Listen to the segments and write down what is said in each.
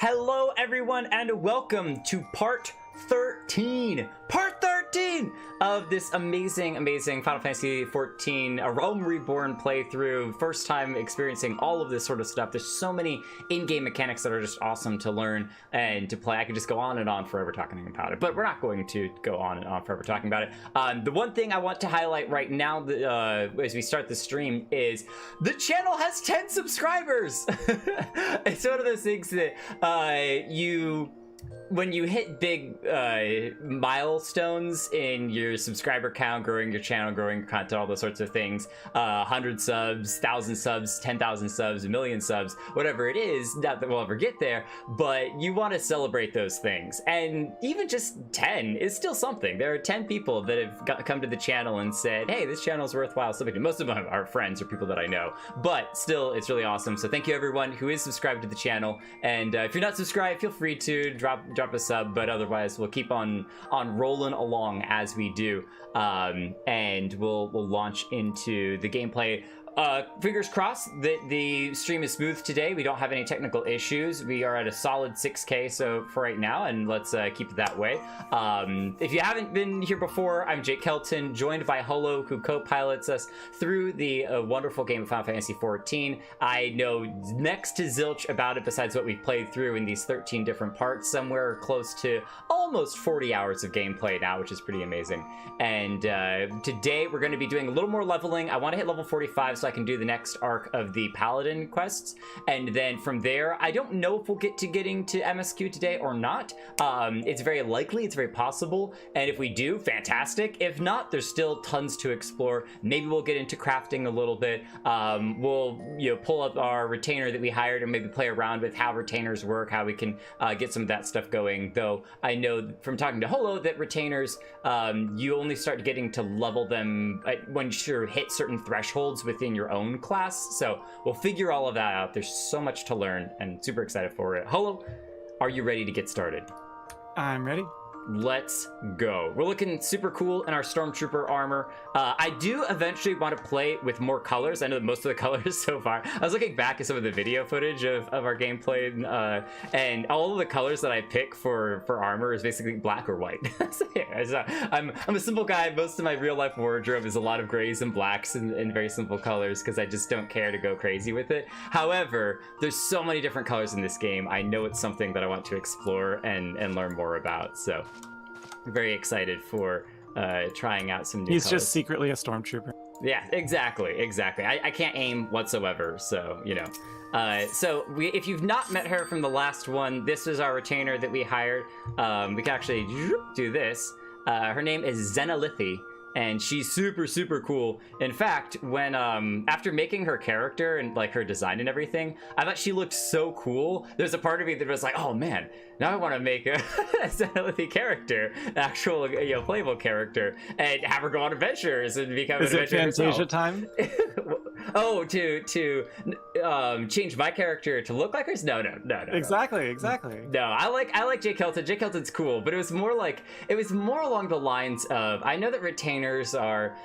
Hello everyone and welcome to part 13 of this amazing Final Fantasy XIV A Realm Reborn playthrough. First time experiencing all of this sort of stuff. There's so many in-game mechanics that are just awesome to learn and to play. I could just go on and on forever talking about it, but we're not going to go on and on forever talking about it. The one thing I want to highlight right now as we start the stream is the channel has 10 subscribers. It's one of those things that when you hit big milestones in your subscriber count, growing your channel, growing your content, all those sorts of things, 100 subs, 1,000 subs, 10,000 subs, a million subs, whatever it is, not that we'll ever get there, but you want to celebrate those things. And even just 10 is still something. There are 10 people that have come to the channel and said, hey, this channel is worthwhile submitting. Most of them are friends or people that I know, but still, it's really awesome. So thank you everyone who is subscribed to the channel. And if you're not subscribed, feel free to drop a sub, but otherwise we'll keep on rolling along as we do, and we'll launch into the gameplay. Fingers crossed that the stream is smooth today. We don't have any technical issues. We are at a solid 6K so for right now, and let's keep it that way. If you haven't been here before, I'm Jake Kelton, joined by Holo, who co-pilots us through the wonderful game of Final Fantasy XIV. I know next to zilch about it besides what we've played through in these 13 different parts, somewhere close to almost 40 hours of gameplay now, which is pretty amazing. And today we're going to be doing a little more leveling. I want to hit level 45 so I can do the next arc of the Paladin quests, and then from there I don't know if we'll get to getting to MSQ today or not. It's very likely, it's very possible, and if we do, fantastic. If not, there's still tons to explore. Maybe we'll get into crafting a little bit. We'll pull up our retainer that we hired and maybe play around with how retainers work, how we can get some of that stuff going, though I know from talking to Holo that retainers, you only start getting to level them once you hit certain thresholds within your own class. So we'll figure all of that out. There's so much to learn and super excited for it. Holo, are you ready to get started? I'm ready. Let's go. We're looking super cool in our Stormtrooper armor. I do eventually want to play with more colors. I know that most of the colors so far, I was looking back at some of the video footage of our gameplay, and all of the colors that I pick for armor is basically black or white. So I'm a simple guy. Most of my real life wardrobe is a lot of grays and blacks and very simple colors because I just don't care to go crazy with it. However, there's so many different colors in this game. I know it's something that I want to explore and learn more about. So very excited for trying out some new He's colors. just secretly a stormtrooper. Yeah, exactly. I can't aim whatsoever, so you know. If you've not met her from the last one, this is our retainer that we hired. We can actually do this. Her name is Zenalithi, and she's super cool. In fact, when after making her character and like her design and everything, I thought she looked so cool. There's a part of me that was like, oh man, now I want to make a Zenalithi character, actual playable character, and have her go on adventures and become an adventurer herself. Is it Fantasia time? Oh, to change my character to look like hers? No. Exactly. No, I like Jake Kelton. Jake Kelton's cool, but it was more along the lines of, I know that retainers are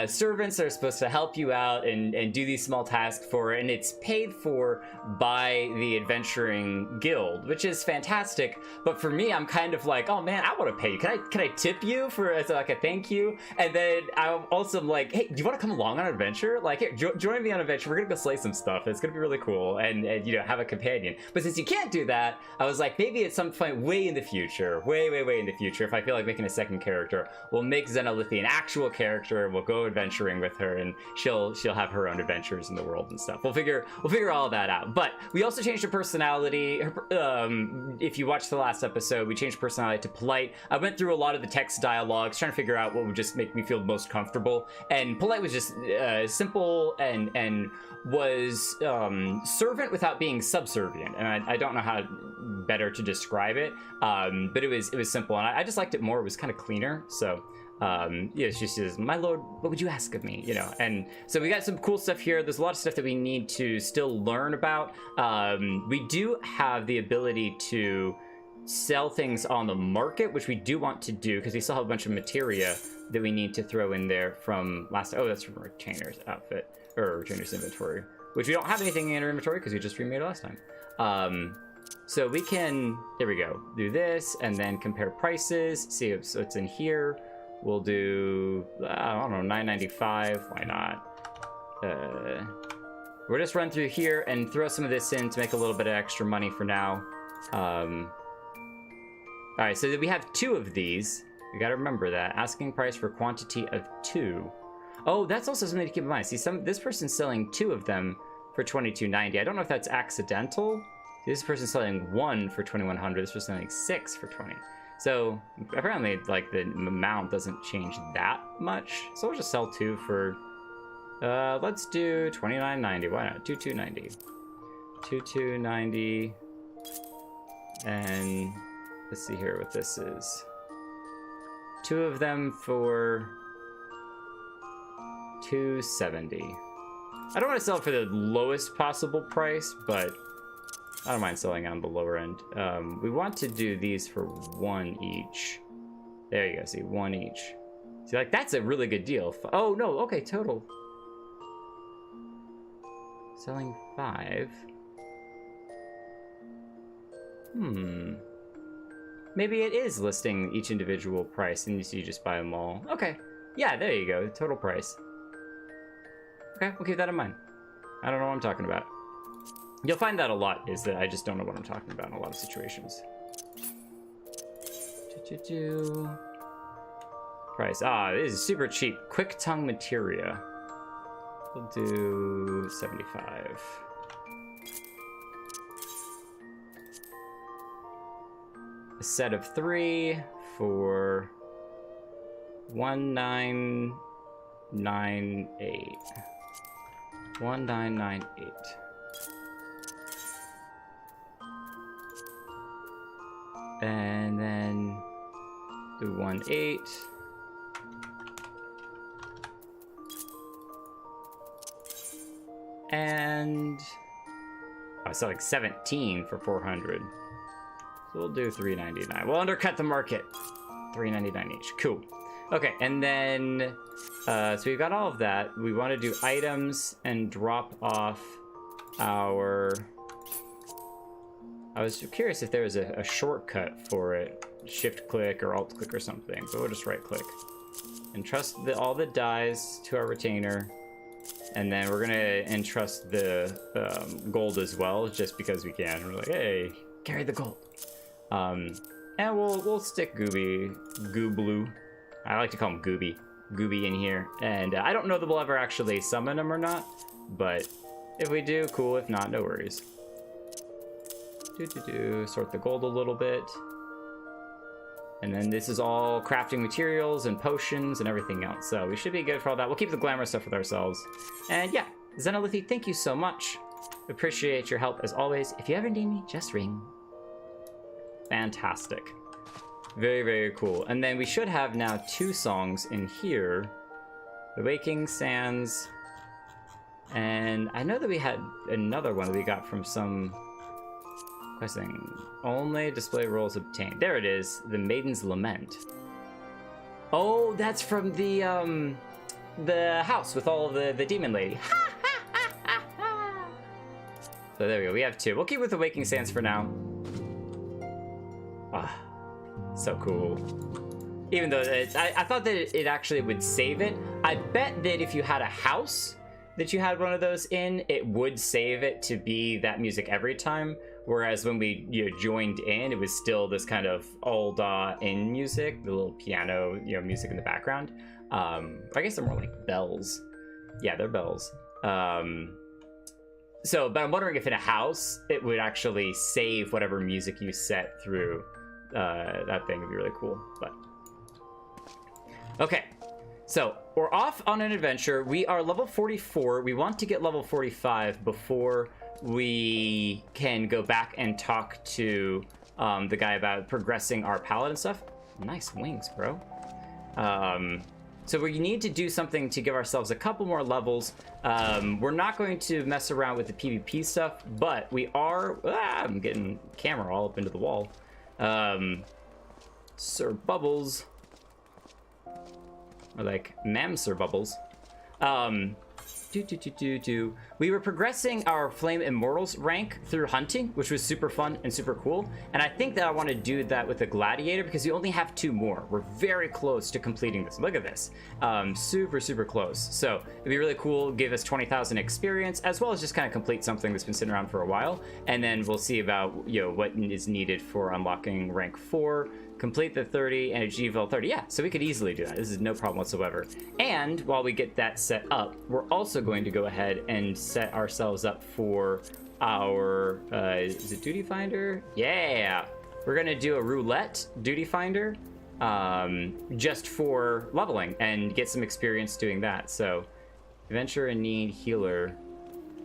servants that are supposed to help you out and do these small tasks for, and it's paid for by the adventuring guild, which is fantastic. But for me, I'm kind of like, oh man, I want to pay you. Can I tip you for as like a thank you? And then I'm also like, hey, do you want to come along on an adventure? Like, here, join me on an adventure. We're gonna go slay some stuff. It's gonna be really cool, and have a companion. But since you can't do that, I was like, maybe at some point way in the future, way in the future, if I feel like making a second character, we'll make Zenalithi an actual character. We'll go adventuring with her, and she'll have her own adventures in the world and stuff. We'll figure all of that out. But we also changed her personality. If you watched the last episode, we changed personality to polite. I went through a lot of the text dialogues trying to figure out what would just make me feel most comfortable, and polite was just simple and was servant without being subservient, and I don't know how better to describe it, but it was simple, and I just liked it more. It was kind of cleaner. So she says, my lord, what would you ask of me? And so we got some cool stuff here. There's a lot of stuff that we need to still learn about. We do have the ability to sell things on the market, which we do want to do because we still have a bunch of materia that we need to throw in there from last. Oh, that's from Retainer's outfit or Retainer's inventory, which we don't have anything in our inventory because we just remade it last time. So we can, there we go, do this and then compare prices, see if so it's in here. We'll do, I don't know, $9.95. Why not? We'll just run through here and throw some of this in to make a little bit of extra money for now. All right, so we have 2 of these. You got to remember that. Asking price for quantity of 2. Oh, that's also something to keep in mind. See, this person's selling 2 of them for $22.90. I don't know if that's accidental. This person's selling 1 for $2,100. This person's selling 6 for $20. So apparently, like, the amount doesn't change that much. So we'll just sell 2 for, let's do $29.90. Why not? $22.90. $22.90. And let's see here what this is. 2 of them for $270. I don't want to sell it for the lowest possible price, but I don't mind selling on the lower end. We want to do these for 1 each. There you go, see, 1 each. See, like, that's a really good deal. Oh, no, okay, total. Selling 5. Maybe it is listing each individual price and you just buy them all. Okay, yeah, there you go, total price. Okay, we'll keep that in mind. I don't know what I'm talking about. You'll find that a lot, is that I just don't know what I'm talking about in a lot of situations. Price. Ah, this is super cheap. Quick tongue materia. We'll do 75. A set of 3 for 1998. 1998. And then do 1.8. And I saw like 17 for 400. So we'll do 399. We'll undercut the market. 399 each. Cool. Okay, and then so we've got all of that. We want to do items and drop off our. I was curious if there was a shortcut for it, shift click or alt click or something, but we'll just right click. Entrust all the dies to our retainer, and then we're gonna entrust the gold as well, just because we can. We're like, hey, carry the gold. And we'll stick Gooblu. I like to call him Gooby in here. And I don't know that we'll ever actually summon him or not, but if we do, cool. If not, no worries. Sort the gold a little bit. And then this is all crafting materials and potions and everything else. So we should be good for all that. We'll keep the glamorous stuff with ourselves. And yeah, Zenolithie, thank you so much. Appreciate your help as always. If you ever need me, just ring. Fantastic. Very, very cool. And then we should have now 2 songs in here. The Waking Sands. And I know that we had another one that we got from some... Questing. Only display rolls obtained. There it is. The Maiden's Lament. Oh, that's from the house with all of the demon lady. So there we go. We have 2. We'll keep with the Waking Sands for now. Ah, so cool. Even though I thought that it actually would save it. I bet that if you had a house that you had one of those in, it would save it to be that music every time. Whereas when we joined in, it was still this kind of old in music, the little piano music in the background. I guess they're more like bells. Yeah, they're bells. But I'm wondering if in a house it would actually save whatever music you set through that thing. Would be really cool. But okay, so we're off on an adventure. We are level 44. We want to get level 45 before we can go back and talk to the guy about progressing our paladin stuff. Nice wings, bro. So we need to do something to give ourselves a couple more levels. We're not going to mess around with the PvP stuff, but we are... I'm getting camera all up into the wall. Sir Bubbles. Or like, Ma'am Sir Bubbles. We were progressing our Flame Immortals rank through hunting, which was super fun and super cool. And I think that I want to do that with the Gladiator because you only have 2 more. We're very close to completing this. Look at this. Super close. So it'd be really cool. Give us 20,000 experience, as well as just kind of complete something that's been sitting around for a while. And then we'll see about, what is needed for unlocking rank 4. Complete the 30 and achieve level 30. Yeah, so we could easily do that. This is no problem whatsoever. And while we get that set up, we're also going to go ahead and set ourselves up for our, is it Duty Finder? Yeah, we're gonna do a Roulette Duty Finder just for leveling and get some experience doing that. So, Adventure in Need, Healer.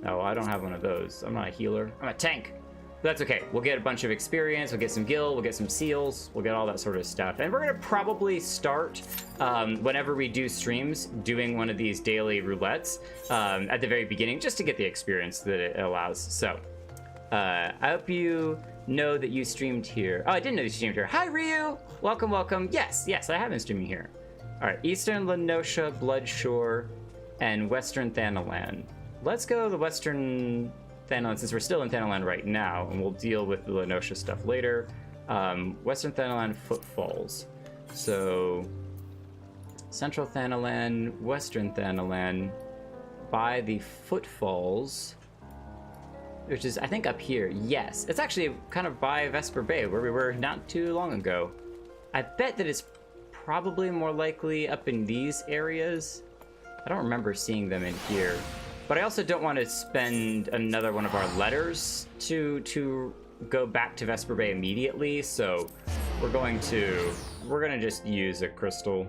Oh, I don't have one of those. I'm not a healer. I'm a tank. But that's okay. We'll get a bunch of experience. We'll get some gil. We'll get some seals. We'll get all that sort of stuff. And we're going to probably start, whenever we do streams, doing one of these daily roulettes at the very beginning, just to get the experience that it allows. So, I hope you know that you streamed here. Oh, I didn't know you streamed here. Hi, Ryu. Welcome. Yes, I have been streaming here. All right, Eastern Lenosha, Bloodshore, and Western Thanalan. Let's go to the Western Thanalan, since we're still in Thanalan right now, and we'll deal with the Lenosha stuff later. Western Thanalan Footfalls. So, Central Thanalan, Western Thanalan, by the Footfalls, which is, I think, up here. Yes, it's actually kind of by Vesper Bay, where we were not too long ago. I bet that it's probably more likely up in these areas. I don't remember seeing them in here. But I also don't want to spend another one of our letters to go back to Vesper Bay immediately, so we're gonna just use a crystal.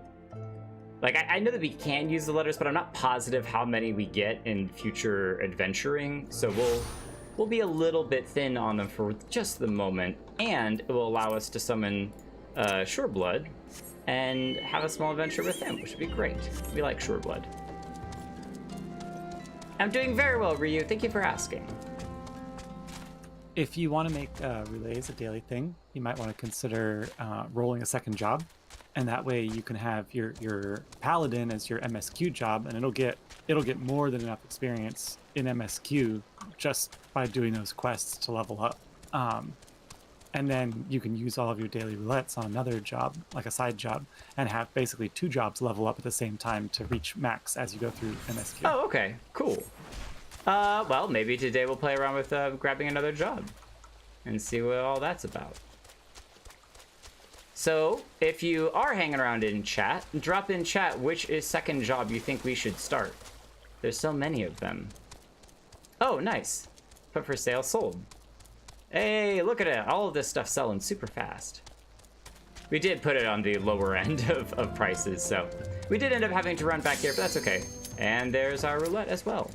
Like, I know that we can use the letters, but I'm not positive how many we get in future adventuring, so we'll be a little bit thin on them for just the moment, and it will allow us to summon Sureblood and have a small adventure with him, which would be great. We like Sureblood. I'm doing very well, Ryu. Thank you for asking. If you want to make relays a daily thing, you might want to consider rolling a second job, and that way you can have your Paladin as your MSQ job, and it'll get more than enough experience in MSQ just by doing those quests to level up. And then you can use all of your daily roulettes on another job, like a side job, and have basically 2 jobs level up at the same time to reach max as you go through MSQ. Oh, okay. Cool. Well, maybe today we'll play around with grabbing another job and see what all that's about. So, if you are hanging around in chat, drop in chat which is second job you think we should start. There's so many of them. Oh, nice. Put for sale, sold. Hey, look at it. All of this stuff selling super fast. We did put it on the lower end of prices, so we did end up having to run back here, but that's okay. And there's our roulette as well.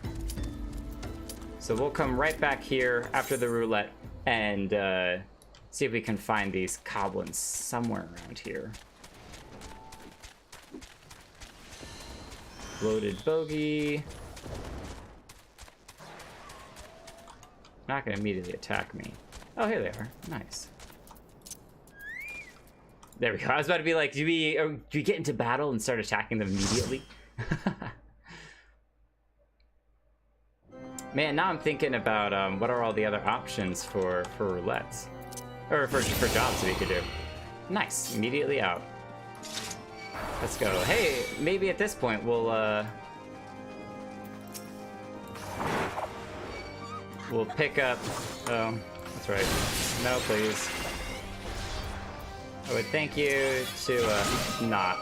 So we'll come right back here after the roulette and see if we can find these goblins somewhere around here. Loaded bogey. Not gonna immediately attack me. Oh, here they are. Nice. There we go. I was about to be like, do we get into battle and start attacking them immediately? Man, now I'm thinking about what are all the other options for roulettes, or for jobs that we could do. Nice. Immediately out. Let's go. Hey, maybe at this point we'll pick up. Oh, that's right. No, please. I would thank you to not.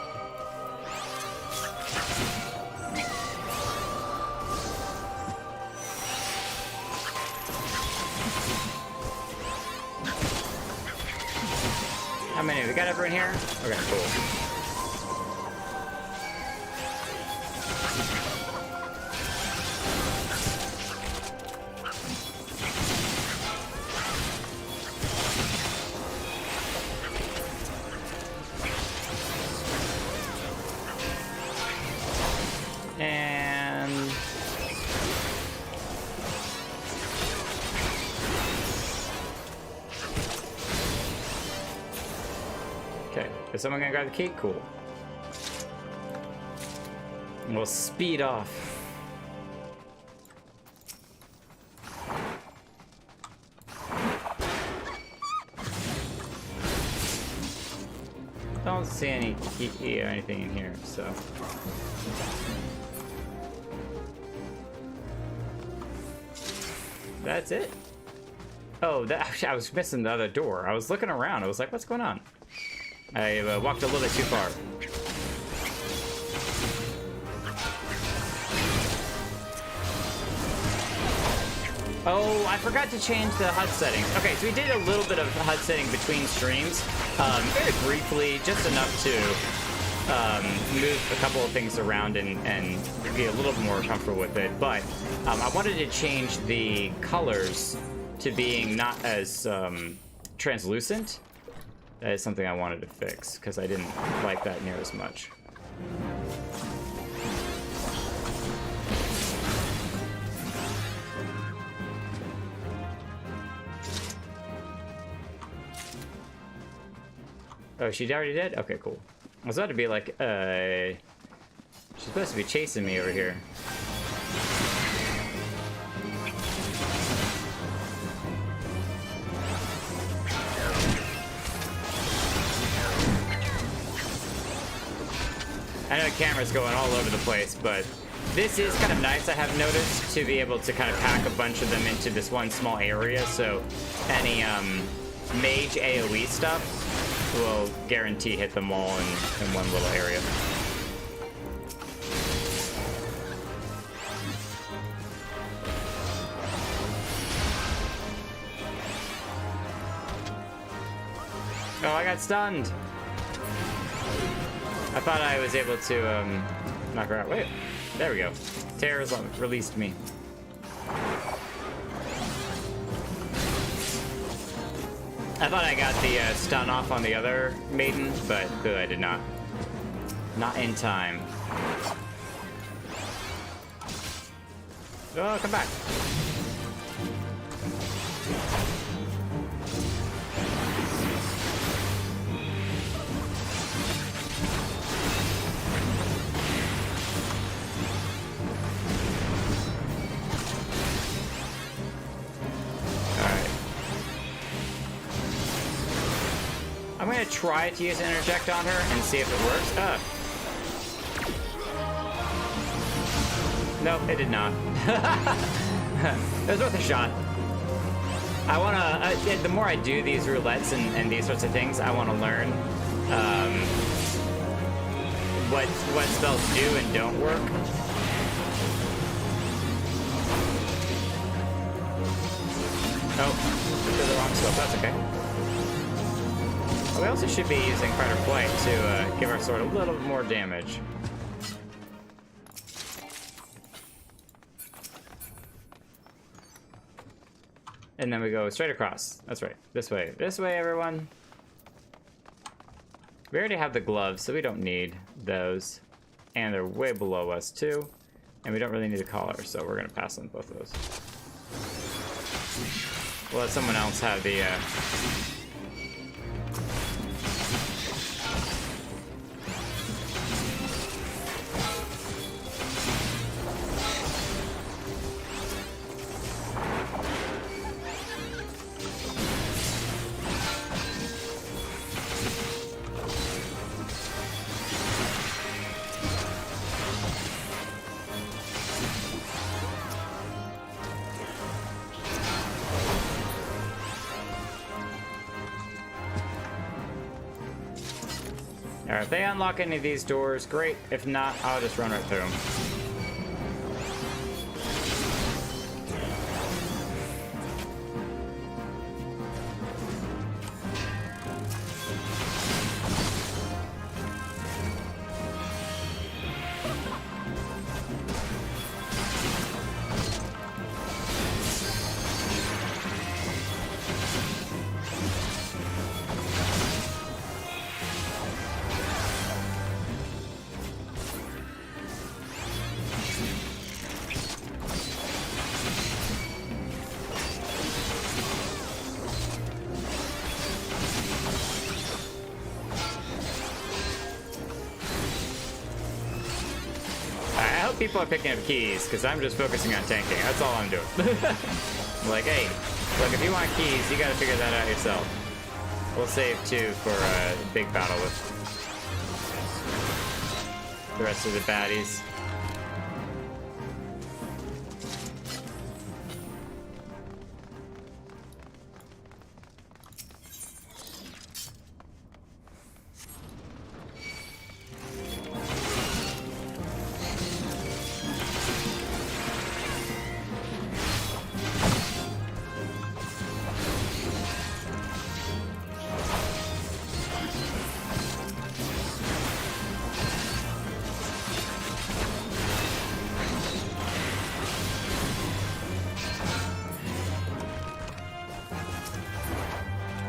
How many? We got everyone here? Okay, cool. And okay, is someone gonna grab the key? Cool. And we'll speed off. anything in here, so. That's it? Oh, I was missing the other door. I was looking around. I was like, what's going on? I walked a little bit too far. Oh, I forgot to change the HUD settings. Okay, so we did a little bit of HUD setting between streams, very briefly, just enough to move a couple of things around and be a little more comfortable with it. But I wanted to change the colors to being not as translucent. That is something I wanted to fix because I didn't like that near as much. Oh, she already did? Okay, cool. I was about to be like, she's supposed to be chasing me over here. I know the camera's going all over the place, but this is kind of nice, I have noticed, to be able to kind of pack a bunch of them into this one small area, so any mage AoE stuff will guarantee hit them all in one little area. Oh, I got stunned. I thought I was able to knock her out. Wait, there we go. Terror's released me. I thought I got the stun off on the other maiden, but I did not. Not in time. Oh, come back. I'm gonna try to use interject on her and see if it works. Nope, it did not. It was worth a shot. I wanna, the more I do these roulettes and these sorts of things, I wanna learn what spells do and don't work. Oh, did the wrong spell, that's okay. We also should be using Fight or Flight to give our sword a little more damage. And then we go straight across. That's right. This way. This way, everyone. We already have the gloves, so we don't need those. And they're way below us, too. And we don't really need a collar, so we're going to pass on both of those. We'll let someone else have the... Alright, if they unlock any of these doors, great. If not, I'll just run right through them. People are picking up keys because I'm just focusing on tanking. That's all I'm doing. I'm like, hey, look, if you want keys, you gotta figure that out yourself. We'll save two for a big battle with. the rest of the baddies.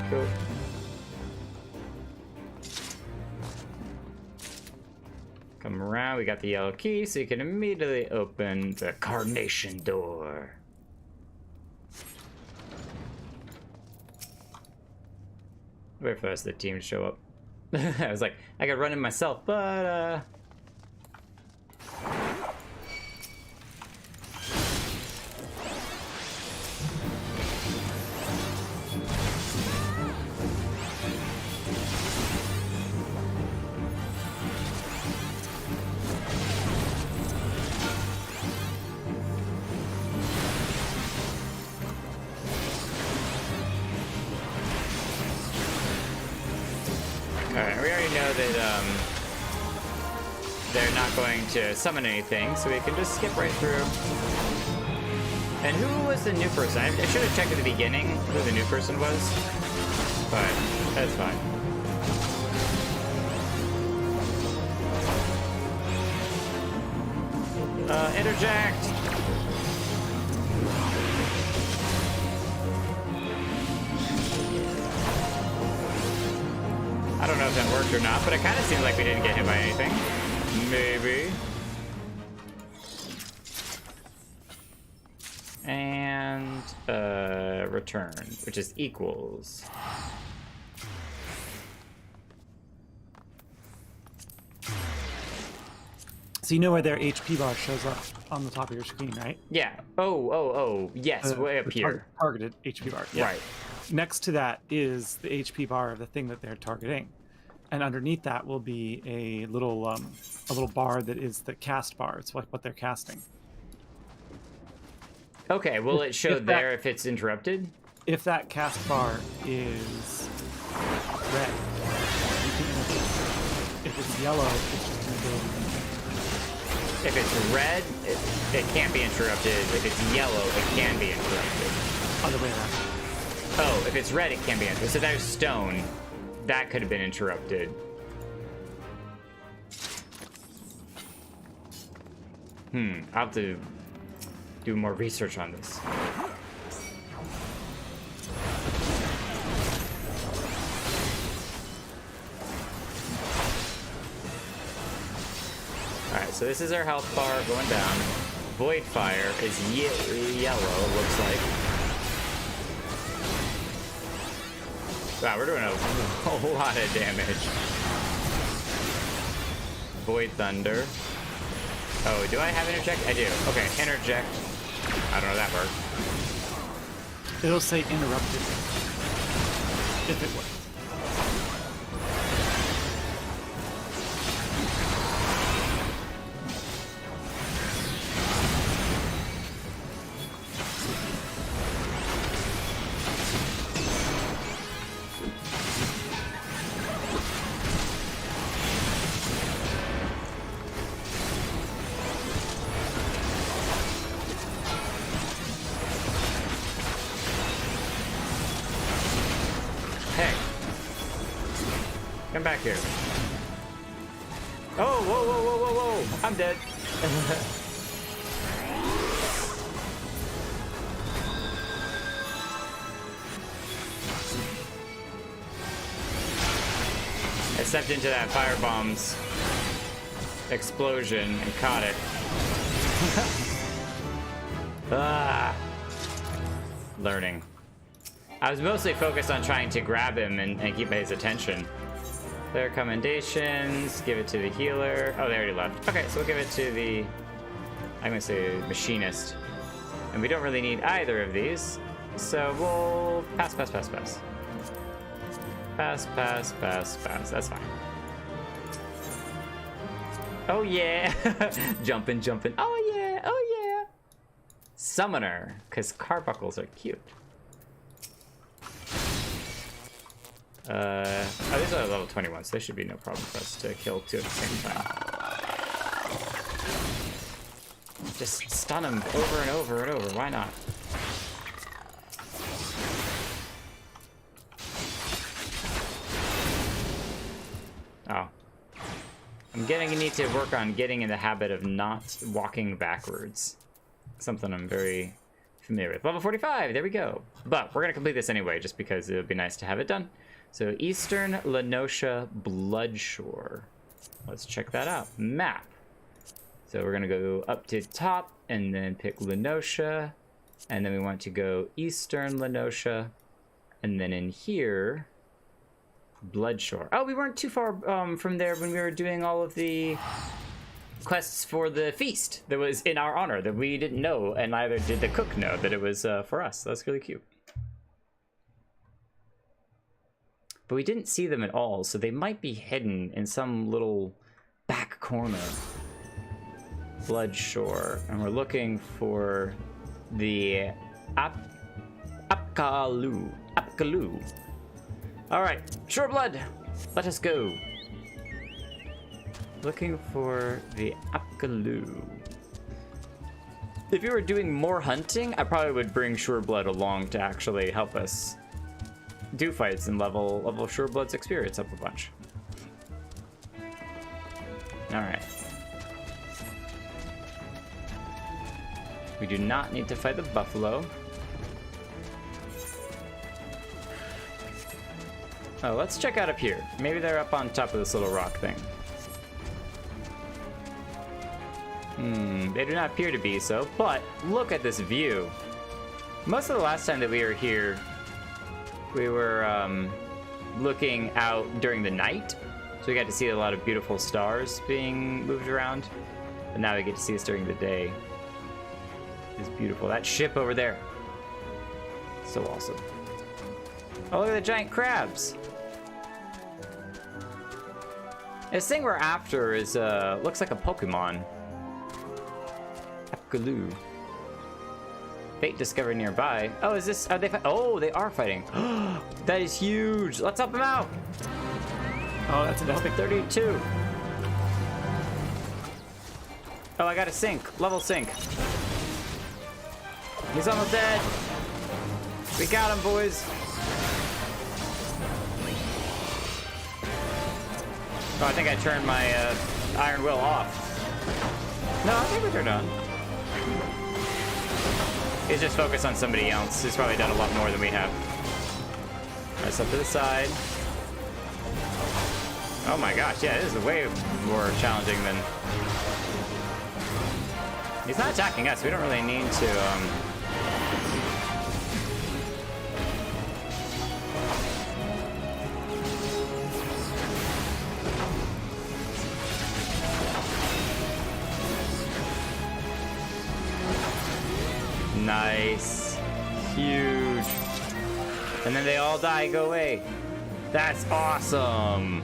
Cool. Come around, we got the yellow key, so you can immediately open the Carnation door. Wait for the rest of the team to show up. I was like, I could run in myself, but alright, we already know that they're not going to summon anything, so we can just skip right through. And who was the new person? I should have checked at the beginning who the new person was, but that's fine. Interject! I don't know if that worked or not, but it kind of seems like we didn't get hit by anything. Maybe. And return, which is equals. So you know where their HP bar shows up on the top of your screen, right? Yeah. Oh. Yes, way up here. Targeted HP bar. Yeah. Right. Next to that is the HP bar of the thing that they're targeting, and underneath that will be a little bar that is the cast bar. It's like what they're casting. Okay. Will it show there if it's interrupted? If that cast bar is red, you can interrupt. If it's yellow, it's just an ability. If it's red, it can't be interrupted. If it's yellow, it can be interrupted. Other way around. Oh, if it's red, it can be interrupted. So there's stone. That could have been interrupted. I'll have to do more research on this. Alright, so this is our health bar going down. Void Fire is yellow, it looks like. Wow, we're doing a whole lot of damage. Void Thunder. Oh, do I have Interject? I do. Okay, Interject. I don't know if that worked. It'll say interrupted if it works. Come back here. Oh, whoa. I'm dead. I stepped into that firebomb's explosion and caught it. Learning. I was mostly focused on trying to grab him and keep his attention. Their commendations, give it to the healer. Oh, they already left. Okay, so we'll give it to the, I'm gonna say machinist. And we don't really need either of these. So we'll pass. Pass. That's fine. Oh yeah. Jumping. Oh yeah. Summoner, because carbuckles are cute. These are level 21, so they should be no problem for us to kill two at the same time. Just stun them over and over and over, why not? Oh. I need to work on getting in the habit of not walking backwards. Something I'm very familiar with. Level 45, there we go. But we're gonna complete this anyway, just because it would be nice to have it done. So Eastern Lenosha Bloodshore. Let's check that out. Map. So we're gonna go up to top and then pick Lenosha. And then we want to go Eastern Lenosha. And then in here, Bloodshore. Oh, we weren't too far from there when we were doing all of the quests for the feast that was in our honor that we didn't know, and neither did the cook know that it was for us. That's really cute. But we didn't see them at all, so they might be hidden in some little back corner. Bloodshore. And we're looking for the Apkalu. Alright, Shore Blood, let us go. Looking for the Apkalu. If you were doing more hunting, I probably would bring Shore Blood along to actually help us do fights and level Shore Blood's experience up a bunch. Alright. We do not need to fight the buffalo. Oh, let's check out up here. Maybe they're up on top of this little rock thing. They do not appear to be so, but look at this view. Most of the last time that we were here, we were looking out during the night, so we got to see a lot of beautiful stars being moved around. But now we get to see this during the day. It's beautiful. That ship over there. So awesome. Oh, look at the giant crabs. This thing we're after is, looks like a Pokemon. Apkalu. Fate discovered nearby. Oh, is this, are they oh, they are fighting. That is huge. Let's help them out. Oh, that's an epic. 32. Oh, I got a sink. Level sink. He's almost dead. We got him, boys. Oh, I think I turned my iron will off. No, I think we turned on. He's just focused on somebody else. He's probably done a lot more than we have. Alright, so to the side. Oh my gosh, yeah, this is way more challenging than... He's not attacking us. We don't really need to, Nice. Huge. And then they all die, go away. That's awesome.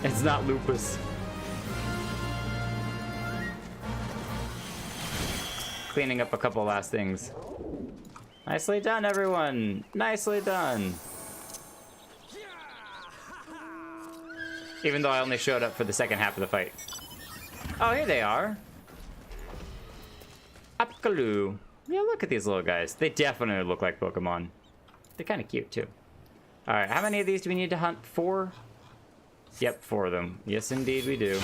It's not lupus. Cleaning up a couple last things. Nicely done, everyone. Nicely done. Even though I only showed up for the second half of the fight. Oh, here they are. Apkalu. Yeah, look at these little guys. They definitely look like Pokemon. They're kind of cute, too. Alright, how many of these do we need to hunt? 4? Yep, 4 of them. Yes, indeed, we do.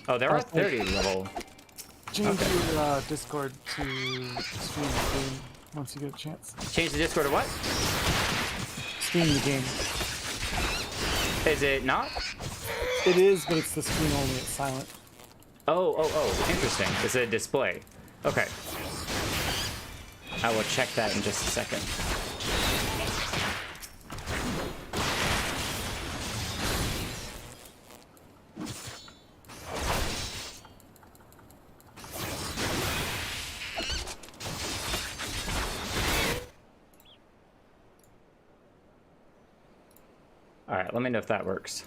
Oh, they're at 30 level. Change your Discord to stream the game once you get a chance. Change the Discord to what? Stream the game. Is it not? It is, but it's the screen only. It's silent. Oh, interesting. It's a display. Okay. I will check that in just a second. All right, let me know if that works.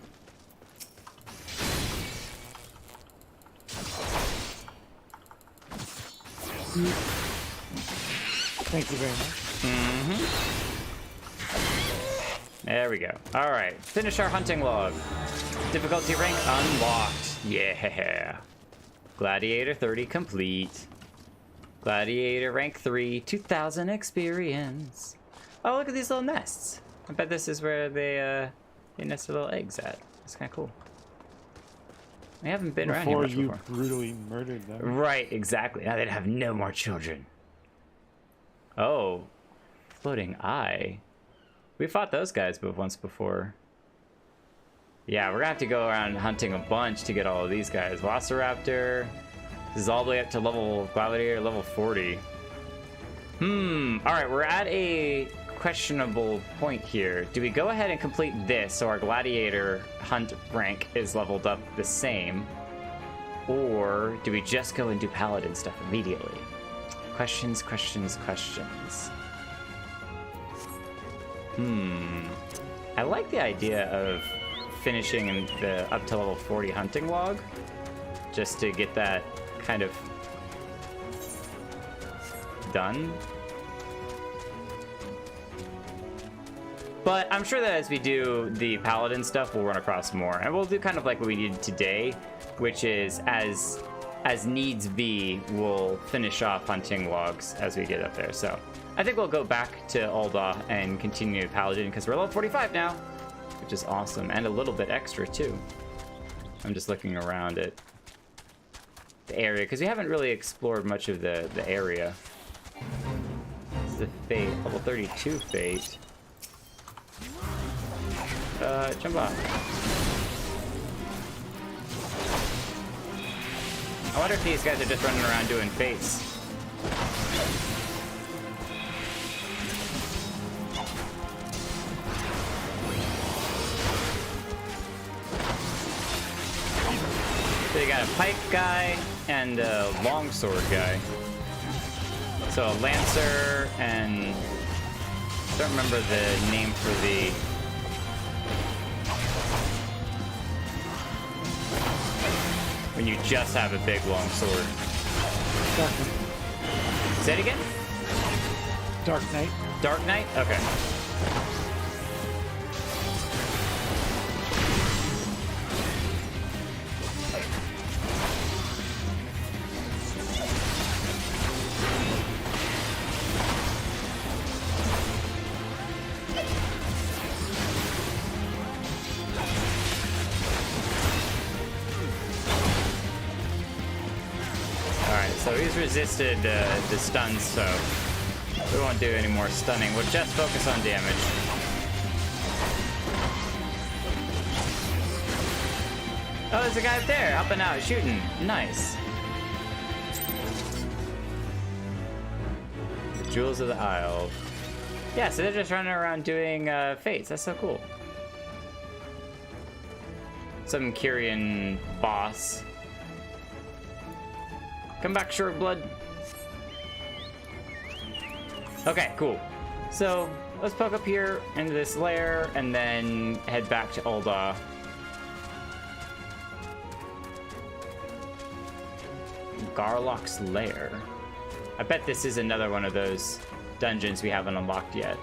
Thank you very much. There we go. All right, finish our hunting log. Difficulty rank unlocked. Yeah. Gladiator 30 complete. Gladiator rank 3, 2,000 experience. Oh, look at these little nests. I bet this is where they nest their little eggs at. It's kind of cool. We haven't been around here much before. Before you brutally murdered them. Right, exactly. Now they'd have no more children. Oh, floating eye. We fought those guys once before. Yeah, we're gonna have to go around hunting a bunch to get all of these guys. Velociraptor. This is all the way up to Gladiator level 40. Alright, we're at a questionable point here. Do we go ahead and complete this so our Gladiator hunt rank is leveled up the same? Or do we just go and do Paladin stuff immediately? Questions, questions, questions. I like the idea of finishing the up to level 40 hunting log, just to get that kind of done. But I'm sure that as we do the Paladin stuff, we'll run across more. And we'll do kind of like what we did today, which is as needs be, we'll finish off hunting logs as we get up there. So I think we'll go back to Ul'dah and continue Paladin because we're level 45 now, which is awesome. And a little bit extra too. I'm just looking around at the area because we haven't really explored much of the area. This is the Fate, level 32 Fate. Jump off. I wonder if these guys are just running around doing fates. So you got a pike guy and a longsword guy. So a lancer and I don't remember the name for the when you just have a big long sword. Say it again? Dark Knight. Dark Knight? Okay. So he's resisted the stuns, so we won't do any more stunning. We'll just focus on damage. Oh, there's a guy up there, up and out, shooting. Nice. The Jewels of the Isle. Yeah, so they're just running around doing fates. That's so cool. Some Kyrian boss. Come back, short blood. Okay, cool. So let's poke up here into this lair and then head back to Ul'dah. Garlock's Lair. I bet this is another one of those dungeons we haven't unlocked yet.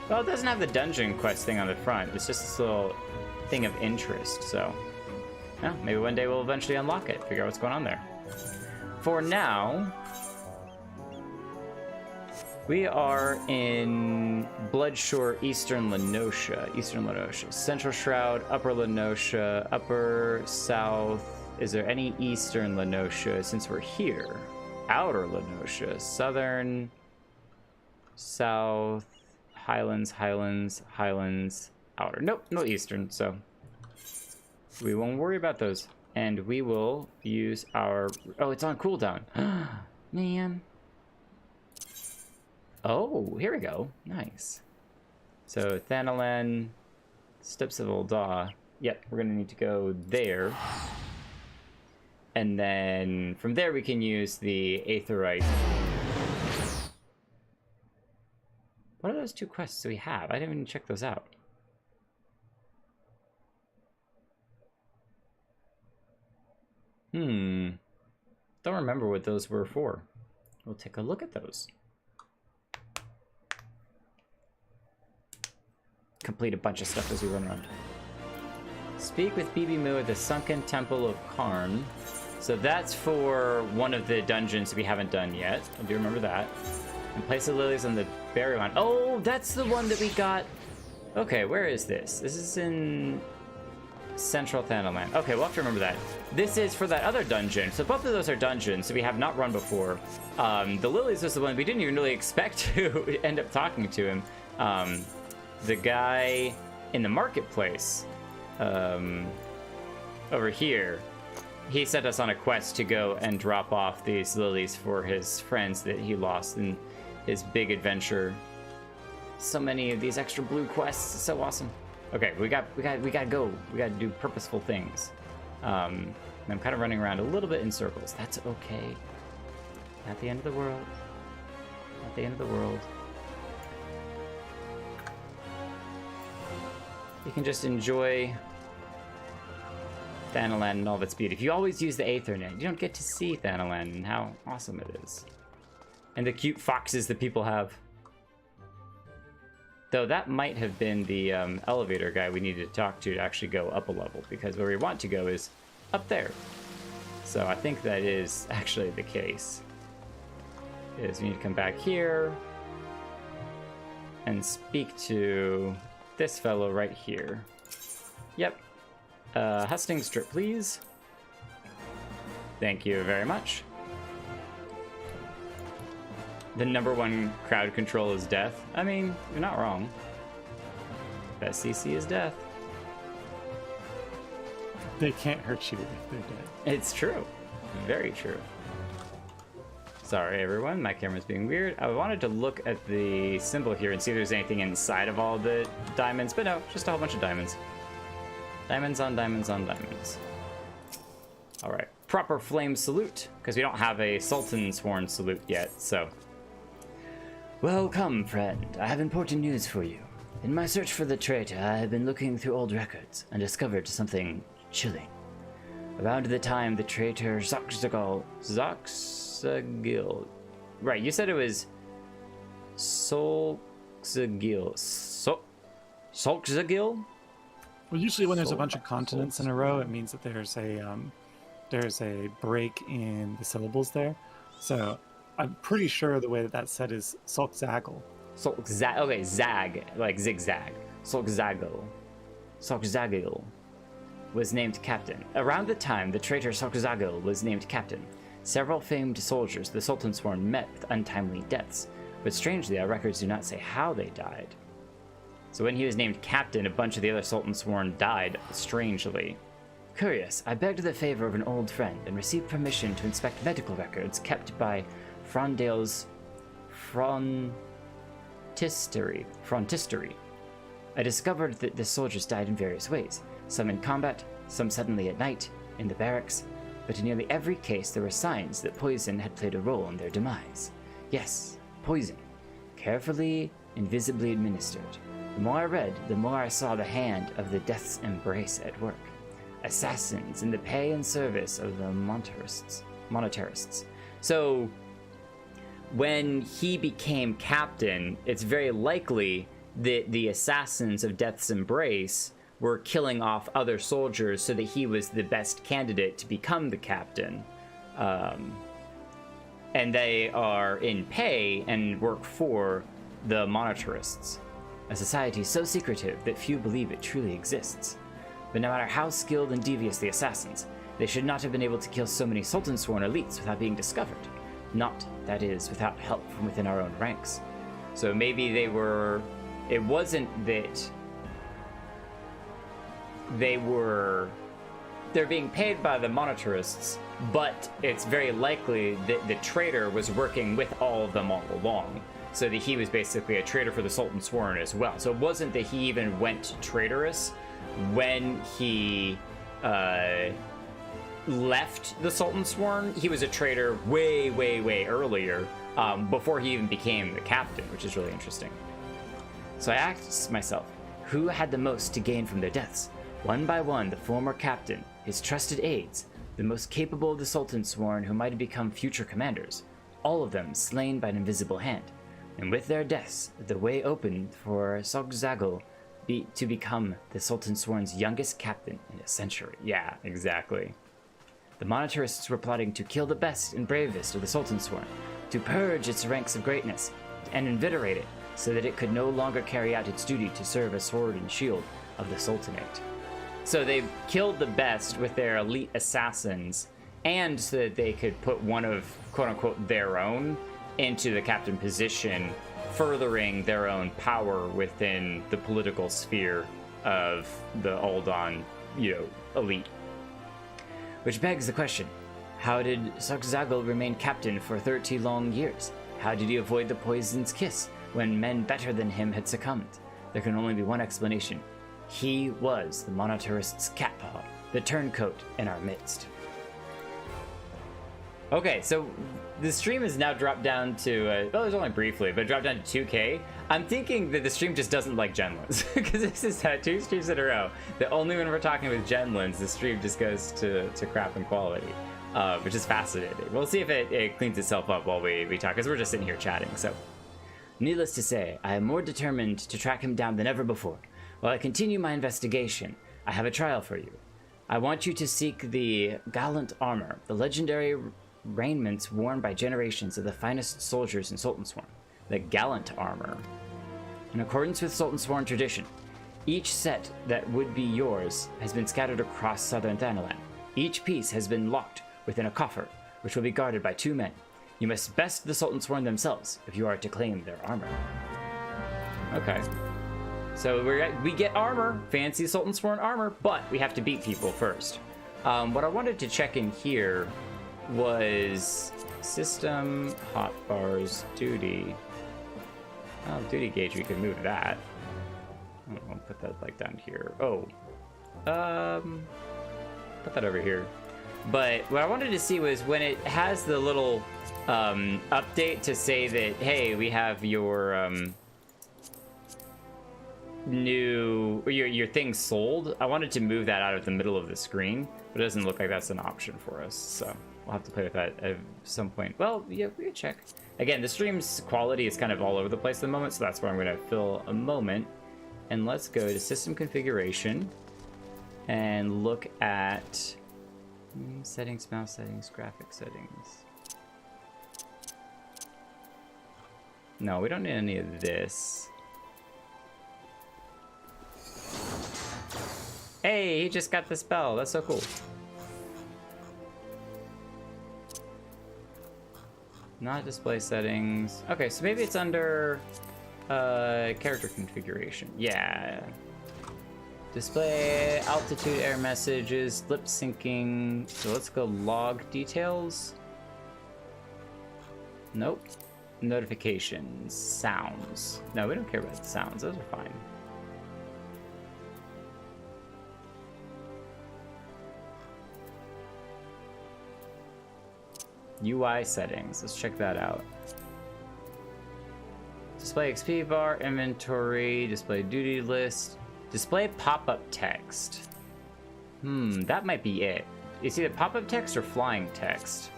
Well, it doesn't have the dungeon quest thing on the front. It's just this little thing of interest, so yeah, maybe one day we'll eventually unlock it, figure out what's going on there. For now, we are in Bloodshore, Eastern Lenosha. Central Shroud, Upper Lenosha, Upper South. Is there any Eastern Lenosha since we're here? Outer Lenosha, Southern, South, Highlands, Outer. Nope, no Eastern, so we won't worry about those. And we will use our... Oh, it's on cooldown. Man. Oh, here we go. Nice. So, Thanalan, Steps of Ul'dah. Yep, we're going to need to go there. And then from there we can use the Aetheryte. What are those two quests we have? I didn't even check those out. Don't remember what those were for. we'll take a look at those. Complete a bunch of stuff as we run around. Speak with Bibi Mu at the Sunken Temple of Qarn. So that's for one of the dungeons we haven't done yet. I do remember that. And place the lilies on the burial mound. Oh, that's the one that we got. Okay, where is this? This is in Central Thanaland. Okay, we'll have to remember that. This is for that other dungeon. So both of those are dungeons that we have not run before. The lilies was the one we didn't even really expect to end up talking to him. The guy in the marketplace over here, he sent us on a quest to go and drop off these lilies for his friends that he lost in his big adventure. So many of these extra blue quests, so awesome. Okay, we gotta go. We gotta do purposeful things. I'm kind of running around a little bit in circles. That's okay. Not the end of the world. Not the end of the world. You can just enjoy Thanaland and all of its beauty. If you always use the Aethernet, you don't get to see Thanaland and how awesome it is. And the cute foxes that people have. Though that might have been the elevator guy we needed to talk to actually go up a level, because where we want to go is up there. So I think that is actually the case. Is we need to come back here and speak to this fellow right here. Yep. Husting strip, please. Thank you very much. The #1 crowd control is death. I mean, you're not wrong. Best CC is death. They can't hurt you if they're dead. It's true. Very true. Sorry, everyone. My camera's being weird. I wanted to look at the symbol here and see if there's anything inside of all the diamonds, but no, just a whole bunch of diamonds. Diamonds on diamonds on diamonds. All right. Proper flame salute, because we don't have a Sultansworn salute yet, so. Welcome, friend. I have important news for you. In my search for the traitor, I have been looking through old records and discovered something chilling. Around the time the traitor Zoxagil. Right, you said it was Solxagil. Solxagil? Well, usually when there's a bunch of consonants in a row, it means that there's a break in the syllables there. So I'm pretty sure the way that that's said is Solxagil. Okay, zag, like zigzag. Solxagil was named captain. Around the time the traitor Solxagil was named captain, several famed soldiers, the Sultansworn, met with untimely deaths, but strangely our records do not say how they died. So when he was named captain, a bunch of the other Sultansworn died strangely. Curious, I begged the favor of an old friend and received permission to inspect medical records kept by Frondale's Frontistery. I discovered that the soldiers died in various ways, some in combat, some suddenly at night, in the barracks, but in nearly every case there were signs that poison had played a role in their demise. Yes, poison, carefully, invisibly administered. The more I read, the more I saw the hand of the Death's Embrace at work. Assassins in the pay and service of the Monetarists. So when he became captain, it's very likely that the assassins of Death's Embrace were killing off other soldiers so that he was the best candidate to become the captain. And they are in pay and work for the Monetarists, a society so secretive that few believe it truly exists. But no matter how skilled and devious the assassins, they should not have been able to kill so many Sultansworn elites without being discovered. Not, that is, without help from within our own ranks. So maybe it wasn't that they're being paid by the Monetarists, but it's very likely that the traitor was working with all of them all along. So that he was basically a traitor for the Sultansworn as well. So it wasn't that he even went traitorous when he left the Sultansworn. He was a traitor way, way, way earlier, before he even became the captain, which is really interesting. So I asked myself, who had the most to gain from their deaths? One by one, the former captain, his trusted aides, the most capable of the Sultansworn who might have become future commanders, all of them slain by an invisible hand. And with their deaths, the way opened for Sogzagel to become the Sultansworn's youngest captain in a century. Yeah, exactly. The Monetarists were plotting to kill the best and bravest of the Sultansworn, to purge its ranks of greatness, and invigorate it, so that it could no longer carry out its duty to serve as sword and shield of the Sultanate. So they killed the best with their elite assassins, and so that they could put one of, quote-unquote, their own into the captain position, furthering their own power within the political sphere of the Uldan, elite. Which begs the question, how did Sogzagel remain captain for 30 long years? How did he avoid the poison's kiss when men better than him had succumbed? There can only be one explanation. He was the Monetarists' catpaw, the turncoat in our midst. Okay, so the stream has now dropped down to, well, it was only briefly, but it dropped down to 2K. I'm thinking that the stream just doesn't like Genlands, because this is 2 streams in a row. The only when we're talking with Genlands, the stream just goes to crap and quality, which is fascinating. We'll see if it cleans itself up while we talk, because we're just sitting here chatting, so. Needless to say, I am more determined to track him down than ever before. While I continue my investigation, I have a trial for you. I want you to seek the gallant armor, the legendary raiments worn by generations of the finest soldiers in Sultansworn. The gallant armor. In accordance with Sultansworn tradition, each set that would be yours has been scattered across southern Thanalan. Each piece has been locked within a coffer, which will be guarded by 2 men. You must best the Sultansworn themselves if you are to claim their armor. Okay. So we get armor, fancy Sultansworn armor, but we have to beat people first. What I wanted to check in here was system, hotbars, duty. Oh, duty gauge, we could move that. I'll put that like down here. Oh, put that over here. But what I wanted to see was when it has the little update to say that, hey, we have your your thing sold. I wanted to move that out of the middle of the screen, but it doesn't look like that's an option for us. So we'll have to play with that at some point. Well, yeah, we can check. Again, the stream's quality is kind of all over the place at the moment, so that's where I'm going to fill a moment. And let's go to system configuration and look at settings, mouse settings, graphic settings. No, we don't need any of this. Hey, he just got the spell. That's so cool. Not display settings. Okay, so maybe it's under character configuration. Yeah. Display altitude, air messages, lip syncing. So let's go log details. Nope. Notifications, sounds. No, we don't care about the sounds. Those are fine. UI settings. Let's check that out. Display XP bar, inventory, display duty list, display pop-up text. That might be it. Is either pop-up text or flying text?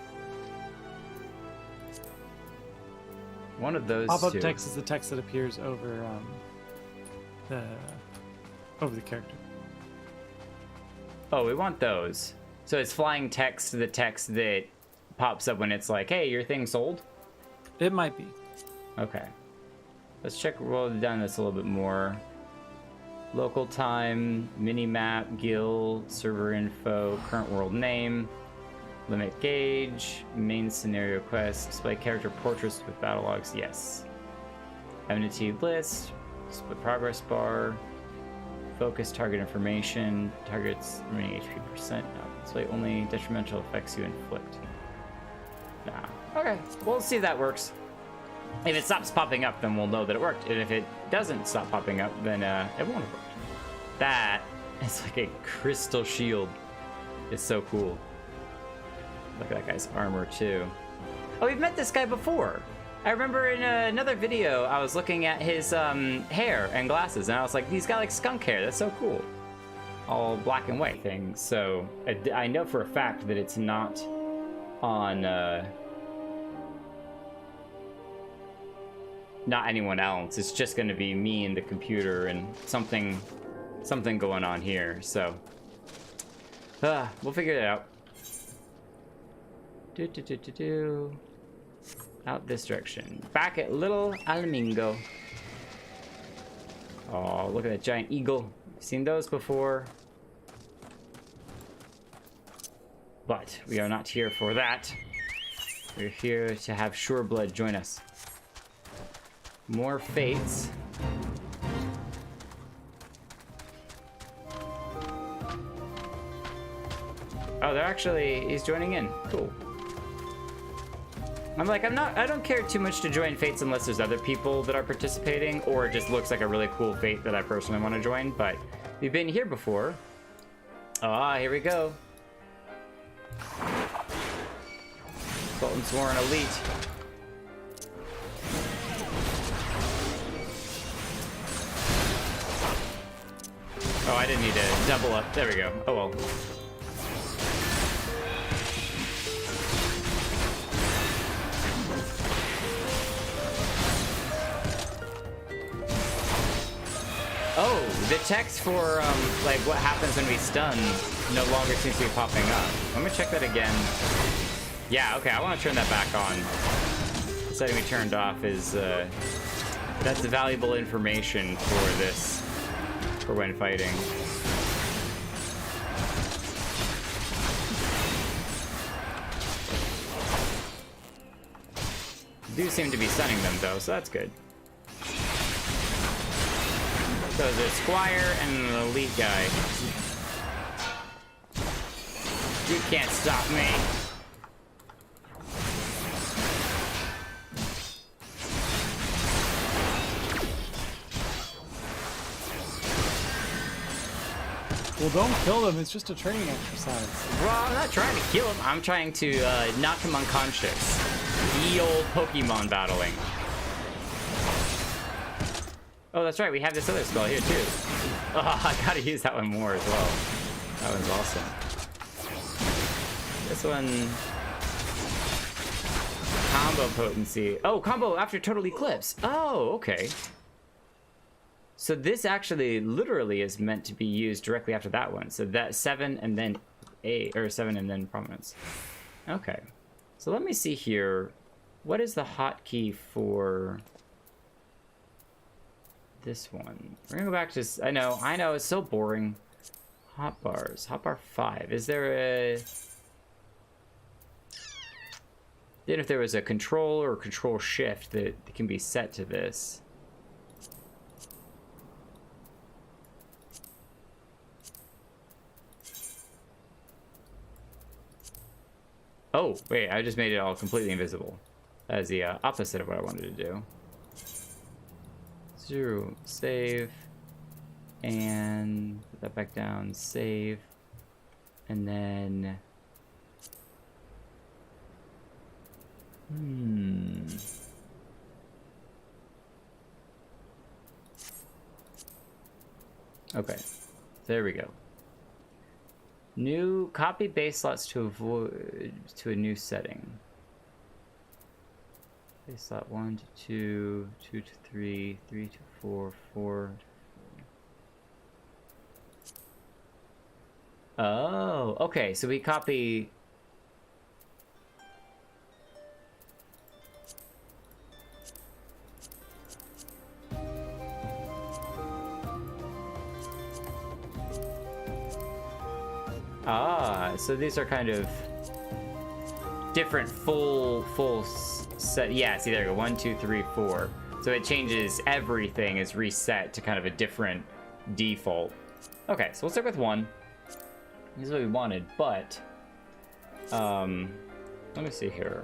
One of those Pop-up two. text is the text that appears over the character. Oh, we want those. So it's flying text, the text that pops up when it's like, hey, your thing sold? It might be. Okay. Let's check, roll down this a little bit more. Local time, mini-map, guild, server info, current world name, limit gauge, main scenario quest, display character portraits with battle logs, yes. Enmity list, split progress bar, focus target information, targets remaining HP percent, no, display only detrimental effects you inflict. Nah. Okay, well, let's see if that works. If it stops popping up, then we'll know that it worked. And if it doesn't stop popping up, then it won't have worked. That is like a crystal shield. It's so cool. Look at that guy's armor, too. Oh, we've met this guy before. I remember in another video, I was looking at his hair and glasses, and I was like, he's got like skunk hair. That's so cool. All black and white things. So I know for a fact that it's not on not anyone else. It's just going to be me and the computer and something going on here. So we'll figure it out. Out this direction. Back at Little Alamingo. Oh, look at that giant eagle. Seen those before. But we are not here for that. We're here to have Sureblood join us. More fates. Oh, he's joining in. Cool. I'm like, I don't care too much to join fates unless there's other people that are participating, or it just looks like a really cool fate that I personally want to join, but we've been here before. Ah, here we go. Sultansworn Elite. Oh, I didn't need to double up. There we go. Oh well. Oh, the text for like what happens when we stun no longer seems to be popping up. I'm gonna check that again. Yeah, okay, I want to turn that back on. The setting we turned off is that's valuable information for this, for when fighting. Do seem to be stunning them though, so that's good. So there's a Squire and an Elite guy. You can't stop me. Well, don't kill them. It's just a training exercise. Well, I'm not trying to kill him. I'm trying to knock him unconscious. The old Pokemon battling. Oh, that's right. We have this other spell here, too. Oh, I gotta use that one more as well. That one's awesome. This one... Combo potency. Oh, combo after Total Eclipse. Oh, okay. So this actually literally is meant to be used directly after that one. So that 7 and then 8, or 7 and then Prominence. Okay. So let me see here. What is the hotkey for this one? We're gonna go back to, I know, it's so boring. Hotbars, hotbar 5. Is there a, then if there was a control or control shift that can be set to this. Oh, wait, I just made it all completely invisible. That is the opposite of what I wanted to do. 0, save, and put that back down, save, and then... Okay, there we go. New copy base slots to avoid to a new setting. Base slot 1 to 2, 2 to 3, 3 to 4, 4 to 4. Oh, okay. So we copy. Ah, so these are kind of different full set. Yeah, see, there you go. 1, 2, 3, 4. So it changes, everything is reset to kind of a different default. Okay, so we'll start with 1. This is what we wanted, but let me see here.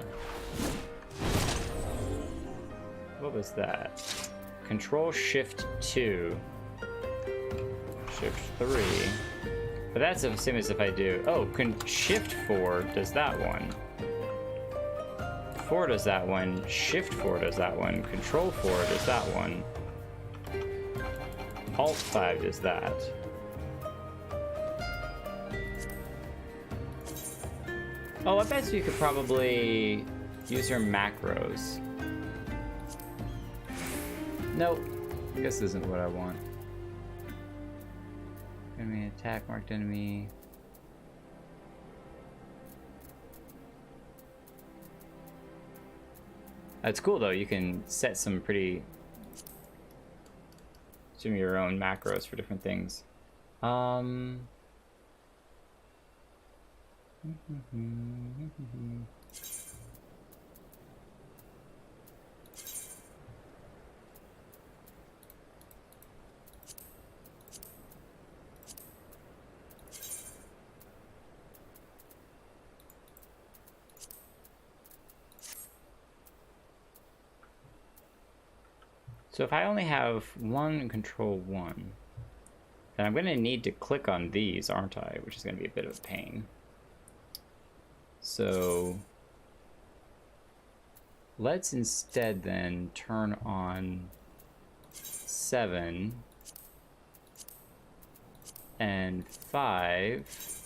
What was that? Control Shift 2, Shift 3. But that's the same as if I do. Oh, Shift 4 does that one. 4 does that one. Shift 4 does that one. Control 4 does that one. Alt 5 does that. Oh, I bet you could probably use her macros. Nope. I guess this isn't what I want. Enemy attack, marked enemy. That's cool though, you can set some your own macros for different things. So if I only have one and control one, then I'm going to need to click on these, aren't I? Which is going to be a bit of a pain. So let's instead then turn on 7 and 5.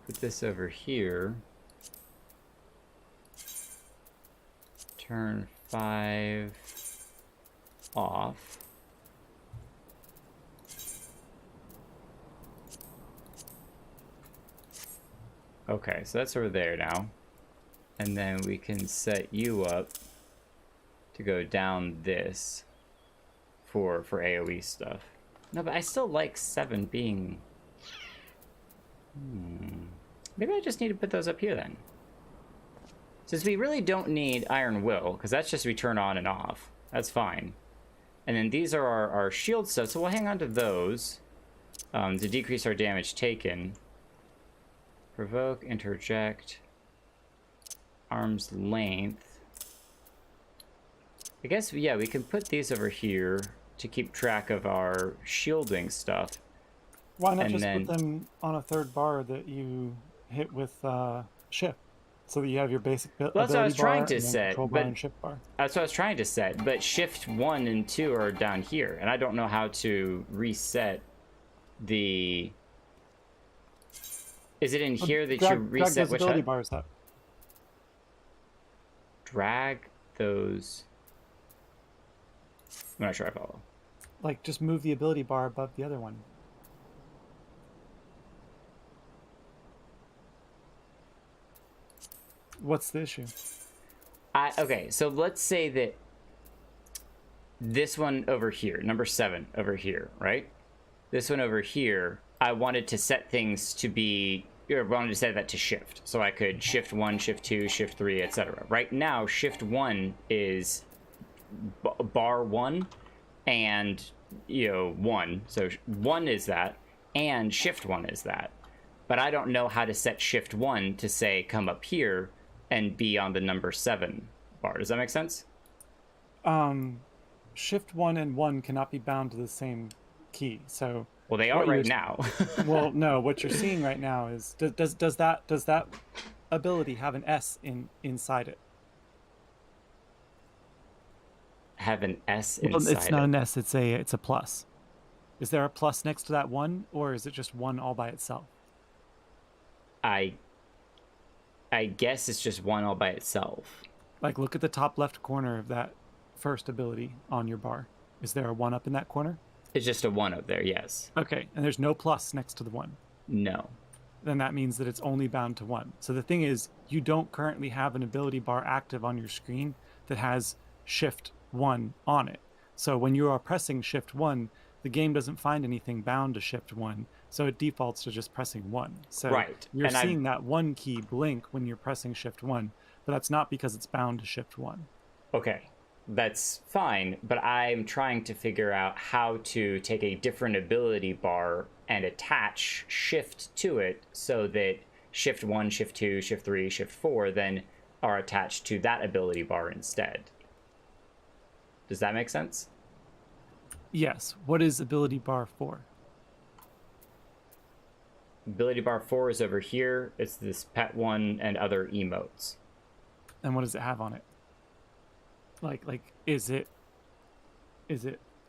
Put this over here. Turn 5 off. Okay, so that's over there now. And then we can set you up to go down this for AoE stuff. No, but I still like 7 being... Maybe I just need to put those up here then. Since we really don't need Iron Will, because that's just we turn on and off. That's fine. And then these are our shield stuff, so we'll hang on to those to decrease our damage taken. Provoke, interject, arm's length. I guess, yeah, we can put these over here to keep track of our shielding stuff. Why not just put them on a third bar that you hit with shift, so that you have your basic ability bar? That's what I was trying to set, control bar and shift bar. That's what I was trying to set, but shift 1 and 2 are down here, and I don't know how to reset the... Is it in here that you reset drag those which ability bars up? Drag those... I'm not sure I follow. Like, just move the ability bar above the other one. What's the issue? Okay, so let's say that this one over here, number 7 over here, right? This one over here, I wanted to set things to be, or wanted to set that to shift. So I could shift 1, shift 2, shift 3, etc. Right now, shift 1 is bar 1 and, 1. So 1 is that, and shift 1 is that. But I don't know how to set shift 1 to say come up here and be on the number 7 bar. Does that make sense? Shift 1 and 1 cannot be bound to the same key. So well, they are right now. Well, no. What you're seeing right now is does that ability have an S inside it? Have an S inside well, it's not it. an S. It's a plus. Is there a plus next to that 1, or is it just 1 all by itself? I guess it's just 1 all by itself. Like, look at the top left corner of that first ability on your bar. Is there a 1 up in that corner? It's just a 1 up there, yes. Okay, and there's no plus next to the 1. No. Then that means that it's only bound to 1. So the thing is, you don't currently have an ability bar active on your screen that has shift 1 on it. So when you are pressing shift 1, the game doesn't find anything bound to shift 1, so it defaults to just pressing 1. So right. You're seeing that 1 key blink when you're pressing shift 1, but that's not because it's bound to shift 1. Okay, that's fine, but I'm trying to figure out how to take a different ability bar and attach shift to it so that shift 1, shift 2, shift 3, shift 4 then are attached to that ability bar instead. Does that make sense? Yes. What is ability bar 4? Ability bar 4 is over here. It's this pet 1 and other emotes. And what does it have on it? Like is it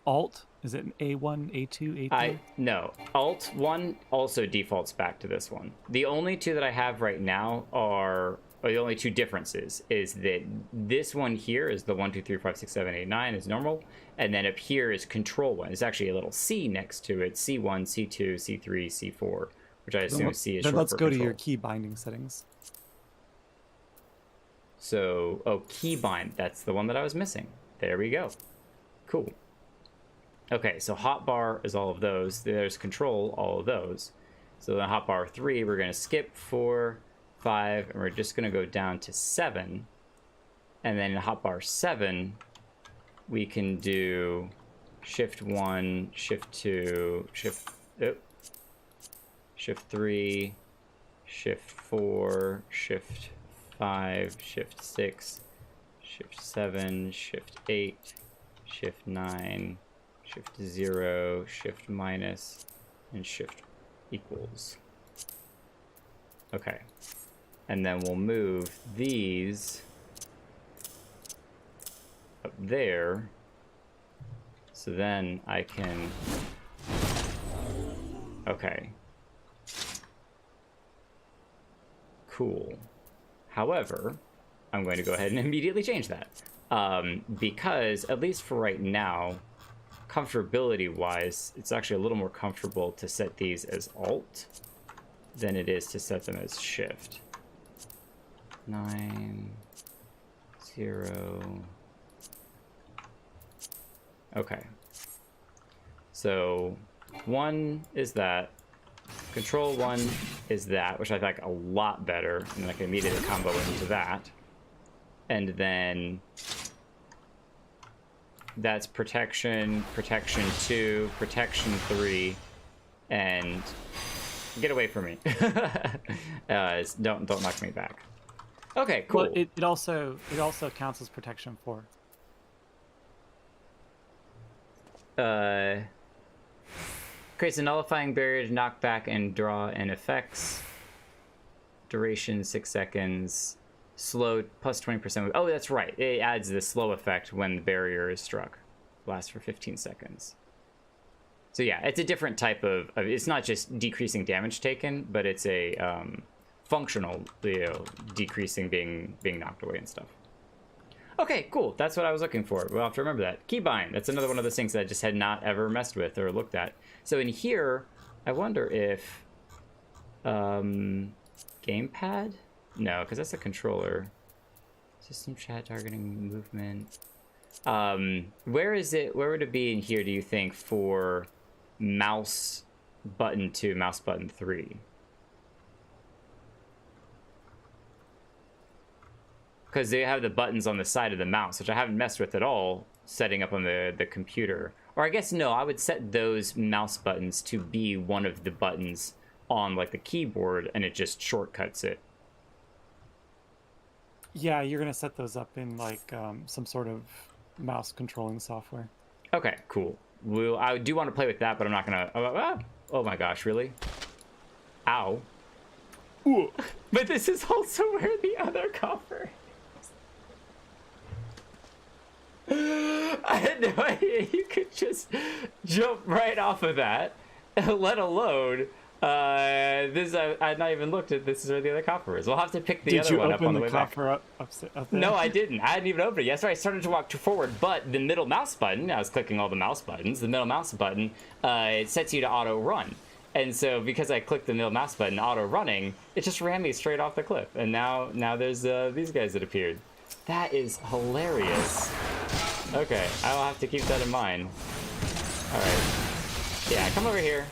alt Is it an A1, A2, A3? No. Alt 1 also defaults back to this one. The only two that I have right now are, or the only two differences is that this one here is the 1, 2, 3, 5, 6, 7, 8, 9 is normal. And then up here is control 1. There's actually a little C next to it. C1, C2, C3, C4, which I assume C is short for control. Then let's go to your key binding settings. So, oh, keybind. That's the one that I was missing. There we go. Cool. Okay, so hotbar is all of those. There's control, all of those. So then hotbar 3, we're going to skip 4, 5, and we're just going to go down to 7. And then in hotbar 7, we can do shift 1, shift 2, shift 3, shift 4, shift 5, shift 6, shift 7, shift 8, shift 9, shift 0, shift minus, and shift equals. Okay. And then we'll move these up there. So then I can... Okay. Cool. However, I'm going to go ahead and immediately change that. Because, at least for right now, comfortability-wise, it's actually a little more comfortable to set these as Alt than it is to set them as Shift. 9, 0... Okay. So, 1 is that. Control 1 is that, which I like a lot better, and then I can immediately combo into that. And then that's protection, protection 2, protection 3, and get away from me. Don't knock me back. Okay, cool. Well, it also counts as protection 4. Creates a nullifying barrier to knock back and draw and effects. Duration 6 seconds. Slow plus 20%. Oh, that's right. It adds the slow effect when the barrier is struck. Lasts for 15 seconds. So yeah, it's a different type of it's not just decreasing damage taken, but it's a functional, decreasing being knocked away and stuff. Okay, cool. That's what I was looking for. We'll have to remember that. Keybind. That's another one of those things that I just had not ever messed with or looked at. So in here, I wonder if gamepad? No, because that's a controller. System chat, targeting, movement. Where is it? Where would it be in here, do you think, for mouse button 2, mouse button 3? Because they have the buttons on the side of the mouse, which I haven't messed with at all, setting up on the computer. Or I guess, no, I would set those mouse buttons to be one of the buttons on, like, the keyboard, and it just shortcuts it. Yeah, you're going to set those up in, like, some sort of mouse controlling software. Okay, cool. I do want to play with that, but I'm not going to... Oh my gosh, really? Ow. Ooh. But this is also where the other coffer... I had no idea you could just jump right off of that, let alone this. I had not even looked at this. Is where the other coffer is. We'll have to pick the other one up on the way back. Did you open the coffer up there? No, I didn't. I hadn't even opened it. Yes, right. I started to walk forward, but the middle mouse button. I was clicking all the mouse buttons. The middle mouse button it sets you to auto run, and so because I clicked the middle mouse button, auto running, it just ran me straight off the cliff. And now there's these guys that appeared. That is hilarious. Okay, I'll have to keep that in mind. Alright. Yeah, come over here.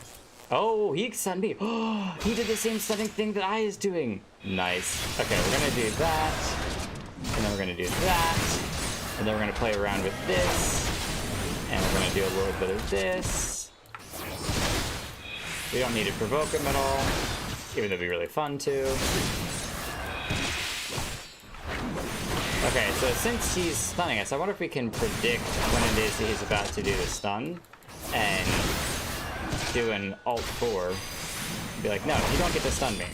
Oh, he stunned me. Oh, he did the same stunning thing that I is doing. Nice. Okay, we're gonna do that. And then we're gonna do that. And then we're gonna play around with this. And we're gonna do a little bit of this. We don't need to provoke him at all, even though it'd be really fun to. Okay, so since he's stunning us, I wonder if we can predict when it is that he's about to do the stun and do an Alt 4. Be like, no, you don't get to stun me.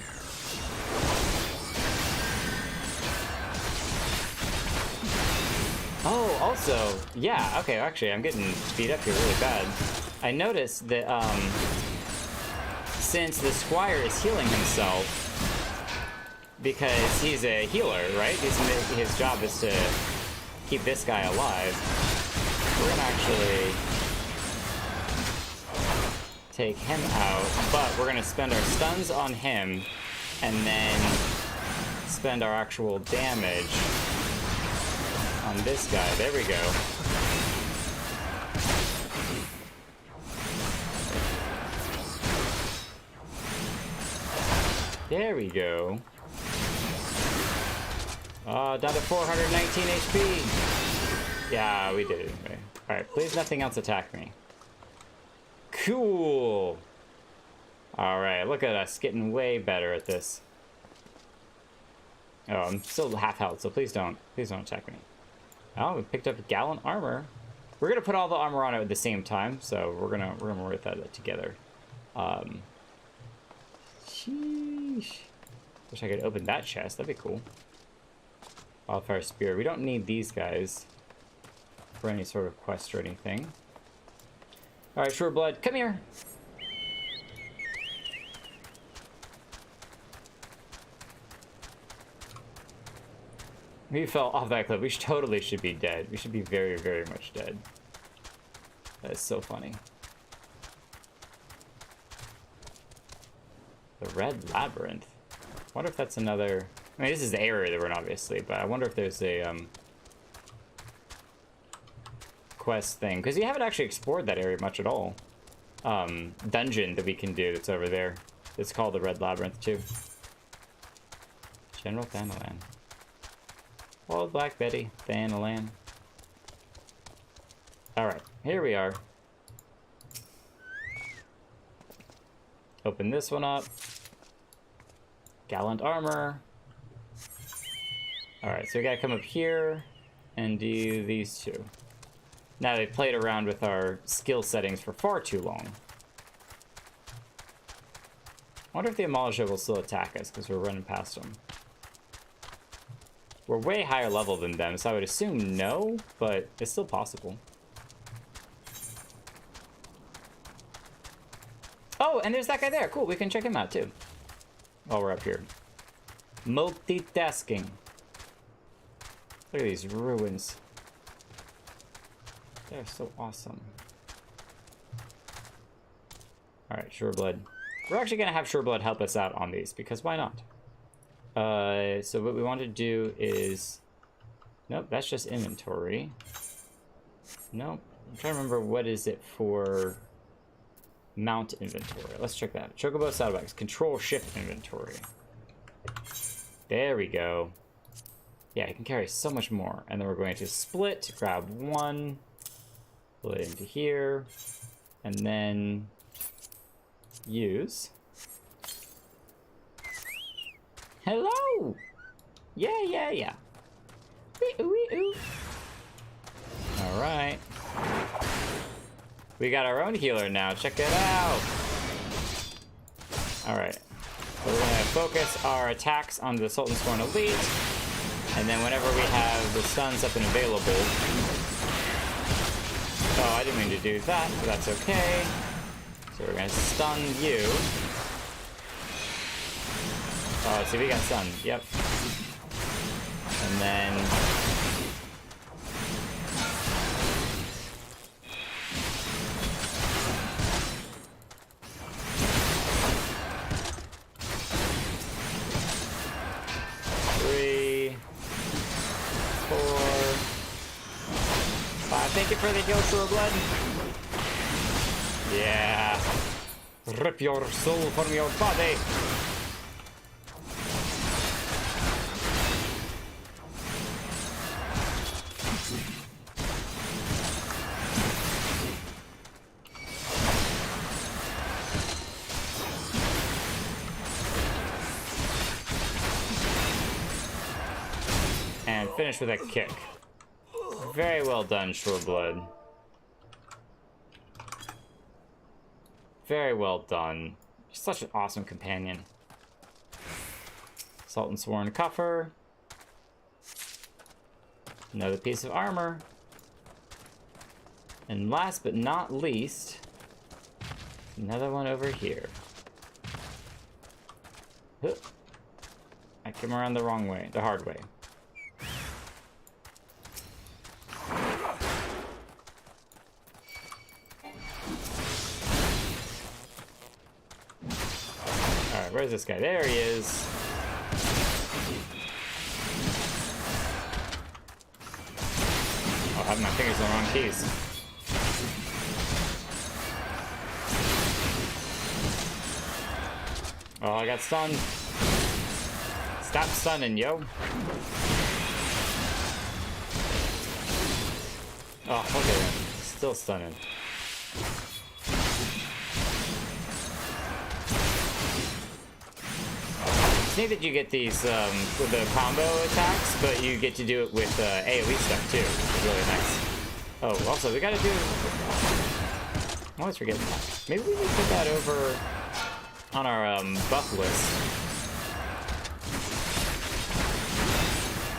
Oh, also, yeah, okay, actually, I'm getting beat up here really bad. I noticed that, since the Squire is healing himself, because he's a healer, right? His job is to keep this guy alive. We're gonna actually take him out, but we're gonna spend our stuns on him, and then spend our actual damage on this guy. There we go. There we go. Down to 419 HP. Yeah, we did it anyway. Alright, please nothing else attack me. Cool. Alright, look at us getting way better at this. Oh, I'm still half health, so please don't attack me. Oh, we picked up gallant armor. We're gonna put all the armor on it at the same time, so we're gonna work that together. Sheesh. Wish I could open that chest. That'd be cool. Wildfire Spear. We don't need these guys for any sort of quest or anything. Alright, Sureblood, come here! We fell off that cliff. We totally should be dead. We should be very, very much dead. That is so funny. The Red Labyrinth. I wonder if that's another... I mean, this is the area that we're in, obviously, but I wonder if there's a, quest thing. Because you haven't actually explored that area much at all. Dungeon that we can do that's over there. It's called the Red Labyrinth, too. General Thanalan. Old Black Betty, Thanalan. Alright, here we are. Open this one up. Gallant armor. Alright, so we gotta come up here and do these two. Now they've played around with our skill settings for far too long. I wonder if the Amalja will still attack us because we're running past them. We're way higher level than them, so I would assume no, but it's still possible. Oh, and there's that guy there. Cool, we can check him out too. While we're up here. Multitasking. Look at these ruins. They're so awesome. Alright, Sureblood. We're actually going to have Sureblood help us out on these, because why not? So what we want to do is... Nope, that's just inventory. Nope. I'm trying to remember what is it for mount inventory. Let's check that. Chocobo saddlebags. Control shift inventory. There we go. Yeah, it can carry so much more. And then we're going to split, grab one, put it into here, and then use. Hello! Yeah, yeah, yeah. Wee-oo. Alright. We got our own healer now. Check it out. Alright. So we're going to focus our attacks on the Sultansworn Elite. And then whenever we have the stuns up and available... Oh, I didn't mean to do that, but that's okay. So we're going to stun you. Oh, see, we got stunned. Yep. And then... Thank you for the heal, Sureblood. Yeah. Rip your soul from your body. And finish with a kick. Very well done, Sureblood. Very well done. You're such an awesome companion. Sultansworn Cuffer. Another piece of armor. And last but not least, another one over here. Huh. I came around the wrong way, the hard way. Alright, where's this guy? There he is. Oh, I have my fingers on the wrong keys. Oh, I got stunned. Stop stunning, yo. Oh, look at him. Still stunning. It's neat that you get these with the combo attacks, but you get to do it with AoE stuff too, which is really nice. Oh, also, we gotta do... I always forget that. Maybe we can put that over on our buff list.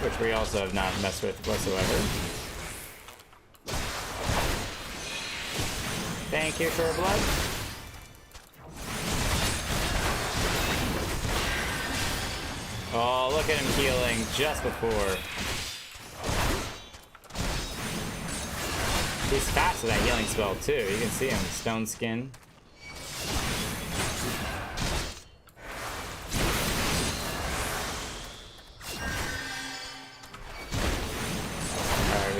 Which we also have not messed with whatsoever. Thank you for blood. Oh, look at him healing just before. He's fast with that healing spell too. You can see him, stone skin.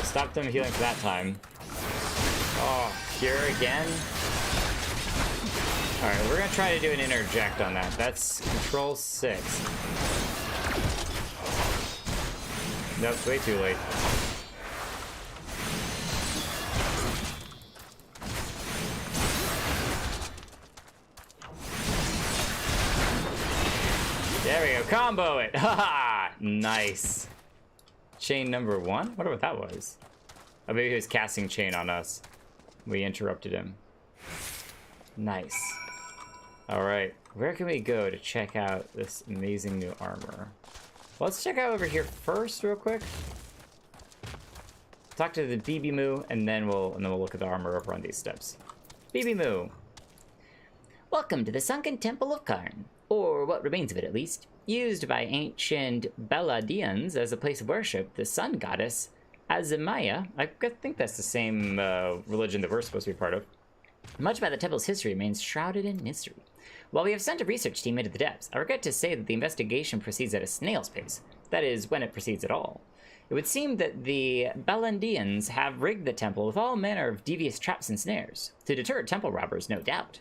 Stopped him healing for that time. Oh, cure again? Alright, we're gonna try to do an interject on that. That's control 6. Nope, it's way too late. There we go, combo it! Haha! Nice. Chain number 1? Wonder what that was. Oh, maybe he was casting chain on us. We interrupted him. Nice. Alright, where can we go to check out this amazing new armor? Well, let's check out over here first real quick. Talk to the BB Moo, and then we'll look at the armor over on these steps. BB Moo. Welcome to the Sunken Temple of Qarn, or what remains of it at least. Used by ancient Baladians as a place of worship, the sun goddess Azamaya, I think that's the same religion that we're supposed to be part of. Much about the temple's history remains shrouded in mystery. While we have sent a research team into the depths, I regret to say that the investigation proceeds at a snail's pace. That is, when it proceeds at all. It would seem that the Balandians have rigged the temple with all manner of devious traps and snares, to deter temple robbers, no doubt.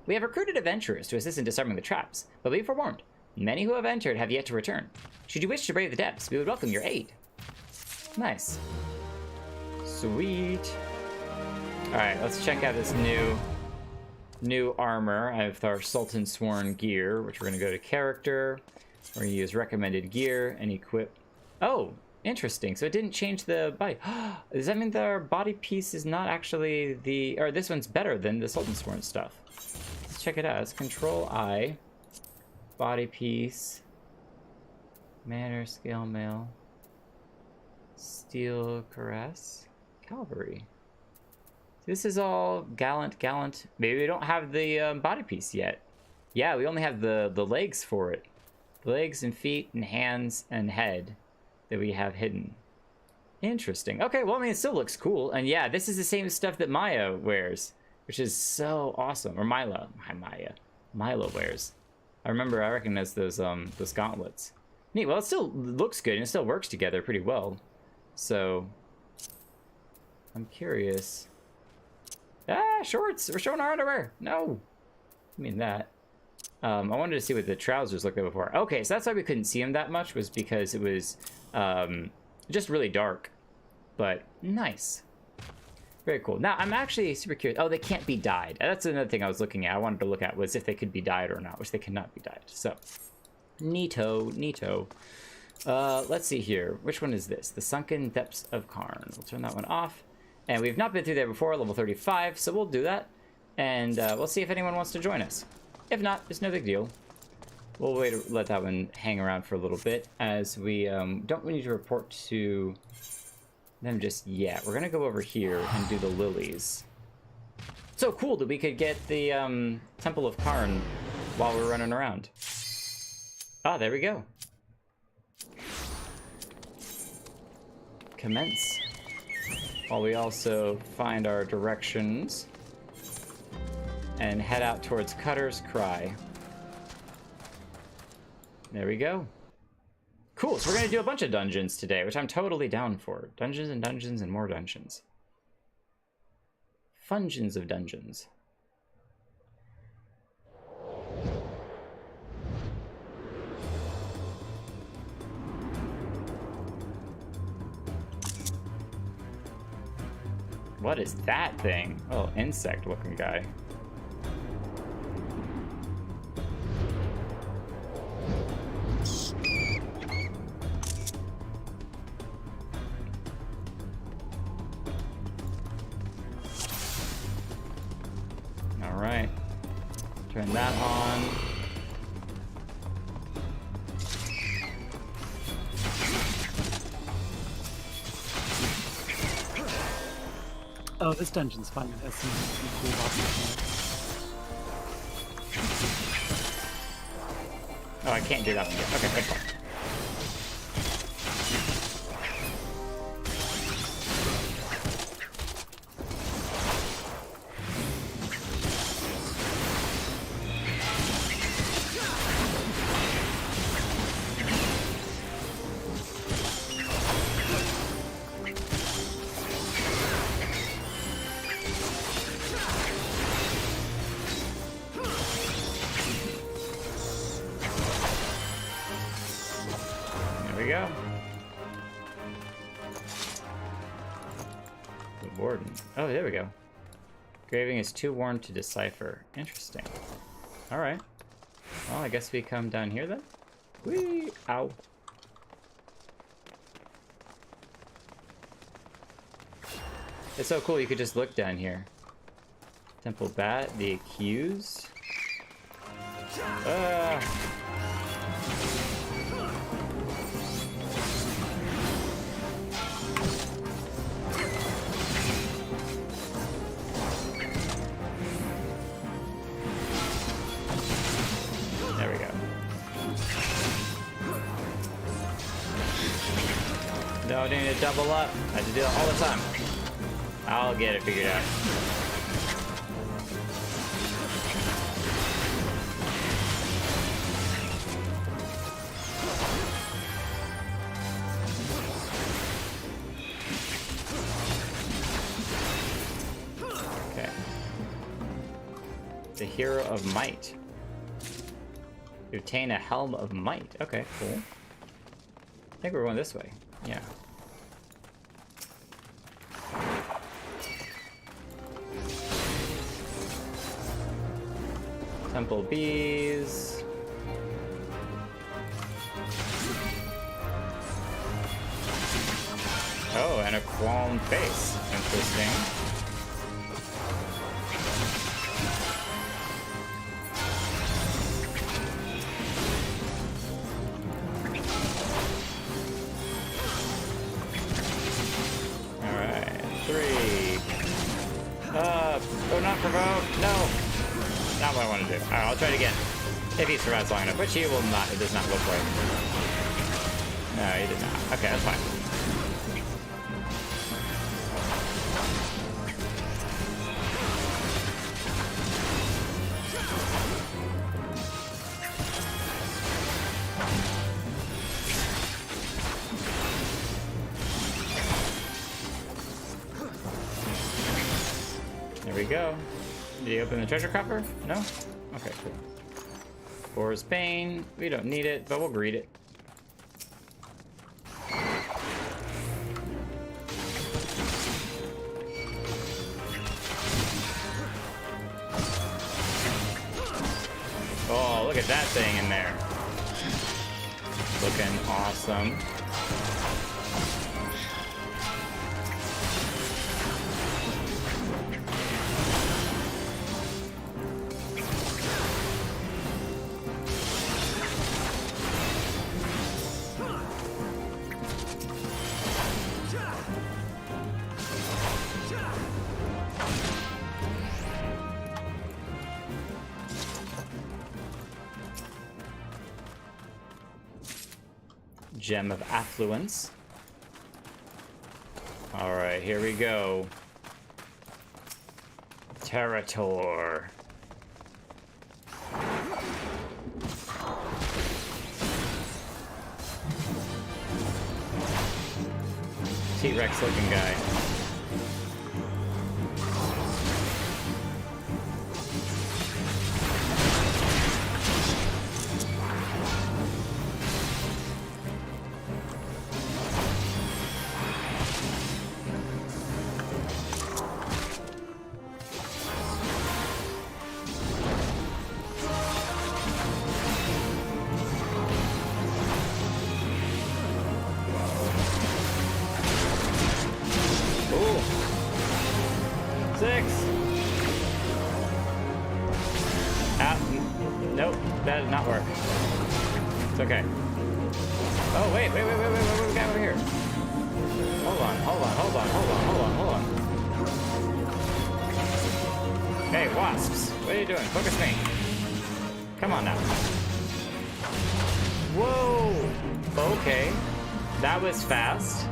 We have recruited adventurers to assist in disarming the traps, but be forewarned. Many who have entered have yet to return. Should you wish to brave the depths, we would welcome your aid. Nice. Sweet. Alright, let's check out this new armor. I have our Sultansworn gear, which we're going to go to character. We're going to use recommended gear and equip. Oh, interesting. So it didn't change the body. Does that mean that our body piece is not actually the... Or this one's better than the Sultansworn stuff? Let's check it out. It's Control I. Body piece, Manor, Scale Mail, Steel Caress, Cavalry. This is all gallant. Maybe we don't have the body piece yet. Yeah, we only have the legs for it. Legs and feet and hands and head that we have hidden. Interesting. Okay, well, I mean, it still looks cool. And yeah, this is the same stuff that Maya wears, which is so awesome. Or Milo wears. I recognize those gauntlets. Neat. Well, it still looks good and it still works together pretty well. So I'm curious. Ah, shorts. We're showing our underwear. No, I mean that. I wanted to see what the trousers looked like before. Okay, so that's why we couldn't see them that much, was because it was just really dark. But nice. Very cool. Now, I'm actually super curious. Oh, they can't be dyed. That's another thing I was looking at. I wanted to look at was if they could be dyed or not, which they cannot be dyed. So, neato. Let's see here. Which one is this? The Sunken Depths of Qarn. We'll turn that one off. And we've not been through there before, level 35, so we'll do that. And we'll see if anyone wants to join us. If not, it's no big deal. We'll wait to let that one hang around for a little bit, as we don't need to report to them just yet. We're gonna go over here and do the lilies. So cool that we could get the Temple of Qarn while we're running around. Ah, there we go. Commence. While we also find our directions and head out towards Cutter's Cry. There we go. Cool, so we're gonna do a bunch of dungeons today, which I'm totally down for. Dungeons and dungeons and more dungeons. Fungeons of dungeons. What is that thing? Oh, insect-looking guy. All right. Turn that on. Oh, this dungeon's fun. It has some cool bosses Oh, I can't do that one yet. Okay, good call. There we go. The warden. Oh, there we go. Graving is too worn to decipher. Interesting. Alright. Well, I guess we come down here then? Whee! Ow. It's so cool, you could just look down here. Temple Bat, the accused. There we go. No, I need to double up. I have to do it all the time. I'll get it figured out. Okay. The Hero of Might. You obtain a Helm of Might. Okay, cool. I think we're going this way. Yeah. Temple bees. Oh, and a qualm face. Interesting. Alright, 3. Oh, not provoke. No. Not what I want to do. Alright, I'll try it again. If he survives long enough, which he will not. It does not look like. No, he did not. Okay, that's fine. There we go. Did he open the treasure coffer? No? Okay, cool. Boar's Bane. We don't need it, but we'll greet it. Oh, look at that thing in there. Looking awesome. Gem of Affluence. Alright, here we go. Traitor. T-Rex looking guy. Nope, that did not work. It's okay. Oh, wait, what do we got over here? Hold on. Hey, wasps, what are you doing? Focus me. Come on now. Whoa! Okay, that was fast.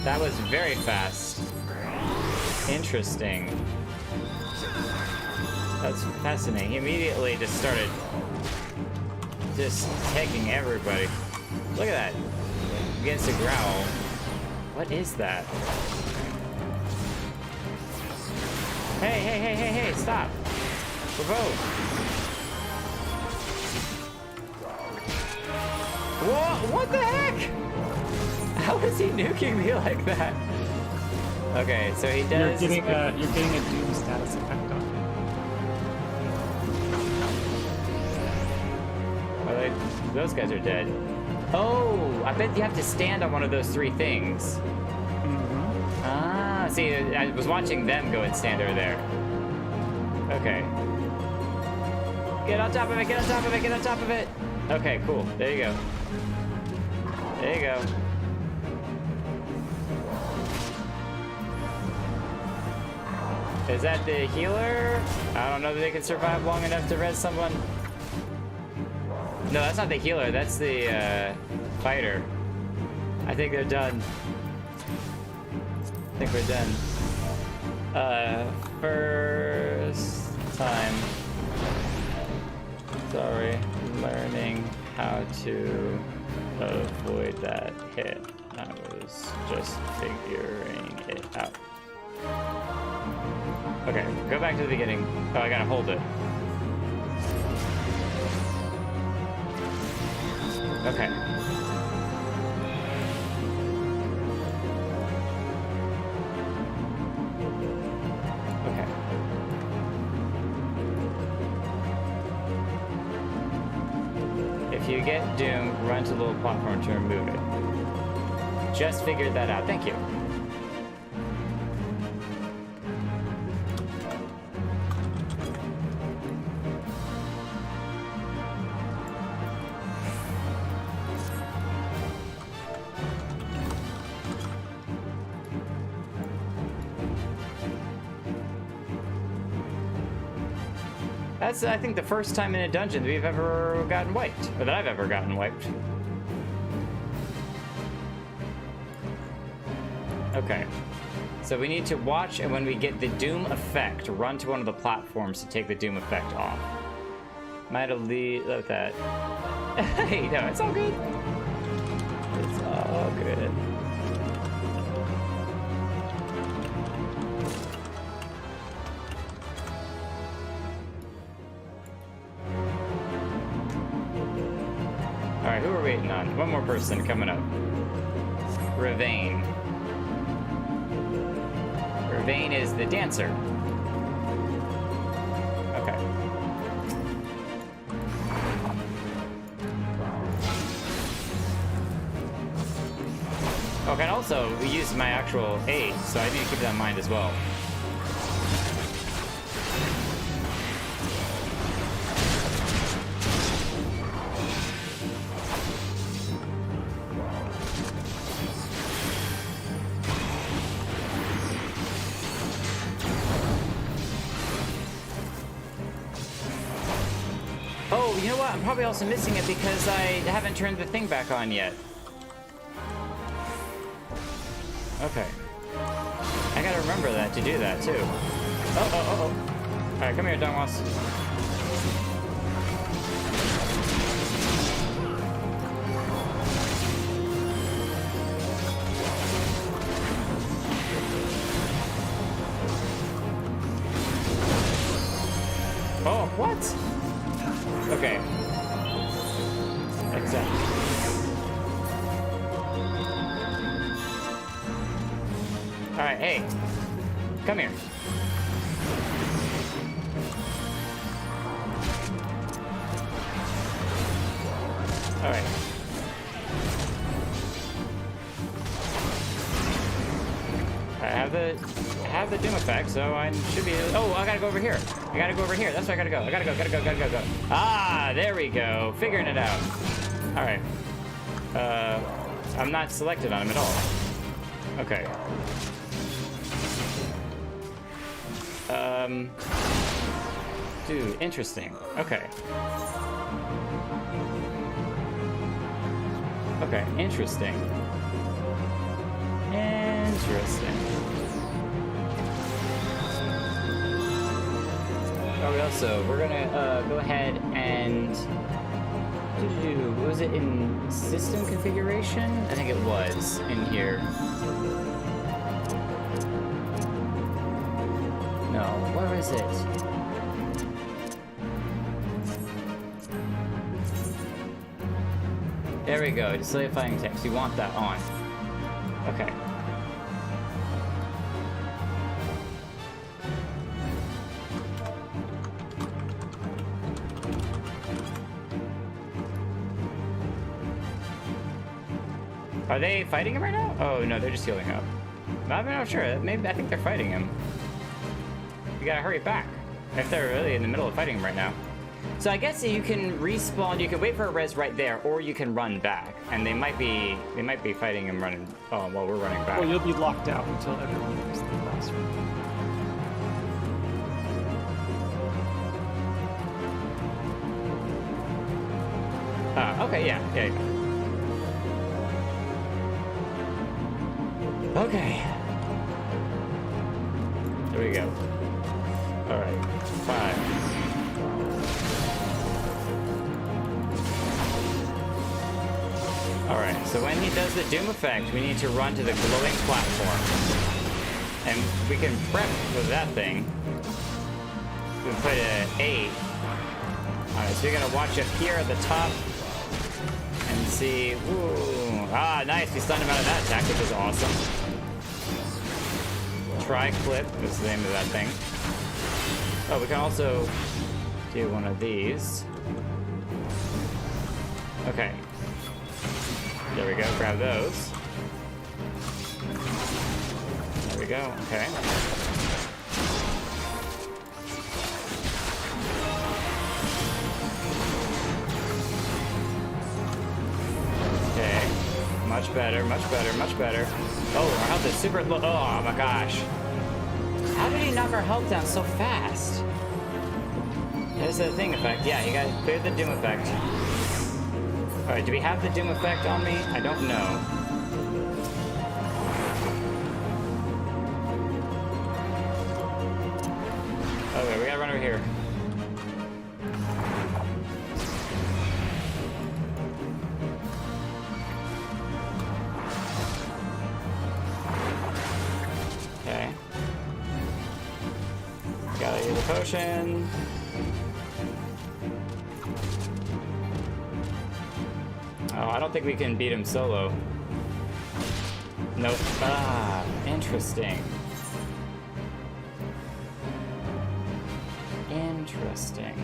That was very fast. Interesting. That's fascinating. He immediately just started tagging everybody. Look at that. Begins to growl. What is that? Hey, stop. Provoke. Whoa, what the heck? How is he nuking me like that? Okay, so he does... You're getting a Doom status effect on him. Those guys are dead. Oh, I bet you have to stand on one of those three things. Mm-hmm. Ah, see, I was watching them go and stand over there. Okay. Get on top of it, get on top of it! Okay, cool. There you go. There you go. Is that the healer? I don't know that they can survive long enough to res someone. No, that's not the healer. That's the fighter. I think they're done. I think we're done. First time. Sorry. Learning how to avoid that hit. I was just figuring it out. Okay, go back to the beginning. Oh, I gotta hold it. Okay. Okay. If you get doomed, run to the little platform to remove it. Just figured that out. Thank you. That's, I think, the first time in a dungeon that we've ever gotten wiped, or that I've ever gotten wiped. Okay. So we need to watch, and when we get the Doom effect, run to one of the platforms to take the Doom effect off. Might have lead with that. Hey, no, it's all good. It's all good. Alright, who are we waiting on? One more person coming up. Ravane. Ravane is the dancer. Okay. Okay, and also, we use my actual aid, so I need to keep that in mind as well. you know what? I'm probably also missing it because I haven't turned the thing back on yet. Okay. I gotta remember that to do that, too. Oh. Alright, come here, Dongwas. Oh, what? Okay. Exactly. Alright, hey. Come here. Alright. I have the doom effect, so I should be. Oh, I gotta go over here. I gotta go over here. That's where I gotta go. I gotta go. Ah, there we go. Figuring it out. All right. I'm not selected on him at all. Okay. Dude, interesting. Okay. Okay, interesting. Interesting. Oh, we're gonna go ahead and was it in system configuration? I think it was in here. No, where is it? There we go, display fighting text. You want that on. Okay. Are they fighting him right now? Oh no, they're just healing up. I'm not sure. Maybe I think they're fighting him. You gotta hurry back if they're really in the middle of fighting him right now. So I guess you can respawn. You can wait for a res right there, or you can run back. And they might be fighting him running while we're running back. Well, you'll be locked out until everyone leaves the classroom. Okay, yeah. Okay. There we go. All right. 5. Alright, so when he does the doom effect, we need to run to the glowing platform. And we can prep with that thing. We put an 8. Alright, so you're gonna watch up here at the top and see. Ooh. Ah, nice, we stunned him out of that attack, which is awesome. Tri-clip is the name of that thing. Oh, we can also do one of these. Okay. There we go, grab those. There we go, okay. Okay, much better. Oh, our health is super low. Oh my gosh. How did he knock our health down so fast? There's the thing effect. Yeah, you gotta clear the doom effect. Alright, do we have the doom effect on me? I don't know. Okay, we gotta run over here. Okay. Gotta use a potion. Oh, I don't think we can beat him solo. Nope. Ah, interesting. Interesting.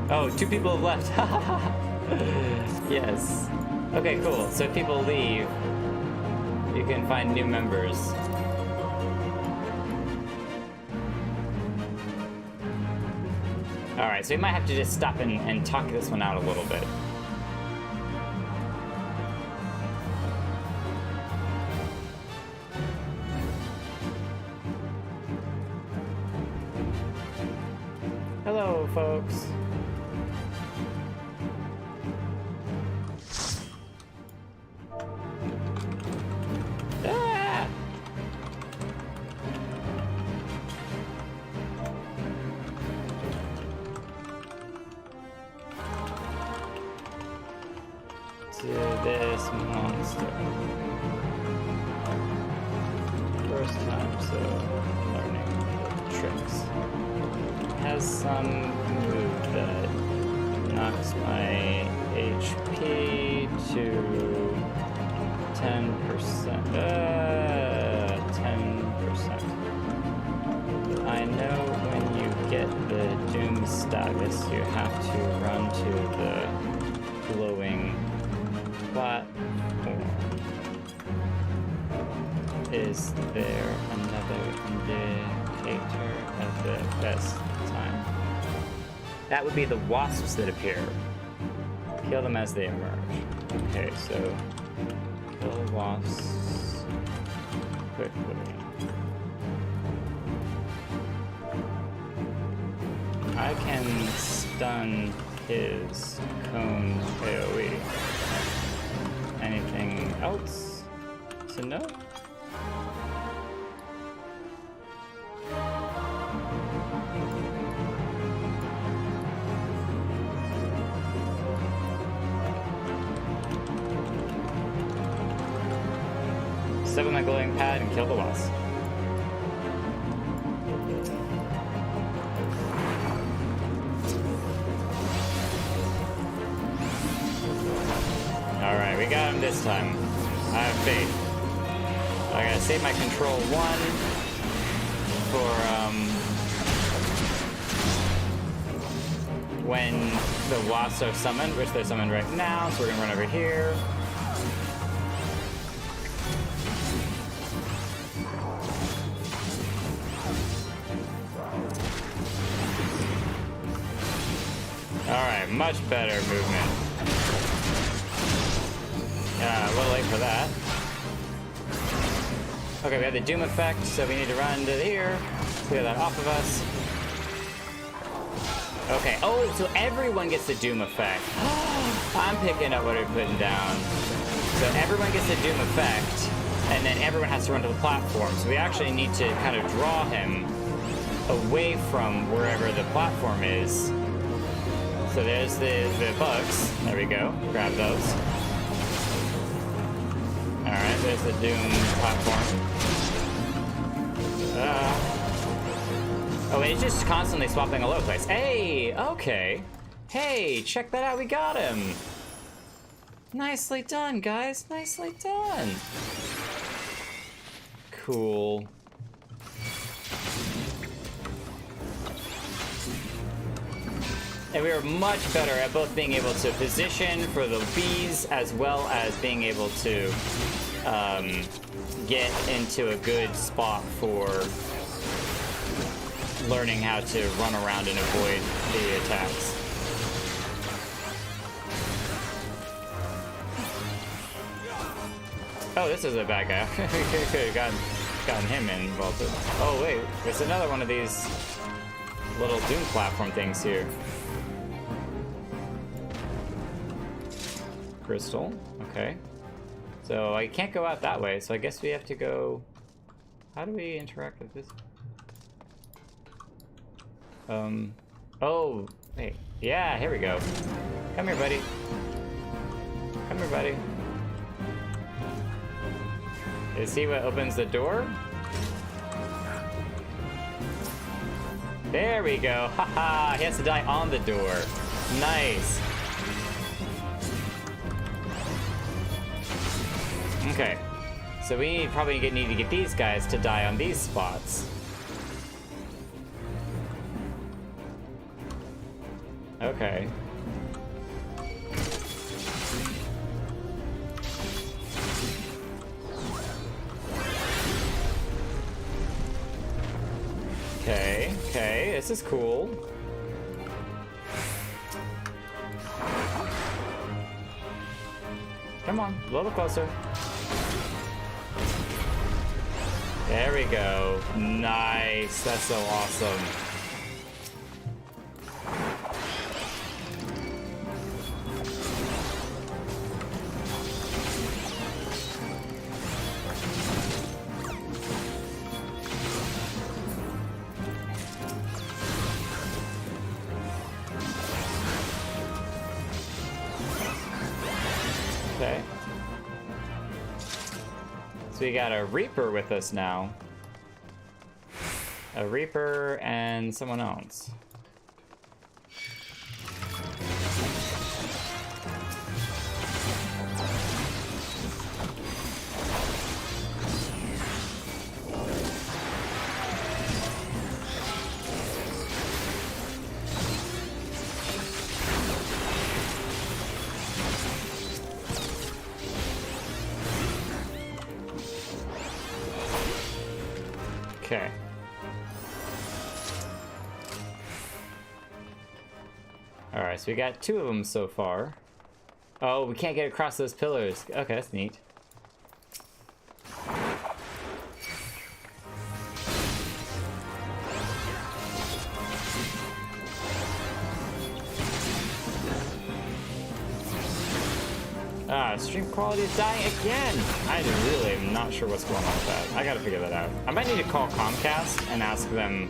Oh, 2 people have left. Yes. Okay, cool. So if people leave, You can find new members. Alright, so we might have to just stop and talk this one out a little bit. Hello, folks. Ah! To this monster. First time, so learning the tricks. Has some move that knocks my HP to 10%. 10%. I know when you get the Doom status, you have to run to the glowing platform. Is there another indicator of the best time? That would be the wasps that appear. Kill them as they emerge. Okay, so kill wasps quickly. I can stun his cone AoE. Anything else to know? Step on my glowing pad and kill the wasp. Alright, we got him this time. I have faith. I gotta save my control 1 for when the wasps are summoned, which they're summoned right now, so we're gonna run over here. Alright, much better movement. A little late for that. Okay, we have the Doom effect, so we need to run to here, clear that off of us. Okay, oh, so everyone gets the Doom effect. I'm picking up what we're putting down. So everyone gets the Doom effect, and then everyone has to run to the platform. So we actually need to kind of draw him away from wherever the platform is. So there's the bugs. There we go. Grab those. Alright, there's the Doom platform. Oh, it's just constantly swapping all over the place. Hey, okay. Hey, check that out. We got him. Nicely done, guys. Nicely done. Cool. And we are much better at both being able to position for the bees as well as being able to get into a good spot for learning how to run around and avoid the attacks. Oh, this is a bad guy. We could have gotten him involved. Oh wait, there's another one of these little Doom platform things here. Crystal, okay. So I can't go out that way, so I guess we have to go... How do we interact with this? Oh, wait. Yeah, here we go. Come here, buddy. Come here, buddy. Is he what opens the door? There we go. Haha, he has to die on the door. Nice. Okay, so we probably need to get these guys to die on these spots. Okay. Okay, this is cool. Come on, a little closer. There we go. Nice. That's so awesome. Okay. So we got a Reaper with us now. A Reaper and someone else. Okay. Alright, so we got 2 of them so far. Oh, we can't get across those pillars. Okay, that's neat. Stream quality is dying again! I really am not sure what's going on with that. I gotta figure that out. I might need to call Comcast and ask them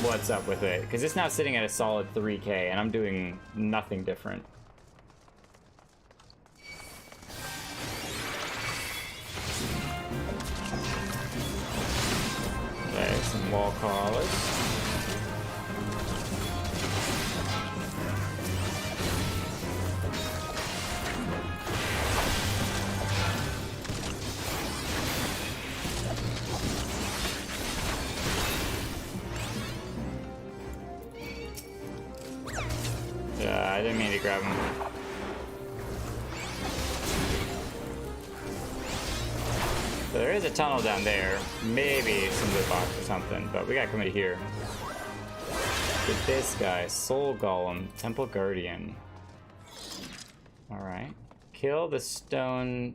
what's up with it, because it's now sitting at a solid 3K and I'm doing nothing different. Okay, some wall crawlers. I didn't mean to grab him. So there is a tunnel down there. Maybe some loot box or something, but we gotta come into here. Get this guy, Soul Golem, Temple Guardian. Alright. Kill the Soul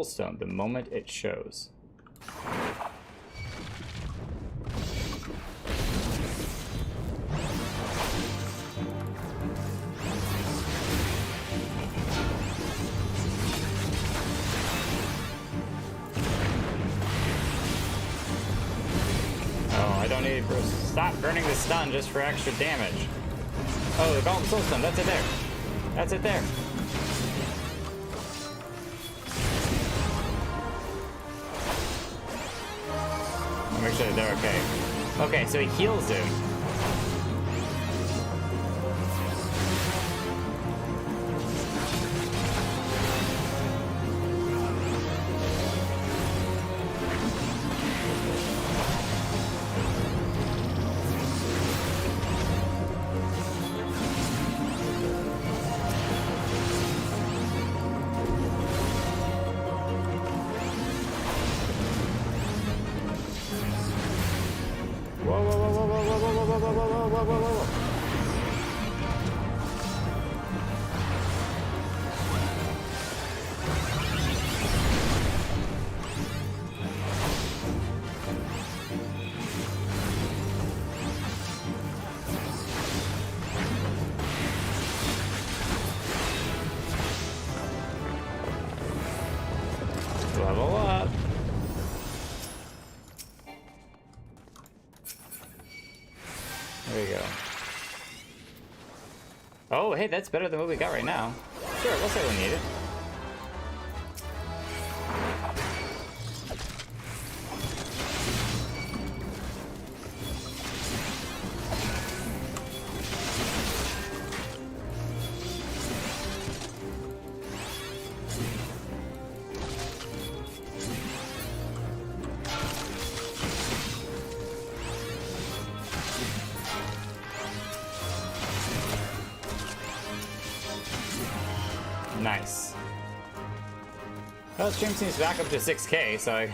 Stone the moment it shows. Stop burning the stun just for extra damage. Oh, the Golem Soul Stone, that's it there. That's it there. I'll make sure that they're okay. Okay, so he heals him. Level up. There we go. Oh, hey, that's better than what we got right now. Sure, we'll say we need it. Nice. Well, stream seems back up to 6K, so it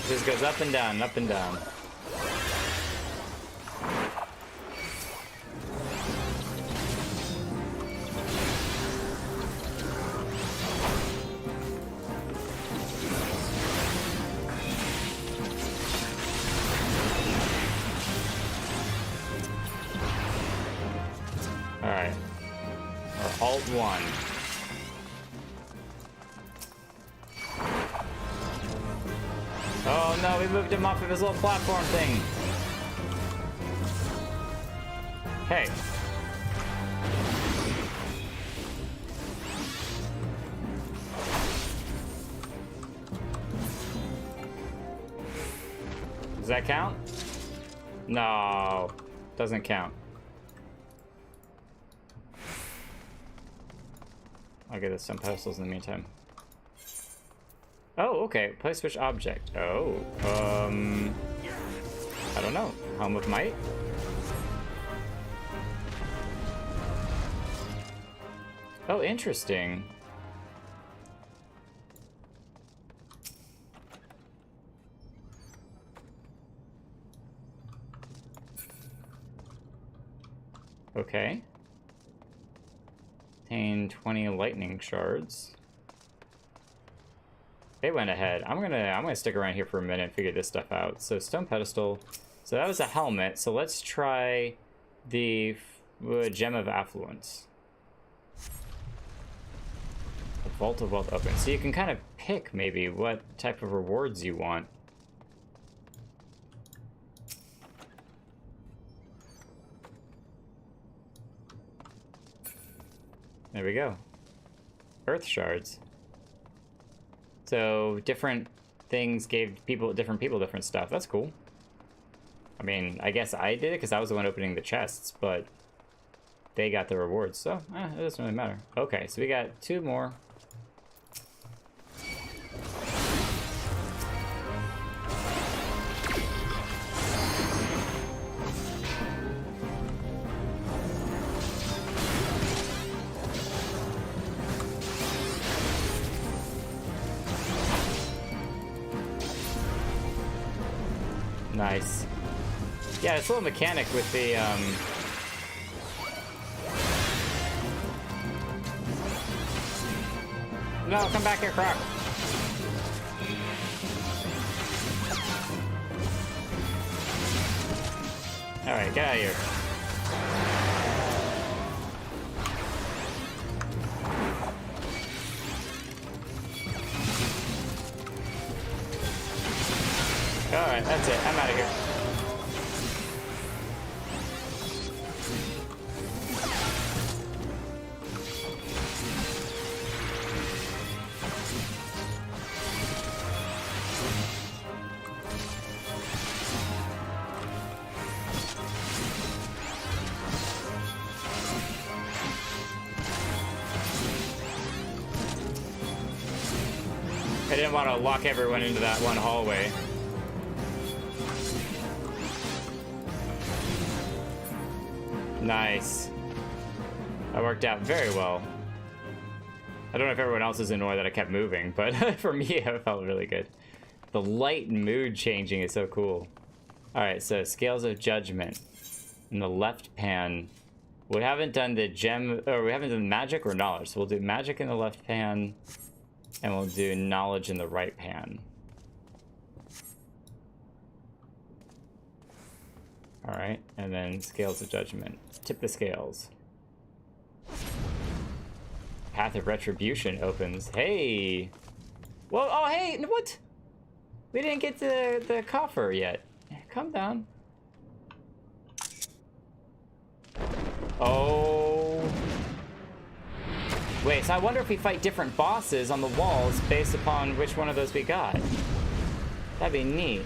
just goes up and down, up and down. Alt-1. Oh no, we moved him off of his little platform thing. Hey. Does that count? No, doesn't count. I'll get us some pedestals in the meantime. Oh, okay. Play switch object. Oh, I don't know. Helm of Might? Oh, interesting. Okay. Obtain 20 lightning shards. They went ahead. I'm gonna stick around here for a minute and figure this stuff out. So stone pedestal. So that was a helmet. So let's try the gem of affluence. The vault of wealth open. So you can kind of pick maybe what type of rewards you want. There we go. Earth shards. So different things gave different people different stuff. That's cool. I mean, I guess I did it because I was the one opening the chests, but they got the rewards, so it doesn't really matter. Okay, so we got 2 more. Nice. Yeah, it's a little mechanic with the, No, come back here, Croc. Alright, get out of here. Alright, that's it. I'm out of here. I didn't want to lock everyone into that one hallway. Nice. That worked out very well. I don't know if everyone else is annoyed that I kept moving, but for me, it felt really good. The light and mood changing is so cool. Alright, so Scales of Judgment. In the left pan. We haven't done the gem, or we haven't done magic or knowledge. So we'll do magic in the left pan, and we'll do knowledge in the right pan. Alright, and then Scales of Judgment. Tip the scales. Path of Retribution opens. Hey! Whoa, oh hey, what? We didn't get to the coffer yet. Calm down. Oh. Wait, so I wonder if we fight different bosses on the walls based upon which one of those we got. That'd be neat.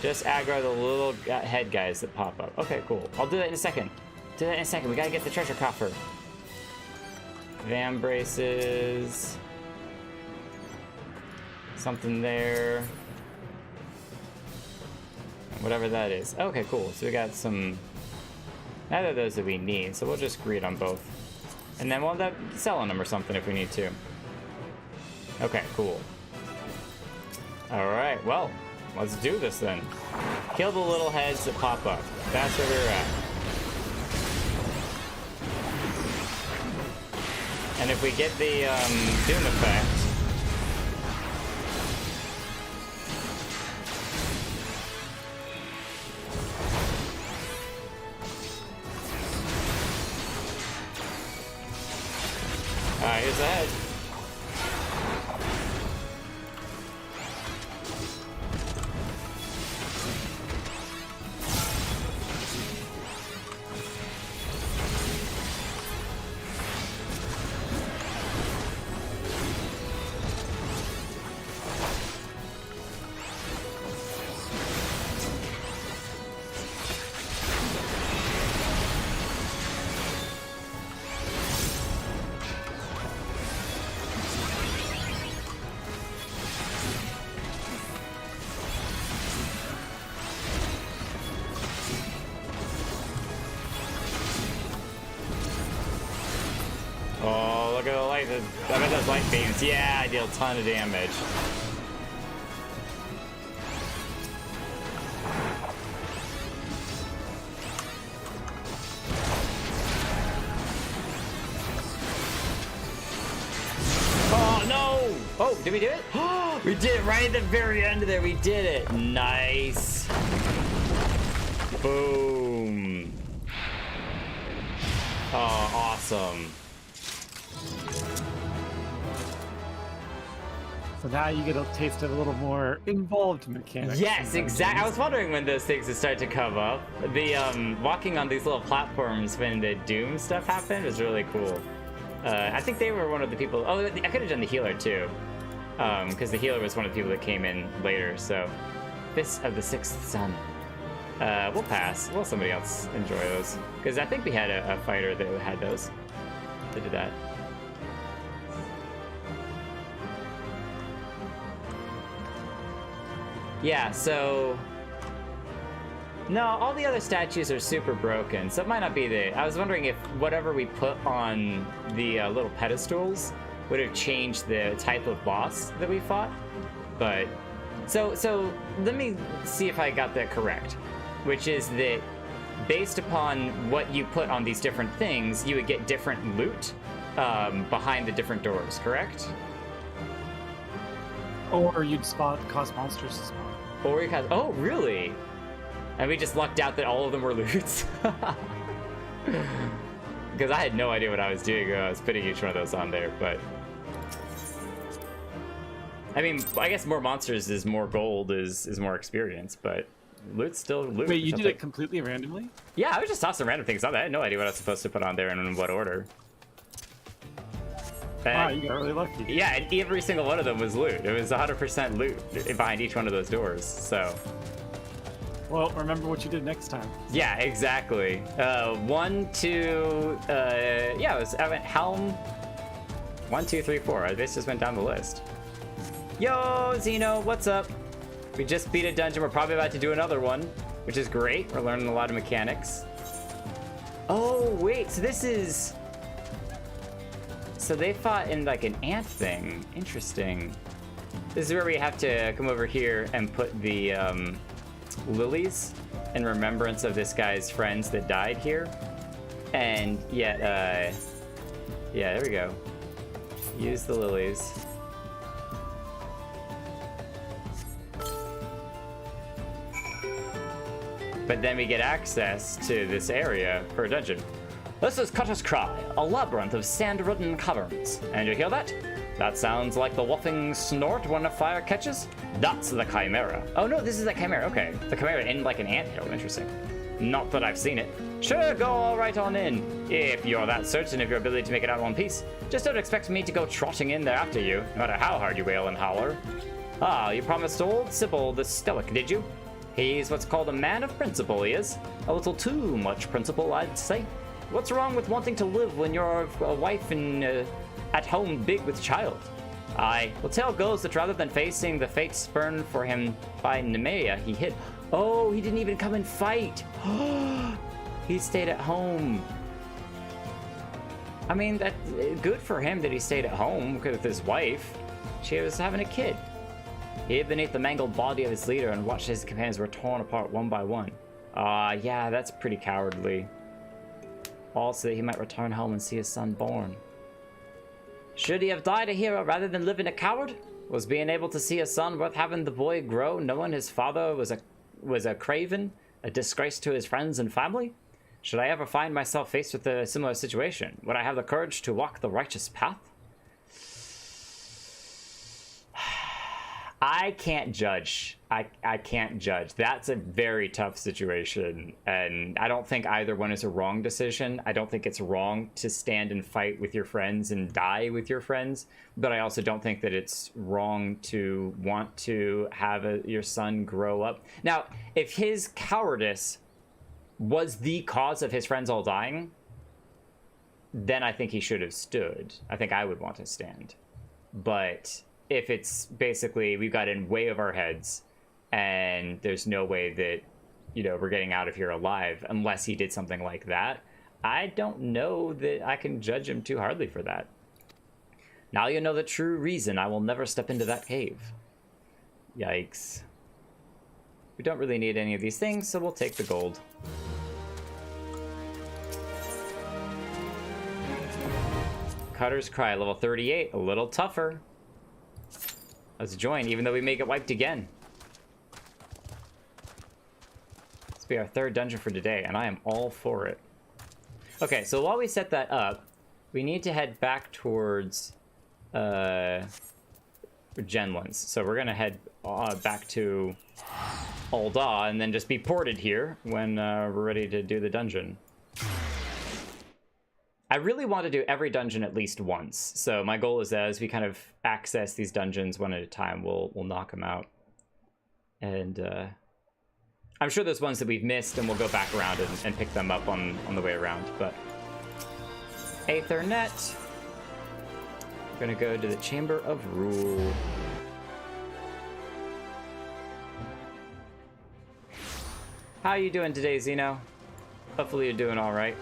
Just aggro the little head guys that pop up. Okay, cool. I'll do that in a second. Do that in a second. We gotta get the treasure coffer. Vam braces. Something there. Whatever that is. Okay, cool. So we got some... Neither of those that we need, so we'll just greed on both. And then we'll end up selling them or something if we need to. Okay, cool. Alright, well, let's do this then. Kill the little heads that pop up. That's where we're at. And if we get the Doom effect... Alright, here's the head. Oh, look at the light. I bet those light beams. Yeah, I deal a ton of damage. Oh, no! Oh, did we do it? We did it right at the very end there. We did it. Nice. Boom. Oh, awesome. So now you get a taste of a little more involved mechanics. Yes, exactly. I was wondering when those things would start to come up. The walking on these little platforms when the Doom stuff happened was really cool. I think they were one of the people. Oh, I could have done the healer too, because the healer was one of the people that came in later. So, Fist of the Sixth Sun. We'll pass. We'll let somebody else enjoy those, because I think we had a fighter that had those. They did that. Yeah, so... No, all the other statues are super broken, so it might not be the... I was wondering if whatever we put on the little pedestals would have changed the type of boss that we fought. But... So let me see if I got that correct. Which is that based upon what you put on these different things, you would get different loot behind the different doors, correct? Or you'd cause monsters to spawn. Or you cause... Oh, really? And we just lucked out that all of them were loots. Because I had no idea what I was doing when I was putting each one of those on there, but... I mean, I guess more monsters is more gold, is more experience, but loot's still loot. Wait, you did it completely randomly? Yeah, I was just tossing random things on there. I had no idea what I was supposed to put on there and in what order. Wow, you got really lucky. Yeah, and every single one of them was loot. It was 100% loot behind each one of those doors, so... Well, remember what you did next time. Yeah, exactly. 1, 2, yeah, I went Helm. 1, 2, 3, 4. I just went down the list. Yo, Xeno, what's up? We just beat a dungeon. We're probably about to do another one, which is great. We're learning a lot of mechanics. Oh, wait, so this is... So they fought in like an ant thing. Interesting. This is where we have to come over here and put the lilies in remembrance of this guy's friends that died here. And yet, yeah, there we go. Use the lilies. But then we get access to this area for a dungeon. This is Cutter's Cry, a labyrinth of sand-ridden caverns. And you hear that? That sounds like the whooping snort when a fire catches? That's the Chimera. Oh no, this is the Chimera, okay. The Chimera in like an anthill, interesting. Not that I've seen it. Sure, go all right on in. If you're that certain of your ability to make it out in one piece, just don't expect me to go trotting in there after you, no matter how hard you wail and holler. Ah, you promised old Sybil the Stoic, did you? He's what's called a man of principle, he is. A little too much principle, I'd say. What's wrong with wanting to live when you're a wife and at home big with child? Aye, well, tale goes that rather than facing the fate spurned for him by Nemea, he hid. Oh, he didn't even come and fight. He stayed at home. I mean, that good for him that he stayed at home with his wife. She was having a kid. He hid beneath the mangled body of his leader and watched his companions were torn apart one by one. Yeah, that's pretty cowardly. Also, that he might return home and see his son born. Should he have died a hero rather than living a coward? Was being able to see a son worth having the boy grow, knowing his father was a craven, a disgrace to his friends and family? Should I ever find myself faced with a similar situation, would I have the courage to walk the righteous path? I can't judge. I can't judge. That's a very tough situation, and I don't think either one is a wrong decision. I don't think it's wrong to stand and fight with your friends and die with your friends, but I also don't think that it's wrong to want to have your son grow up. Now, if his cowardice was the cause of his friends all dying, then I think he should have stood. I think I would want to stand. But if it's basically we've got in way of our heads and there's no way that, you know, we're getting out of here alive unless he did something like that, I don't know that I can judge him too hardly for that. Now you know the true reason I will never step into that cave. Yikes. We don't really need any of these things, so we'll take the gold. Cutter's Cry, level 38, a little tougher. Let's join, even though we may get wiped again. This will be our third dungeon for today, and I am all for it. Okay, so while we set that up, we need to head back towards Genlands. So we're going to head back to Ul'dah and then just be ported here when we're ready to do the dungeon. I really want to do every dungeon at least once. So my goal is that as we kind of access these dungeons one at a time, we'll knock them out. And I'm sure there's ones that we've missed, and we'll go back around and pick them up on the way around. But Aethernet. We're gonna go to the Chamber of Rule. How you doing today, Zeno? Hopefully you're doing all right.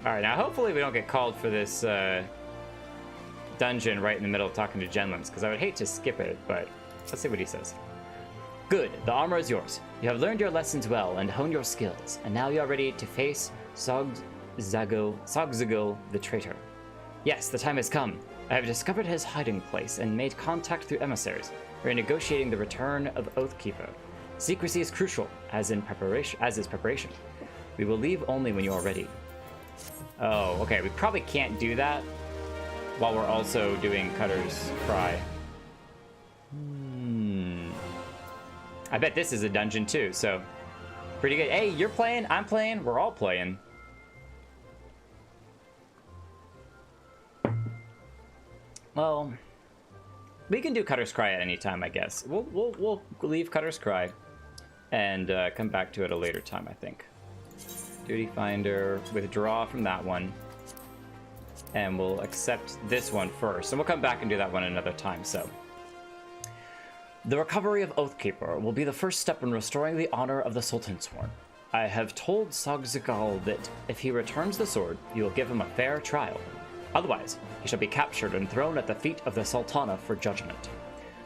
All right, now hopefully we don't get called for this dungeon right in the middle of talking to Genlands, because I would hate to skip it, but let's see what he says. Good, the armor is yours. You have learned your lessons well and honed your skills, and now you are ready to face Sogzagul the Traitor. Yes, the time has come. I have discovered his hiding place and made contact through emissaries. We are negotiating the return of Oathkeeper. Secrecy is crucial, as is preparation. We will leave only when you are ready. Oh, okay, we probably can't do that while we're also doing Cutter's Cry. I bet this is a dungeon too, so pretty good. Hey, you're playing, I'm playing, we're all playing. Well, we can do Cutter's Cry at any time, I guess. We'll leave Cutter's Cry and come back to it a later time, I think. Duty Finder, withdraw from that one, and we'll accept this one first, and we'll come back and do that one another time. So the recovery of Oathkeeper will be the first step in restoring the honor of the Sultansworn. I have told Sogzagul that if he returns the sword, you will give him a fair trial. Otherwise, he shall be captured and thrown at the feet of the Sultana for judgment.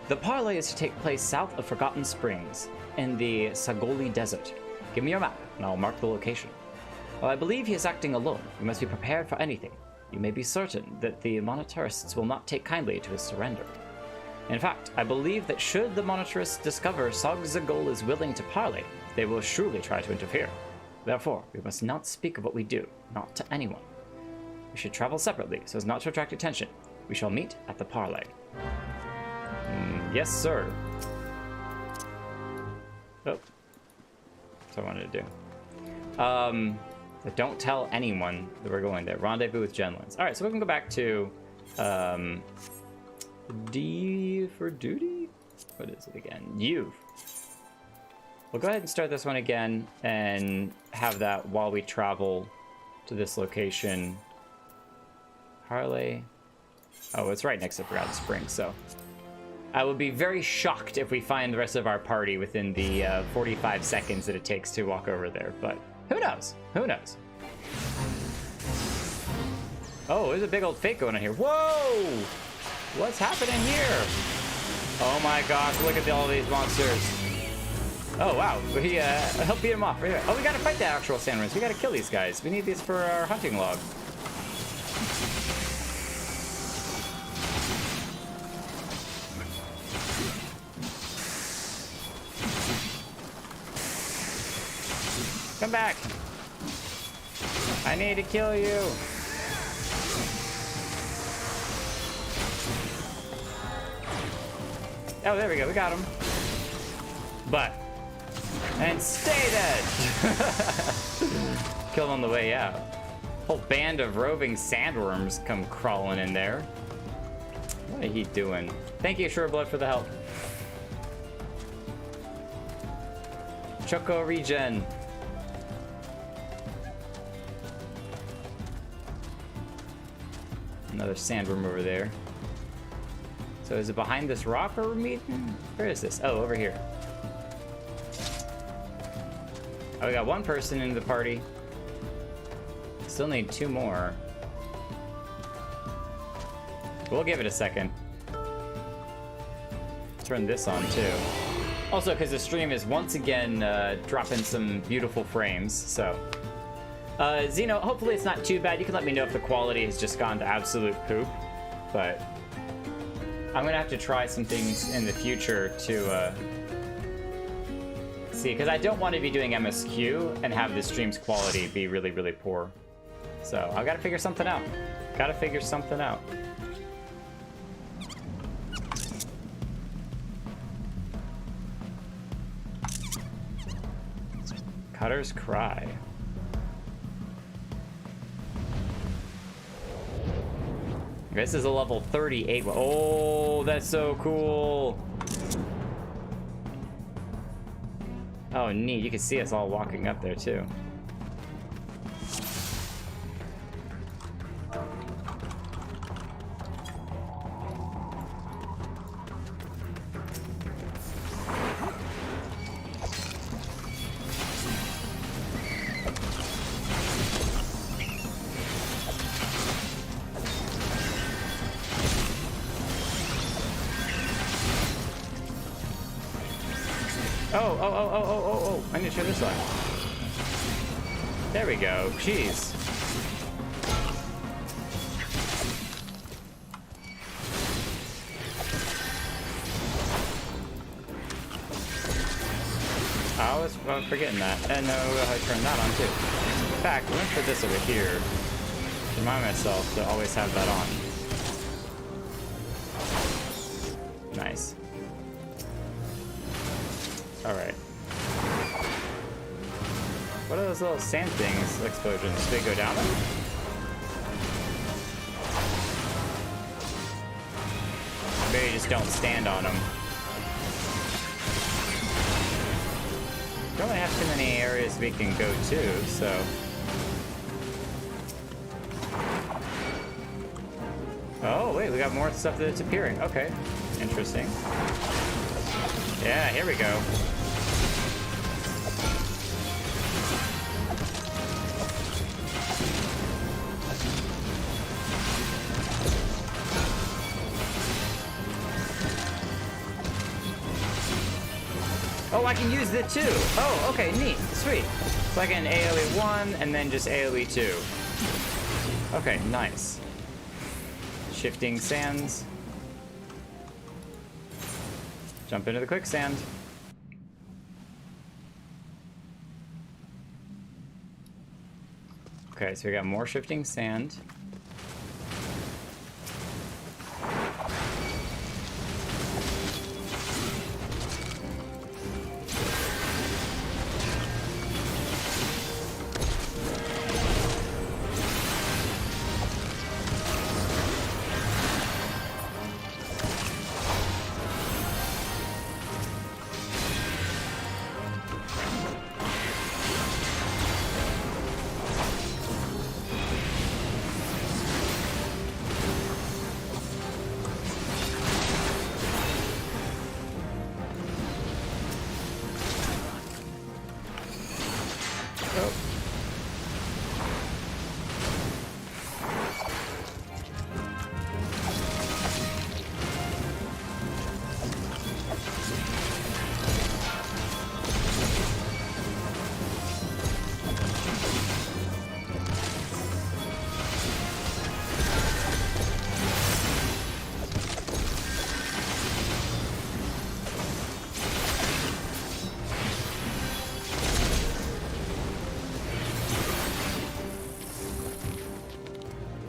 The Parlay is to take place south of Forgotten Springs in the Sagoli Desert. Give me your map, and I'll mark the location. While I believe he is acting alone, you must be prepared for anything. You may be certain that the Monetarists will not take kindly to his surrender. In fact, I believe that should the Monetarists discover Sogzagul is willing to parley, they will surely try to interfere. Therefore, we must not speak of what we do, not to anyone. We should travel separately so as not to attract attention. We shall meet at the Parlay. Yes, sir. Oh. That's what I wanted to do. So don't tell anyone that we're going there. Rendezvous with Genlands. All right, so we can go back to D for duty? What is it again? U. We'll go ahead and start this one again and have that while we travel to this location. Parlay. Oh, it's right next to Forgotten Springs, so I would be very shocked if we find the rest of our party within the 45 seconds that it takes to walk over there, but who knows? Who knows? Oh, there's a big old fake going on here. Whoa! What's happening here? Oh my gosh, look at all these monsters. Oh, wow. We help beat them off. Right here. Oh, we gotta fight the actual sandworms. We gotta kill these guys. We need these for our hunting log. Come back. I need to kill you. Oh, there we go. We got him. But. And stay dead! Kill him on the way out. Whole band of roving sandworms come crawling in there. What are he doing? Thank you, Sureblood, for the help. Choco regen. Another sandworm over there. So is it behind this rock or we're meeting? Where is this? Oh, over here. Oh, we got one person in the party. Still need 2 more. We'll give it a second. Turn this on too. Also, because the stream is once again dropping some beautiful frames, so. Xeno, hopefully it's not too bad. You can let me know if the quality has just gone to absolute poop, but I'm gonna have to try some things in the future to see, because I don't want to be doing MSQ and have the stream's quality be really, really poor. So I've got to figure something out. Gotta figure something out. Cutter's Cry. This is a level 38. Oh, that's so cool. Oh, neat. You can see us all walking up there, too. Oh, I need to try this one. There we go. Jeez. I was forgetting that. And no, I turned that on too. In fact, I'm gonna put this over here. Remind myself to always have that on. Nice. Alright. What are those little sand things, explosions? Do they go down them? Maybe just don't stand on them. Don't really have too many areas we can go to, so. Oh, wait, we got more stuff that's appearing. Okay, interesting. Yeah, here we go. Oh, I can use it too. Oh, okay, neat, sweet. So I can AoE 1 and then just AoE 2. Okay, nice. Shifting sands. Jump into the quicksand. Okay, so we got more shifting sand.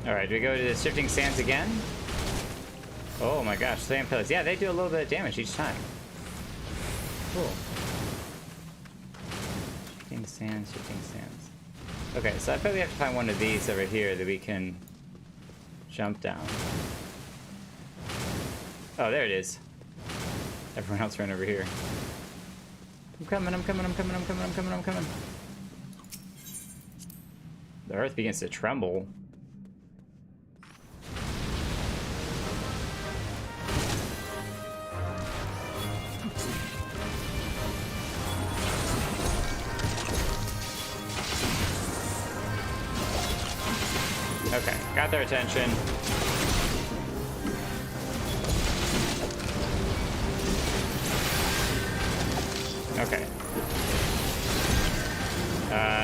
Alright, do we go to the shifting sands again? Oh my gosh, sand pillars. Yeah, they do a little bit of damage each time. Cool. Shifting sands, shifting sands. Okay, so I probably have to find one of these over here that we can jump down. Oh, there it is. Everyone else ran over here. I'm coming, I'm coming, I'm coming, I'm coming, I'm coming, I'm coming. The earth begins to tremble. Okay, got their attention. Okay.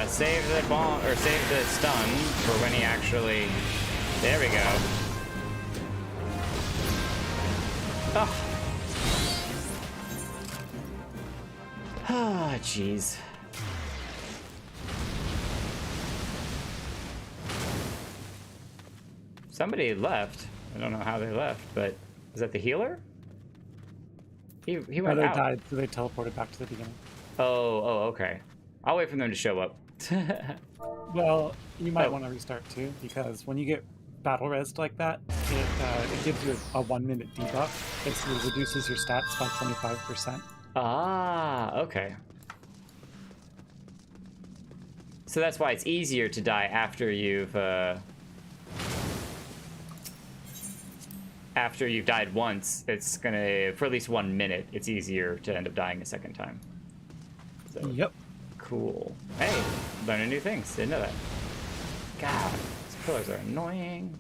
Save the bomb, or save the stun for when he actually... There we go. Oh. Ah, jeez. Somebody left. I don't know how they left, but is that the healer? He went they out. died, so they teleported back to the beginning. Oh, okay. I'll wait for them to show up. Well, you might want to restart too, because when you get battle res like that, it gives you a 1 minute debuff. Basically reduces your stats by 25%. Ah, okay. So that's why it's easier to die after you've died once. It's gonna, for at least 1 minute, it's easier to end up dying a second time. So, Yep. cool. Hey, learning new things. Didn't know that. God, these pillars are annoying.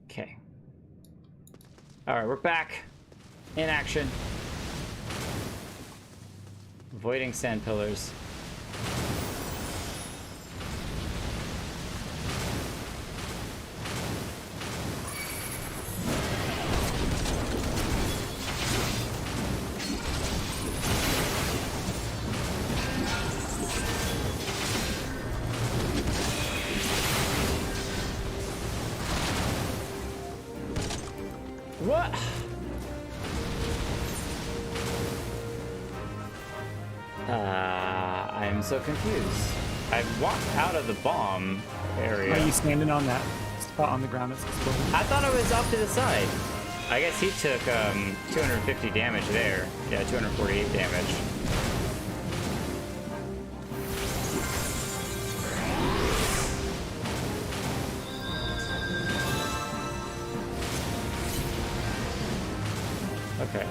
Okay. All right, we're back in action. Avoiding sand pillars. What? I'm so confused. I've walked out of the bomb area. Are you standing on that spot on the ground that's exploding? I thought I was off to the side. I guess he took 250 damage there. Yeah, 248 damage. Okay.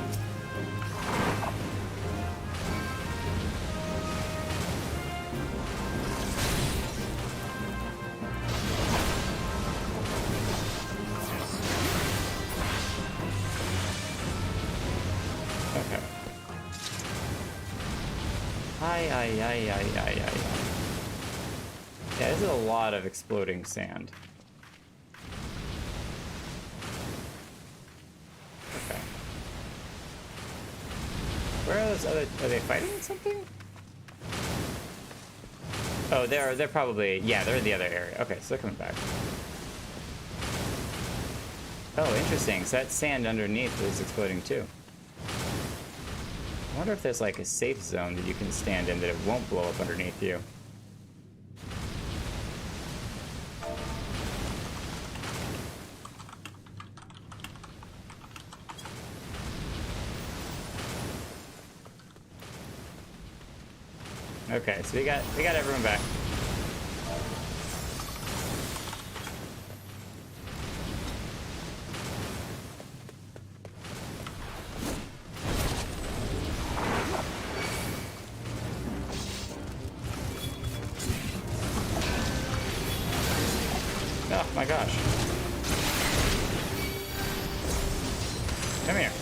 Okay. Ay. Yeah, this is a lot of exploding sand. Okay. Where are those other... Are they fighting something? Oh, they're probably... Yeah, they're in the other area. Okay, so they're coming back. Oh, interesting. So that sand underneath is exploding too. I wonder if there's like a safe zone that you can stand in that it won't blow up underneath you. Okay, so we got everyone back. Oh my gosh. Come here.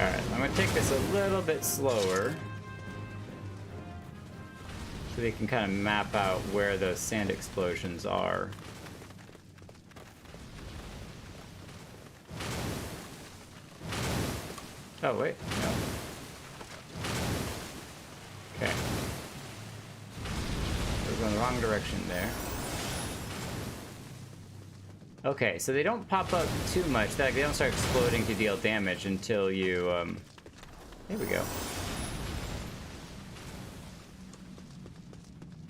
Alright, I'm gonna take this a little bit slower. So they can kind of map out where those sand explosions are. Oh, wait, no. Okay. We're going the wrong direction there. Okay, so they don't pop up too much. Like, they don't start exploding to deal damage until you, There we go.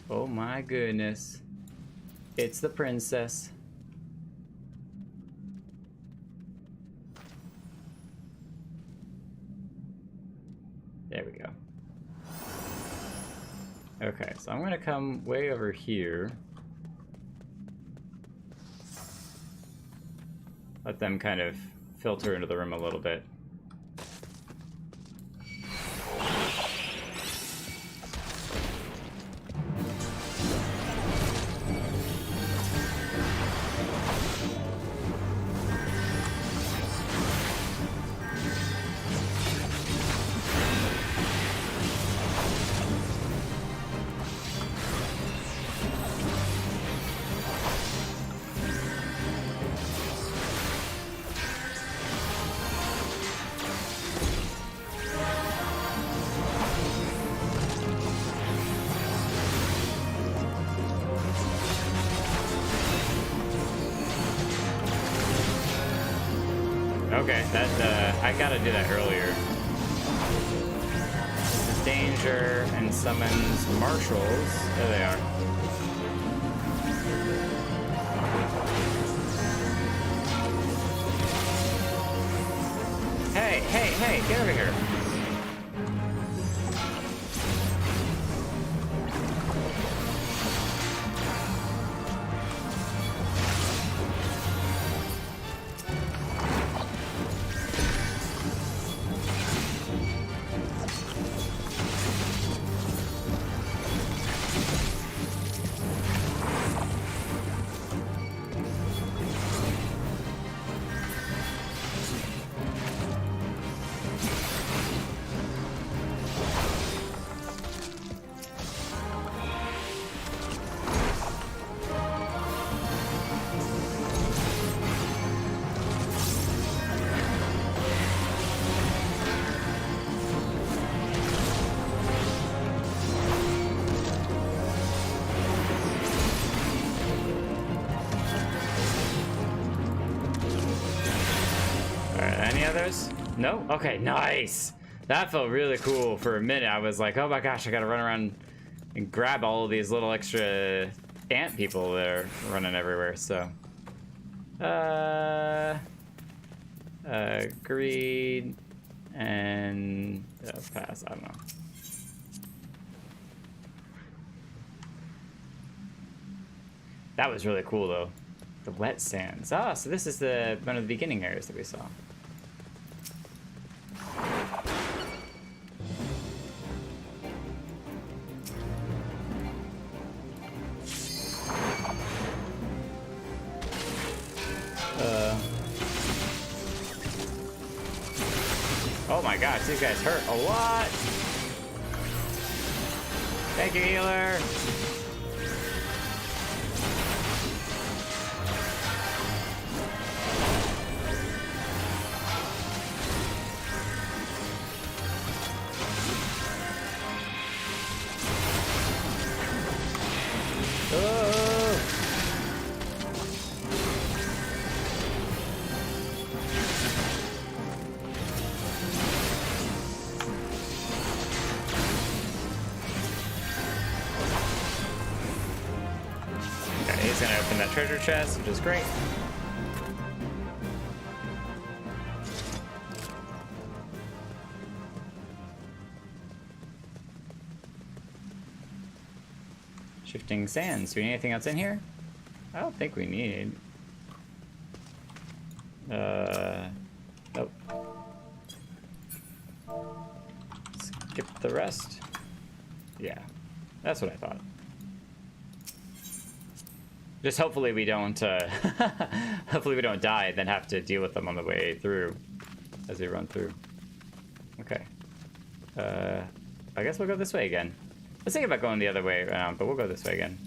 Oh my goodness. It's the princess. There we go. Okay, so I'm gonna come way over here. Let them kind of filter into the room a little bit. Okay, that, I gotta do that earlier. This is danger and summons marshals. There they are. Hey, hey, hey, get over here. Others? No? Okay, nice. That felt really cool. For a minute I was like, oh my gosh, I gotta run around and grab all of these little extra ant people that are running everywhere. So greed and pass. I don't know. That was really cool though. The wet sands. Ah, so this is one of the beginning areas that we saw. Oh my gosh, these guys hurt a lot. Thank you, healer. Treasure chest, which is great. Shifting sands. Do we need anything else in here? I don't think we need. Nope. Skip the rest. Yeah, that's what I thought. Just hopefully we don't, hopefully we don't die and then have to deal with them on the way through, as we run through. Okay. I guess we'll go this way again. I was thinking about going the other way around, but we'll go this way again.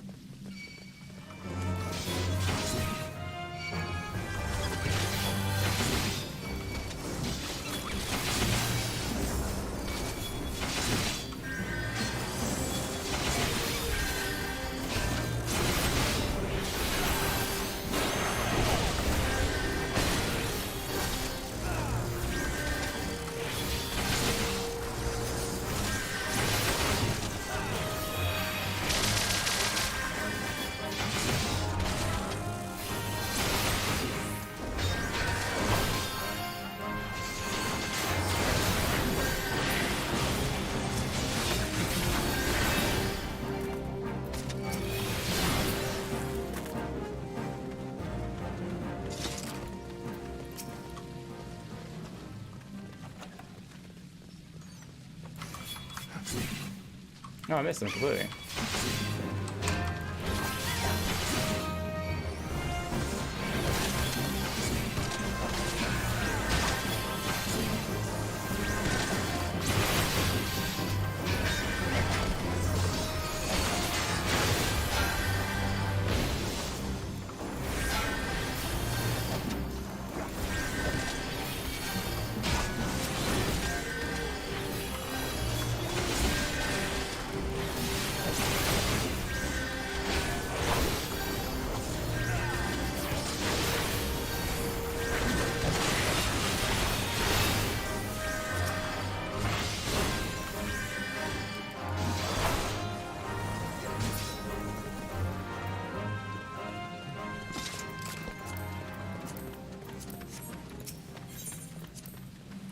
Oh, I missed him completely.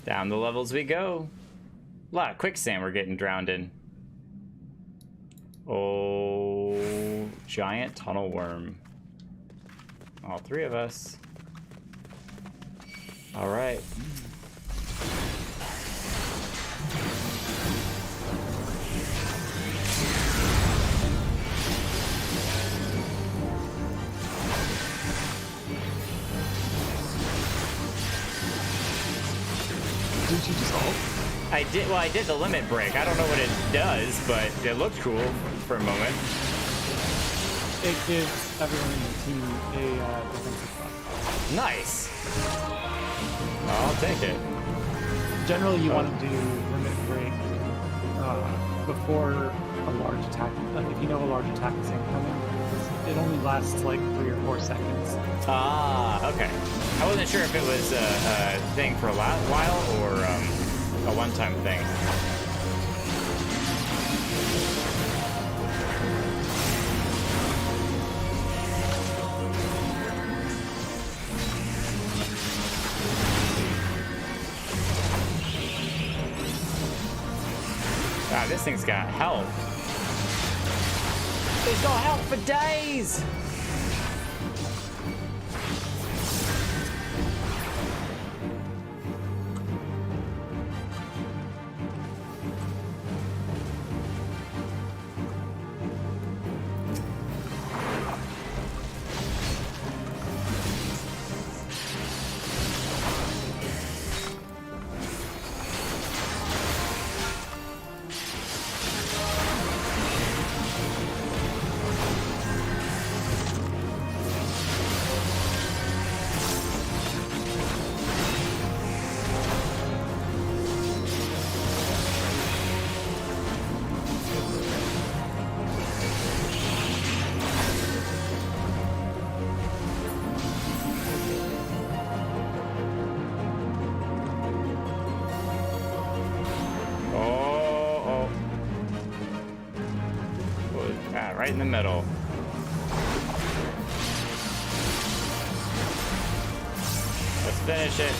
Down the levels we go. A lot of quicksand we're getting drowned in. Oh, giant tunnel worm. All three of us. All right. Didn't you dissolve? I did. Well, I did the limit break. I don't know what it does, but it looked cool for a moment. It gives everyone in the team a defensive buff. Nice. I'll take it. Generally, you want to do limit break before a large attack. If you know a large attack is incoming, it only lasts like 3 or 4 seconds. Ah, okay. I wasn't sure if it was a thing for a while or a one-time thing. Wow, this thing's got health. It's got health for days! Right in the middle. Let's finish it.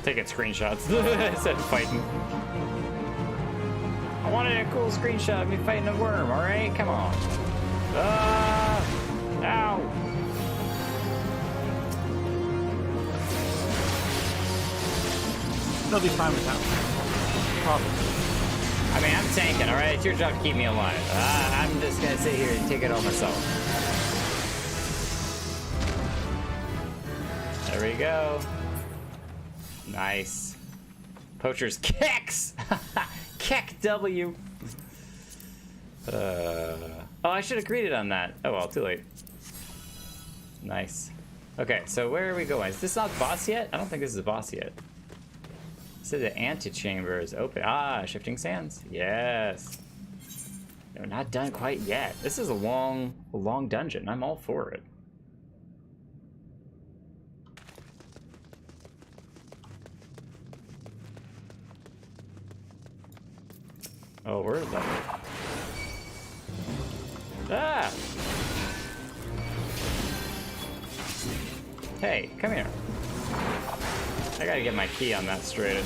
Taking screenshots instead of fighting. wanted a cool screenshot of me fighting a worm, alright? Come on. Ow! They'll be fine with that one. Probably. I mean, I'm tanking, alright? It's your job to keep me alive. I'm just gonna sit here and take it all myself. There we go. Nice. Poacher's kicks! Kick W! Oh, I should have greeted on that. Oh well, too late. Nice. Okay, so where are we going? Is this not the boss yet? I don't think this is the boss yet. It says the antechamber is open. Ah, shifting sands. Yes. No, not done quite yet. This is a long dungeon. I'm all for it. Oh, where is that? Ah! Hey, come here. I gotta get my key on that straighted.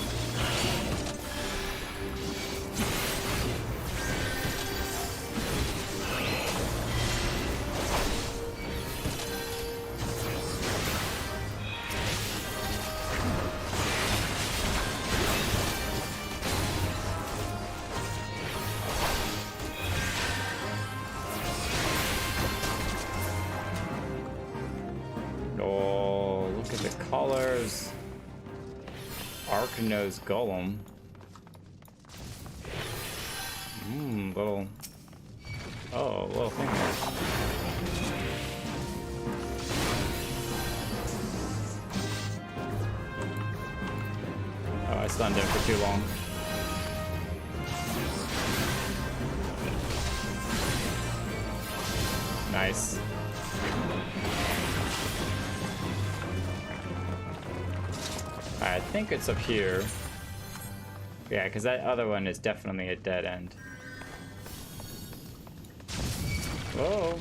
Oh, look at the colors. Arc-nosed golem. Little... Oh, little thing there. Oh, I stunned him for too long. Nice. I think it's up here. Yeah, because that other one is definitely a dead end. Whoa.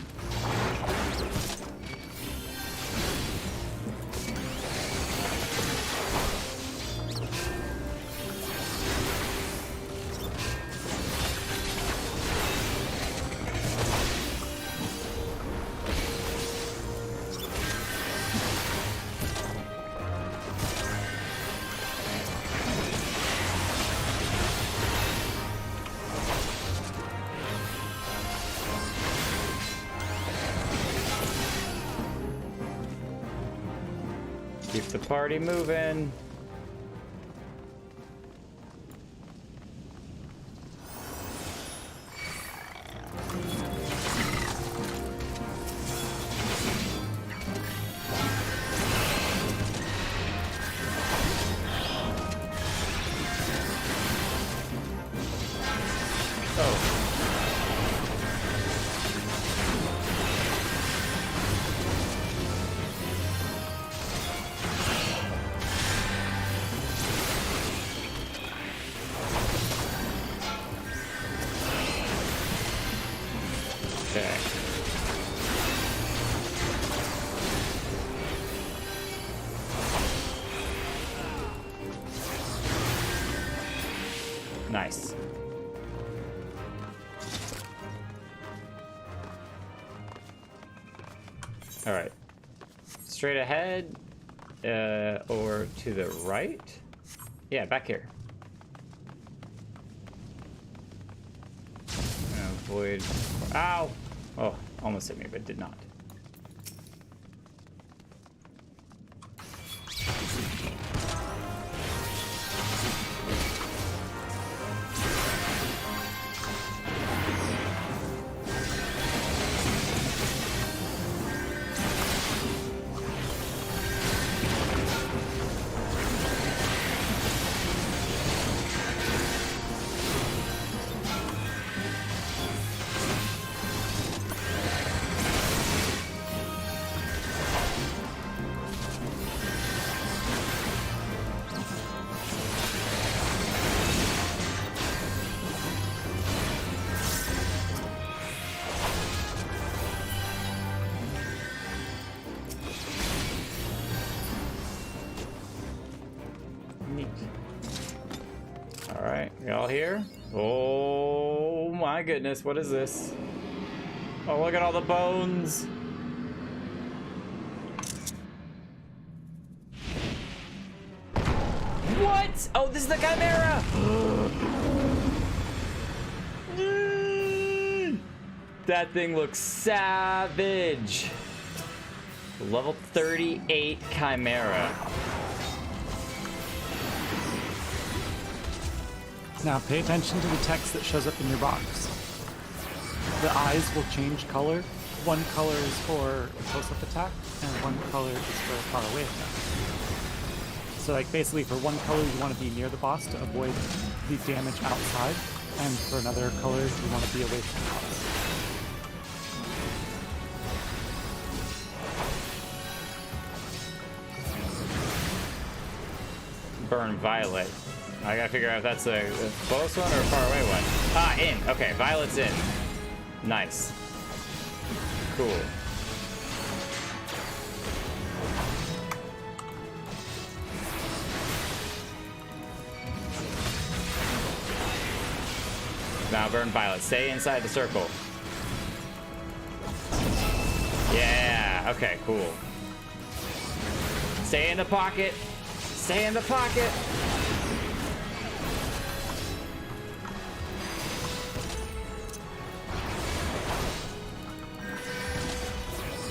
Keep the party moving. Nice. All right. Straight ahead, or to the right? Yeah, back here. Avoid. Ow! Oh, almost hit me, but did not. Neat. All right, y'all here? Oh. my goodness, what is this? Oh, look at all the bones. What? Oh, this is the Chimera! That thing looks savage. Level 38 Chimera. Now pay attention to the text that shows up in your box. The eyes will change color. One color is for a close-up attack, and one color is for a far-away attack. So like basically for one color you want to be near the boss to avoid the damage outside, and for another color you want to be away from the boss. Burn Violet. I gotta figure out if that's a close one or a far away one. Ah, in. Okay, Violet's in. Nice. Cool. Now burn Violet. Stay inside the circle. Yeah. Okay, cool. Stay in the pocket. Stay in the pocket.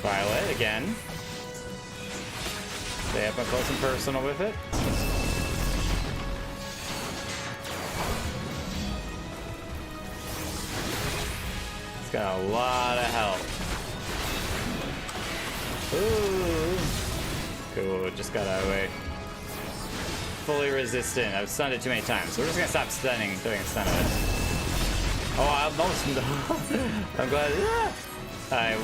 Violet again. Stay up and close and personal with it. It's got a lot of health. Ooh. Cool, just got out of the way. Fully resistant. I've stunned it too many times. So we're just gonna stop stunning, throwing a stun at it. Oh, I almost. I'm glad. I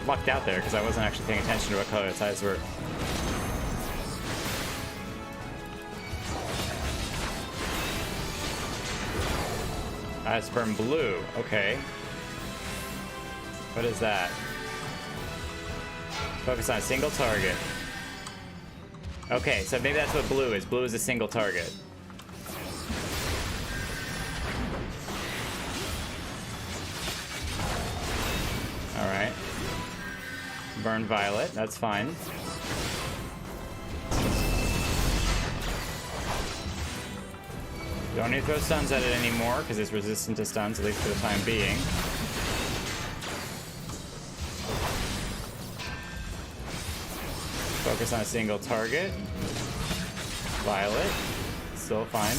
lucked out there because I wasn't actually paying attention to what color its eyes were. Eyes burn blue. Okay. What is that? Focus on a single target. Okay, so maybe that's what blue is. Blue is a single target. Alright. Burn Violet, that's fine. Don't need to throw stuns at it anymore, because it's resistant to stuns, at least for the time being. Focus on a single target. Violet, still fine.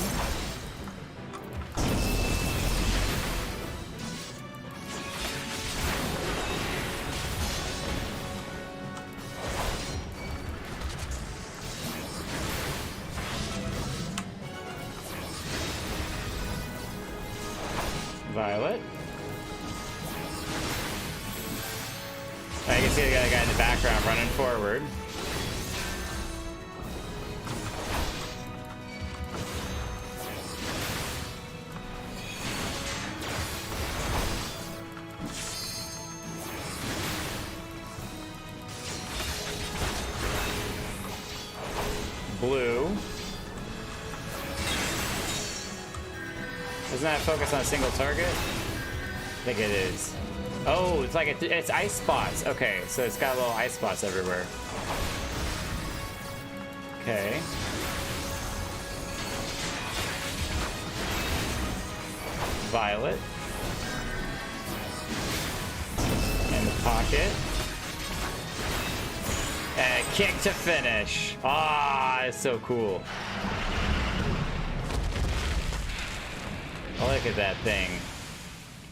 Violet. I can see the other guy in the background running forward. Blue. Isn't that focus on a single target? I think it is. Oh, it's like it's ice spots. Okay, so it's got little ice spots everywhere. Okay. Violet. In the pocket. And a kick to finish. Ah, it's so cool. Look at that thing.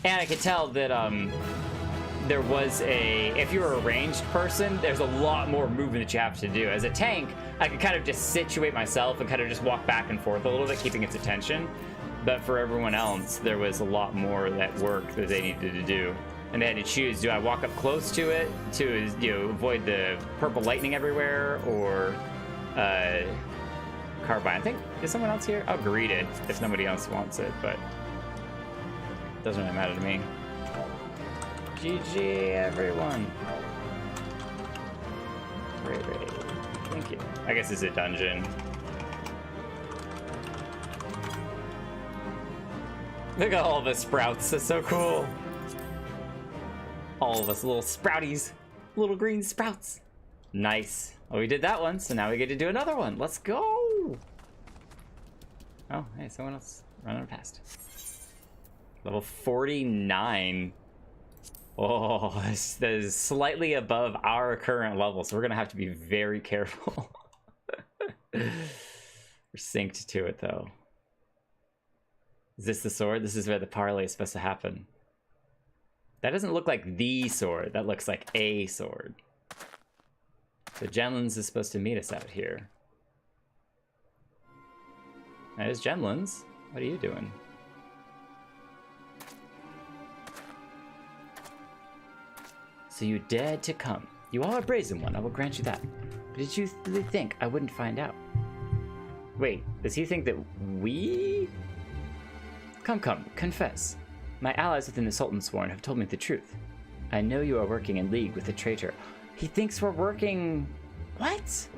And I could tell that there was if you're a ranged person, there's a lot more movement that you have to do. As a tank, I could kind of just situate myself and kind of just walk back and forth a little bit, keeping its attention. But for everyone else, there was a lot more that work that they needed to do. And they had to choose, do I walk up close to it to avoid the purple lightning everywhere, or Carbine? I think, is someone else here? I'll greet it if nobody else wants it, but it doesn't really matter to me. GG, everyone. Great. Thank you. I guess it's a dungeon. Look at all of us sprouts. That's so cool. All of us little sprouties. Little green sprouts. Nice. Well, we did that one, so now we get to do another one. Let's go. Oh, hey, someone else running past. Level 49. Oh, that is slightly above our current level, so we're going to have to be very careful. We're synced to it, though. Is this the sword? This is where the parlay is supposed to happen. That doesn't look like the sword. That looks like a sword. So Gemlins is supposed to meet us out here. That is Gemlins. What are you doing? So you dared to come. You are a brazen one, I will grant you that. But did you really think I wouldn't find out? Wait, does he think that we... Come, confess. My allies within the Sultansworn have told me the truth. I know you are working in league with the Traitor. He thinks we're working... What?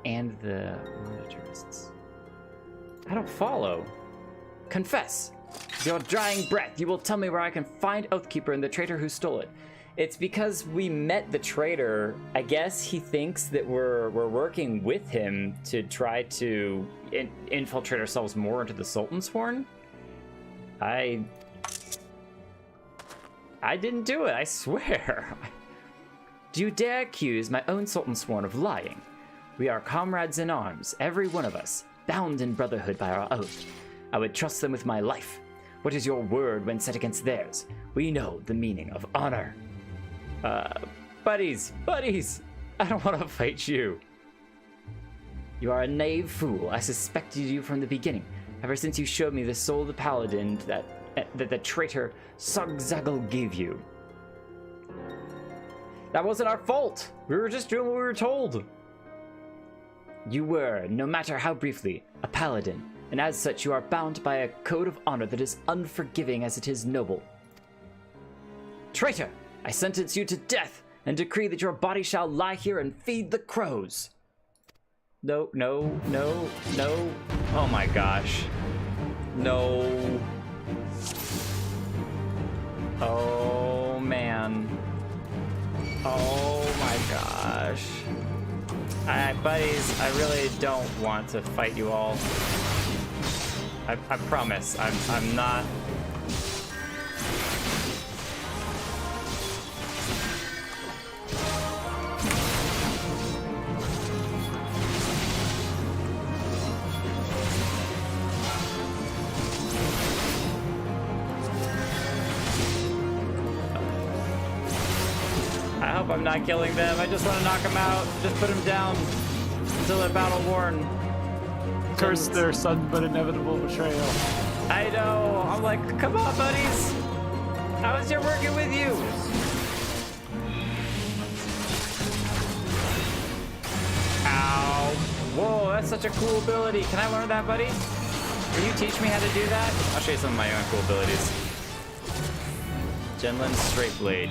And the Monetarists. I don't follow. Confess. With your drying breath, you will tell me where I can find Oathkeeper and the Traitor who stole it. It's because we met the Traitor. I guess he thinks that we're working with him to try to infiltrate ourselves more into the Sultansworn. I didn't do it, I swear. Do you dare accuse my own Sultansworn of lying? We are comrades in arms, every one of us, bound in brotherhood by our oath. I would trust them with my life. What is your word when set against theirs? We know the meaning of honor. Buddies, I don't want to fight you. You are a knave fool. I suspected you from the beginning, ever since you showed me the soul of the Paladin that the traitor Sogzaggle gave you. That wasn't our fault. We were just doing what we were told. You were, no matter how briefly, a paladin, and as such you are bound by a code of honor that is unforgiving as it is noble. Traitor, I sentence you to death and decree that your body shall lie here and feed the crows. No. Oh my gosh. No. Oh man. Oh my gosh. Buddies, I really don't want to fight you all. I promise, I'm not. I hope I'm not killing them. I just want to knock them out. Just put them down until they're battle worn. Curse their sudden but inevitable betrayal. I know. I'm like, come on, buddies. How is it working with you? Ow. Whoa, that's such a cool ability. Can I learn that, buddy? Will you teach me how to do that? I'll show you some of my own cool abilities. Genlin's Straight Blade.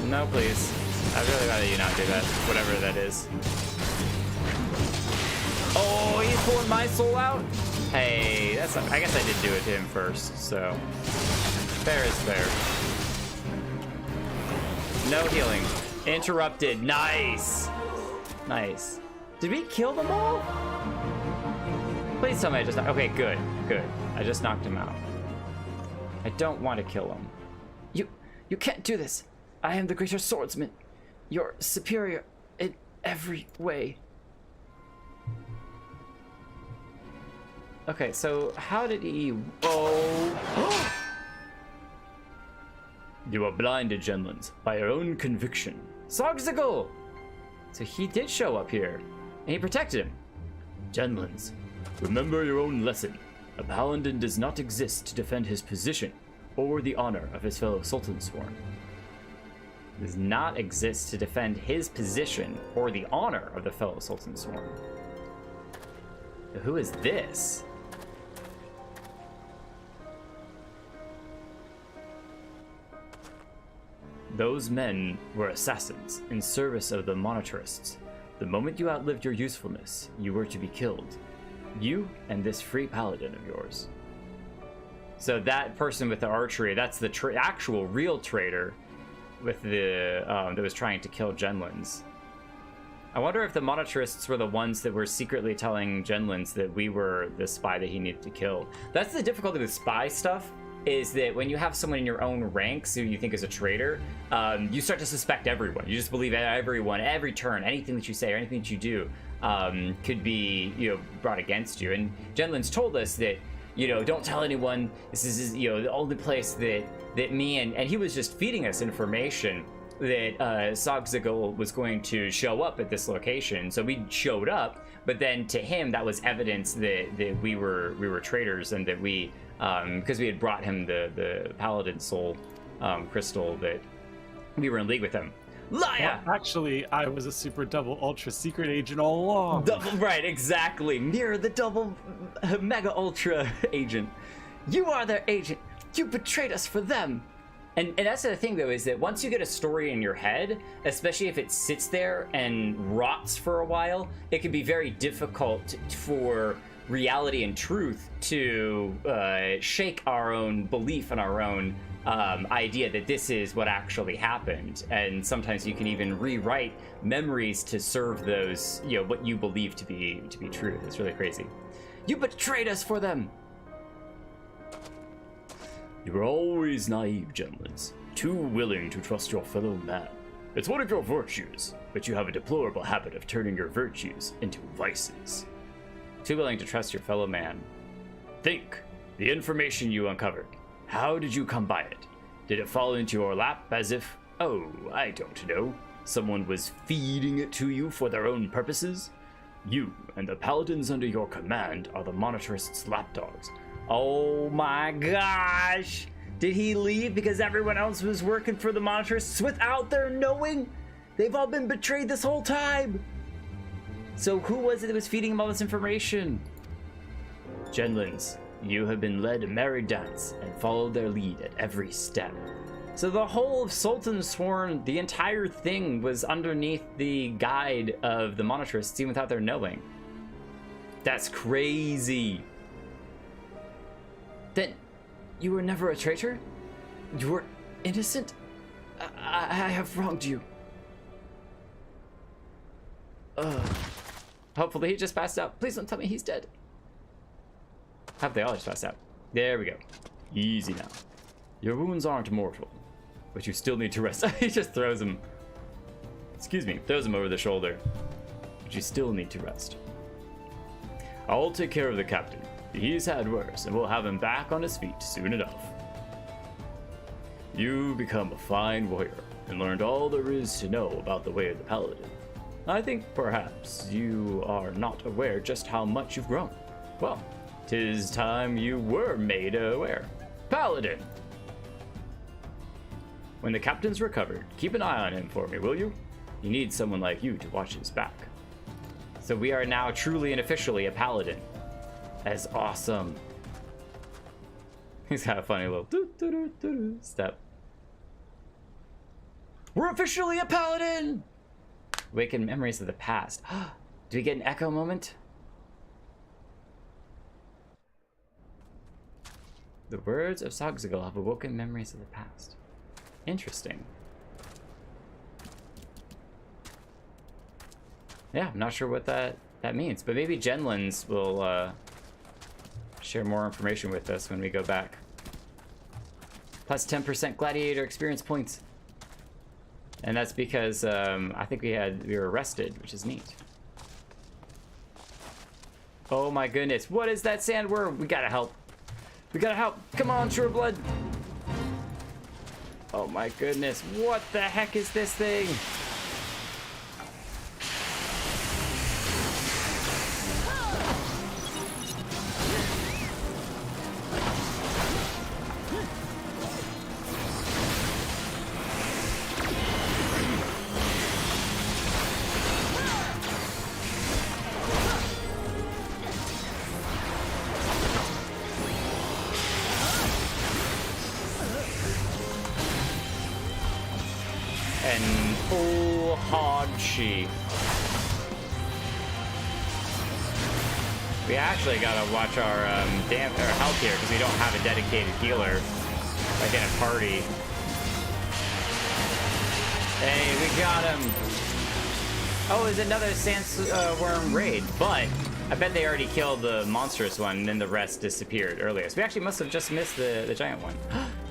No, please. I'd really rather you not do that, whatever that is. Oh, he's pulling my soul out? Hey, that's. I guess I did do it to him first, so. Fair is fair. No healing. Interrupted. Nice! Nice. Did we kill them all? Please tell me I just. Okay, good. Good. I just knocked him out. I don't want to kill him. You can't do this. I am the greater swordsman. You're superior in every way. Okay, so how did he... Oh! You are blinded, Genlins, by your own conviction. Sogzaggle! So he did show up here, and he protected him. Genlins, remember your own lesson. A paladin does not exist to defend his position or the honor of his fellow Sultansworn. Does not exist to defend his position or the honor of the fellow Sultansworn. So who is this? Those men were assassins in service of the Monetarists. The moment you outlived your usefulness, you were to be killed. You and this free paladin of yours. So that person with the archery, that's the actual real traitor with the that was trying to kill Genlins. I wonder if the Monetarists were the ones that were secretly telling Genlins that we were the spy that he needed to kill. That's the difficulty with spy stuff, is that when you have someone in your own ranks who you think is a traitor, you start to suspect everyone. You just believe everyone, every turn, anything that you say or anything that you do could be, brought against you. And Genlins told us that, don't tell anyone. This is, the only place that me and he was just feeding us information that Sogzagal was going to show up at this location. So we showed up, but then to him that was evidence that we were traitors, and that we because we had brought him the Paladin soul crystal, that we were in league with him. Liar! Well, actually, I was a super double ultra secret agent all along. Right, exactly. Mirror the double mega ultra agent. You are their agent. You betrayed us for them. And that's the thing, though, is that once you get a story in your head, especially if it sits there and rots for a while, it can be very difficult for reality and truth to shake our own belief and our own idea that this is what actually happened. And sometimes you can even rewrite memories to serve those, what you believe to be true. It's really crazy. You betrayed us for them. You were always naive, Genlins, too willing to trust your fellow man. It's one of your virtues, but you have a deplorable habit of turning your virtues into vices. Too willing to trust your fellow man. Think, the information you uncovered. How did you come by it? Did it fall into your lap as if, oh, I don't know, someone was feeding it to you for their own purposes? You and the paladins under your command are the Monetarists' lapdogs. Oh my gosh! Did he leave because everyone else was working for the Monetarists without their knowing? They've all been betrayed this whole time! So who was it that was feeding him all this information? Genlins, you have been led a merry dance and followed their lead at every step. So the whole of Sultansworn, the entire thing was underneath the guide of the Monetarists, even without their knowing. That's crazy. Then, you were never a traitor? You were innocent? I have wronged you. Hopefully he just passed out. Please don't tell me he's dead. Have they all just passed out? There we go. Easy now. Your wounds aren't mortal, but you still need to rest. He just throws him. Excuse me, throws him over the shoulder. But you still need to rest. I'll take care of the captain. He's had worse, and we'll have him back on his feet soon enough. You become a fine warrior, and learned all there is to know about the way of the paladin. I think perhaps you are not aware just how much you've grown. Well, 'tis time you were made aware. Paladin! When the captain's recovered, keep an eye on him for me, will you? He needs someone like you to watch his back. So we are now truly and officially a paladin. That is awesome. He's got a funny little step. We're officially a paladin! Awaken memories of the past. Do we get an echo moment? The words of Sogzagal have awoken memories of the past. Interesting. Yeah, I'm not sure what that means, but maybe Genlins will share more information with us when we go back. Plus 10% gladiator experience points. And that's because I think we were arrested, which is neat. Oh my goodness, what is that sandworm? We gotta help. We gotta help. Come on, Sureblood. Oh my goodness, what the heck is this thing? We actually gotta watch our health here because we don't have a dedicated healer, like in a party. Hey, we got him. Oh, it's another Sultansworn raid, but I bet they already killed the monstrous one, and then the rest disappeared earlier. So we actually must have just missed the giant one.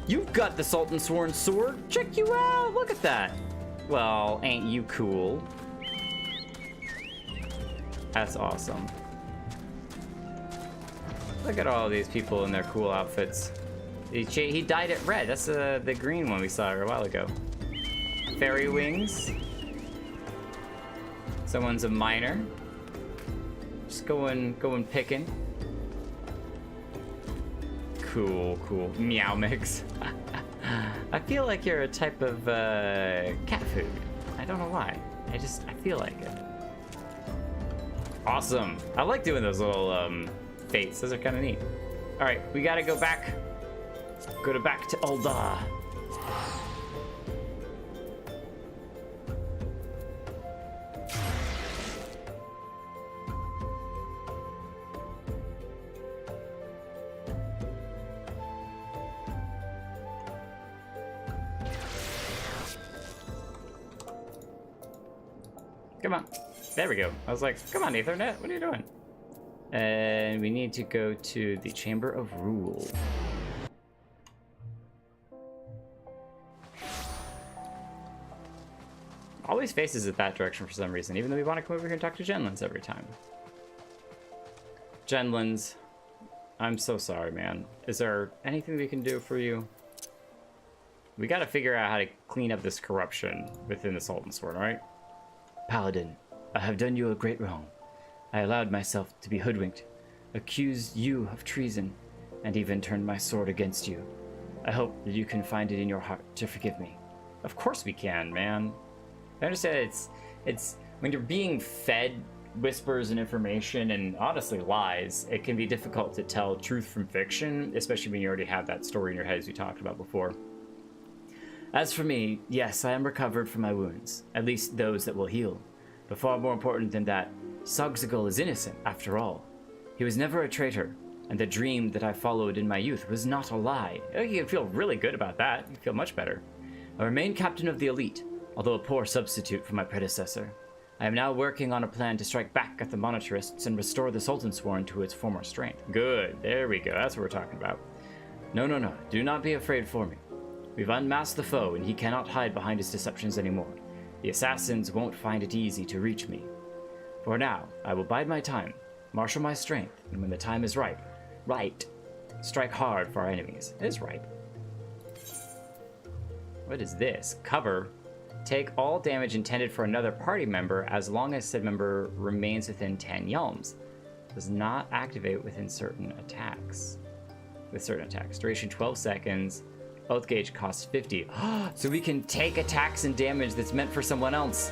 You've got the Sultansworn sword. Check you out. Look at that. Well, ain't you cool? That's awesome. Look at all these people in their cool outfits. He dyed it red. That's the green one we saw a while ago. Fairy wings. Someone's a miner. Just going picking. Cool. Meow mix. I feel like you're a type of cat food. I don't know why. I feel like it. Awesome. I like doing those little fates. Those are kind of neat. All right, we gotta go back. Go back to Ul'dah. Come on. There we go. I was like, come on, Ethernet. What are you doing? And we need to go to the Chamber of Rule. Always faces it that direction for some reason, even though we want to come over here and talk to Genlands every time. Genlands, I'm so sorry, man. Is there anything we can do for you? We got to figure out how to clean up this corruption within the Sultansworn, right? Paladin, I have done you a great wrong. I allowed myself to be hoodwinked, accused you of treason, and even turned my sword against you. I hope that you can find it in your heart to forgive me. Of course we can, man. I understand it's when you're being fed whispers and information and honestly lies, it can be difficult to tell truth from fiction, especially when you already have that story in your head as we talked about before. As for me, yes, I am recovered from my wounds, at least those that will heal. But far more important than that, Sogzagal is innocent, after all. He was never a traitor, and the dream that I followed in my youth was not a lie. You can feel really good about that. You feel much better. I remain captain of the elite, although a poor substitute for my predecessor. I am now working on a plan to strike back at the Monetarists and restore the Sultansworn to its former strength. Good. There we go. That's what we're talking about. No. Do not be afraid for me. We've unmasked the foe, and he cannot hide behind his deceptions anymore. The assassins won't find it easy to reach me. For now, I will bide my time, marshal my strength, and when the time is ripe, strike hard for our enemies. It is ripe. What is this? Cover. Take all damage intended for another party member as long as said member remains within 10 yalms. Does not activate within certain attacks. With certain attacks. Duration 12 seconds. Oath gauge costs 50. So we can take attacks and damage that's meant for someone else.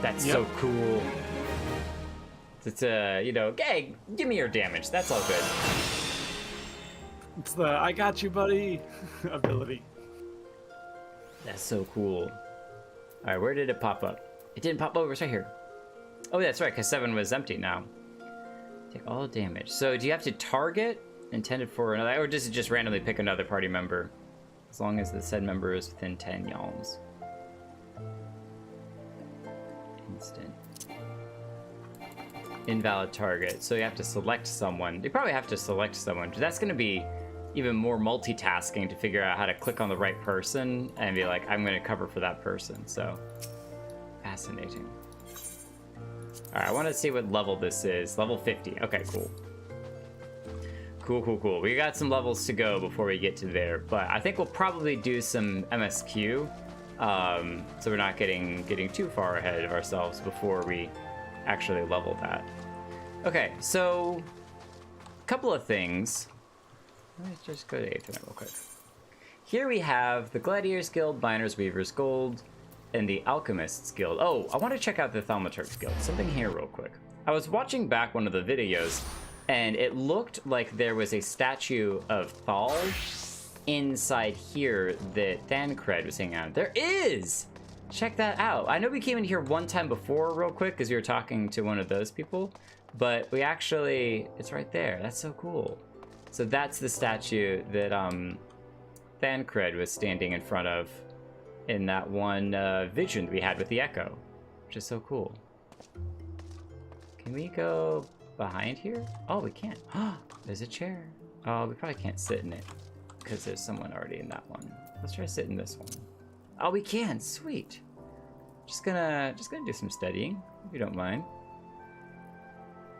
That's so cool. It's hey, give me your damage. That's all good. It's the I got you, buddy ability. That's so cool. All right, where did it pop up? It didn't pop over. It's right here. Oh, that's right, because 7 was empty now. Take all damage. So do you have to target intended for another, or does it just randomly pick another party member? As long as the said member is within 10 yalms. Instant. Invalid target. So you have to select someone. You probably have to select someone. That's going to be even more multitasking to figure out how to click on the right person and be like, I'm going to cover for that person. So, fascinating. All right, I want to see what level this is. Level 50. Okay, cool. Cool. We got some levels to go before we get to there, but I think we'll probably do some MSQ, so we're not getting too far ahead of ourselves before we actually level that. Okay, so a couple of things. Let's just go to Ethernet real quick. Here we have the Gladiators Guild, Miners, Weavers Gold, and the Alchemists Guild. Oh, I want to check out the Thaumaturgs Guild. Something here real quick. I was watching back one of the videos, and it looked like there was a statue of Thal inside here that Thancred was hanging out. There is! Check that out. I know we came in here one time before real quick because we were talking to one of those people, but we actually, it's right there. That's so cool. So that's the statue that Thancred was standing in front of in that one vision we had with the Echo, which is so cool. Can we go behind here? Oh, we can't. There's a chair. Oh, we probably can't sit in it because there's someone already in that one. Let's try to sit in this one. Oh, we can. Sweet. Just gonna do some studying, if you don't mind.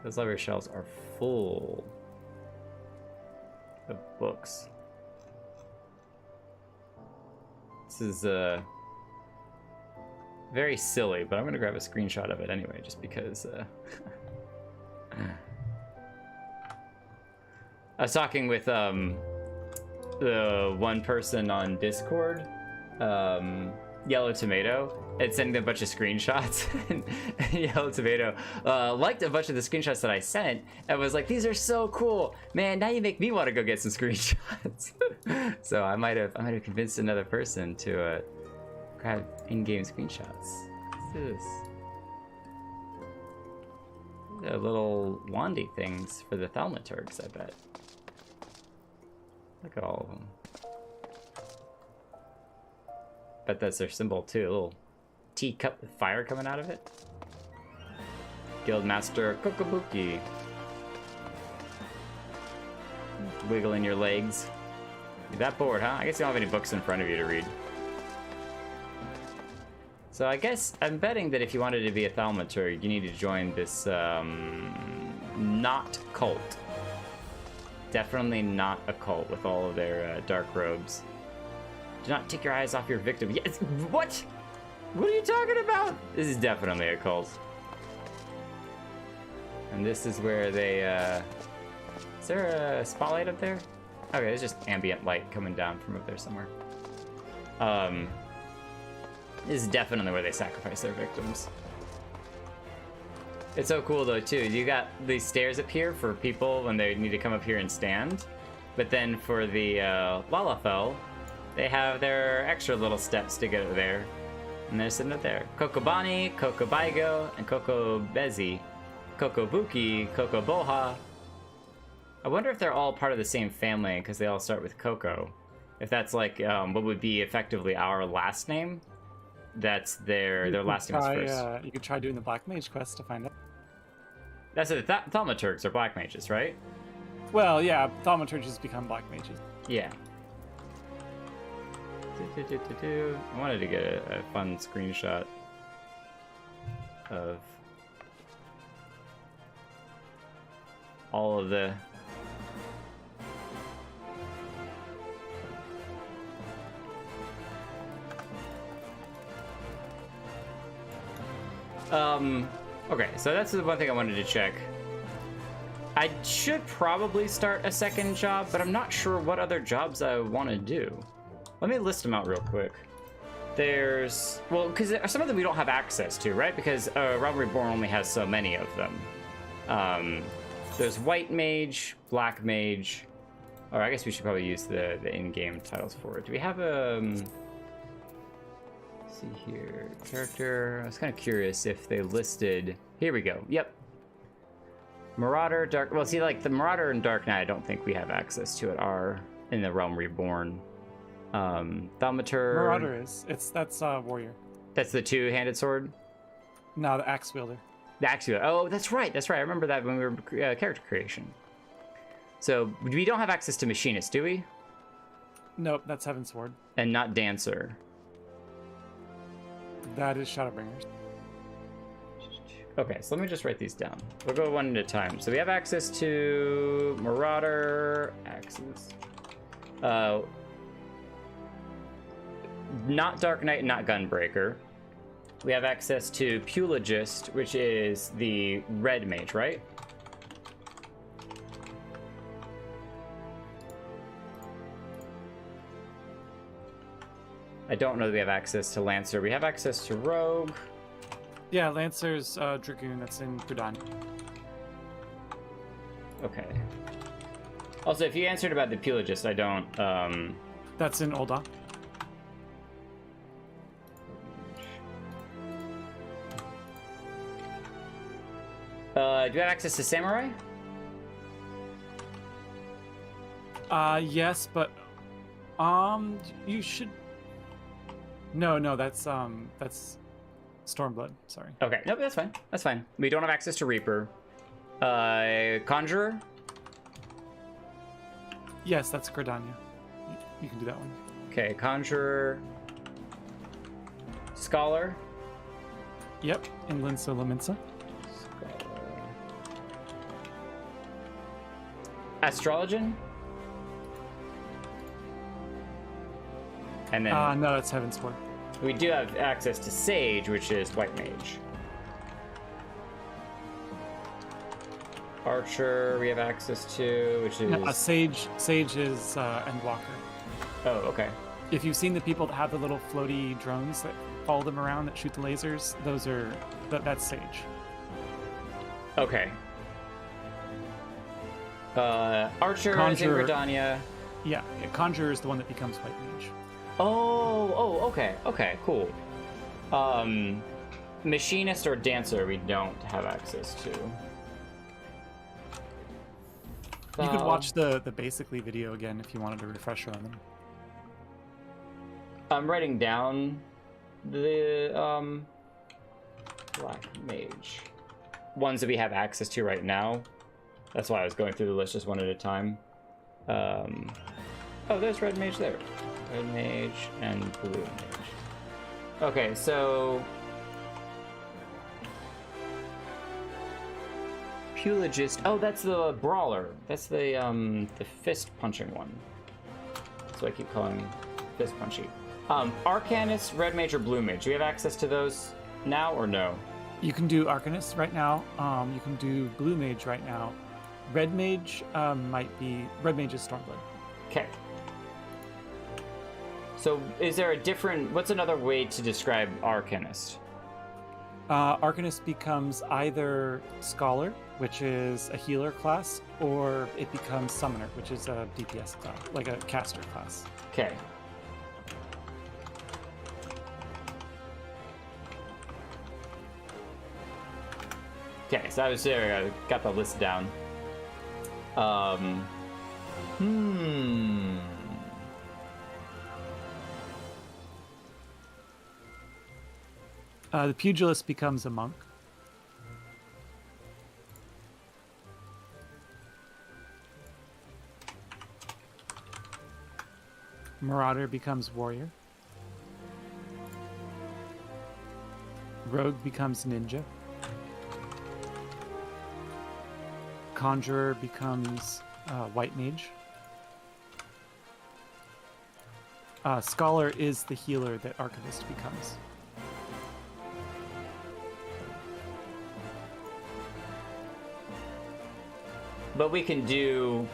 Those library shelves are full of books. This is very silly, but I'm gonna grab a screenshot of it anyway, just because. I was talking with the one person on Discord, Yellow Tomato, and sending them a bunch of screenshots. And Yellow Tomato liked a bunch of the screenshots that I sent and was like, "These are so cool, man! Now you make me want to go get some screenshots." So I might have convinced another person to grab in-game screenshots. What's this? The little wandy things for the thaumaturgs, I bet. Look at all of them. Bet that's their symbol too. A little teacup with fire coming out of it. Guildmaster Kokobuki. Wiggling your legs. You that bored, huh? I guess you don't have any books in front of you to read. So I guess I'm betting that if you wanted to be a thaumaturg, you need to join this not cult. Definitely not a cult with all of their dark robes. Do not take your eyes off your victim. Yes, what? What are you talking about? This is definitely a cult. And this is where they, is there a spotlight up there? Okay, there's just ambient light coming down from up there somewhere. This is definitely where they sacrifice their victims. It's so cool though too. You got these stairs up here for people when they need to come up here and stand. But then for the Lalafell, they have their extra little steps to get there. And they're sitting up there. Kokobani, Kokobaigo, and Kokobezi. Kokobuki, Kokoboha. I wonder if they're all part of the same family because they all start with Koko. If that's like what would be effectively our last name. That's their last name is first. You could try doing the Black Mage quest to find out. That's it. Thaumaturgs are black mages, right? Well, yeah, thaumaturgs become Black Mages. Yeah. I wanted to get a fun screenshot of all of the okay, so that's the one thing I wanted to check. I should probably start a second job, but I'm not sure what other jobs I want to do. Let me list them out real quick. There's, well, because some of them we don't have access to, right? Because Realm Reborn only has so many of them. There's White Mage, Black Mage, or I guess we should probably use the in-game titles for it. Do we have a... see here, character. I was kind of curious if they listed. Here we go. Yep. Marauder, Dark. Well, see, like the Marauder and Dark Knight, I don't think we have access to it. Are in the Realm Reborn. Thaumaturg. Marauder is. That's warrior. That's the two-handed sword. No, the axe wielder. The axe wielder. Oh, that's right. That's right. I remember that when we were character creation. So we don't have access to machinist, do we? Nope, that's Heavensward. And not dancer. That is Shadowbringers. Okay, so let me just write these down. We'll go one at a time. So we have access to Marauder, axes. Not Dark Knight, not Gunbreaker. We have access to Pulogist, which is the red mage, right? I don't know that we have access to Lancer. We have access to Rogue. Yeah, Lancer's Dragoon. That's in Kudan. Okay. Also, if you answered about the Pulogist, I don't... That's in Ul'dah. Do you have access to Samurai? Yes, but you should. No, that's Stormblood. Sorry. Okay, nope, that's fine. That's fine. We don't have access to Reaper. Conjurer? Yes, that's Gridania. You can do that one. Okay, Conjurer. Scholar? Yep, England Solominsa. Scholar. Astrologian? And then No, that's Heavensward. we do have access to Sage, which is White Mage. Archer, we have access to, which is... No, Sage is Endwalker. Oh, okay. If you've seen the people that have the little floaty drones that follow them around that shoot the lasers, that's Sage. Okay. Archer is in Conjurer. Gridania. Yeah, Conjurer is the one that becomes White Mage. Okay, cool. Machinist or Dancer we don't have access to. You could watch the Basically video again if you wanted a refresher on them. I'm writing down the Black Mage ones that we have access to right now. That's why I was going through the list just one at a time. Oh, there's Red Mage there. Red Mage and Blue Mage. Okay, so Pulagist. Oh, that's the Brawler. That's the fist punching one. So I keep calling him fist punchy. Arcanist, Red Mage, or Blue Mage. Do we have access to those now or no? You can do Arcanist right now. You can do Blue Mage right now. Red Mage Red Mage is Stormblood. Okay. So is there a different... What's another way to describe Arcanist? Arcanist becomes either Scholar, which is a healer class, or it becomes Summoner, which is a DPS class, like a caster class. Okay. Okay, so I was there. I got the list down. The Pugilist becomes a Monk. Marauder becomes Warrior. Rogue becomes Ninja. Conjurer becomes White Mage. Scholar is the healer that Arcanist becomes. But we can do...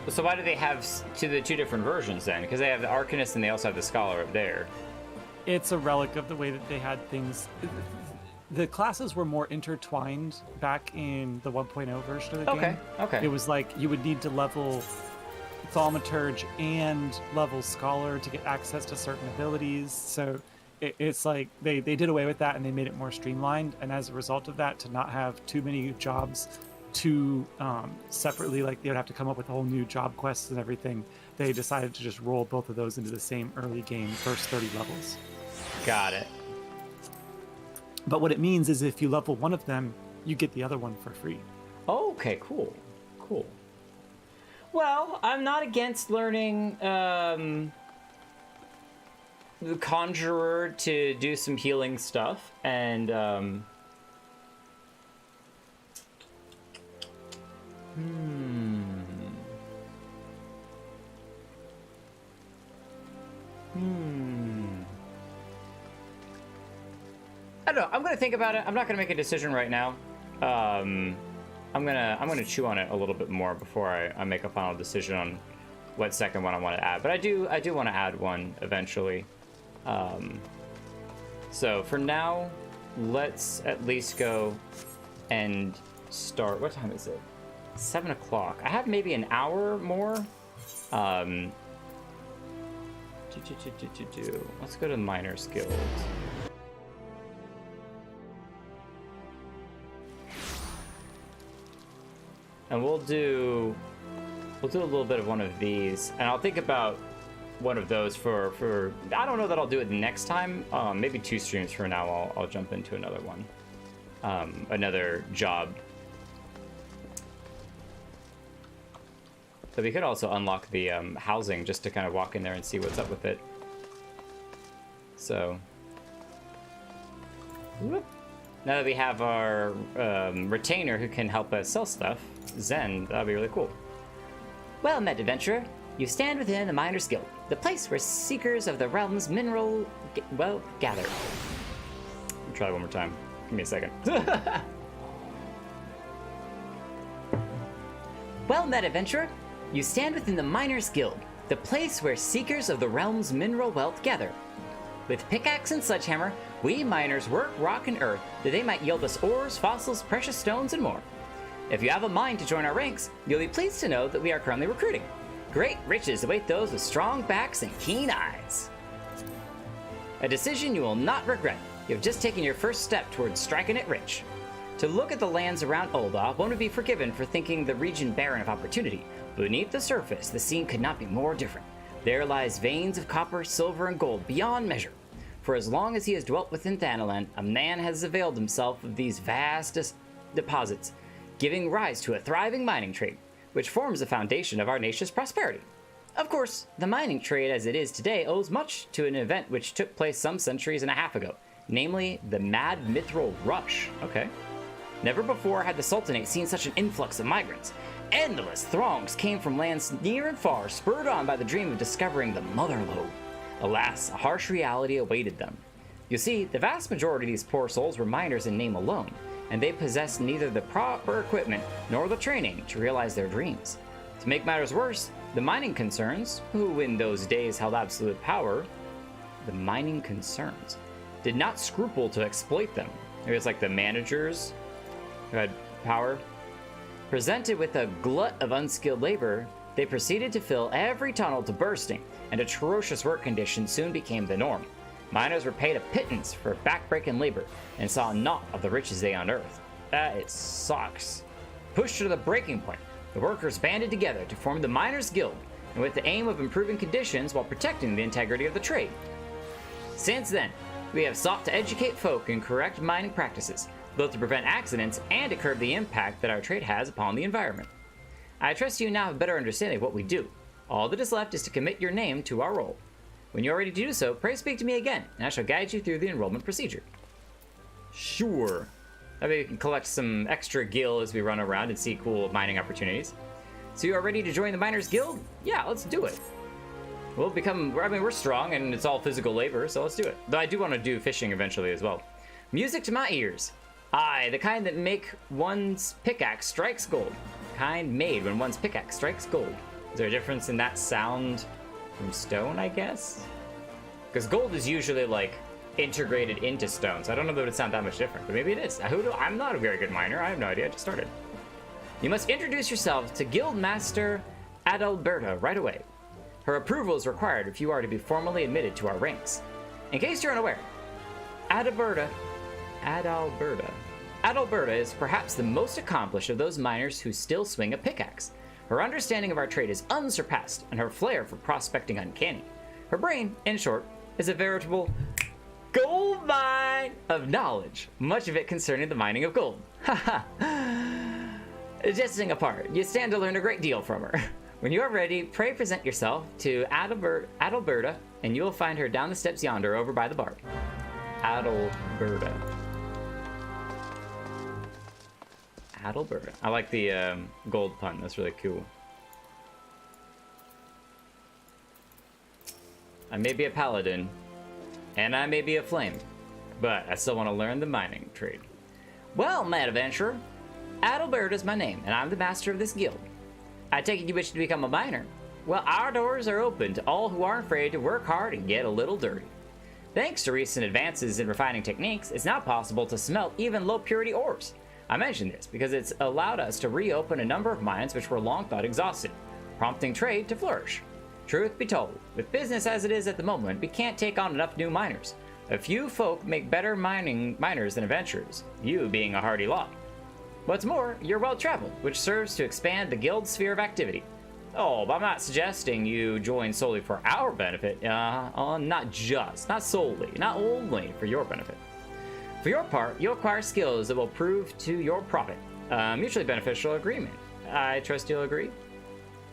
So why do they have the two different versions then? Because they have the Arcanist and they also have the Scholar up there. It's a relic of the way that they had things. The classes were more intertwined back in the 1.0 version of the game. Okay. It was like you would need to level Thaumaturge and level Scholar to get access to certain abilities. So it's like they did away with that and they made it more streamlined. And as a result of that, to not have too many jobs too separately, like they would have to come up with a whole new job quests and everything, they decided to just roll both of those into the same early game first 30 levels. Got it. But what it means is if you level one of them, you get the other one for free. Okay, cool. Well, I'm not against learning the Conjurer to do some healing stuff, and I don't know. I'm gonna think about it. I'm not gonna make a decision right now. I'm gonna chew on it a little bit more before I make a final decision on what second one I want to add. But I do want to add one eventually. So for now, let's at least go and start. What time is it? 7 o'clock. I have maybe an hour more. Let's go to Miners Guild. And we'll do a little bit of one of these, and I'll think about one of those for I don't know that I'll do it next time. Maybe 2 streams from now I'll jump into another one, another job. So we could also unlock the housing just to kind of walk in there and see what's up with it. So whoop. Now that we have our retainer who can help us sell stuff, Zen, that'll be really cool. Well met, adventurer. You stand within the Miners' Guild, the place where seekers of the realm's mineral wealth gather. I'll try one more time. Give me a second. Well met, adventurer. You stand within the Miners' Guild, the place where seekers of the realm's mineral wealth gather. With pickaxe and sledgehammer, we miners work rock and earth that they might yield us ores, fossils, precious stones, and more. If you have a mind to join our ranks, you'll be pleased to know that we are currently recruiting. Great riches await those with strong backs and keen eyes. A decision you will not regret. You have just taken your first step towards striking it rich. To look at the lands around Ul'dah, one would be forgiven for thinking the region barren of opportunity. Beneath the surface, the scene could not be more different. There lies veins of copper, silver, and gold beyond measure. For as long as he has dwelt within Thanalan, a man has availed himself of these vast deposits, giving rise to a thriving mining trade, which forms the foundation of our nation's prosperity. Of course, the mining trade as it is today owes much to an event which took place some centuries and a half ago, namely the Mad Mithril Rush. Okay. Never before had the Sultanate seen such an influx of migrants. Endless throngs came from lands near and far, spurred on by the dream of discovering the Mother Lode. Alas, a harsh reality awaited them. You see, the vast majority of these poor souls were miners in name alone, and they possessed neither the proper equipment nor the training to realize their dreams. To make matters worse, the mining concerns, who in those days held absolute power, the mining concerns, did not scruple to exploit them. It was like the managers who had power. Presented with a glut of unskilled labor, they proceeded to fill every tunnel to bursting, and atrocious work conditions soon became the norm. Miners were paid a pittance for backbreaking labor and saw naught of the riches they unearthed. It sucks. Pushed to the breaking point, the workers banded together to form the Miners' Guild, and with the aim of improving conditions while protecting the integrity of the trade. Since then, we have sought to educate folk in correct mining practices, both to prevent accidents and to curb the impact that our trade has upon the environment. I trust you now have a better understanding of what we do. All that is left is to commit your name to our role. When you are ready to do so, pray speak to me again, and I shall guide you through the enrollment procedure. Sure. That way we can collect some extra gil as we run around and see cool mining opportunities. So you are ready to join the Miners' Guild? Yeah, let's do it. We'll become, I mean, we're strong and it's all physical labor, so let's do it. Though I do want to do fishing eventually as well. Music to my ears. Aye, the kind that make one's pickaxe strikes gold. Kind made when one's pickaxe strikes gold. Is there a difference in that sound from stone, I guess? Because gold is usually like integrated into stone, so I don't know that it would sound that much different, but maybe it is. I'm not a very good miner. I have no idea. I just started. You must introduce yourself to Guildmaster Adalberta right away. Her approval is required if you are to be formally admitted to our ranks. In case you're unaware, Adalberta is perhaps the most accomplished of those miners who still swing a pickaxe. Her understanding of our trade is unsurpassed, and her flair for prospecting uncanny. Her brain, in short, is a veritable gold mine of knowledge, much of it concerning the mining of gold. Haha. Jesting apart, you stand to learn a great deal from her. When you are ready, pray present yourself to Adalberta, and you will find her down the steps yonder over by the bar. Adalberta. I like the gold pun. That's really cool. I may be a paladin, and I may be a flame, but I still want to learn the mining trade. Well, mad adventurer, Adalberta is my name, and I'm the master of this guild. I take it you wish to become a miner. Well, our doors are open to all who aren't afraid to work hard and get a little dirty. Thanks to recent advances in refining techniques, it's now possible to smelt even low-purity ores. I mention this because it's allowed us to reopen a number of mines which were long thought exhausted, prompting trade to flourish. Truth be told, with business as it is at the moment, we can't take on enough new miners. A few folk make better miners than adventurers, you being a hardy lot. What's more, you're well-traveled, which serves to expand the guild's sphere of activity. Oh, but I'm not suggesting you join solely for our benefit. Not solely, not only for your benefit. For your part, you'll acquire skills that will prove to your profit. Mutually beneficial agreement. I trust you'll agree.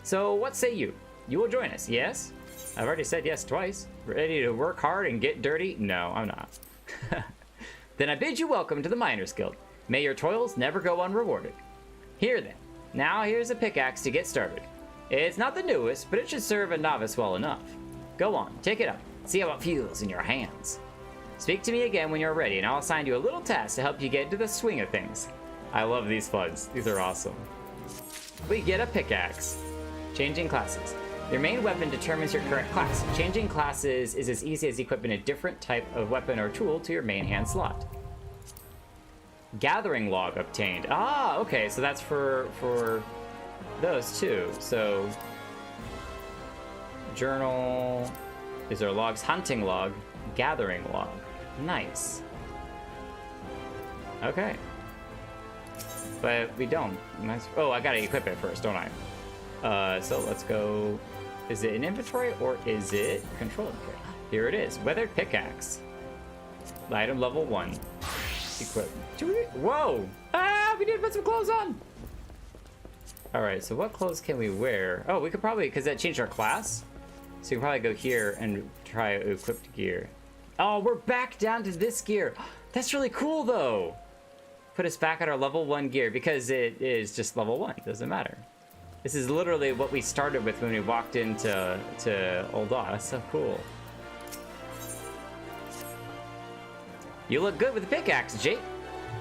So what say you? You will join us, yes? I've already said yes twice. Ready to work hard and get dirty? No, I'm not. Then I bid you welcome to the Miners Guild. May your toils never go unrewarded. Here then, now here's a pickaxe to get started. It's not the newest, but it should serve a novice well enough. Go on, take it up, see how it feels in your hands. Speak to me again when you're ready, and I'll assign you a little task to help you get into the swing of things. I love these floods. These are awesome. We get a pickaxe. Changing classes. Your main weapon determines your current class. Changing classes is as easy as equipping a different type of weapon or tool to your main hand slot. Gathering log obtained. Ah, okay, so that's for those too. So journal, is there logs? Hunting log, gathering log. Nice. Okay. But we don't. Oh, I gotta equip it first, don't I? So let's go. Is it an inventory or is it control? Okay. Here it is. Weathered pickaxe. Item level 1. Equip. Whoa! Ah, we need to put some clothes on. All right, so what clothes can we wear? Oh, we could probably, because that changed our class. So you can probably go here and try equipped gear. Oh, we're back down to this gear. That's really cool though. Put us back at our level 1 gear because it is just level 1. It doesn't matter. This is literally what we started with when we walked into Old Dawn. That's so cool. You look good with the pickaxe, Jake.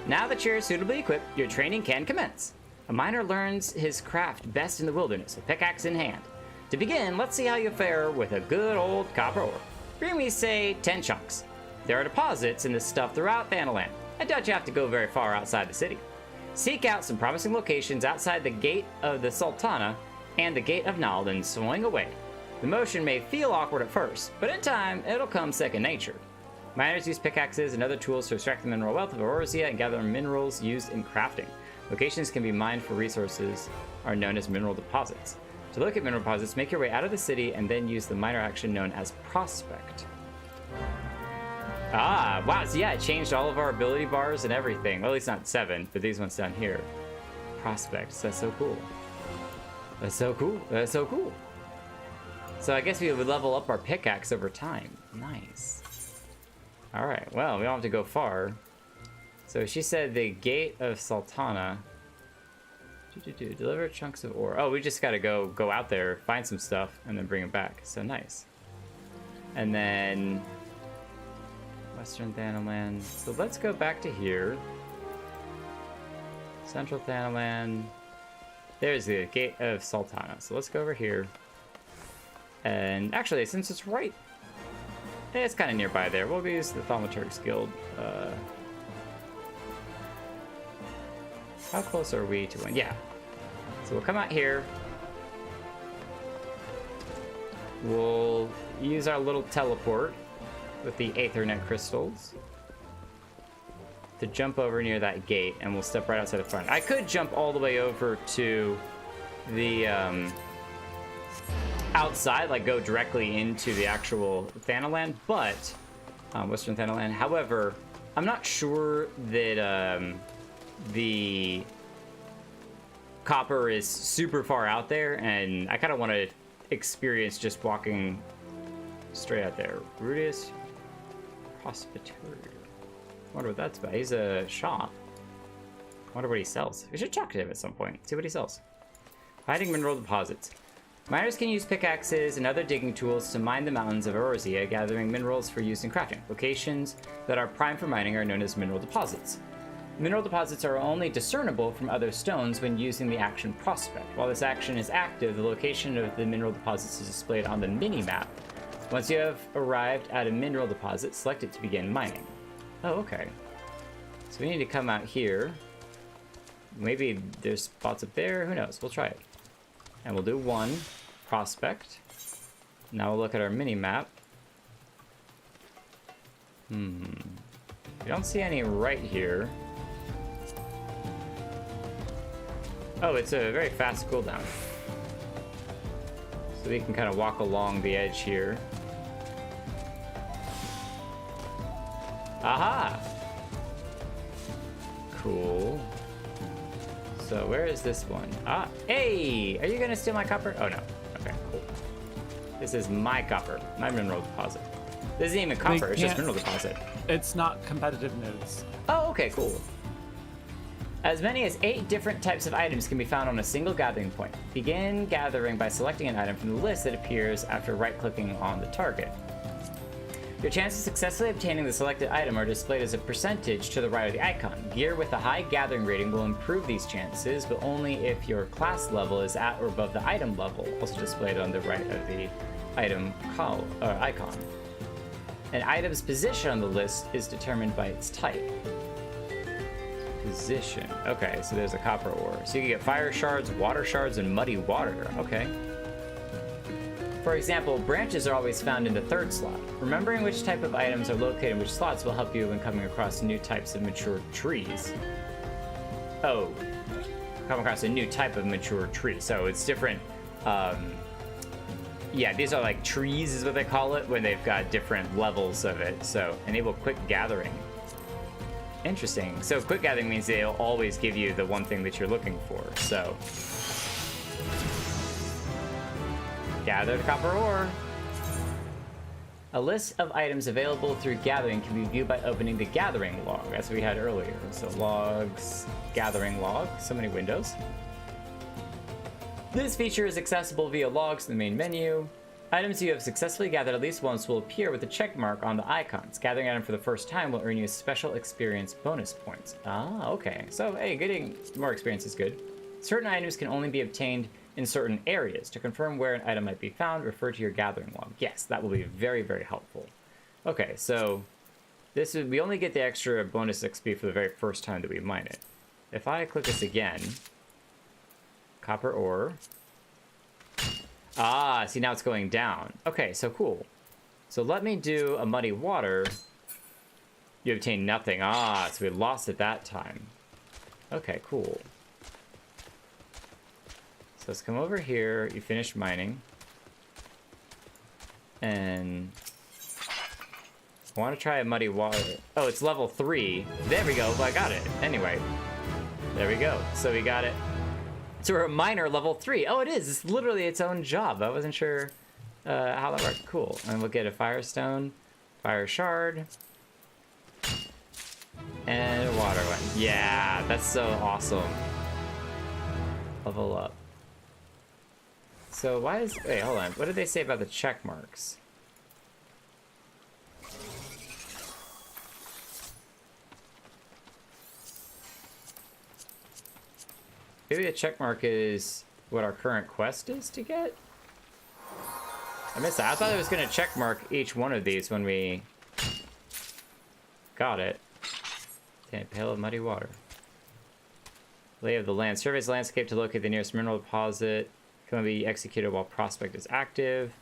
Now that you're suitably equipped, your training can commence. A miner learns his craft best in the wilderness, with pickaxe in hand. To begin, let's see how you fare with a good old copper ore. Bring me, say, 10 chunks. There are deposits in this stuff throughout Thanalan. I doubt you have to go very far outside the city. Seek out some promising locations outside the gate of the Sultana and the gate of Nald and swing away. The motion may feel awkward at first, but in time, it'll come second nature. Miners use pickaxes and other tools to extract the mineral wealth of Eorzea and gather minerals used in crafting. Locations can be mined for resources are known as mineral deposits. To look at mineral deposits, make your way out of the city and then use the miner action known as prospect. Ah, wow, so yeah, it changed all of our ability bars and everything. Well, at least not 7, but these ones down here. Prospects, that's so cool. That's so cool, that's so cool. So I guess we would level up our pickaxe over time. Nice. All right, well, we don't have to go far. So she said the gate of Sultana. Deliver chunks of ore. Oh, we just gotta go out there, find some stuff, and then bring it back. So nice. And then Western Thanalan. So let's go back to here. Central Thanalan. There's the gate of Sultana. So let's go over here. And actually, since it's right, it's kind of nearby there. We'll use the Monetarists Guild. How close are we to one? Yeah. So we'll come out here. We'll use our little teleport with the Aethernet crystals to jump over near that gate, and we'll step right outside the front. I could jump all the way over to the outside, like go directly into the actual Thanalan, but Western Thanalan. However, I'm not sure that the copper is super far out there, and I kind of want to experience just walking straight out there. Rudius Hospitator. I wonder what that's about. He's a shop. I wonder what he sells. We should talk to him at some point. See what he sells. Hiding mineral deposits. Miners can use pickaxes and other digging tools to mine the mountains of Eorzea, gathering minerals for use in crafting. Locations that are prime for mining are known as mineral deposits. Mineral deposits are only discernible from other stones when using the action prospect. While this action is active, the location of the mineral deposits is displayed on the mini-map. Once you have arrived at a mineral deposit, select it to begin mining. Oh, okay. So we need to come out here. Maybe there's spots up there. Who knows? We'll try it. And we'll do 1 prospect. Now we'll look at our mini-map. We don't see any right here. Oh, it's a very fast cooldown. So we can kind of walk along the edge here. Aha! Cool. So where is this one? Ah, hey! Are you gonna steal my copper? Oh no. Okay, cool. This is my copper, my mineral deposit. This isn't even copper, it's just mineral deposit. It's not competitive nodes. Oh, okay, cool. As many as 8 different types of items can be found on a single gathering point. Begin gathering by selecting an item from the list that appears after right-clicking on the target. Your chances of successfully obtaining the selected item are displayed as a percentage to the right of the icon. Gear with a high gathering rating will improve these chances, but only if your class level is at or above the item level, also displayed on the right of the item icon. An item's position on the list is determined by its type. Position. Okay, so there's a copper ore. So you can get fire shards, water shards, and muddy water. Okay. For example, branches are always found in the 3rd slot. Remembering which type of items are located in which slots will help you when coming across new types of mature trees. Oh, come across a new type of mature tree. So it's different. Yeah, these are like trees is what they call it when they've got different levels of it. So enable quick gathering. Interesting. So quick gathering means they'll always give you the one thing that you're looking for. So gather the copper ore. A list of items available through gathering can be viewed by opening the gathering log, as we had earlier. So logs, gathering log, so many windows. This feature is accessible via logs in the main menu. Items you have successfully gathered at least once will appear with a check mark on the icons. Gathering an item for the first time will earn you special experience bonus points. Ah, okay. So, hey, getting more experience is good. Certain items can only be obtained in certain areas. To confirm where an item might be found, refer to your gathering log. Yes, that will be very, very helpful. Okay, so this is, we only get the extra bonus XP for the very first time that we mine it. If I click this again, copper ore. Ah, see, now it's going down. Okay, so cool. So let me do a muddy water. You obtain nothing. Ah, so we lost it that time. Okay, cool. So let's come over here. You finish mining. And I want to try a muddy water. Oh, it's level 3. There we go. Well, I got it. Anyway, there we go. So we got it. So we're a miner level 3. Oh, it is. It's literally its own job. I wasn't sure how that worked. Cool. And we'll get a firestone, fire shard, and a water one. Yeah, that's so awesome. Level up. So why is... Wait, hold on. What did they say about the check marks? Maybe a check mark is what our current quest is to get? I missed that. I thought it was going to check mark each one of these when we got it. Damn, pail of muddy water. Lay of the land. Surveys the landscape to locate the nearest mineral deposit. Can only be executed while prospect is active.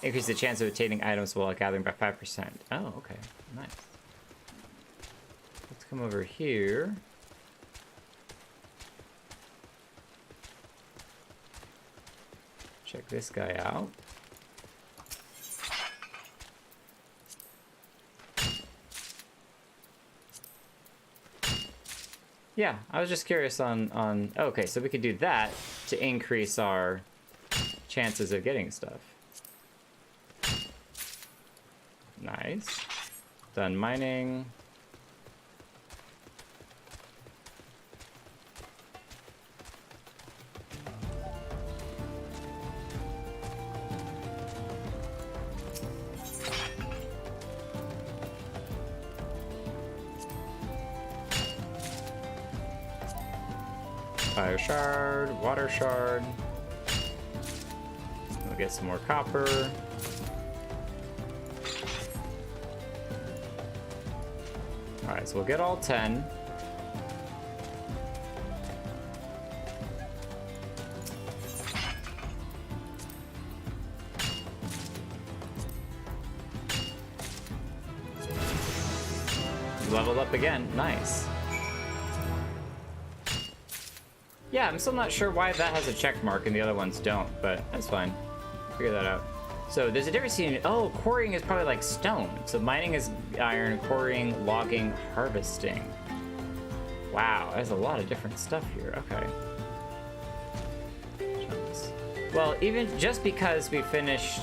Increase the chance of obtaining items while gathering by 5%. Oh, okay. Nice. Let's come over here. Check this guy out. Yeah, I was just curious on okay, so we could do that to increase our chances of getting stuff. Nice. Done mining. Fire shard, water shard. We'll get some more copper. Alright, so we'll get all 10. Leveled up again. Nice. Yeah, I'm still not sure why that has a check mark and the other ones don't, but that's fine. Figure that out. So there's a difference between, oh, quarrying is probably like stone. So mining is iron, quarrying, logging, harvesting. Wow, there's a lot of different stuff here. Okay. Well, even just because we finished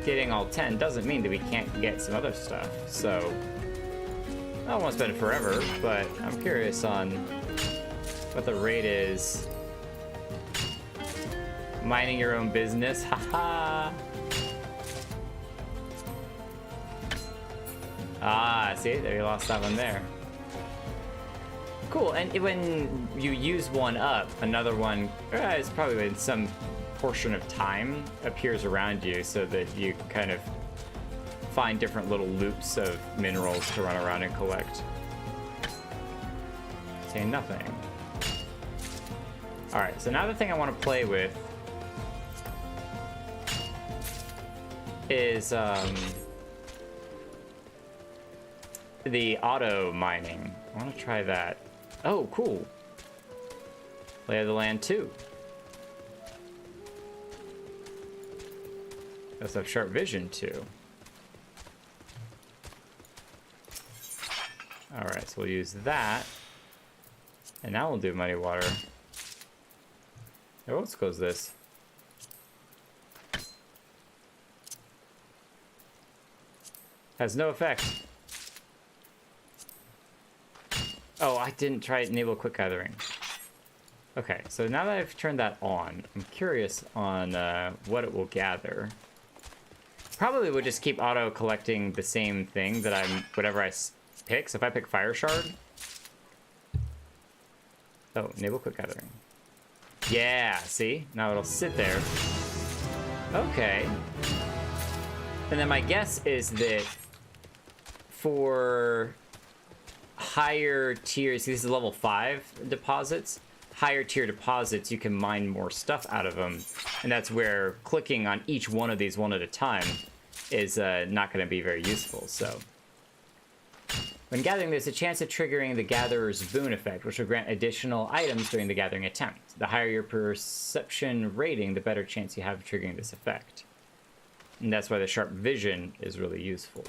getting all 10 doesn't mean that we can't get some other stuff. So I don't want to spend it forever, but I'm curious on what the rate is. Mining your own business, haha. Ah, see, there you lost that one there. Cool, and when you use one up, another one, it's probably in some portion of time, appears around you so that you kind of find different little loops of minerals to run around and collect. Saying nothing. Alright, so now the thing I want to play with is the auto mining. I want to try that. Oh, cool. Lay of the land 2. Does have sharp vision too. Alright, so we'll use that. And now we'll do muddy water. Oh, let's close this. Has no effect. Oh, I didn't try enable quick gathering. Okay, so now that I've turned that on, I'm curious on what it will gather. Probably would just keep auto collecting the same thing that whatever I pick. So if I pick fire shard. Oh, enable quick gathering. Yeah, see? Now it'll sit there. Okay. And then my guess is that for higher tiers, this is level 5 deposits, higher tier deposits, you can mine more stuff out of them. And that's where clicking on each one of these one at a time is not going to be very useful. So when gathering, there's a chance of triggering the gatherer's boon effect, which will grant additional items during the gathering attempt. The higher your perception rating, the better chance you have of triggering this effect. And that's why the sharp vision is really useful.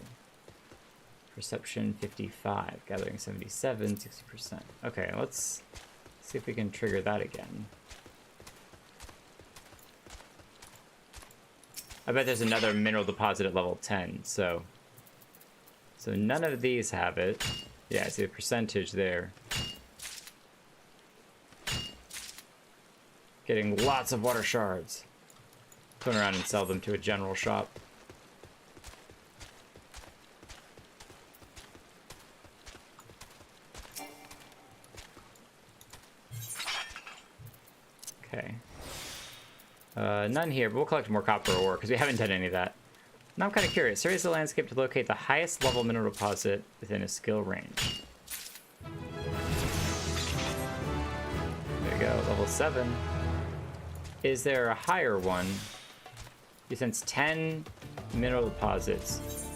Perception 55, gathering 77, 60%. Okay, let's see if we can trigger that again. I bet there's another mineral deposit at level 10, so none of these have it. Yeah, I see the percentage there. Getting lots of water shards. Turn around and sell them to a general shop. Okay. None here, but we'll collect more copper ore because we haven't done any of that. Now I'm kind of curious. Surveys the landscape to locate the highest level mineral deposit within a skill range. There you go, level 7. Is there a higher one? You sense 10 mineral deposits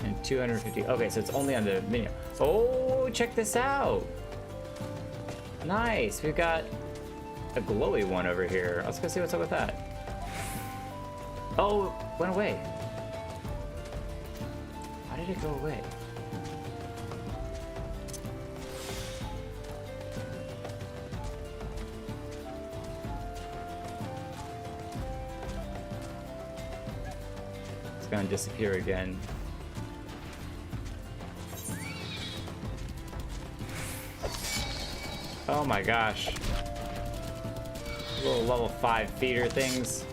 and 250. Okay, so it's only on the menu. Oh, check this out. Nice. We've got a glowy one over here. Let's go see what's up with that. Oh, it went away. Why did it go away? It's gonna disappear again. Oh my gosh. Little level 5 feeder things.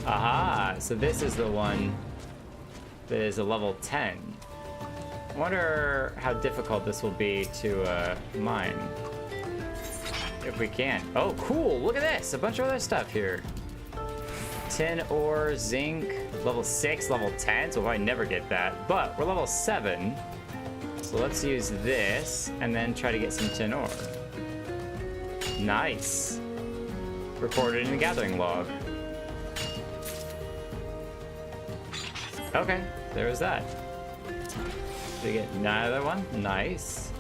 Aha! So this is the one that is a level 10. I wonder how difficult this will be to mine. If we can. Oh, cool! Look at this! A bunch of other stuff here. Tin ore, zinc, level 6, level 10, so I never get that. But we're level 7. So let's use this and then try to get some tin ore. Nice. Recorded in the gathering log. Okay, there was that. Did we get another one? Nice.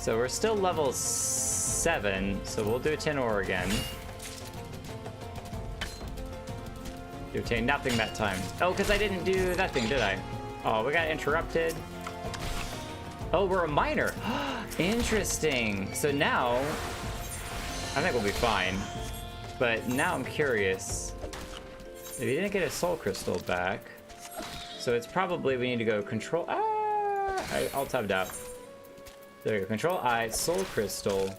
So we're still level 7, so we'll do tin ore again. You obtained nothing that time. Oh, because I didn't do that thing, did I? Oh, we got interrupted. Oh, we're a miner. Interesting. So now, I think we'll be fine. But now I'm curious. If you didn't get a soul crystal back, so it's probably we need to go control. I'll tab out. There you go. Control I, soul crystal.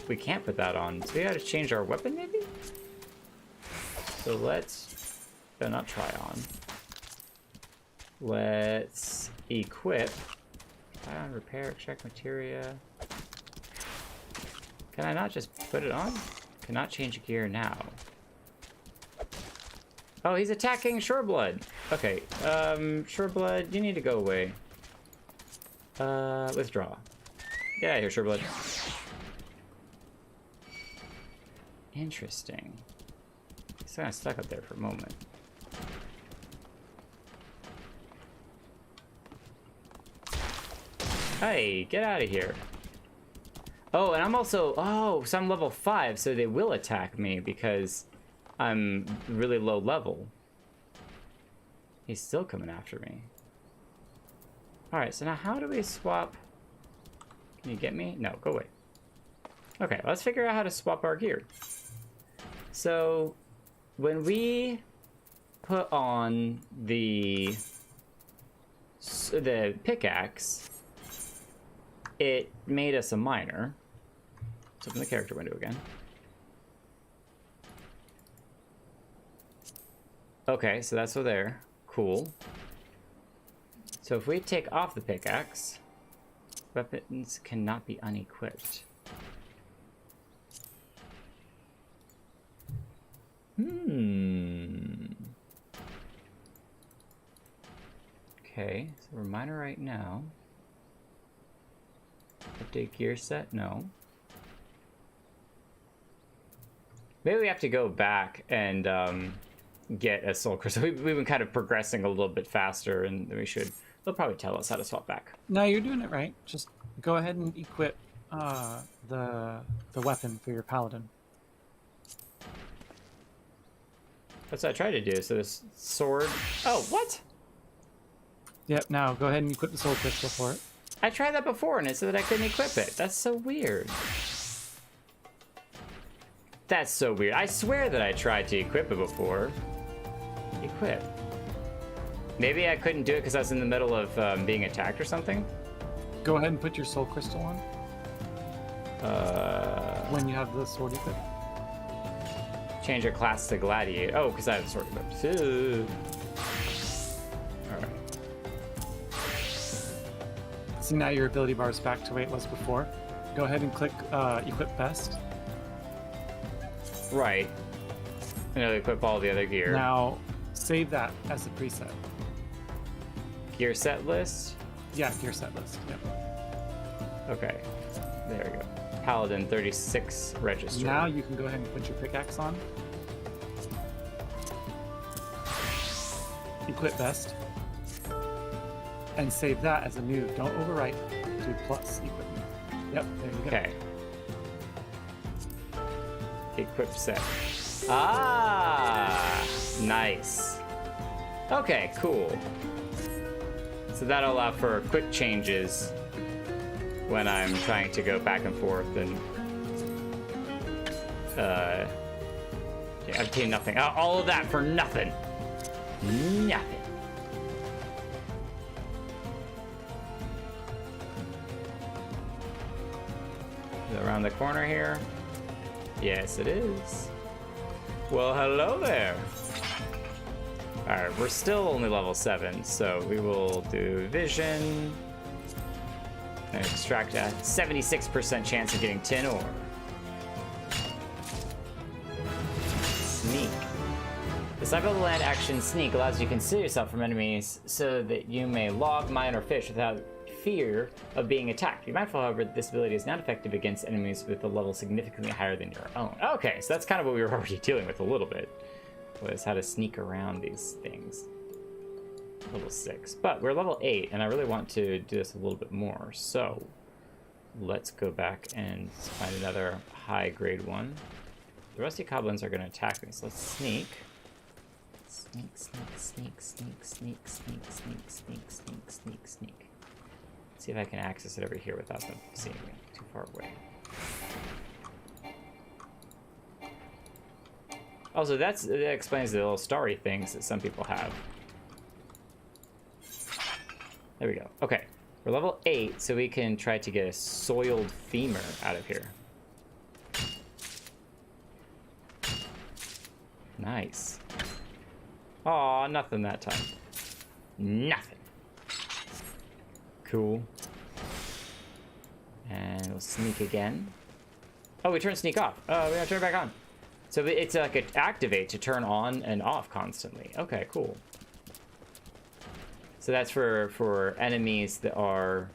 We can't put that on, so we gotta change our weapon maybe? So let's, no, not try on. Let's equip. Try on, repair, extract materia. Can I not just put it on? Cannot change gear now. Oh, he's attacking Shoreblood. Okay, Shoreblood, you need to go away. Withdraw. Get out of here, Shoreblood. Interesting. He's kind of stuck up there for a moment. Hey, get out of here. Oh, and I'm also, so I'm level 5, so they will attack me because I'm really low level. He's still coming after me. Alright, so now how do we swap? Can you get me? No, go away. Okay, let's figure out how to swap our gear. So, when we put on the pickaxe, it made us a miner. Let's open the character window again. Okay, so that's over there. Cool. So if we take off the pickaxe, weapons cannot be unequipped. Okay, so we're miner right now. Update gear set? No. Maybe we have to go back and get a soul crystal. We've been kind of progressing a little bit faster, and we should. They'll probably tell us how to swap back. No, you're doing it right. Just go ahead and equip the weapon for your paladin. That's what I tried to do. So this sword. Oh, what? Yep. Now go ahead and equip the soul crystal for it. I tried that before, and it said that I couldn't equip it. That's so weird. That's so weird. I swear that I tried to equip it before. Equip. Maybe I couldn't do it because I was in the middle of being attacked or something. Go ahead and put your soul crystal on. When you have the sword equipped. Change your class to gladiator. Oh, because I have the sword equipped. Alright. See, now your ability bar is back to the way it was before. Go ahead and click equip best. Right. And it'll equip all the other gear. Now save that as a preset. Gear set list? Yeah, gear set list. Yep. Okay. There we go. Paladin 36 register. Now you can go ahead and put your pickaxe on. Equip best. And save that as a new. Don't overwrite. Do plus equipment. Yep, there you go. Okay. Equip set. Ah! Nice. Okay, cool. So that'll allow for quick changes when I'm trying to go back and forth and obtain nothing. All of that for nothing. Nothing. Is it around the corner here? Yes, it is. Well, hello there. Alright, we're still only level 7, so we will do vision. And extract a 76% chance of getting tin ore. Sneak. The cycle of the land action sneak allows you to conceal yourself from enemies so that you may log, mine, or fish without fear of being attacked. Be mindful, however, that this ability is not effective against enemies with a level significantly higher than your own. Okay, so that's kind of what we were already dealing with a little bit, was how to sneak around these things. Level 6. But we're level 8, and I really want to do this a little bit more, so let's go back and find another high grade one. The rusty goblins are going to attack me, so let's sneak. Sneak, sneak, sneak, sneak, sneak, sneak, sneak, sneak, sneak, sneak, sneak. See if I can access it over here without them seeing me too far away. Also, that explains the little starry things that some people have. There we go. Okay, we're level 8, so we can try to get a soiled femur out of here. Nice. Aw, nothing that time. Nothing. Cool. And we'll sneak again. Oh, we turn sneak off. Oh, we gotta turn it back on. So it's like an activate to turn on and off constantly. Okay, cool. So that's for enemies that are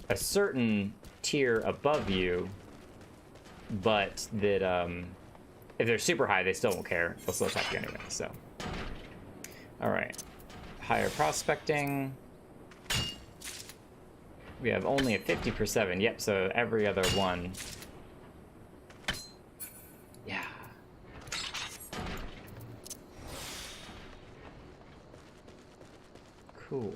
a certain tier above you, but that if they're super high, they still won't care. They'll still attack you anyway. So, all right, higher prospecting. We have only a 50 per 7. Yep. So every other one. Yeah. Cool.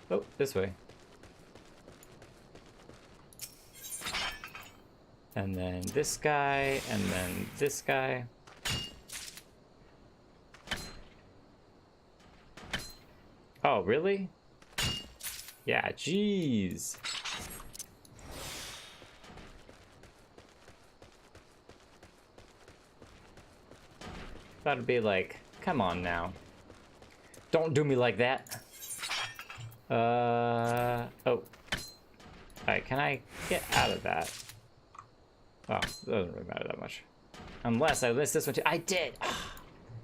Oh, this way. And then this guy, and then this guy. Oh, really? Yeah, jeez. That'd be like, come on now. Don't do me like that. Oh. Alright, can I get out of that? Oh, it doesn't really matter that much. Unless I missed this one too. I did!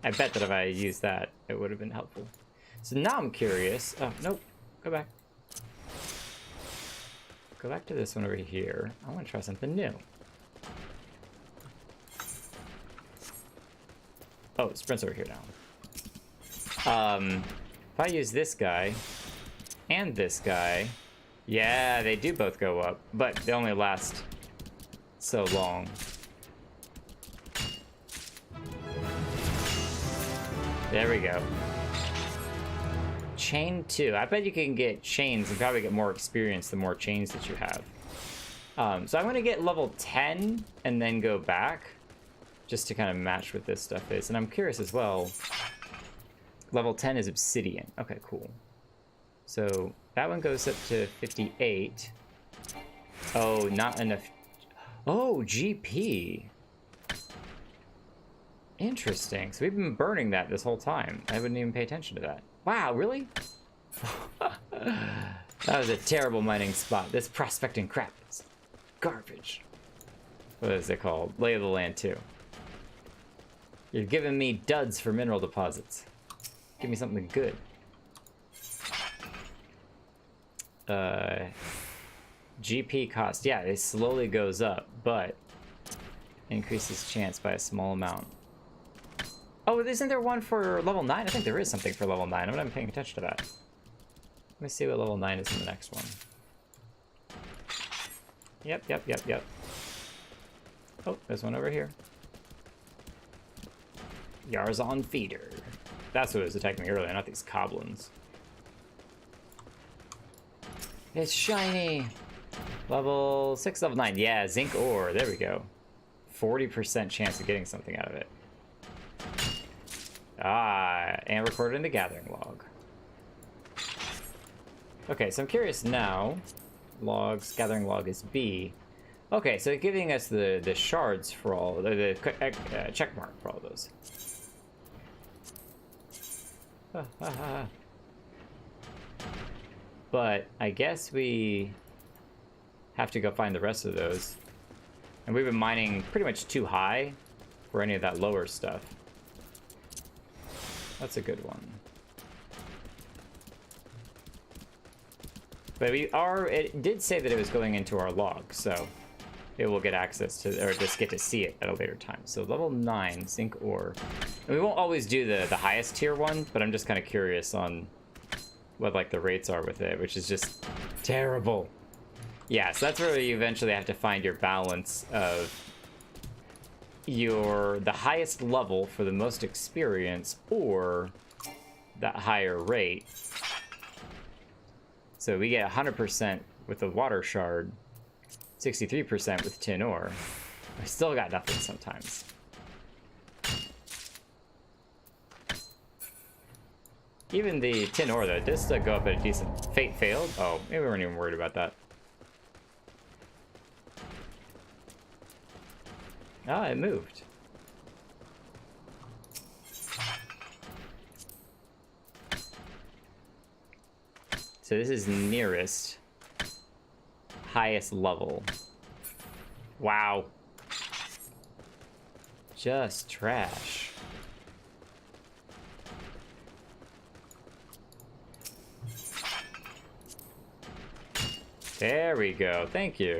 I bet that if I used that, it would have been helpful. So now I'm curious. Oh, nope. Go back. Go back to this one over here. I want to try something new. Oh, it sprints over here now. If I use this guy and this guy, yeah, they do both go up, but they only last so long. There we go. Chain 2. I bet you can get chains and probably get more experience the more chains that you have. So I'm going to get level 10 and then go back just to kind of match what this stuff is. And I'm curious as well. Level 10 is obsidian. Okay, cool. So that one goes up to 58. Oh, not enough. Oh, GP. Interesting. So we've been burning that this whole time. I wouldn't even pay attention to that. Wow, really? That was a terrible mining spot. This prospecting crap is garbage. What is it called? Lay of the land 2. You're giving me duds for mineral deposits. Give me something good. GP cost. Yeah, it slowly goes up, but increases chance by a small amount. Oh, isn't there one for level 9? I think there is something for level 9. I'm not paying attention to that. Let me see what level 9 is in the next one. Yep. Oh, there's one over here. Yarzon Feeder. That's what was attacking me earlier, not these goblins. It's shiny. Level 6, level 9. Yeah, zinc ore. There we go. 40% chance of getting something out of it. Ah, and recorded in the gathering log. Okay, so I'm curious now. Logs, gathering log is B. Okay, so giving us the shards for all, the check mark for all those. But I guess we have to go find the rest of those. And we've been mining pretty much too high for any of that lower stuff. That's a good one. But it did say that it was going into our log, so it will get access to, or just get to see it at a later time. So level 9, zinc ore. And we won't always do the highest tier one, but I'm just kind of curious on what like the rates are with it, which is just terrible. Yeah, so that's where you eventually have to find your balance of the highest level for the most experience or that higher rate. So we get 100% with the water shard, 63% with tin ore. I still got nothing sometimes. Even the tin ore though, does still go up at a decent. Fate failed? Oh, maybe we weren't even worried about that. Ah, it moved. So this is nearest highest level. Wow. Just trash. There we go. Thank you.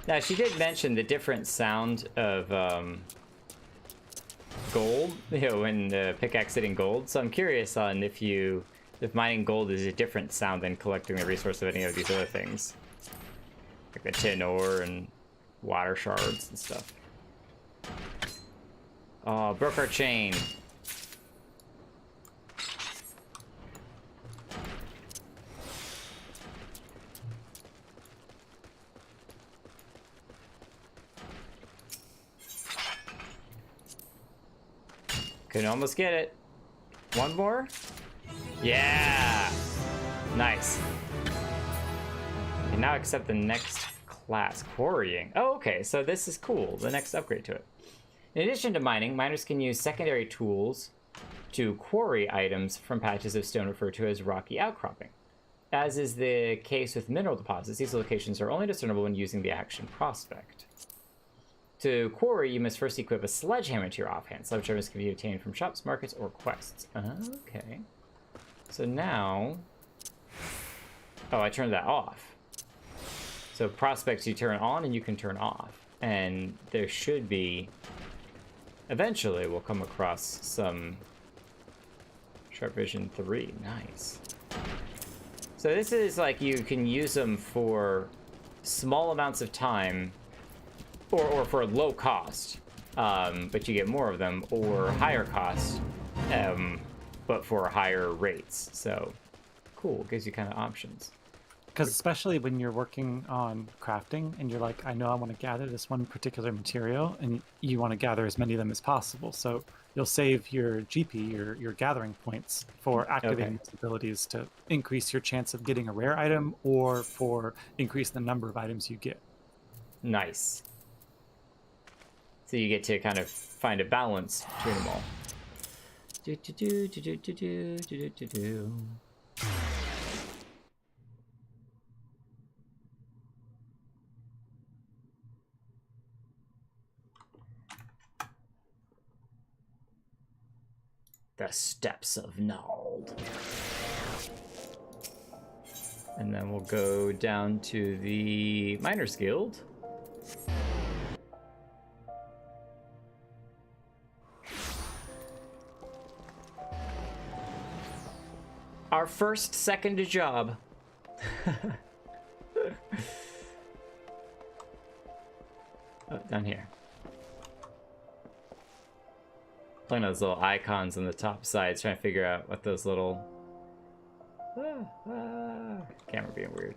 Now, she did mention the different sound of gold, when the pickaxe hitting gold. So I'm curious on if mining gold is a different sound than collecting the resource of any of these other things. Like the tin ore and water shards and stuff. Oh, broke our chain. Can almost get it. One more? Yeah! Nice. And now accept the next class, quarrying. Oh, okay, so this is cool, the next upgrade to it. In addition to mining, miners can use secondary tools to quarry items from patches of stone referred to as rocky outcropping. As is the case with mineral deposits, these locations are only discernible when using the action prospect. To quarry, you must first equip a sledgehammer to your offhand. Sledgehammers can be obtained from shops, markets, or quests. Okay. So now... Oh, I turned that off. So prospects you turn on and you can turn off. And there should be... Eventually, we'll come across some... Sharp Vision 3. Nice. So this is like you can use them for small amounts of time... Or for low cost, but you get more of them, or higher cost, but for higher rates. So, cool, gives you kind of options. Because especially when you're working on crafting and you're like, I know I want to gather this one particular material, and you want to gather as many of them as possible. So you'll save your GP, your gathering points, for activating these abilities to increase your chance of getting a rare item, or for increase the number of items you get. Nice. So you get to kind of find a balance between them all. The Steps of Nald. And then we'll go down to the Miners Guild. Our second job. Oh, down here. Playing those little icons on the top sides, trying to figure out what those little... camera being weird.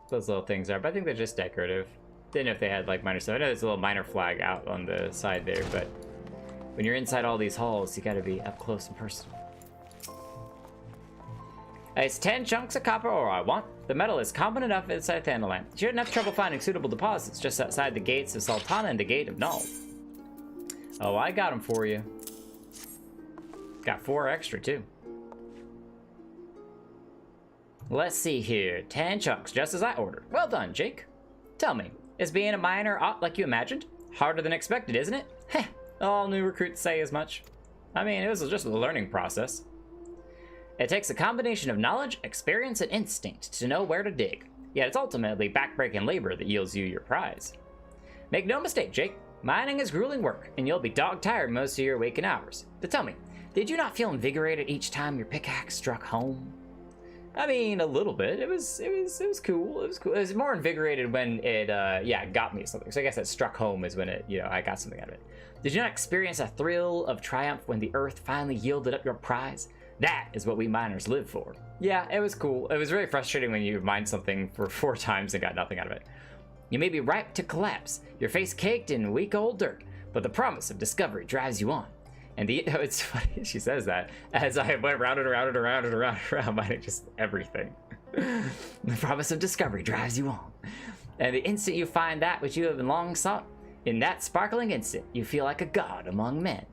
Those little things are, but I think they're just decorative. Didn't know if they had like miner stuff. I know there's a little miner flag out on the side there, but when you're inside all these halls, you gotta be up close and personal. It's 10 chunks of copper ore I want. The metal is common enough inside Thanalan. You shouldn't have trouble finding suitable deposits just outside the gates of Sultana and the Gate of Nald. Oh, I got them for you. Got 4 extra, too. Let's see here. 10 chunks, just as I ordered. Well done, Jake. Tell me, is being a miner like you imagined? Harder than expected, isn't it? Heh, all new recruits say as much. I mean, it was just a learning process. It takes a combination of knowledge, experience, and instinct to know where to dig. Yet it's ultimately backbreaking labor that yields you your prize. Make no mistake, Jake. Mining is grueling work, and you'll be dog-tired most of your waking hours. But tell me, did you not feel invigorated each time your pickaxe struck home? I mean, a little bit. It was cool. It was cool. It was more invigorated when it, got me something. So I guess that struck home is when it, I got something out of it. Did you not experience a thrill of triumph when the earth finally yielded up your prize? That is what we miners live for. Yeah, it was cool. It was very frustrating when you mined something for 4 times and got nothing out of it. You may be ripe to collapse, your face caked in week-old dirt, but the promise of discovery drives you on. And it's funny, she says that, as I went round and around and around and around and around, mining just everything. The promise of discovery drives you on. And the instant you find that which you have long sought, in that sparkling instant, you feel like a god among men.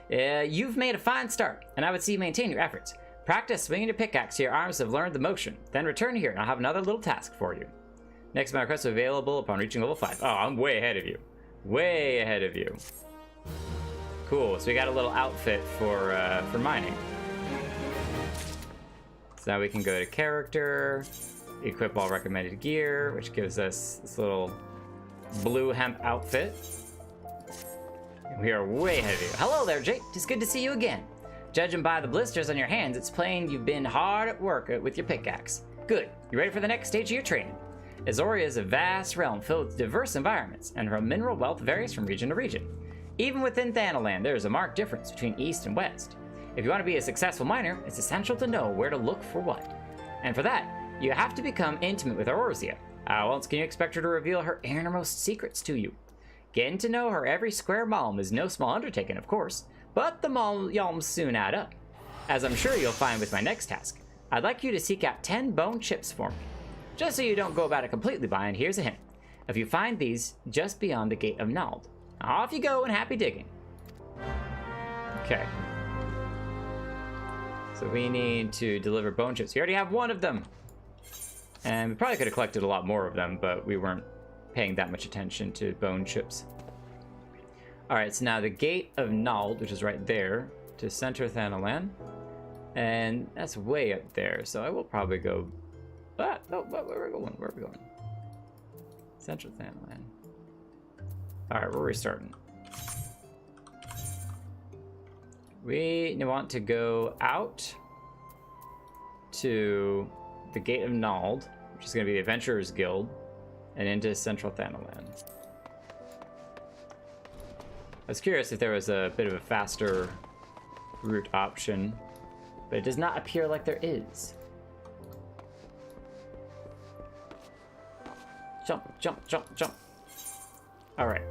You've made a fine start, and I would see you maintain your efforts. Practice swinging your pickaxe till your arms have learned the motion. Then return here, and I'll have another little task for you. Next Manor quest available upon reaching level 5. Oh, I'm way ahead of you. Way ahead of you. Cool, so we got a little outfit for mining. So now we can go to character, equip all recommended gear, which gives us this little blue hemp outfit. We are way ahead of you. Hello there, Jake. It's good to see you again. Judging by the blisters on your hands, it's plain you've been hard at work with your pickaxe. Good. You ready for the next stage of your training? Azoria is a vast realm filled with diverse environments, and her mineral wealth varies from region to region. Even within Thanalan, there is a marked difference between east and west. If you want to be a successful miner, it's essential to know where to look for what. And for that, you have to become intimate with Aurozia. How else can you expect her to reveal her innermost secrets to you? Getting to know her every square malm is no small undertaking, of course, but the yalms soon add up. As I'm sure you'll find with my next task, I'd like you to seek out 10 bone chips for me. Just so you don't go about it completely blind, here's a hint. If you find these just beyond the Gate of Nald, off you go and happy digging. Okay. So we need to deliver bone chips. We already have 1 of them. And we probably could have collected a lot more of them, but we weren't paying that much attention to bone chips. Alright, so now the Gate of Nald, which is right there, to center Thanalan. And that's way up there, so I will probably go... no, where are we going? Where are we going? Central Thanalan. Alright, we're restarting. We want to go out to the Gate of Nald, which is going to be the Adventurers Guild, and into Central Thanalan. I was curious if there was a bit of a faster route option, but it does not appear like there is. Jump, jump, jump, jump. All right,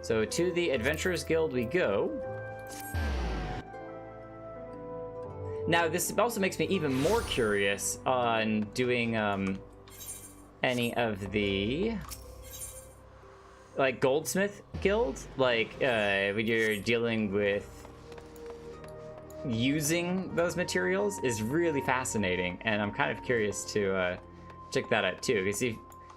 so to the Adventurers Guild we go. Now this also makes me even more curious on doing any of the like goldsmith guild, like when you're dealing with using those materials is really fascinating, and I'm kind of curious to check that out too, because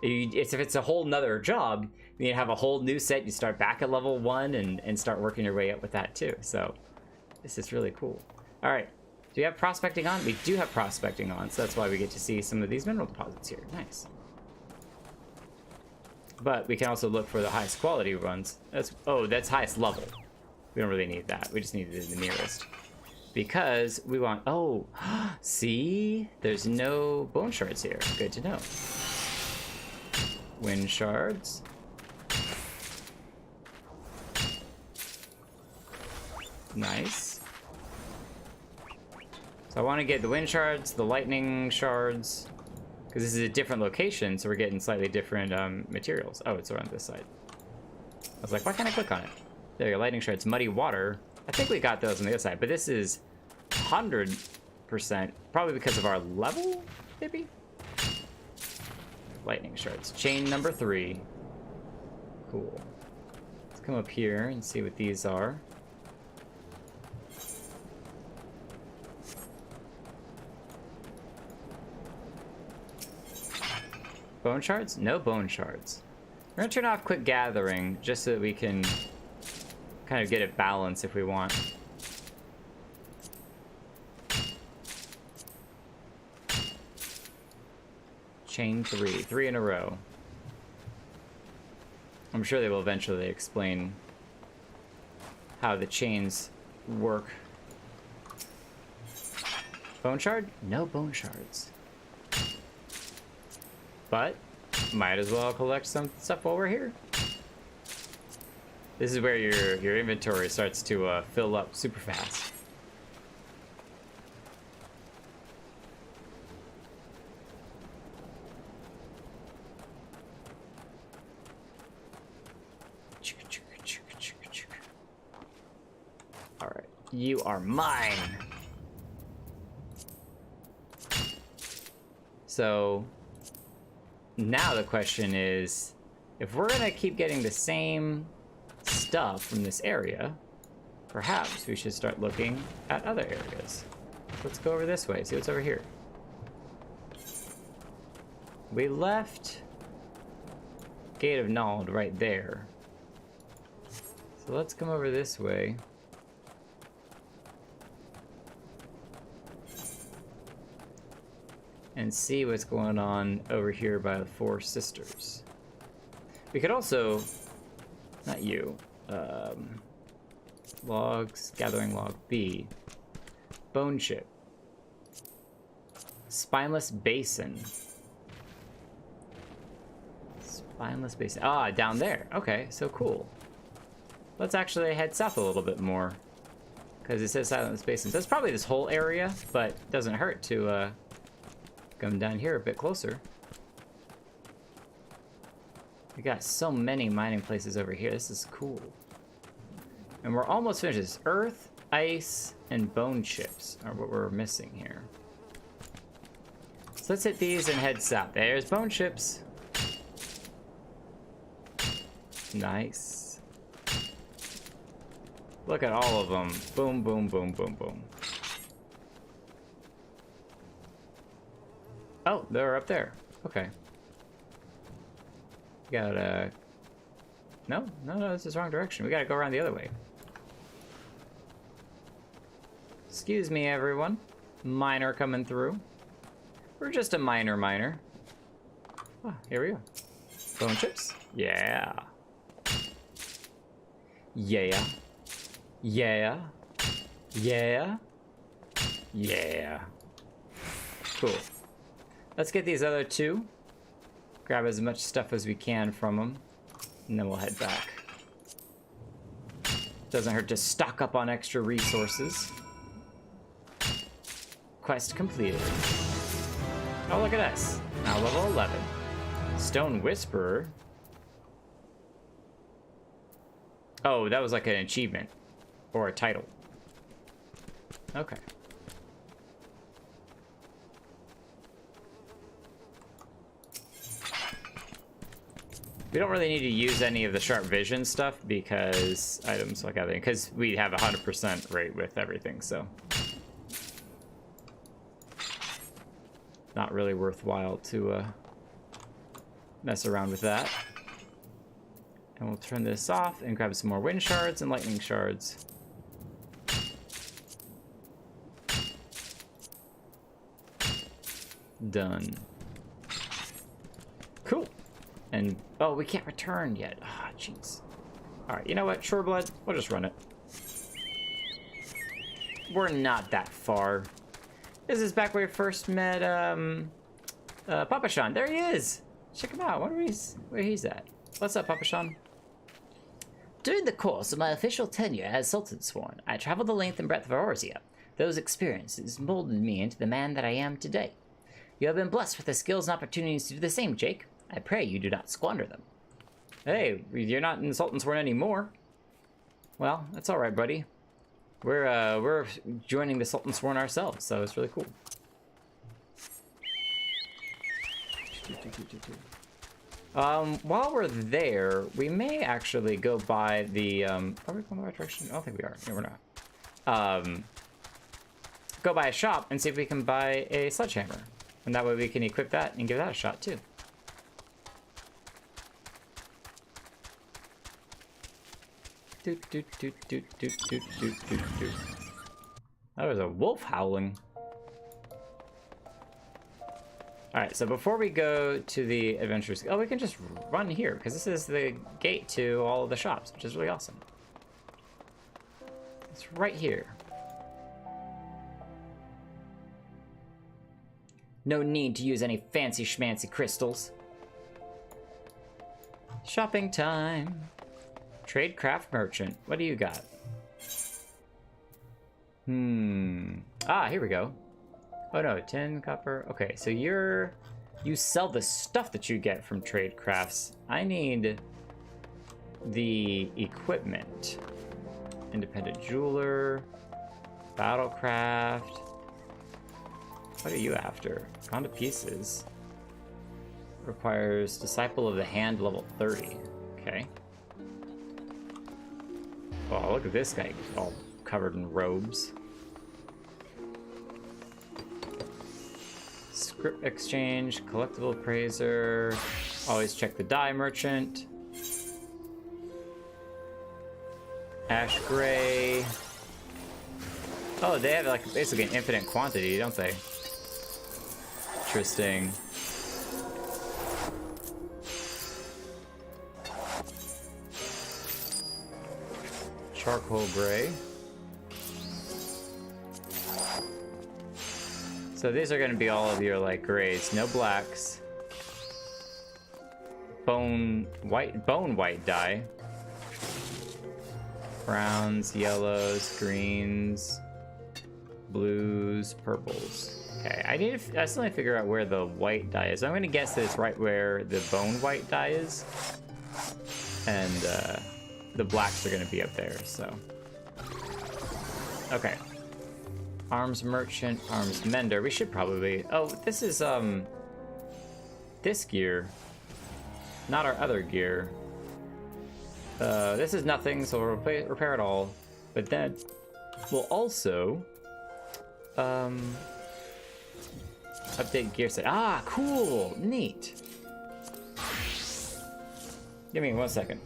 if it's a whole nother job, you have a whole new set. You start back at level 1 and start working your way up with that too. So this is really cool. All right, do we have prospecting on? We do have prospecting on, so that's why we get to see some of these mineral deposits here. Nice. But we can also look for the highest quality ones. That's highest level. We don't really need that. We just need the nearest. Because we want, see? There's no bone shards here. Good to know. Wind shards. Nice. So I want to get the wind shards, the lightning shards, because this is a different location, so we're getting slightly different materials. Oh, it's on this side. I was like, why can't I click on it? There you go, lightning shards, muddy water. I think we got those on the other side, but this is 100%, probably because of our level, maybe? Lightning shards, chain number 3. Cool. Let's come up here and see what these are. Bone shards? No bone shards. We're gonna turn off quick gathering just so that we can kind of get a balance if we want. Chain 3 in a row. I'm sure they will eventually explain how the chains work. Bone shard? No bone shards. But might as well collect some stuff while we're here. This is where your inventory starts to fill up super fast. All right, you are mine. So now the question is, if we're gonna keep getting the same stuff from this area, perhaps we should start looking at other areas. Let's go over this way, see what's over here. We left Gate of Nald right there. So let's come over this way. And see what's going on over here by the Four Sisters. We could also, not you, logs, gathering log B, bone chip, spineless basin. Spineless basin, ah, down there. Okay, so cool. Let's actually head south a little bit more, because it says spineless basin. So it's probably this whole area, but it doesn't hurt to come down here a bit closer. We got so many mining places over here. This is cool. And we're almost finished. It's earth, ice, and bone chips are what we're missing here. So let's hit these and head south. There's bone chips. Nice. Look at all of them. Boom, boom, boom, boom, boom. Oh, they're up there. Okay. We gotta... No, this is the wrong direction. We gotta go around the other way. Excuse me, everyone. Miner coming through. We're just a miner. Oh, here we go. Bone chips? Yeah. Yeah. Yeah. Yeah. Yeah. Cool. Let's get these other two. Grab as much stuff as we can from them. And then we'll head back. Doesn't hurt to stock up on extra resources. Quest completed. Oh, look at us. Now level 11. Stone Whisperer. Oh, that was like an achievement. Or a title. Okay. We don't really need to use any of the sharp vision stuff because items like everything, because we have 100% rate with everything, so not really worthwhile to mess around with that. And we'll turn this off and grab some more wind shards and lightning shards. Done. Cool. And, oh, we can't return yet. Ah, jeez. Alright, you know what? Shoreblood, we'll just run it. We're not that far. This is back where we first met, Papa Sean. There he is! Check him out. I wonder where he's at. What's up, Papa Sean? During the course of my official tenure as Sultansworn, I traveled the length and breadth of Eorzea. Those experiences molded me into the man that I am today. You have been blessed with the skills and opportunities to do the same, Jake. I pray you do not squander them. Hey, you're not in Sultansworn anymore. Well, that's all right, buddy. We're joining the Sultansworn ourselves, so it's really cool. While we're there, we may actually go by the are we going the right direction? I don't think we are. No, we're not. Go by a shop and see if we can buy a sledgehammer, and that way we can equip that and give that a shot too. That was a wolf howling. Alright, so before we go to the adventures... Oh, we can just run here, because this is the gate to all of the shops, which is really awesome. It's right here. No need to use any fancy schmancy crystals. Shopping time. Tradecraft merchant. What do you got? Ah, here we go. Oh no, tin, copper. Okay, so you sell the stuff that you get from trade crafts. I need the equipment. Independent jeweler, battlecraft. What are you after? Gone to pieces. Requires disciple of the hand level 30. Okay. Oh, look at this guy, all covered in robes. Script exchange, collectible appraiser. Always check the dye merchant. Ash gray. Oh, they have like basically an infinite quantity, don't they? Interesting. Charcoal gray. So these are going to be all of your like grays, no blacks. Bone white dye. Browns, yellows, greens, blues, purples. Okay, I still need to figure out where the white dye is. I'm going to guess that it's right where the bone white dye is. And the blacks are going to be up there, so. Okay. Arms merchant, arms mender. We should probably... Oh, this is, this gear. Not our other gear. This is nothing, so we'll repair it all. But then we'll also, update gear set. Ah, cool! Neat! Give me 1 second.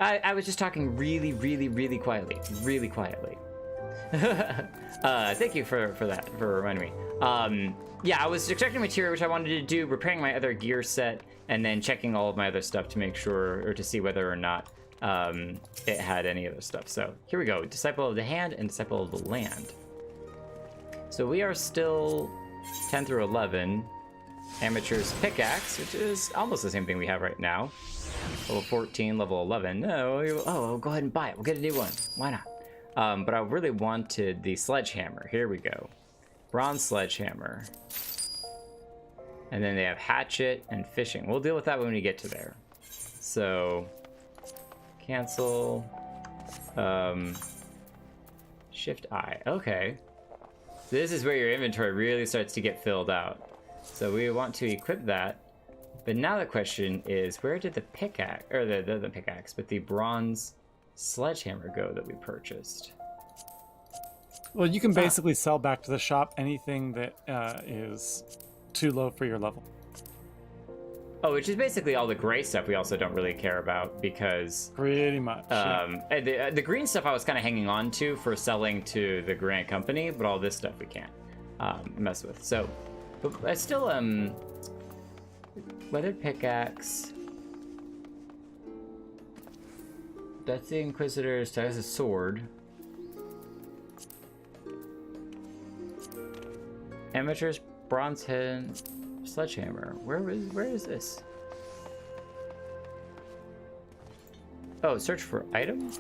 I was just talking really quietly. Really quietly. Thank you for that, for reminding me. Yeah, I was extracting material, which I wanted to do, repairing my other gear set, and then checking all of my other stuff to make sure, or to see whether or not it had any other stuff. So here we go, Disciple of the Hand and Disciple of the Land. So we are still 10 through 11. Amateur's Pickaxe, which is almost the same thing we have right now. Level 14, level 11. No, oh, go ahead and buy it. We'll get a new one. Why not? But I really wanted the Sledgehammer. Here we go. Bronze Sledgehammer. And then they have hatchet and fishing. We'll deal with that when we get to there. So, cancel. Shift I. Okay. So this is where your inventory really starts to get filled out. So we want to equip that. But now the question is, where did the pickaxe, or the pickaxe, but the bronze sledgehammer go that we purchased? Well, you can basically sell back to the shop anything that is too low for your level. Oh, which is basically all the gray stuff we also don't really care about because... Pretty much. The green stuff I was kind of hanging on to for selling to the Grant Company, but all this stuff we can't mess with. So, but I still, weathered pickaxe. That's the Inquisitor's, that has a sword. Amateur's bronze head sledgehammer. Where is this? Oh, search for item?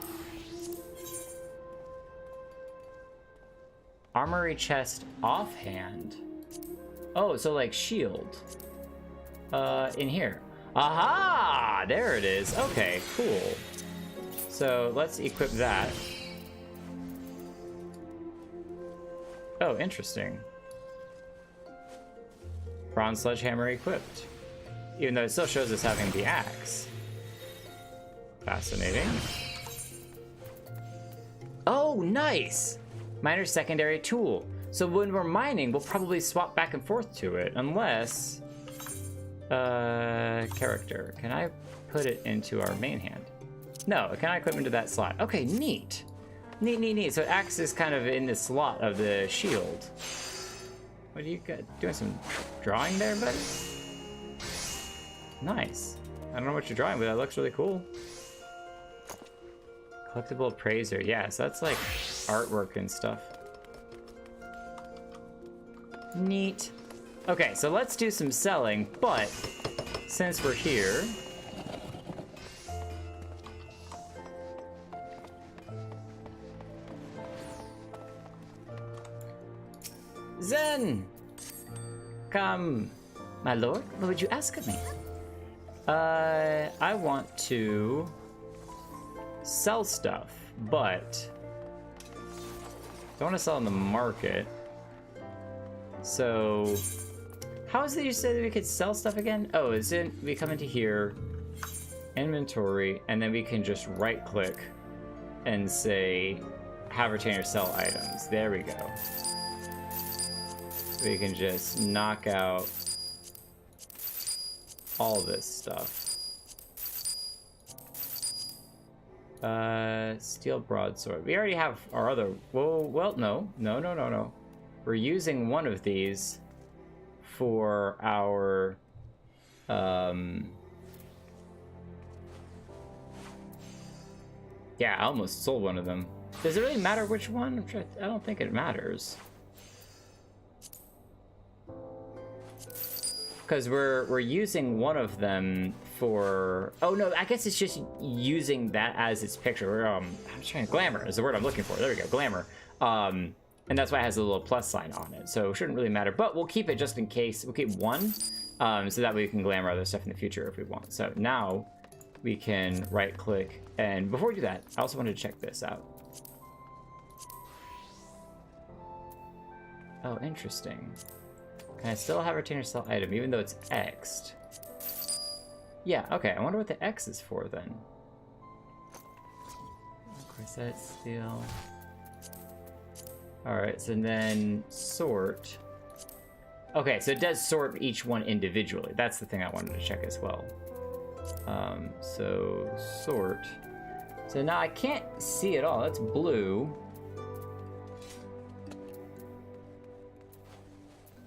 Armory chest offhand. Oh, so like shield. In here. Aha! There it is. Okay, cool. So let's equip that. Oh, interesting. Bronze sledgehammer equipped. Even though it still shows us having the axe. Fascinating. Oh, nice! Miner's secondary tool. So when we're mining, we'll probably swap back and forth to it, unless... character. Can I put it into our main hand? No, can I equip into that slot? Okay, neat. Neat. So axe is kind of in the slot of the shield. What do you got? Doing some drawing there, buddy? Nice. I don't know what you're drawing, but that looks really cool. Collectible appraiser. Yeah, so that's like artwork and stuff. Neat. Okay, so let's do some selling, but since we're here... Zen! Come, my lord, what would you ask of me? I want to sell stuff, but don't want to sell in the market. So, how is it you said that we could sell stuff again? Oh, is it we come into here, inventory, and then we can just right click and say have retainer sell items. There we go. We can just knock out all this stuff. Steel broadsword. We already have our other... Whoa, well, no. We're using one of these for our... Yeah, I almost sold one of them. Does it really matter which one? I don't think it matters. Because we're using one of them for... Oh, no, I guess it's just using that as its picture. I'm trying... Glamour is the word I'm looking for. There we go, glamour. And that's why it has a little plus sign on it. So it shouldn't really matter. But we'll keep it just in case. We'll keep one. So that way we can glamour other stuff in the future if we want. So now we can right-click. And before we do that, I also wanted to check this out. Oh, interesting. Can I still have retainer sell item, even though it's X'd? Yeah, okay. I wonder what the X is for, then. Corset, steel. Alright, so then sort. Okay, so it does sort each one individually. That's the thing I wanted to check as well. So sort. So now I can't see it all. That's blue.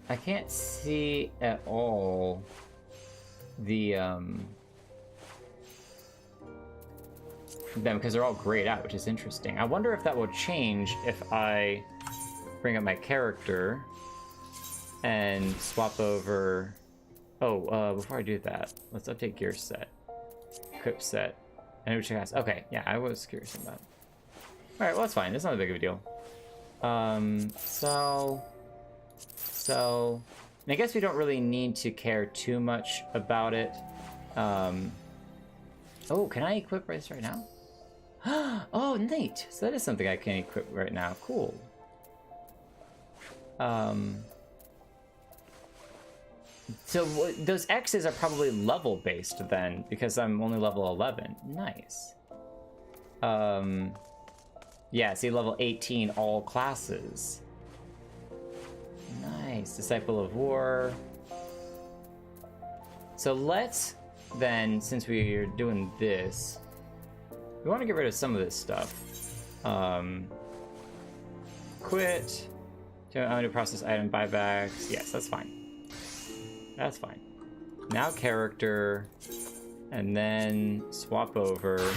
I can't see at all the them because they're all grayed out, which is interesting. I wonder if that will change if I bring up my character and swap over. Oh, before I do that, let's update gear set, equip set, and which has. Okay, yeah, I was curious about that. All right, well that's fine. It's not a big of a deal. Sell. And I guess we don't really need to care too much about it. Oh, can I equip this right now? Oh, neat. So that is something I can equip right now. Cool. So those X's are probably level based then, because I'm only level 11. Nice. Yeah, see, level 18, all classes. Nice. Disciple of War. So let's then, since we are doing this, we want to get rid of some of this stuff. Quit. I'm going to process item buybacks. Yes, that's fine. That's fine. Now character, and then swap over.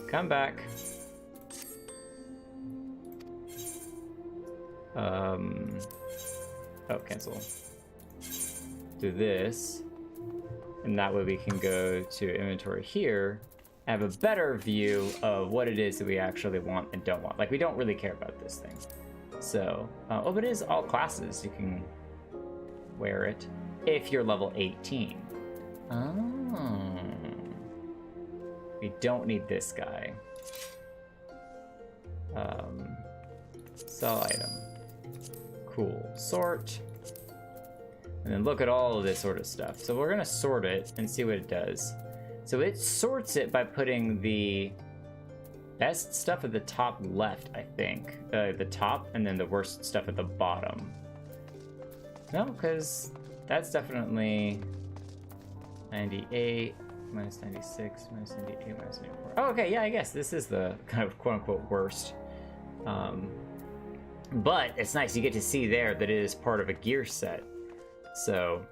Come back. Oh, cancel. Do this. And that way we can go to inventory here, have a better view of what it is that we actually want and don't want. Like, we don't really care about this thing. So, oh, but it is all classes. You can wear it if you're level 18. Oh. We don't need this guy. Sell item. Cool. Sort. And then look at all of this sort of stuff. So we're gonna sort it and see what it does. So it sorts it by putting the best stuff at the top left, I think. The top, and then the worst stuff at the bottom. No, because that's definitely 98, minus 96, minus 98, minus 94. Oh, okay, yeah, I guess this is the kind of quote-unquote worst. But it's nice, you get to see there that it is part of a gear set. So,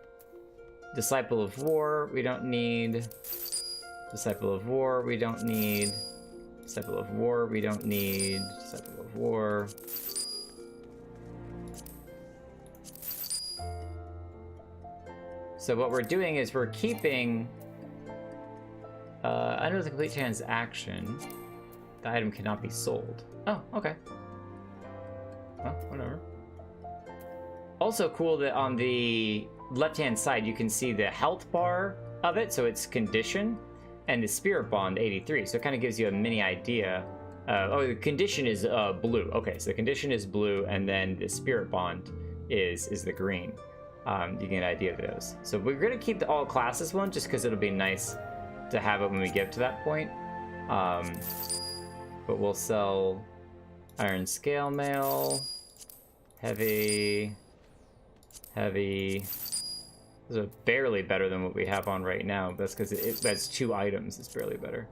Disciple of War, we don't need. Disciple of War, we don't need. Disciple of War, we don't need. Disciple of War. So what we're doing is we're keeping under the complete transaction, the item cannot be sold. Oh, okay. Well, whatever. Also cool that on the left-hand side you can see the health bar of it, so it's condition, and the spirit bond 83. So it kind of gives you a mini idea. Oh, the condition is blue. Okay, so the condition is blue, and then the spirit bond is the green. You get an idea of those. So we're gonna keep the all classes one just because it'll be nice to have it when we get to that point. But we'll sell iron scale mail, heavy. Those are barely better than what we have on right now. That's because it has 2 items. It's barely better.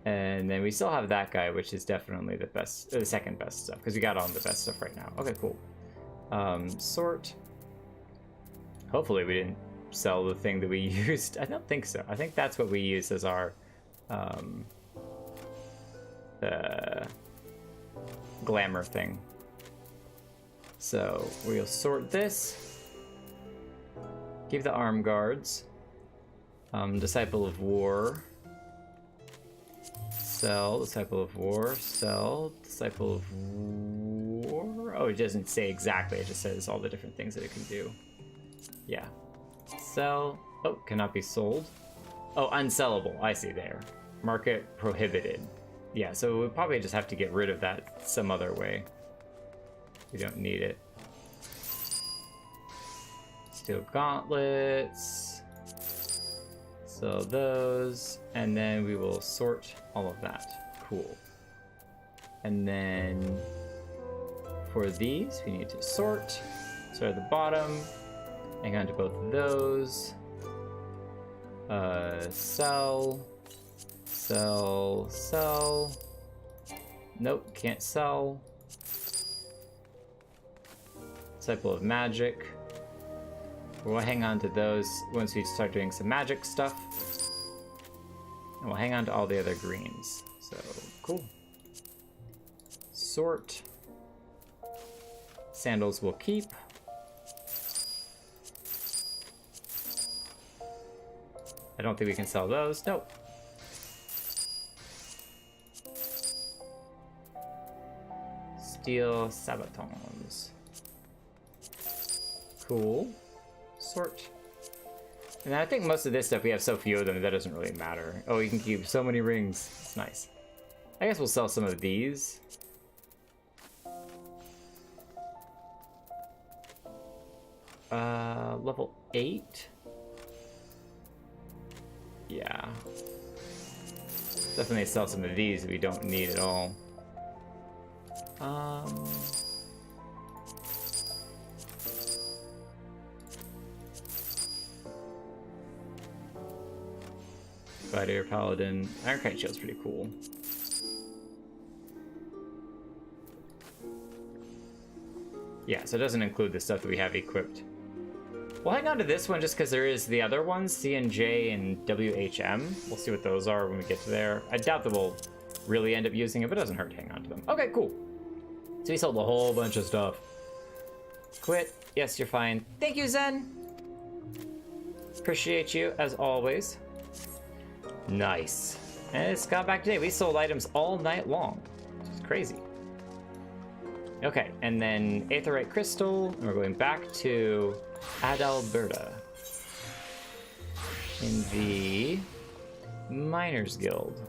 And then we still have that guy, which is definitely the best, the second best stuff, because we got on the best stuff right now. Okay, cool. Sort. Hopefully we didn't sell the thing that we used. I don't think so. I think that's what we used as our glamour thing. So we'll sort this. Keep the arm guards. Disciple of War. Sell. Disciple of War. Sell. Disciple of War. Oh, it doesn't say exactly. It just says all the different things that it can do. Yeah. Sell. Oh, cannot be sold. Oh, unsellable. I see there. Market prohibited. Yeah, so we'll probably just have to get rid of that some other way. We don't need it. Steel gauntlets. Sell those. And then we will sort all of that. Cool. And then for these, we need to sort. Start at the bottom. Hang on to both of those. Sell. Sell. Sell. Nope, can't sell. Disciple of Magic. We'll hang on to those once we start doing some magic stuff. And we'll hang on to all the other greens. So, cool. Sort. Sandals we'll keep. I don't think we can sell those. Nope. steel sabatons. Cool. Sort. And then I think most of this stuff, we have so few of them, that doesn't really matter. Oh, you can keep so many rings. It's nice. I guess we'll sell some of these. Level 8? Yeah. Definitely sell some of these that we don't need at all. Gladiator, Paladin. Ironkite Shield's pretty cool. Yeah, so it doesn't include the stuff that we have equipped. We'll hang on to this one just because there is the other ones, C&J and WHM. We'll see what those are when we get to there. I doubt that we'll really end up using it, but it doesn't hurt to hang on to them. Okay, cool. So we sold a whole bunch of stuff. Quit. Yes, you're fine. Thank you, Zen. Appreciate you, as always. Nice. And it's got back today. We sold items all night long. Which is crazy. Okay, and then Aetherite Crystal. And we're going back to Adalberta in the Miners Guild.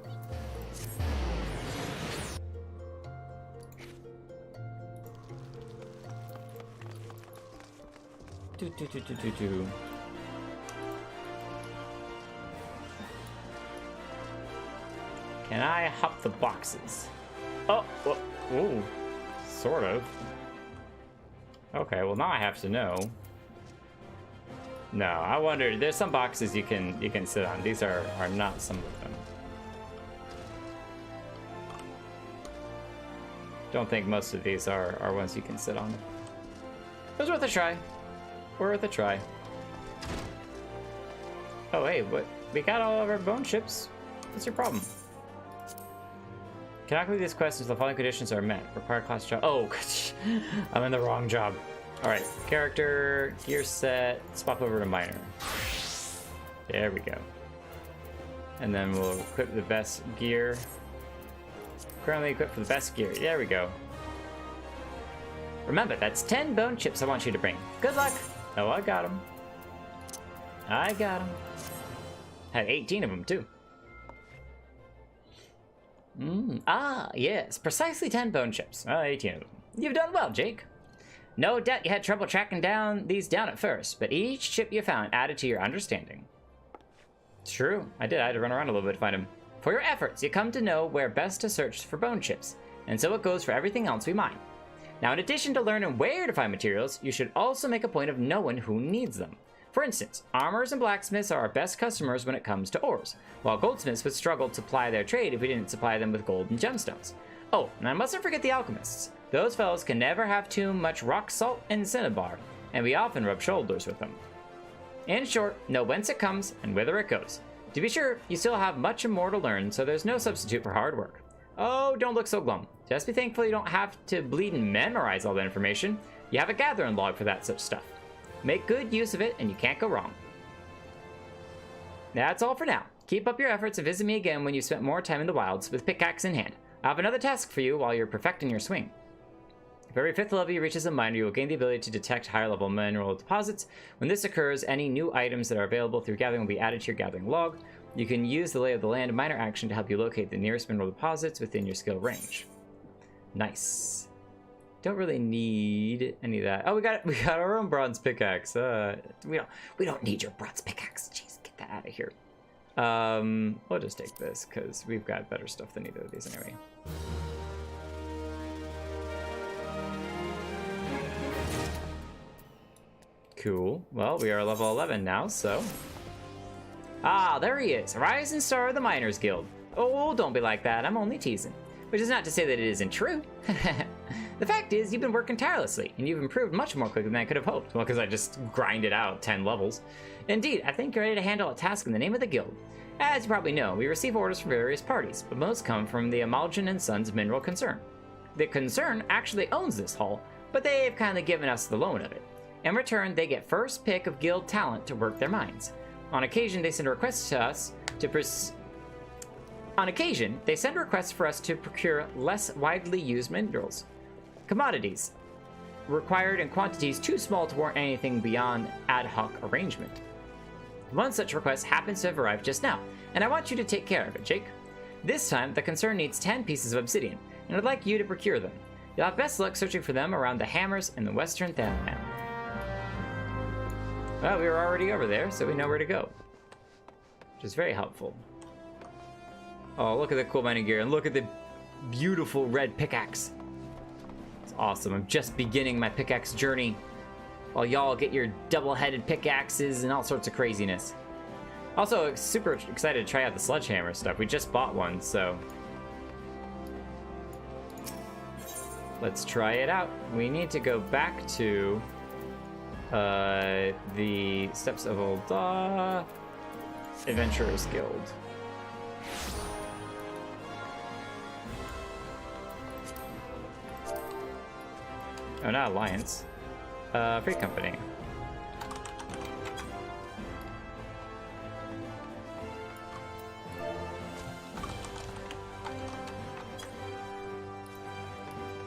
Can I hop the boxes? Oh, ooh, sort of. Okay, well now I have to know. No, I wondered. There's some boxes you can sit on. These are not some of them. Don't think most of these are ones you can sit on. It was worth a try. Worth a try. Oh hey, what? We got all of our bone chips. What's your problem? Cannot complete these quests until the following conditions are met. Required class job. Oh, I'm in the wrong job. All right, character, gear set, swap over to Minor. There we go. And then we'll equip the best gear. Currently equipped for the best gear. There we go. Remember, that's 10 bone chips I want you to bring. Good luck. Oh, I got them. I got them. Had 18 of them, too. Ah, yes. Precisely 10 bone chips. 18 of them. You've done well, Jake. No doubt you had trouble tracking these down at first, but each chip you found added to your understanding. It's true. I did. I had to run around a little bit to find them. For your efforts, you come to know where best to search for bone chips, and so it goes for everything else we mine. Now, in addition to learning where to find materials, you should also make a point of knowing who needs them. For instance, armorers and blacksmiths are our best customers when it comes to ores, while goldsmiths would struggle to ply their trade if we didn't supply them with gold and gemstones. Oh, and I mustn't forget the alchemists. Those fellows can never have too much rock salt and cinnabar, and we often rub shoulders with them. In short, know whence it comes and whither it goes. To be sure, you still have much more to learn, so there's no substitute for hard work. Oh, don't look so glum. Just be thankful you don't have to bleed and memorize all that information. You have a gathering log for that such stuff. Make good use of it, and you can't go wrong. That's all for now. Keep up your efforts and visit me again when you've spent more time in the wilds with pickaxe in hand. I have another task for you while you're perfecting your swing. If every 5th level you reach as a miner, you will gain the ability to detect higher level mineral deposits. When this occurs, any new items that are available through gathering will be added to your gathering log. You can use the Lay of the Land miner action to help you locate the nearest mineral deposits within your skill range. Nice. Don't really need any of that. Oh, we got our own bronze pickaxe. We don't need your bronze pickaxe. Jeez, get that out of here. We'll just take this because we've got better stuff than either of these anyway. Cool. Well, we are level 11 now, so... Ah, there he is. Rising star of the Miners Guild. Oh, don't be like that. I'm only teasing. Which is not to say that it isn't true. The fact is, you've been working tirelessly, and you've improved much more quickly than I could have hoped. Well, because I just grinded out 10 levels. Indeed, I think you're ready to handle a task in the name of the guild. As you probably know, we receive orders from various parties, but most come from the Amalgin and Sons Mineral Concern. The Concern actually owns this hull, but they've kindly given us the loan of it. In return, they get first pick of guild talent to work their mines. On occasion, they send requests to us to procure less widely used minerals. Commodities. Required in quantities too small to warrant anything beyond ad hoc arrangement. One such request happens to have arrived just now, and I want you to take care of it, Jake. This time, the concern needs 10 pieces of obsidian, and I'd like you to procure them. You'll have best luck searching for them around the hammers in the western Thanalan. Well, we were already over there, so we know where to go. Which is very helpful. Oh, look at the cool mining gear, and look at the beautiful red pickaxe. It's awesome. I'm just beginning my pickaxe journey, while y'all get your double-headed pickaxes and all sorts of craziness. Also, super excited to try out the sledgehammer stuff. We just bought one, so let's try it out. We need to go back to the Steps of Ul'dah Adventurers Guild. Oh, not Alliance. Free Company.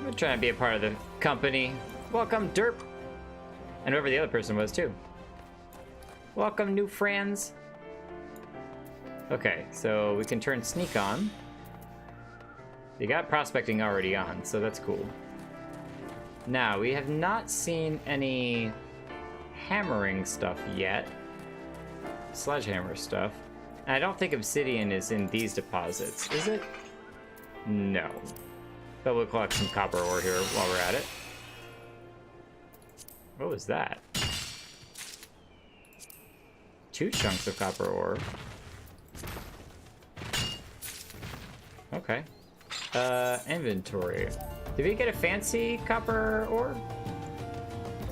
I'm trying to be a part of the company. Welcome, Derp. And whoever the other person was, too. Welcome, new friends. Okay, so we can turn Sneak on. You got Prospecting already on, so that's cool. Now, we have not seen any hammering stuff yet. Sledgehammer stuff. And I don't think obsidian is in these deposits, is it? No. But we'll collect some copper ore here while we're at it. What was that? 2 chunks of copper ore. Okay. Inventory. Did we get a fancy copper ore?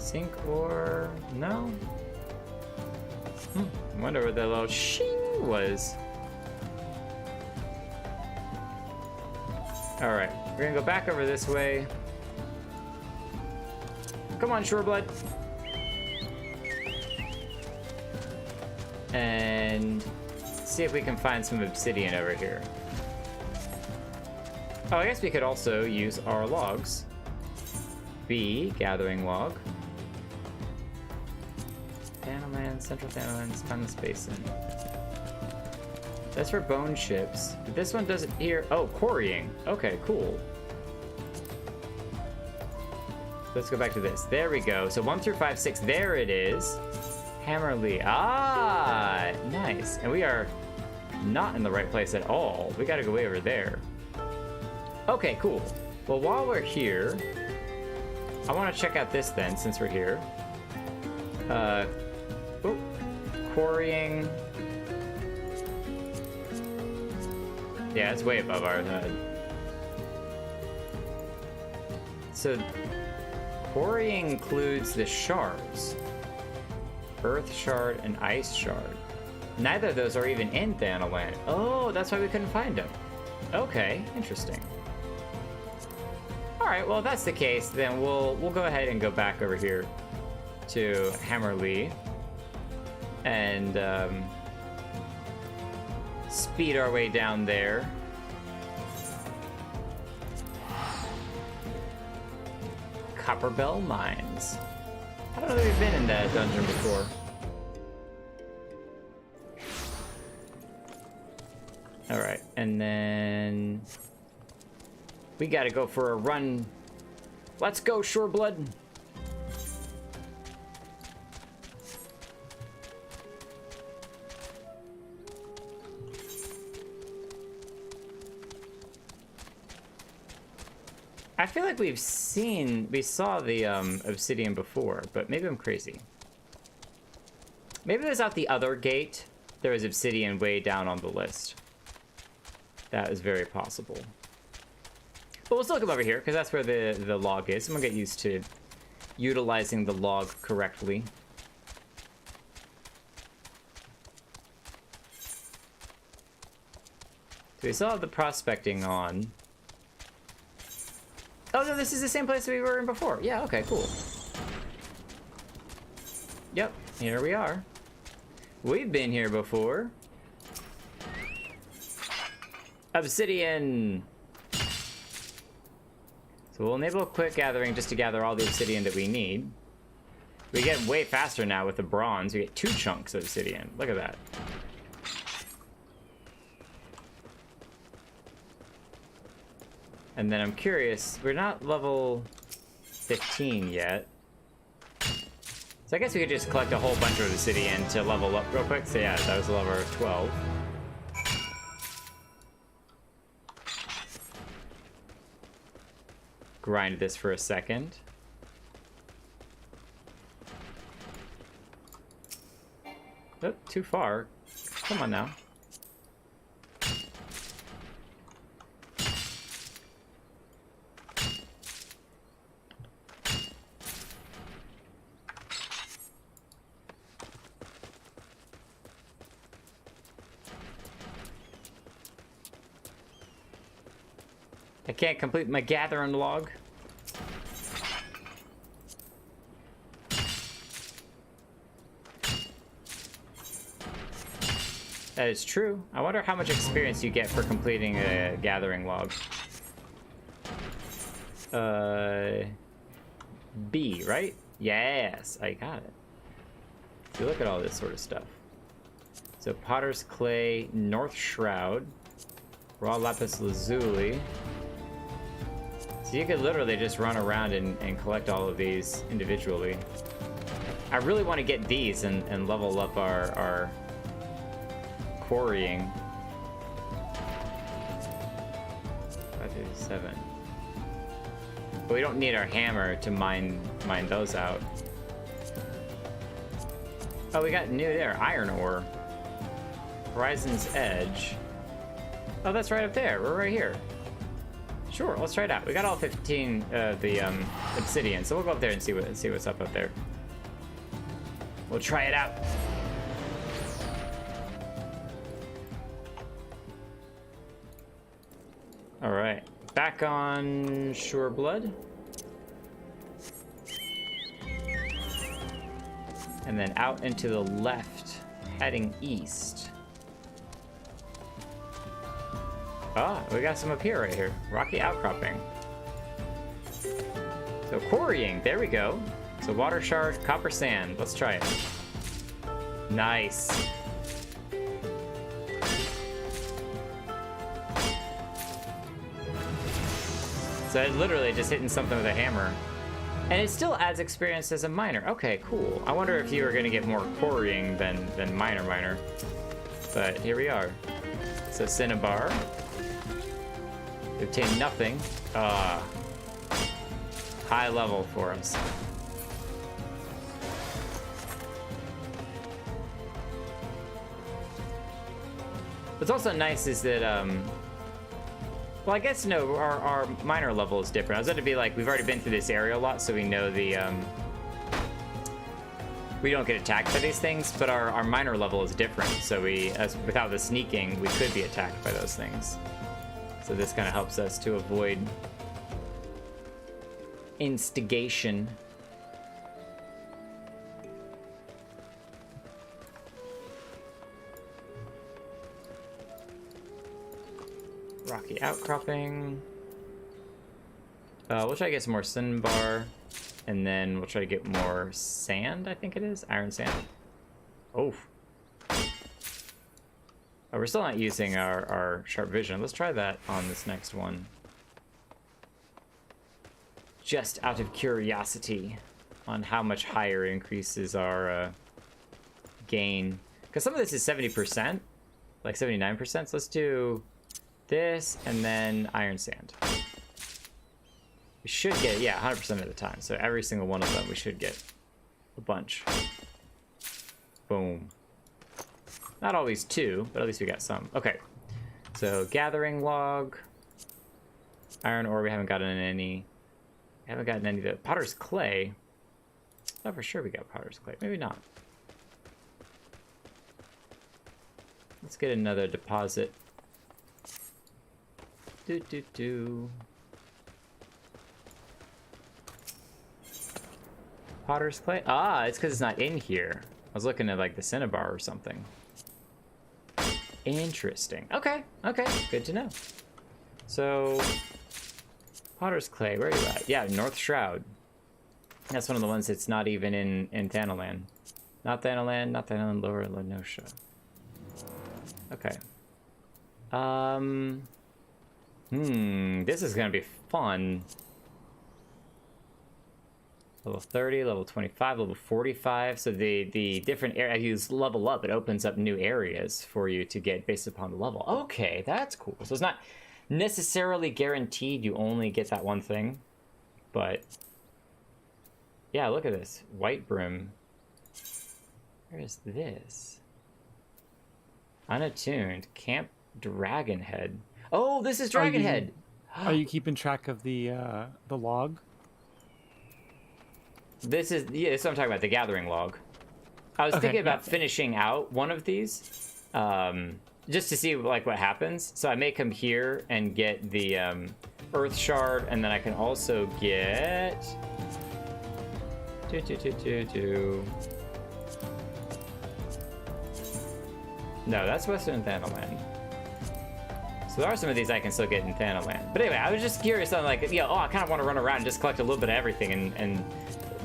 Zinc ore? No? I wonder what that little shing was. Alright, we're gonna go back over this way. Come on, Shoreblood. And see if we can find some obsidian over here. Oh, I guess we could also use our logs. B, gathering log. Thanalan, Central Thanalan, Spineless Basin. That's for bone ships. But this one doesn't here. Oh, quarrying. Okay, cool. Let's go back to this. There we go. So 1 through 5, 6. There it is. Hammerly. Ah, nice. And we are not in the right place at all. We got to go way over there. Okay, cool. Well, while we're here, I want to check out this then, since we're here. Quarrying. Yeah, it's way above our head. So, quarrying includes the shards. Earth shard and ice shard. Neither of those are even in Thanalan. Oh, that's why we couldn't find them. Okay, interesting. All right, well, if that's the case, then we'll go ahead and go back over here to Hammerly and speed our way down there. Copperbell Mines. I don't know that we've been in that dungeon before. All right, and then we gotta go for a run. Let's go, Shoreblood. I feel like we saw the obsidian before, but maybe I'm crazy. Maybe it was out the other gate. There was obsidian way down on the list. That is very possible. But we'll still come over here, because that's where the log is. I'm gonna get used to utilizing the log correctly. So we still have the prospecting on. Oh no, this is the same place we were in before. Yeah, okay, cool. Yep, here we are. We've been here before. Obsidian! So we'll enable a quick gathering just to gather all the obsidian that we need. We get way faster now with the bronze. We get 2 chunks of obsidian. Look at that. And then I'm curious, we're not level 15 yet. So I guess we could just collect a whole bunch of obsidian to level up real quick. So yeah, that was a level 12. Grind this for a second. Oh, too far. Come on now. I can't complete my gathering log. That is true. I wonder how much experience you get for completing a gathering log. B, right? Yes, I got it. You look at all this sort of stuff. So Potter's Clay, North Shroud, Raw Lapis Lazuli. So you could literally just run around and collect all of these individually. I really want to get these and level up our quarrying. 557. But we don't need our hammer to mine those out. Oh, we got new there, iron ore. Horizon's Edge. Oh, that's right up there. We're right here. Sure, let's try it out. We got all 15 of the obsidian, so we'll go up there and see what's up there. We'll try it out. All right, back on Shoreblood. And then out into the left, heading east. Ah, we got some up here right here. Rocky outcropping. So quarrying, there we go. So water shard, copper sand. Let's try it. Nice. So it literally just hitting something with a hammer. And it still adds experience as a miner. Okay, cool. I wonder if you were gonna get more quarrying than miner. But here we are. So Cinnabar. Obtain nothing. High level for us. What's also nice is that, well, I guess, no, our miner level is different. I was going to be like, we've already been through this area a lot, so we know the, we don't get attacked by these things, but our miner level is different. So without the sneaking, we could be attacked by those things. So this kind of helps us to avoid instigation. Rocky outcropping. We'll try to get some more cinnabar, and then we'll try to get more sand, I think it is. Iron sand. Oh. Oh, we're still not using our sharp vision. Let's try that on this next one. Just out of curiosity on how much higher it increases our gain. Because some of this is 70%, like 79%. So let's do this and then iron sand. We should get, yeah, 100% of the time. So every single one of them, we should get a bunch. Boom. Not always 2, but at least we got some. Okay, so gathering log. Iron ore, we haven't gotten any. We haven't gotten any of the Potter's Clay. I thought for sure we got Potter's Clay. Maybe not. Let's get another deposit. Potter's Clay? Ah, it's because it's not in here. I was looking at like the cinnabar or something. Interesting. Okay, okay, good to know. So Potter's Clay, where are you at? Yeah, North Shroud. That's one of the ones that's not even in Thanalan. Not Thanalan, Lower Lenosha. Okay. This is gonna be fun. Level 30, level 25, level 45. So the different areas, you level up, it opens up new areas for you to get based upon the level. Okay, that's cool. So it's not necessarily guaranteed you only get that one thing, but yeah, look at this. White Brim. Where is this? Unattuned. Camp Dragonhead. Oh, this is Dragonhead! Are you keeping track of the log? This is, yeah, this is what I'm talking about, the gathering log. I was thinking about finishing out one of these, just to see like what happens. So I may come here and get the Earth Shard, and then I can also get... No, that's Western Thanalan. So there are some of these I can still get in Thanalan. But anyway, I was just curious on like, yeah, I kind of want to run around and just collect a little bit of everything and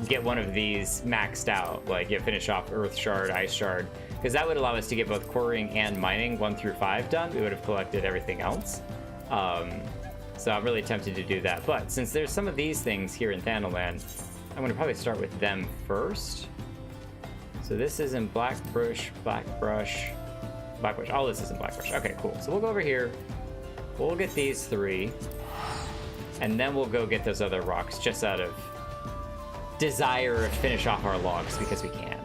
get one of these maxed out. Like, finish off Earth Shard, Ice Shard. Because that would allow us to get both quarrying and mining 1 through 5 done. We would have collected everything else. So I'm really tempted to do that. But since there's some of these things here in Thanalan, I'm going to probably start with them first. So this is in Blackbrush. All this is in Blackbrush. Okay, cool. So we'll go over here. We'll get these 3. And then we'll go get those other rocks just out of desire to finish off our logs because we can.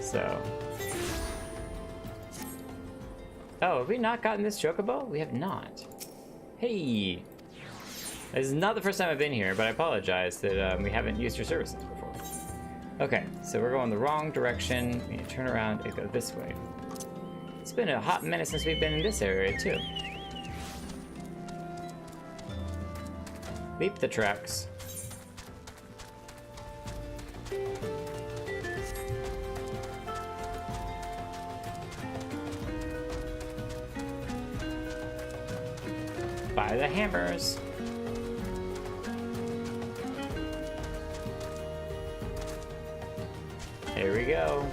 So. Oh, have we not gotten this chocobo? We have not. Hey. This is not the first time I've been here, but I apologize that we haven't used your services before. Okay, so we're going the wrong direction. We need to turn around and go this way. It's been a hot minute since we've been in this area, too. Leap the tracks. By the hammers. Here we go.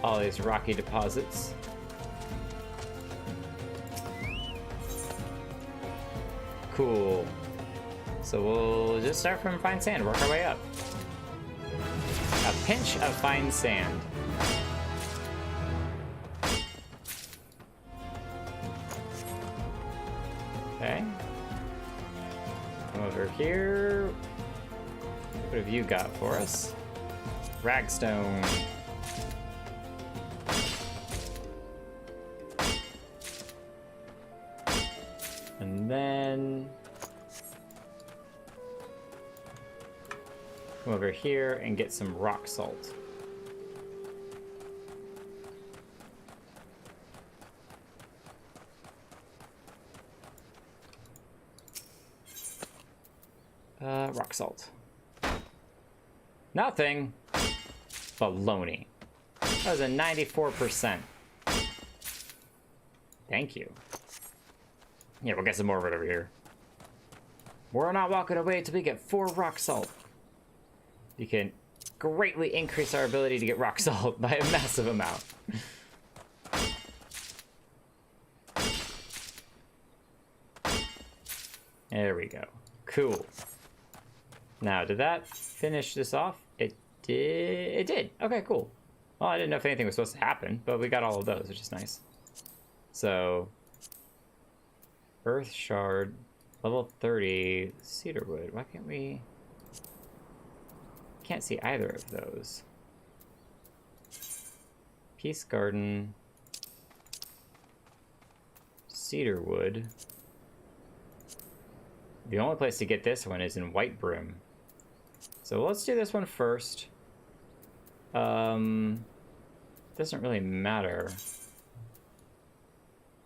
All these rocky deposits. Cool. So we'll just start from fine sand, work our way up. A pinch of fine sand. Okay. Come over here. What have you got for us? Ragstone. And then come over here and get some rock salt. Rock salt. Nothing. Baloney. That was a 94%. Thank you. Yeah, we'll get some more of it over here. We're not walking away till we get 4 rock salt. You can greatly increase our ability to get rock salt by a massive amount. There we go. Cool. Now, did that finish this off? It did. It did. Okay, cool. Well, I didn't know if anything was supposed to happen, but we got all of those, which is nice. So, Earth Shard, level 30, Cedarwood. Why can't we... Can't see either of those. Peace Garden, Cedarwood. The only place to get this one is in White Brim. So let's do this one first. Doesn't really matter.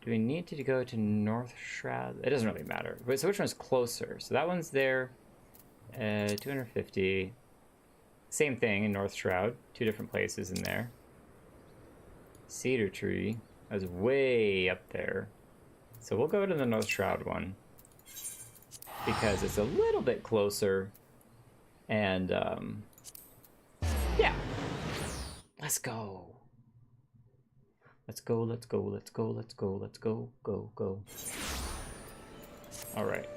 Do we need to go to North Shroud? It doesn't really matter. Wait, so which one's closer? So that one's there. 250. Same thing in North Shroud. 2 different places in there. Cedar Tree. That was way up there. So we'll go to the North Shroud one because it's a little bit closer, and yeah, let's go. Let's go, let's go, let's go, let's go, let's go, go. All right.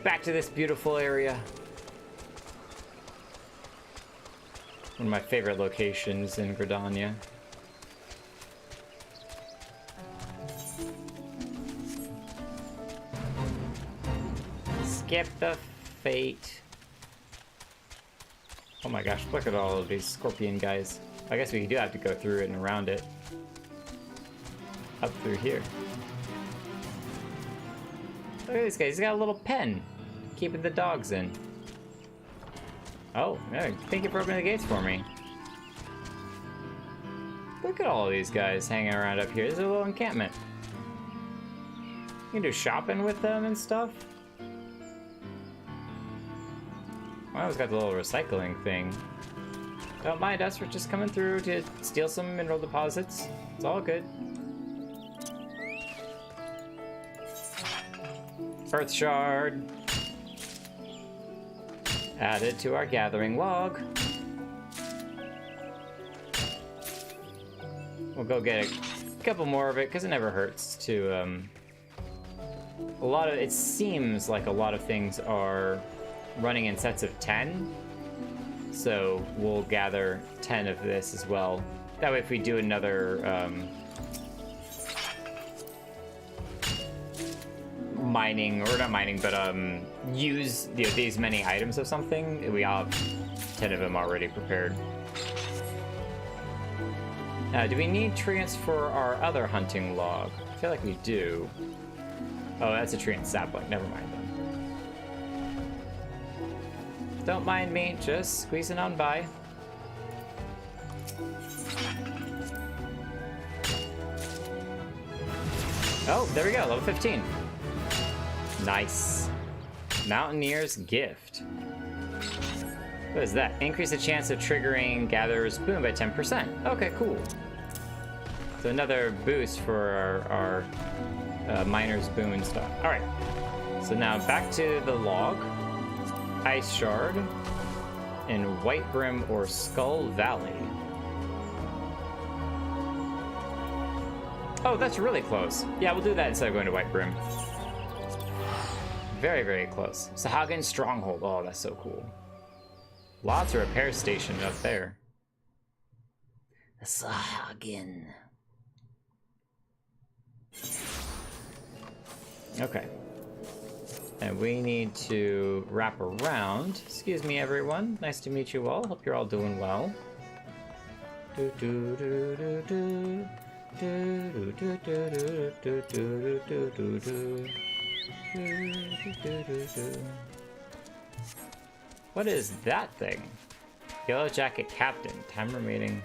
Back to this beautiful area. One of my favorite locations in Gridania. Skip the fate. Oh my gosh, look at all of these scorpion guys. I guess we do have to go through it and around it. Up through here. Look at this guy, he's got a little pen. Keeping the dogs in. Oh, yeah, thank you for opening the gates for me. Look at all of these guys hanging around up here. This is a little encampment. You can do shopping with them and stuff. I always got the little recycling thing. Don't mind us, we're just coming through to steal some mineral deposits. It's all good. Earth shard. Added to our gathering log. We'll go get a couple more of it because it never hurts to. It seems like a lot of things are running in sets of 10, so we'll gather 10 of this as well. That way if we do another mining, or not mining, but use these many items of something, we all have 10 of them already prepared. Do we need treants for our other hunting log? I feel like we do. Oh, that's a treant sapling, never mind then. Don't mind me, just squeezing on by. Oh, there we go, level 15. Nice. Mountaineer's Gift. What is that? Increase the chance of triggering Gatherer's Boon by 10%. Okay, cool. So another boost for our Miner's Boon stuff. Alright. So now back to the log. Ice Shard in White Brim or Skull Valley. Oh, that's really close. Yeah, we'll do that instead of going to White Brim. Very, very close. Sahagin Stronghold. Oh, that's so cool. Lots of repair station up there. The Sahagin. Okay. And we need to wrap around. Excuse me, everyone. Nice to meet you all. Hope you're all doing well. What is that thing? Yellow Jacket Captain. Time remaining.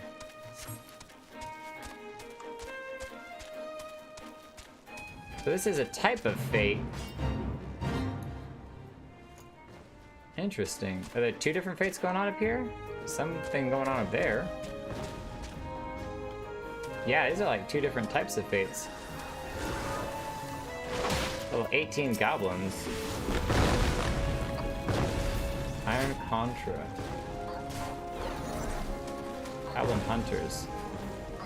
So this is a type of fate. Interesting. Are there two different fates going on up here? Something going on up there. Yeah, these are like two different types of fates. Little 18 goblins. Iron Contra. Goblin Hunters.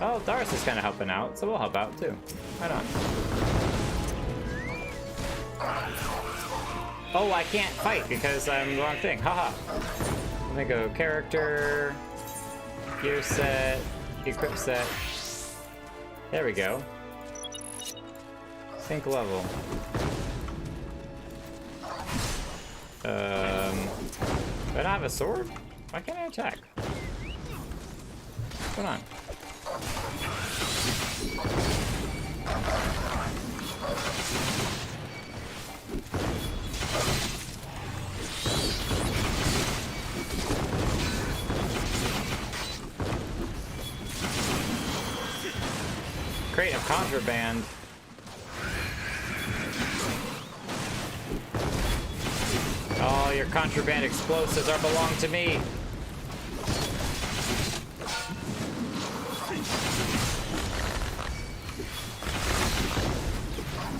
Oh, Doris is kind of helping out, so we'll help out too. Right on. Oh, I can't fight because I'm the wrong thing. Haha. Let me go character, gear set, equip set. There we go. Sync level. Do I not have a sword? Why can't I attack? What's going on? Crate of contraband. All your contraband explosives are belong to me.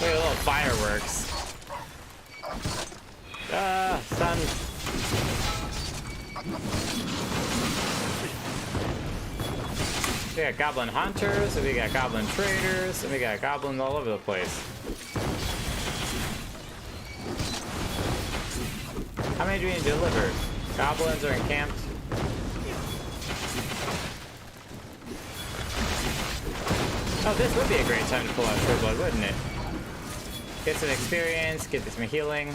Look at little fireworks. Ah, sun. We got goblin hunters, and we got goblin traders, and we got goblins all over the place. How many do we need to deliver? Goblins are encamped. Oh, this would be a great time to pull out True Blood, wouldn't it? Get some experience, get some healing.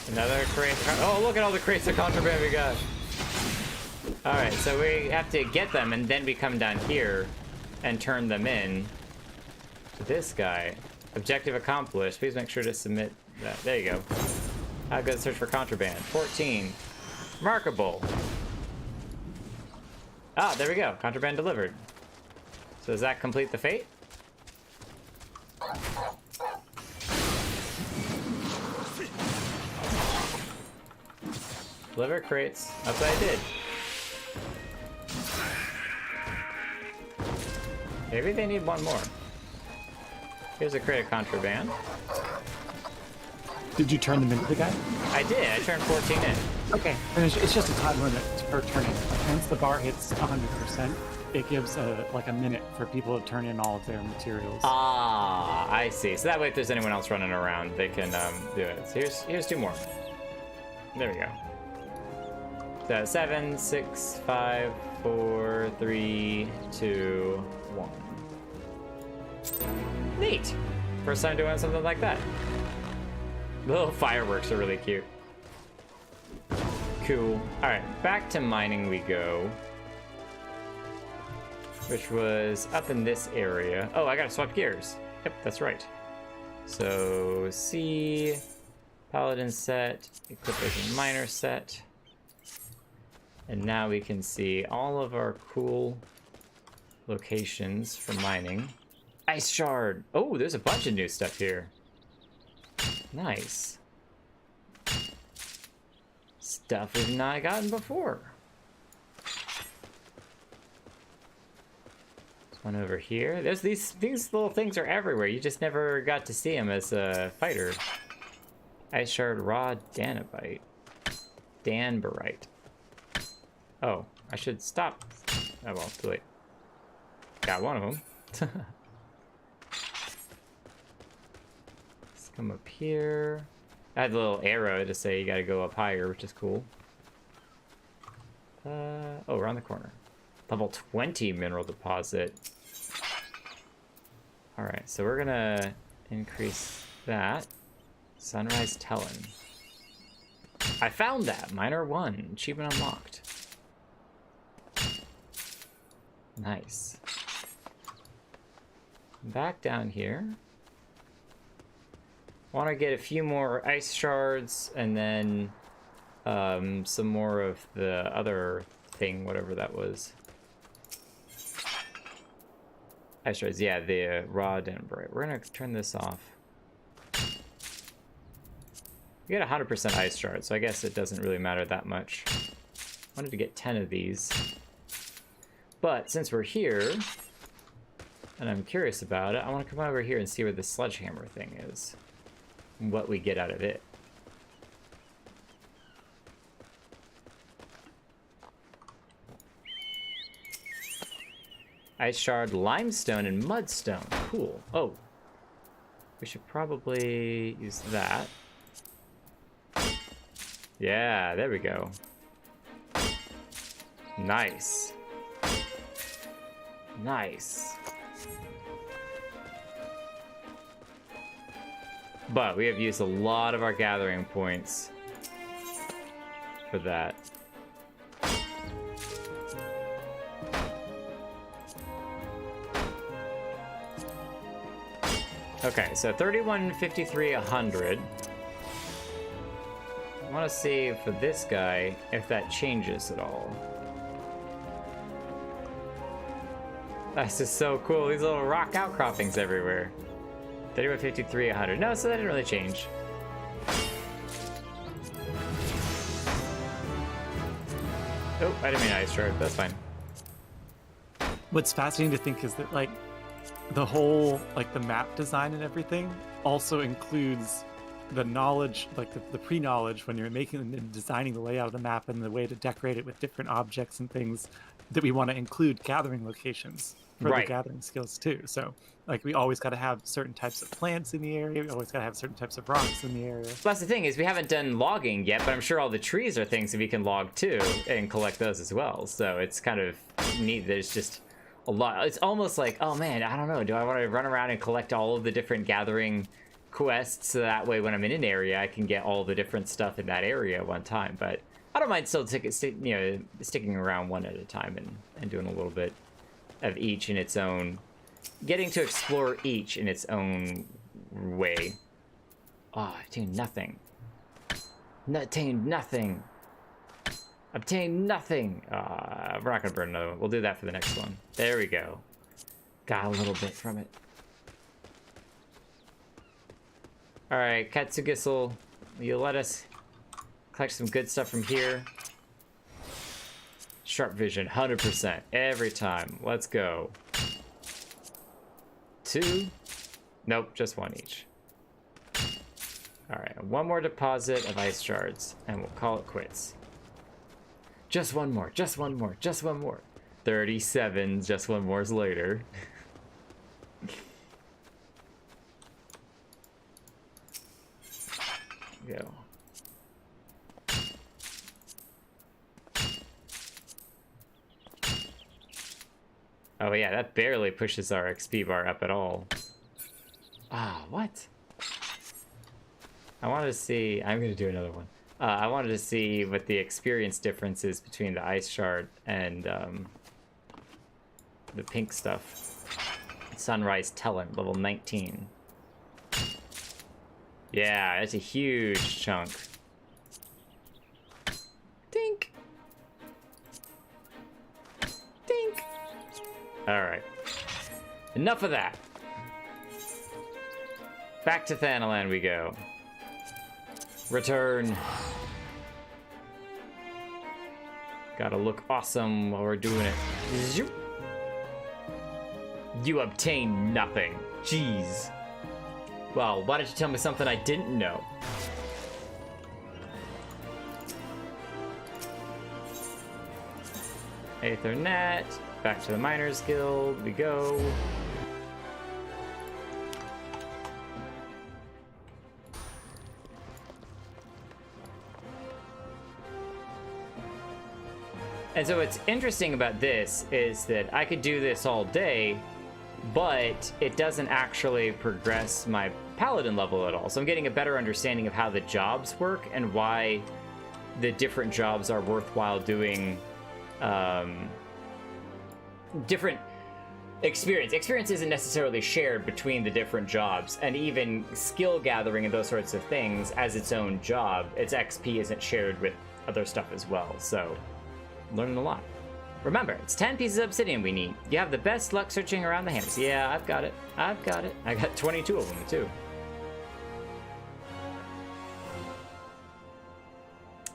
Another crate. Oh, look at all the crates of contraband we got. Alright, so we have to get them, and then we come down here and turn them in to this guy. Objective accomplished. Please make sure to submit that. There you go. How good search for contraband. 14. Remarkable. Ah, there we go. Contraband delivered. So does that complete the fate? Deliver crates. That's what I did. Maybe they need one more. Here's a crate of contraband. Did you turn them into the guy? I did. I turned 14 in. Okay. And it's just a time limit per turning. Once the bar hits 100%, it gives like a minute for people to turn in all of their materials. Ah, I see. So that way, if there's anyone else running around, they can do it. So here's 2 more. There we go. So 7, 6, 5, 4, 3, 2, 1. Neat. First time doing something like that. The little fireworks are really cute. Cool. All right, back to mining we go. Which was up in this area. Oh, I gotta swap gears. Yep, that's right. So C, Paladin set, equip as a miner set. And now we can see all of our cool locations for mining. Ice shard. Oh, there's a bunch of new stuff here. Nice. Stuff we've not gotten before. There's one over here. There's these little things are everywhere. You just never got to see them as a fighter. Ice shard, raw danabite. Danbarite. Oh, I should stop. Oh well, too late. Got one of them. Let's come up here. I had a little arrow to say you gotta go up higher, which is cool. Oh, around the corner. Level 20 mineral deposit. Alright, so we're gonna increase that. Sunrise Telling. I found that! Miner 1. Achievement unlocked. Nice. Back down here. Want to get a few more ice shards and then some more of the other thing, whatever that was. Ice shards, yeah, the raw danbarite. We're gonna turn this off. We get 100% ice shard, so I guess it doesn't really matter that much. Wanted to get 10 of these. But since we're here, and I'm curious about it, I want to come over here and see where the sledgehammer thing is. And what we get out of it. Ice shard, limestone, and mudstone. Cool. Oh. We should probably use that. Yeah, there we go. Nice. Nice. But we have used a lot of our gathering points for that. Okay, so 31, 53, 100. I want to see for this guy if that changes at all. That's just so cool. These little rock outcroppings everywhere. 31, 53, 100. No, so that didn't really change. Oh, I didn't mean ice shard. That's fine. What's fascinating to think is that, like, the whole, like, the map design and everything also includes the knowledge, like the pre-knowledge when you're making and designing the layout of the map and the way to decorate it with different objects and things, that we want to include gathering locations for the gathering skills too. So, like, we always got to have certain types of plants in the area. We always got to have certain types of rocks in the area. That's the thing, is we haven't done logging yet, but I'm sure all the trees are things that we can log too and collect those as well. So it's kind of neat. There's just a lot. It's almost like, oh man, I don't know. Do I want to run around and collect all of the different gathering quests so that way when I'm in an area, I can get all the different stuff in that area at one time? But I don't mind still sticking around one at a time and doing a little bit of each in its own, getting to explore each in its own way. Oh, obtained nothing. Obtained nothing. Obtained nothing. We're not gonna burn another one. We'll do that for the next one. There we go. Got a little bit from it. All right, Katsugisel, you let us collect some good stuff from here. Sharp vision, 100% every time. Let's go. 2. Nope, just 1 each. All right, 1 more deposit of ice shards, and we'll call it quits. Just 1 more, just 1 more, just 1 more. 37, just 1 more later. Go. Oh yeah, that barely pushes our XP bar up at all. Ah, what? I wanted to see, I'm gonna do another one. I wanted to see what the experience difference is between the ice shard and the pink stuff. Sunrise Talent, level 19. Yeah, that's a huge chunk. Dink. Dink. All right. Enough of that. Back to Thanalan we go. Return. Gotta look awesome while we're doing it. Zoop. You obtain nothing. Jeez. Well, why did you tell me something I didn't know? Aethernet. Back to the Miners Guild we go. And so what's interesting about this is that I could do this all day, but it doesn't actually progress my Paladin level at all. So I'm getting a better understanding of how the jobs work and why the different jobs are worthwhile doing. Different experience. Experience isn't necessarily shared between the different jobs, and even skill gathering and those sorts of things as its own job. Its XP isn't shared with other stuff as well. So learning a lot. Remember, it's 10 pieces of obsidian we need. You have the best luck searching around the hammers. Yeah, I've got it. I've got it. I got 22 of them, too.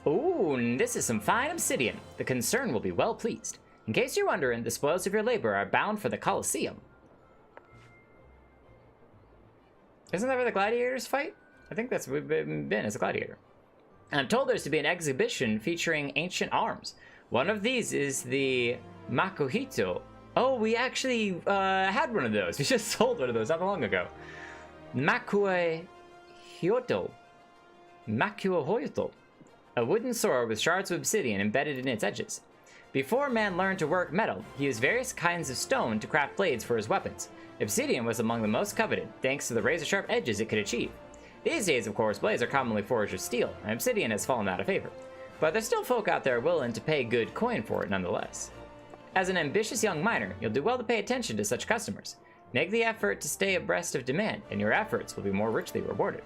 Ooh, and this is some fine obsidian. The concern will be well pleased. In case you're wondering, the spoils of your labor are bound for the Colosseum. Isn't that where the gladiators fight? I think that's where we've been as a gladiator. And I'm told there's to be an exhibition featuring ancient arms. One of these is the Makuhito. Oh, we actually had one of those. We just sold one of those not long ago. Makuhito. Makuhito. A wooden sword with shards of obsidian embedded in its edges. Before man learned to work metal, he used various kinds of stone to craft blades for his weapons. Obsidian was among the most coveted, thanks to the razor-sharp edges it could achieve. These days, of course, blades are commonly forged of steel, and obsidian has fallen out of favor. But there's still folk out there willing to pay good coin for it nonetheless. As an ambitious young miner, you'll do well to pay attention to such customers. Make the effort to stay abreast of demand, and your efforts will be more richly rewarded.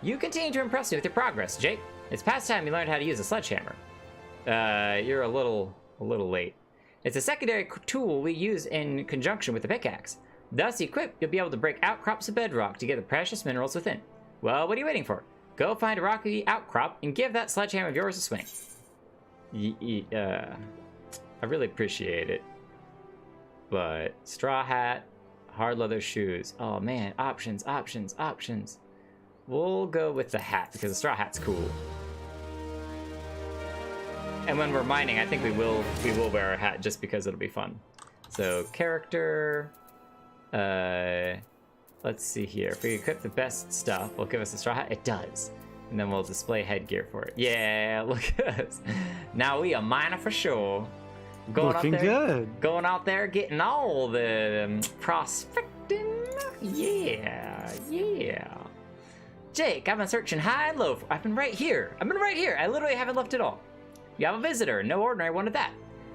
You continue to impress me with your progress, Jake. It's past time you learned how to use a sledgehammer. You're a little late. It's a secondary tool we use in conjunction with the pickaxe. Thus equipped, you'll be able to break outcrops of bedrock to get the precious minerals within. Well, what are you waiting for? Go find a rocky outcrop and give that sledgehammer of yours a swing. I really appreciate it. But straw hat, hard leather shoes. Oh man, options, options, options. We'll go with the hat because the straw hat's cool. And when we're mining, I think we will wear a hat just because it'll be fun. So character, let's see here. If we equip the best stuff, will it give us a straw hat? It does. And then we'll display headgear for it. Yeah, look at us. Now we a miner for sure. Looking good. Going out there, getting all the prospecting. Yeah, yeah. Jake, I've been searching high and low. I've been right here. I literally haven't left at all. You have a visitor, no ordinary one at that.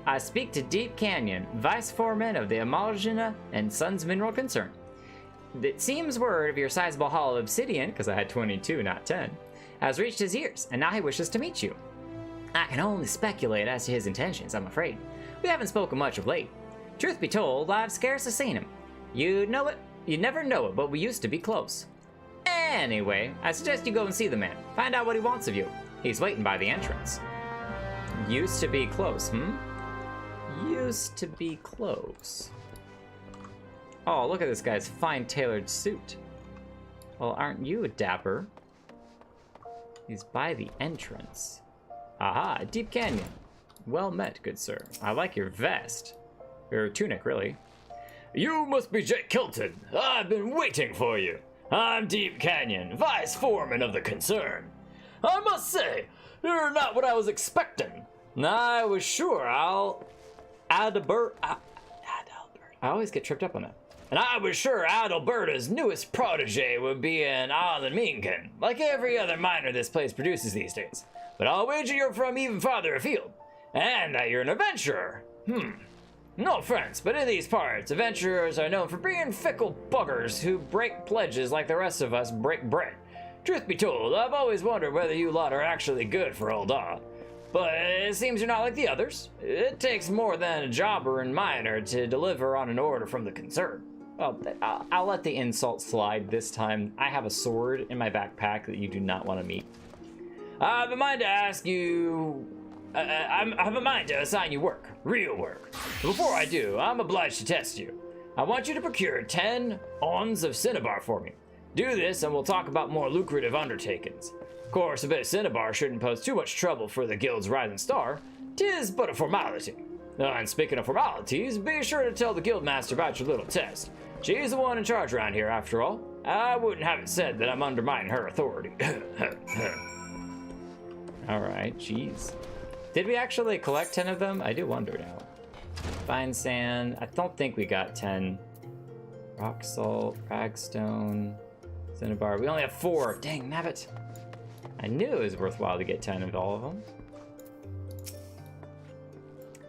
I speak to Deep Canyon, vice foreman of the Amalgina and Sons Mineral Concern. It seems word of your sizable haul of obsidian, because I had 22, not 10, has reached his ears, and now he wishes to meet you. I can only speculate as to his intentions, I'm afraid. We haven't spoken much of late. Truth be told, I've scarcely seen him. You know it, you never know it, but we used to be close. Anyway, I suggest you go and see the man. Find out what he wants of you. He's waiting by the entrance. Used to be close, Used to be close. Oh, look at this guy's fine tailored suit. Well, aren't you a dapper? He's by the entrance. Aha, Deep Canyon. Well met, good sir. I like your vest. Your tunic, really. You must be Jake Kilton. I've been waiting for you. I'm Deep Canyon, vice foreman of the concern. I must say, you're not what I was expecting. I was sure Adalbert. I always get tripped up on that. And I was sure Adalberta's newest protege would be an Minkin, like every other miner this place produces these days. But I'll wager you're from even farther afield, and that you're an adventurer. No offense, but in these parts, adventurers are known for being fickle buggers who break pledges like the rest of us break bread. Truth be told, I've always wondered whether you lot are actually good for old but it seems you're not like the others. It takes more than a jobber and miner to deliver on an order from the concern. Well, I'll let the insult slide this time. I have a sword in my backpack that you do not want to meet. I have a mind to ask you... I have a mind to assign you work. Real work. Before I do, I'm obliged to test you. I want you to procure 10 ons of cinnabar for me. Do this and we'll talk about more lucrative undertakings. Of course, a bit of cinnabar shouldn't pose too much trouble for the guild's rising star. 'Tis but a formality. And speaking of formalities, be sure to tell the guildmaster about your little test. She's the one in charge around here, after all. I wouldn't have it said that I'm undermining her authority. Alright, jeez. Did we actually collect 10 of them? I do wonder now. Fine sand. I don't think we got 10. Rock salt, ragstone, cinnabar. We only have 4. Dang, nabbit. I knew it was worthwhile to get 10 of all of them.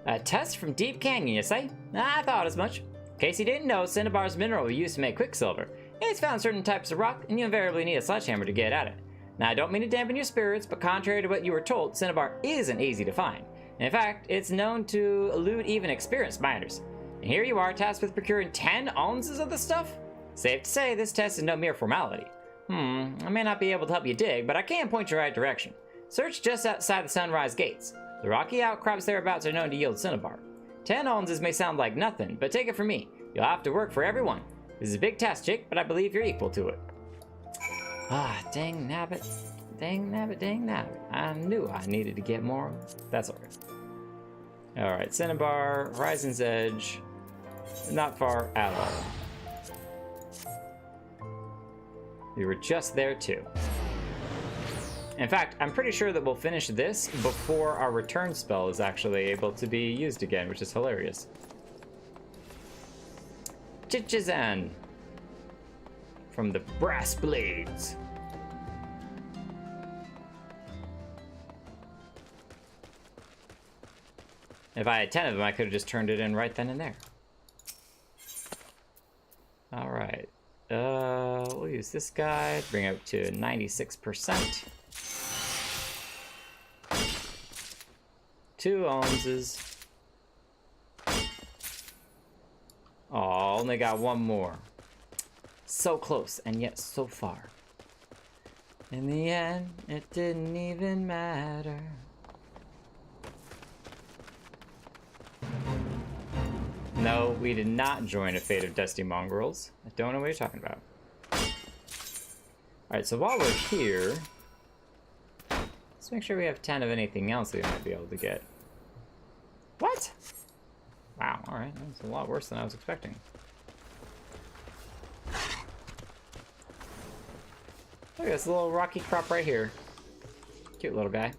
A test from Deep Canyon, you say? I thought as much. In case you didn't know, cinnabar's mineral we use to make quicksilver. It's found certain types of rock, and you invariably need a sledgehammer to get at it. Now, I don't mean to dampen your spirits, but contrary to what you were told, cinnabar isn't easy to find. In fact, it's known to elude even experienced miners. And here you are tasked with procuring 10 ounces of the stuff? Safe to say, this test is no mere formality. I may not be able to help you dig, but I can point you in the right direction. Search just outside the Sunrise Gates. The rocky outcrops thereabouts are known to yield cinnabar. 10 ounces may sound like nothing, but take it from me. You'll have to work for everyone. This is a big task, Jake, but I believe you're equal to it. Ah, dang nabbit. Dang nabbit, dang nabbit. I knew I needed to get more. That's alright. Alright, cinnabar, Horizon's Edge. Not far at all. We were just there too. In fact, I'm pretty sure that we'll finish this before our return spell is actually able to be used again, which is hilarious. Chichizan from the Brass Blades. If I had 10 of them, I could have just turned it in right then and there. All right. We'll use this guy, bring it up to 96%. 2 ounces. only got one more. So close, and yet so far. In the end, it didn't even matter. No, we did not join a Fate of Dusty Mongrels. I don't know what you're talking about. Alright, so while we're here, let's make sure we have 10 of anything else that we might be able to get. What? Wow, alright, that's a lot worse than I was expecting. Look at this little rocky crop right here. Cute little guy.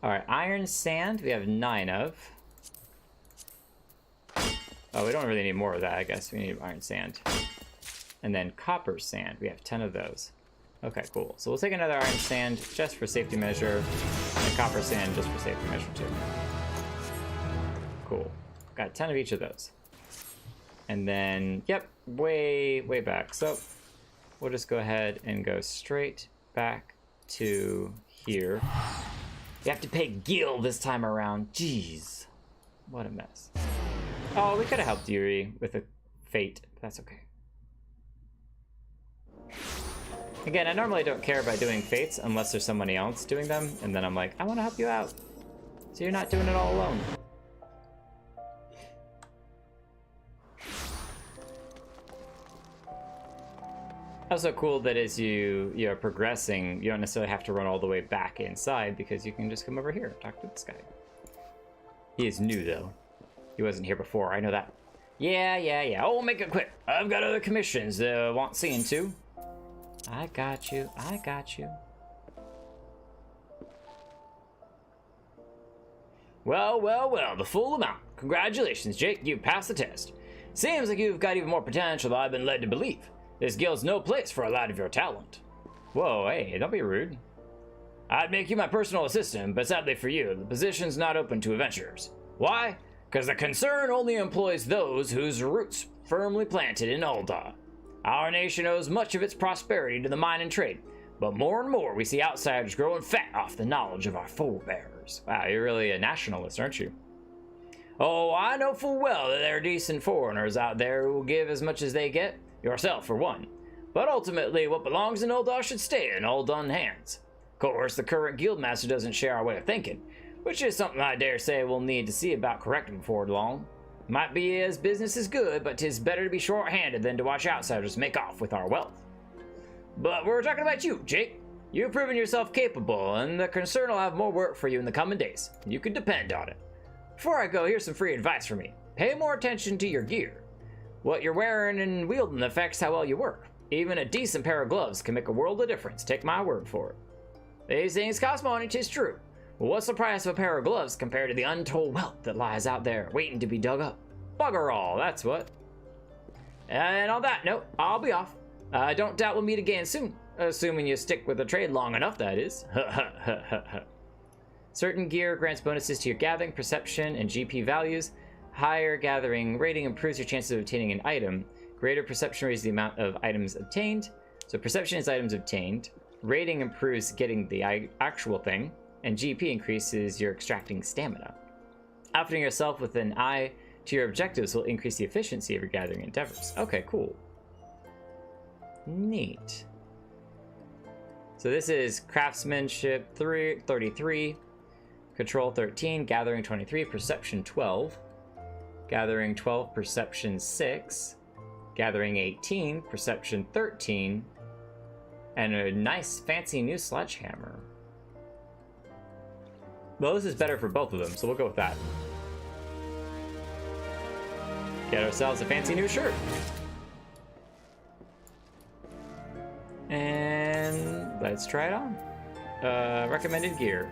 Alright, iron sand we have 9 of. Oh, we don't really need more of that, I guess. We need iron sand. And then copper sand. We have 10 of those. Okay, cool. So we'll take another iron sand just for safety measure. And copper sand just for safety measure, too. Cool. Got 10 of each of those. And then, yep, way back. So we'll just go ahead and go straight back to here. You have to pay Gil this time around. Jeez. What a mess. Oh, we could have helped Yuri with a fate. That's okay. Again, I normally don't care about doing fates unless there's somebody else doing them. And then I'm like, I want to help you out. So you're not doing it all alone. Also cool that as you're progressing, you don't necessarily have to run all the way back inside because you can just come over here and talk to this guy. He is new though. He wasn't here before, I know that. Yeah. Oh, make it quick. I've got other commissions that want seeing to. I got you. Well, the full amount. Congratulations, Jake, you passed the test. Seems like you've got even more potential than I've been led to believe. This guild's no place for a lad of your talent. Whoa, hey, don't be rude. I'd make you my personal assistant, but sadly for you, the position's not open to adventurers. Why? Because the concern only employs those whose roots firmly planted in Ul'dah. Our nation owes much of its prosperity to the mine and trade, but more and more we see outsiders growing fat off the knowledge of our forebears. Wow, you're really a nationalist, aren't you? Oh, I know full well that there are decent foreigners out there who will give as much as they get, yourself for one. But ultimately, what belongs in Ul'dah should stay in Ul'dah hands. Of course, the current guildmaster doesn't share our way of thinking, which is something I dare say we'll need to see about correcting before long. Might be as business is good, but 'tis better to be short-handed than to watch outsiders make off with our wealth. But we're talking about you, Jake. You've proven yourself capable, and the concern will have more work for you in the coming days. You can depend on it. Before I go, here's some free advice from me. Pay more attention to your gear. What you're wearing and wielding affects how well you work. Even a decent pair of gloves can make a world of difference, take my word for it. These things cost money, 'tis true. Well, what's the price of a pair of gloves compared to the untold wealth that lies out there waiting to be dug up? Bugger all, that's what. And on that note, I'll be off. I don't doubt we'll meet again soon. Assuming you stick with the trade long enough, that is. Certain gear grants bonuses to your gathering, perception, and GP values. Higher gathering rating improves your chances of obtaining an item. Greater perception raises the amount of items obtained. So perception is items obtained. Rating improves getting the actual thing. And GP increases your extracting stamina. Outfitting yourself with an eye to your objectives will increase the efficiency of your gathering endeavors. Okay, cool. Neat. So this is craftsmanship 33, control 13, gathering 23, perception 12, gathering 12, perception 6, gathering 18, perception 13, and a nice fancy new sledgehammer. Well, this is better for both of them, so we'll go with that. Get ourselves a fancy new shirt. And let's try it on. Recommended gear.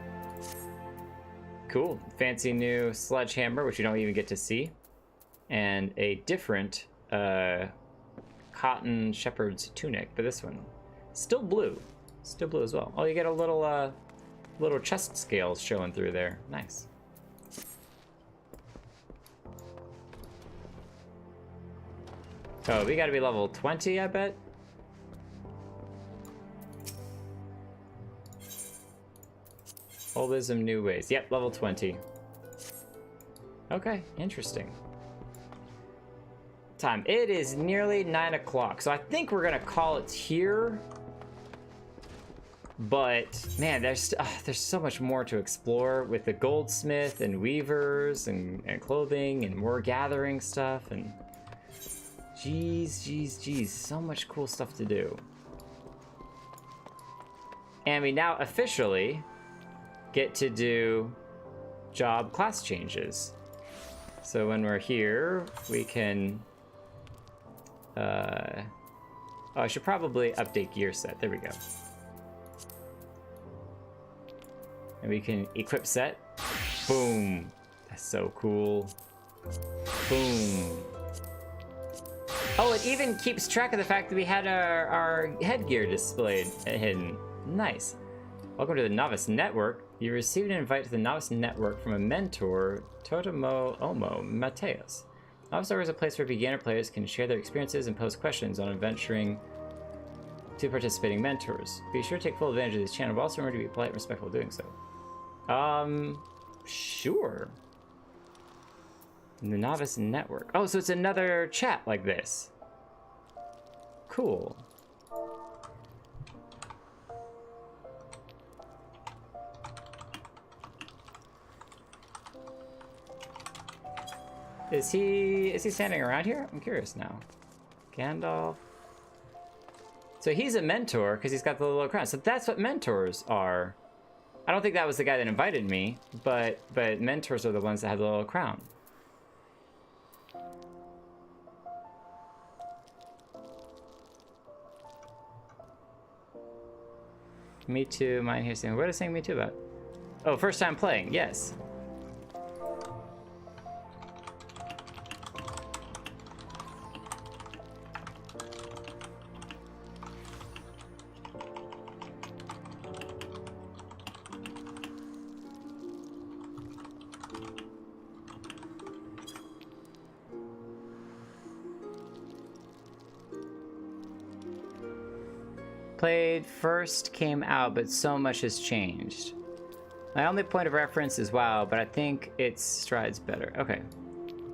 Cool. Fancy new sledgehammer, which you don't even get to see. And a different cotton shepherd's tunic, but this one still blue. Still blue as well. Oh, you get a little little chest scales showing through there. Nice. Oh, we gotta be level 20, I bet. Holism new ways. Yep, level 20. Okay, interesting. time? It is nearly 9 o'clock, so I think we're gonna call it here. But man, there's so much more to explore with the goldsmith and weavers and clothing and more gathering stuff, and geez, so much cool stuff to do. And we now officially get to do job class changes. So when we're here, we can oh, I should probably update gear set. There we go. And we can equip set. Boom. That's so cool. Boom. Oh, it even keeps track of the fact that we had our headgear displayed hidden. Nice. Welcome to the Novice Network. You received an invite to the Novice Network from a mentor, Totomo Omo Mateus. Novice Network is a place where beginner players can share their experiences and pose questions on adventuring to participating mentors. Be sure to take full advantage of this channel, but also remember to be polite and respectful doing so. Sure. The Novice Network. Oh, so it's another chat like this. Cool. Is he standing around here? I'm curious now. Gandalf. So he's a mentor because he's got the little crown. So that's what mentors are. I don't think that was the guy that invited me, but mentors are the ones that have the little crown. Me too, mine here saying, what is saying me too about? Oh, first time playing, yes. Played first, came out, but so much has changed. My only point of reference is WoW, but I think it strides better. Okay.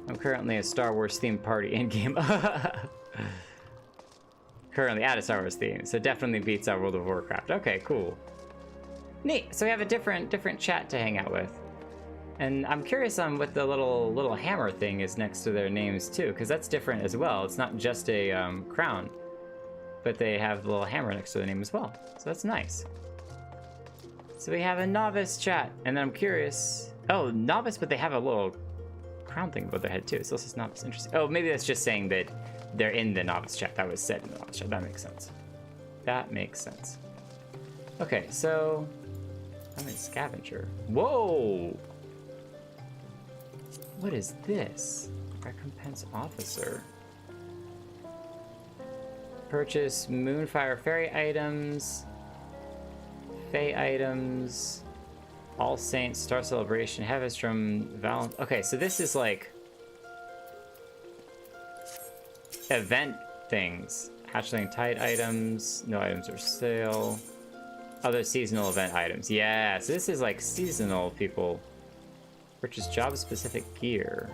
I'm currently a Star Wars themed party in-game. Currently at a Star Wars theme, so definitely beats out World of Warcraft. Okay, cool. Neat. So we have a different chat to hang out with. And I'm curious on what the little hammer thing is next to their names too, because that's different as well. It's not just a crown, but they have the little hammer next to the name as well. So that's nice. So we have a novice chat, and then I'm curious. Oh, novice, but they have a little crown thing above their head too. So this is novice. Interesting. Oh, maybe that's just saying that they're in the novice chat. That was said in the novice chat. That makes sense. That makes sense. Okay, so I'm in scavenger. Whoa! What is this? Recompense officer. Purchase Moonfire Fairy items, Fae items, All Saints, Star Celebration, Heavenstrom, Valent. Okay, so this is like event things. Hatchling Tide items, no items are sale. Other seasonal event items. Yeah, so this is like seasonal people. Purchase job-specific gear.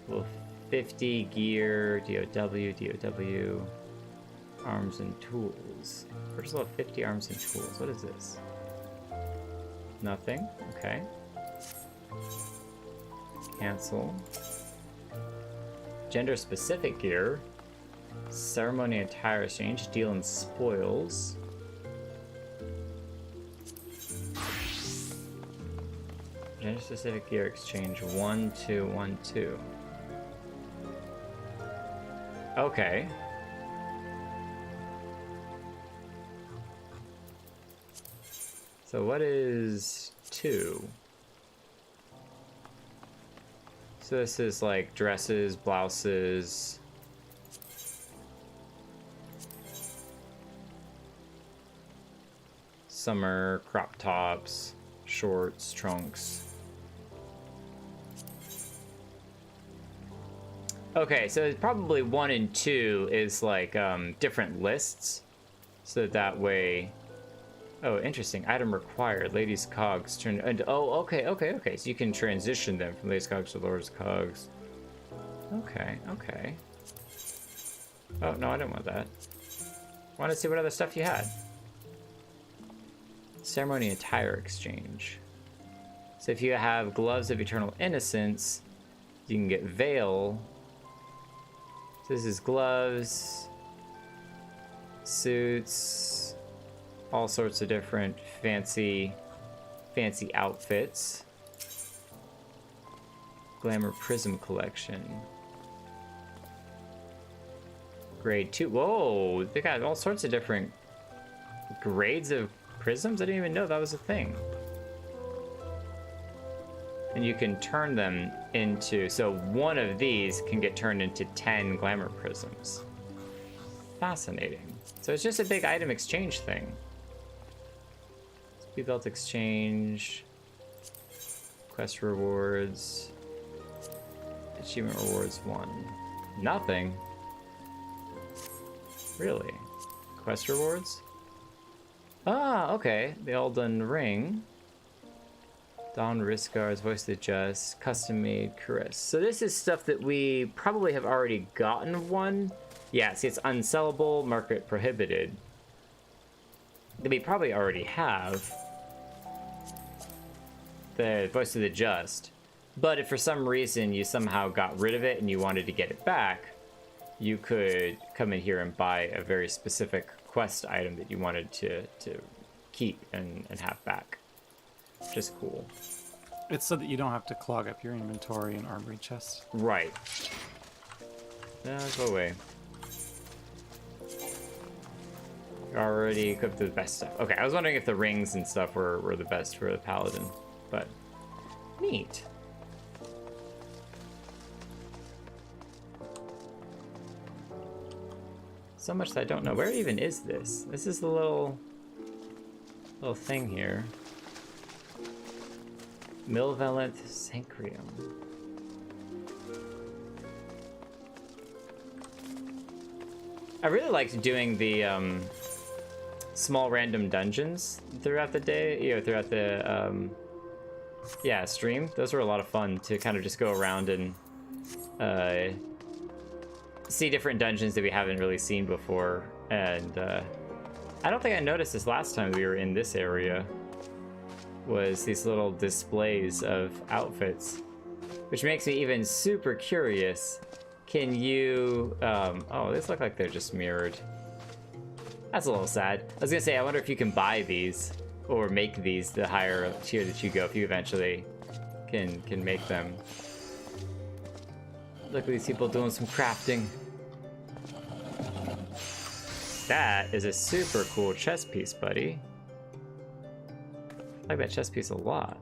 Level 50 gear, DOW, arms and tools. Purchase level 50 arms and tools. What is this? Nothing. Okay. Cancel. Gender-specific gear. Ceremony attire exchange. Deal in spoils. Gender-specific gear exchange 1, 2, 1, 2. Okay. So what is 2? So this is like dresses, blouses. Summer crop tops, shorts, trunks. Okay, so probably 1 and 2 is like different lists, so that way. Oh, interesting. Item required. Ladies' cogs turn. And oh, okay. So you can transition them from ladies' cogs to lord's cogs. Okay, okay. Oh, no, I didn't want that. I wanted to see what other stuff you had. Ceremony attire exchange. So if you have Gloves of Eternal Innocence, you can get Veil. So this is gloves, suits, all sorts of different fancy outfits. Glamour Prism Collection. Grade 2. Whoa, they got all sorts of different grades of prisms. I didn't even know that was a thing. And you can turn them into, so one of these can get turned into 10 glamour prisms. Fascinating. So it's just a big item exchange thing. Speed belt exchange, quest rewards, achievement rewards 1. Nothing. Really? Quest rewards? Ah, okay. The Elden Ring. Dawn Riskard's Voice of the Just, Custom Made Caress. So this is stuff that we probably have already gotten one. Yeah, see, it's unsellable, market prohibited. That we probably already have. The Voice of the Just. But if for some reason you somehow got rid of it and you wanted to get it back, you could come in here and buy a very specific quest item that you wanted to keep and have back. Just cool. It's so that you don't have to clog up your inventory and armory chest. Right. No, go away. You're already equipped with the best stuff. Okay, I was wondering if the rings and stuff were the best for the Paladin, but neat. So much that I don't know. Where even is this? This is the little thing here. Milvalenth Sancrium. I really liked doing the small random dungeons throughout the day, you know, throughout the stream. Those were a lot of fun to kind of just go around and see different dungeons that we haven't really seen before. And I don't think I noticed this last time we were in this area, was these little displays of outfits, which makes me even super curious. Can you oh, these look like they're just mirrored. That's a little sad. I was gonna say, I wonder if you can buy these or make these the higher tier that you go, if you eventually can make them. Look at these people doing some crafting. That is a super cool chess piece, buddy. I like that chess piece a lot.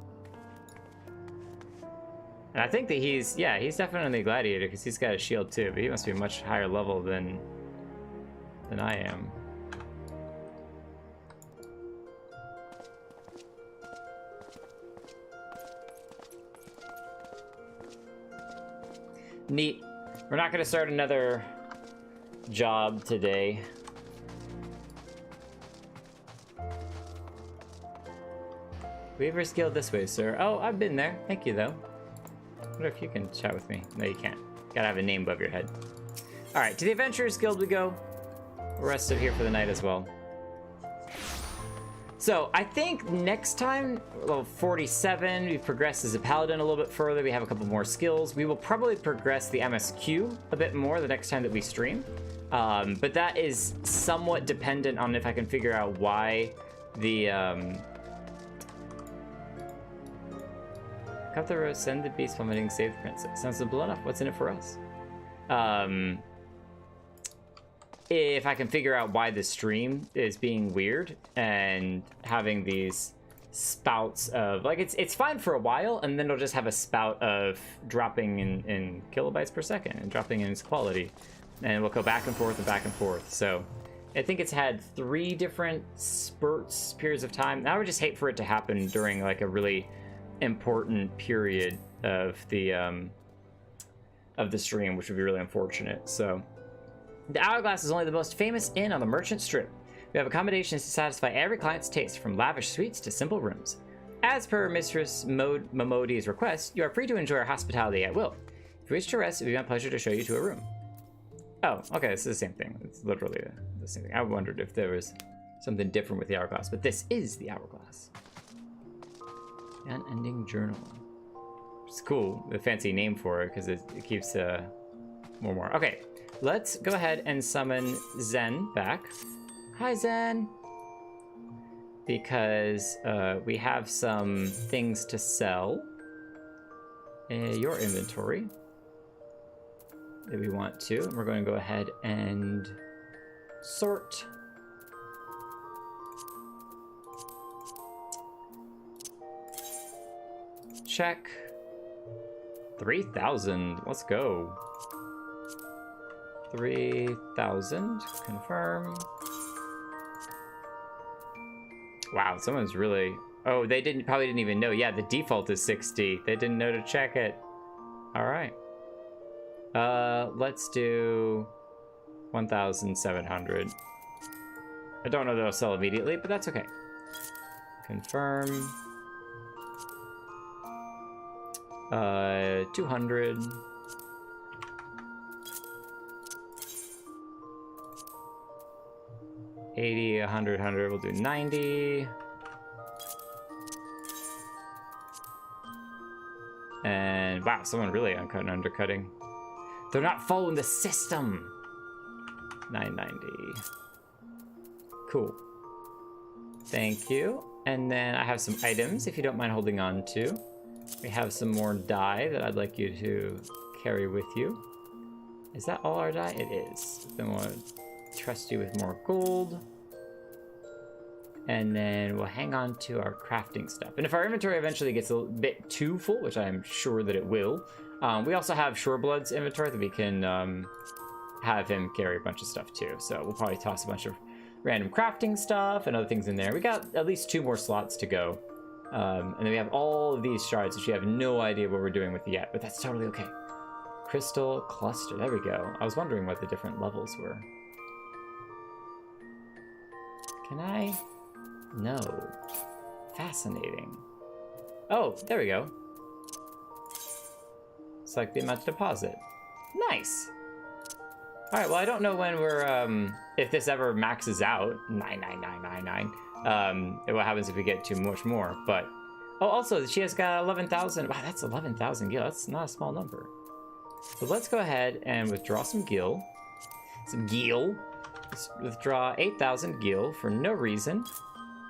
And I think that he's definitely a gladiator because he's got a shield too, but he must be a much higher level than I am. Neat. We're not going to start another job today. Weaver's Guild this way, sir. Oh, I've been there. Thank you, though. I wonder if you can chat with me. No, you can't. Gotta have a name above your head. Alright, to the Adventurers Guild we go. We're rested here for the night as well. So, I think next time, level 47, we've progressed as a Paladin a little bit further. We have a couple more skills. We will probably progress the MSQ a bit more the next time that we stream. But that is somewhat dependent on if I can figure out why the... Cut the road, send the beast vomiting, save the princess. Sounds simple enough. What's in it for us? If I can figure out why the stream is being weird and having these spouts of, like, it's fine for a while, and then it'll just have a spout of dropping in kilobytes per second and dropping in its quality, and we'll go back and forth and back and forth. So I think it's had 3 different periods of time. Now I would just hate for it to happen during like a really important period of the stream, which would be really unfortunate. So the Hourglass is only the most famous inn on the Merchant Strip. We have accommodations to satisfy every client's taste, from lavish suites to simple rooms. As per Mistress Momodi's request, you are free to enjoy our hospitality at will. If wish to rest, it would be my pleasure to show you to a room. Oh, okay, it's the same thing. It's literally the same thing. I wondered if there was something different with the hourglass, but this is the hourglass. Unending journal. It's cool, the fancy name for it, because it keeps more. Okay, let's go ahead and summon Zen back. Hi, Zen! Because we have some things to sell in your inventory that we want to. And we're going to go ahead and sort. Check. 3,000. Let's go. 3,000. Confirm. Wow, someone's really... Oh, they probably didn't even know. Yeah, the default is 60. They didn't know to check it. All right. Let's do 1,700. I don't know that I'll sell immediately, but that's okay. Confirm. 200. $80, 100, 100. We'll do 90. And wow, someone really undercutting. They're not following the system. 990. Cool. Thank you. And then I have some items, if you don't mind holding on to. We have some more dye that I'd like you to carry with you. Is that all our dye? It is. Then we'll trust you with more gold. And then we'll hang on to our crafting stuff. And if our inventory eventually gets a bit too full, which I'm sure that it will, we also have Shoreblood's inventory that we can have him carry a bunch of stuff too. So we'll probably toss a bunch of random crafting stuff and other things in there. We got at least 2 more slots to go. And then we have all of these shards, which you have no idea what we're doing with yet, but that's totally okay. Crystal cluster, there we go. I was wondering what the different levels were. Can I? No. Fascinating. Oh, there we go. Select the amount to deposit. Nice. All right, well, I don't know when we're, if this ever maxes out, 99999. What happens if we get too much more, but, oh, also, she has got 11,000. Wow, that's 11,000 gil. That's not a small number. So let's go ahead and withdraw some gil. Let's withdraw 8,000 gil for no reason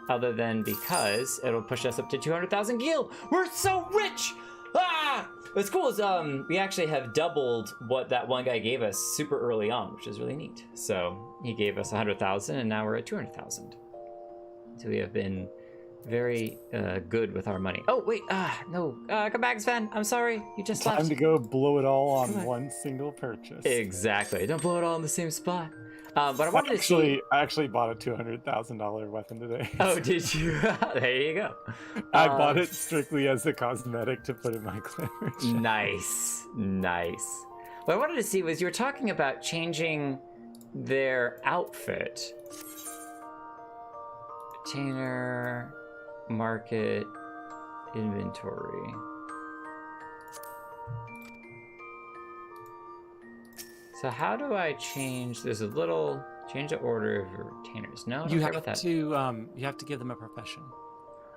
other than because it'll push us up to 200,000 gil. We're so rich! Ah! What's cool is we actually have doubled what that one guy gave us super early on, which is really neat. So he gave us 100,000 and now we're at 200,000. So we have been very good with our money. Oh, wait, no. Come back, Sven. I'm sorry. You just left. Time to go blow it all on one single purchase. Exactly. Don't blow it all in the same spot. But I wanted to see... I actually bought a $200,000 weapon today. Oh, did you? There you go. I bought it strictly as a cosmetic to put in my glamour chest. Nice. Nice. What I wanted to see was you were talking about changing their outfit. Retainer, market, inventory. So how do I change? There's a little change the order of your retainers. No, you have to give them a profession.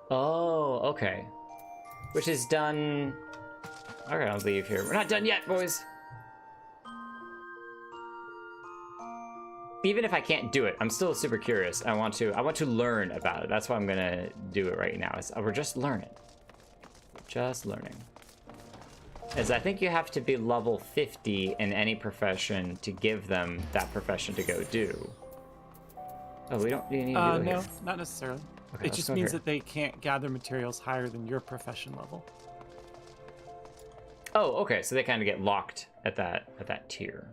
Oh, okay. Which is done. Okay, I'll leave here. We're not done yet, boys. Even if I can't do it, I'm still super curious. I want to learn about it. That's why I'm gonna do it right now. We're just learning. Just learning. As I think you have to be level 50 in any profession to give them that profession to go do. Oh, we don't need to do No, here. not necessarily. Okay, it just means that they can't gather materials higher than your profession level. Oh, okay. So they kind of get locked at that tier.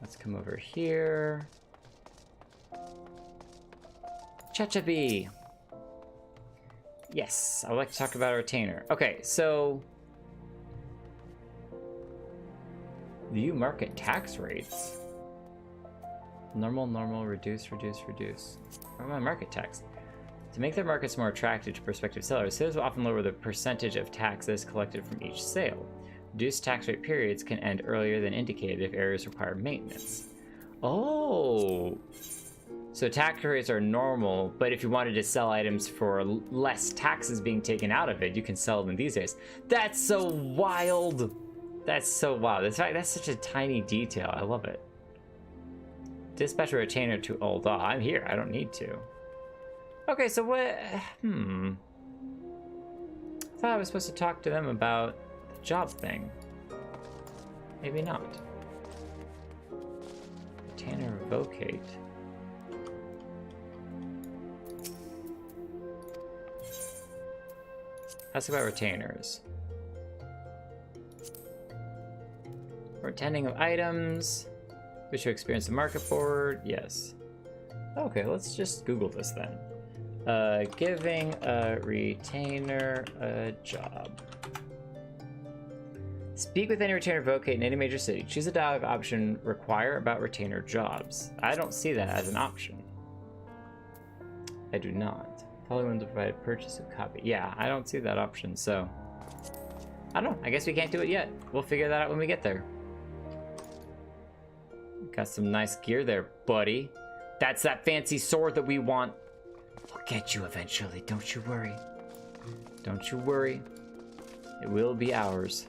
Let's come over here. Chachabi. Yes, I would like to talk about a retainer. Okay, so view market tax rates. Normal, reduce. What are my market tax? To make their markets more attractive to prospective sellers, sales will often lower the percentage of tax that is collected from each sale. Reduced tax rate periods can end earlier than indicated if areas require maintenance. Oh! So tax rates are normal, but if you wanted to sell items for less taxes being taken out of it, you can sell them these days. That's so wild! That's so wild. That's such a tiny detail. I love it. Dispatch a retainer to Old. Oh, I'm here. I don't need to. Okay, so what... I thought I was supposed to talk to them about the job thing. Maybe not. Retainer revocate. Ask about retainers. Retaining of items. Wish to experience the market board. Yes. Okay, let's just Google this then. Giving a retainer a job. Speak with any retainer vocate in any major city. Choose a dialogue option. Require about retainer jobs. I don't see that as an option. I do not. Following to provide purchase of copy. Yeah, I don't see that option, so... I don't know. I guess we can't do it yet. We'll figure that out when we get there. Got some nice gear there, buddy. That's that fancy sword that we want. We'll get you eventually, don't you worry. Don't you worry. It will be ours.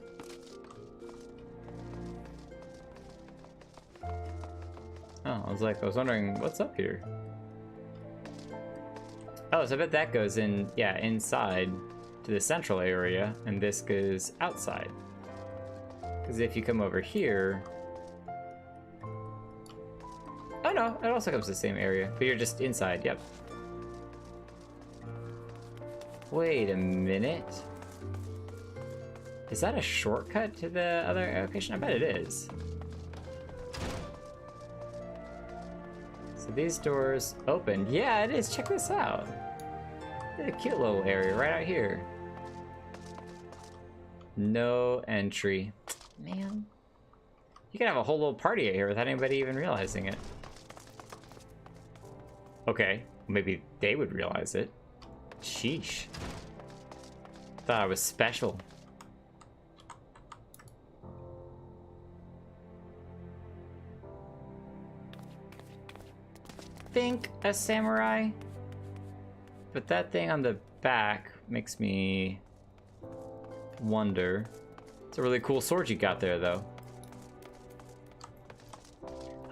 Oh, I was wondering what's up here. Oh, so I bet that goes in, yeah, inside to the central area, and this goes outside. Because if you come over here... Oh no, it also comes to the same area, but you're just inside, yep. Wait a minute. Is that a shortcut to the other location? I bet it is. So these doors open. Yeah, it is. Check this out. It's a cute little area right out here. No entry. Man. You can have a whole little party out here without anybody even realizing it. Okay, maybe they would realize it. Sheesh. Thought I was special. Think a samurai? But that thing on the back makes me wonder. It's a really cool sword you got there, though.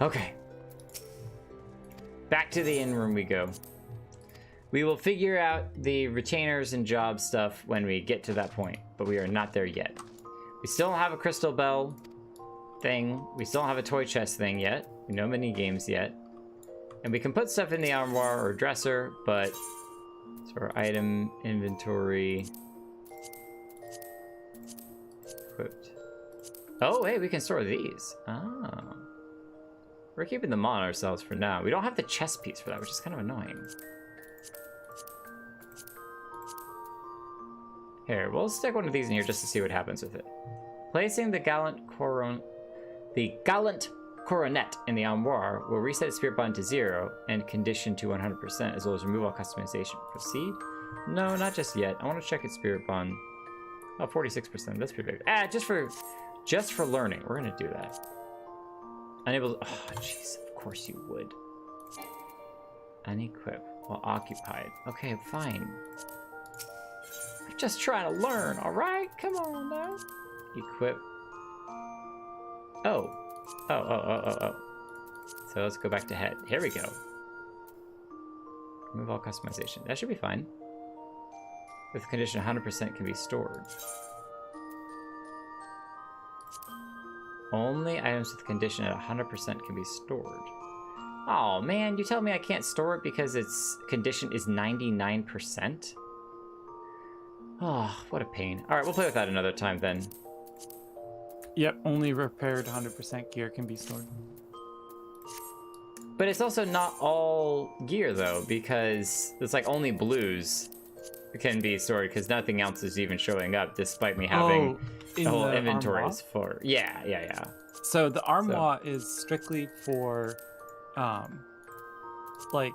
Okay. Back to the inn room we go. We will figure out the retainers and job stuff when we get to that point, but we are not there yet. We still don't have a crystal bell thing. We still don't have a toy chest thing yet. No mini games yet. And we can put stuff in the armoire or dresser, but so our item inventory equipped. Oh, hey, we can store these. Oh. We're keeping them on ourselves for now. We don't have the chest piece for that, which is kind of annoying. Here, we'll stick one of these in here just to see what happens with it. Placing the gallant coronet in the armoire will reset its spirit bond to 0 and condition to 100%, as well as remove all customization. Proceed? No, not just yet. I want to check its spirit bond. Oh, 46%. That's pretty big. Ah, just for learning. We're gonna do that. Unable to... Oh, jeez. Of course you would. Unequip while occupied. Okay, fine. I'm just trying to learn, alright? Come on now. Equip. Oh. Oh. So let's go back to head. Here we go. Remove all customization. That should be fine. With condition 100% can be stored. Only items with condition at 100% can be stored. Oh man, you tell me I can't store it because its condition is 99%? Oh, what a pain. Alright, we'll play with that another time then. Yep, only repaired 100% gear can be stored. But it's also not all gear though, because it's like only blues can be stored because nothing else is even showing up despite me having the whole inventory is full. Yeah. So the armoire is strictly for like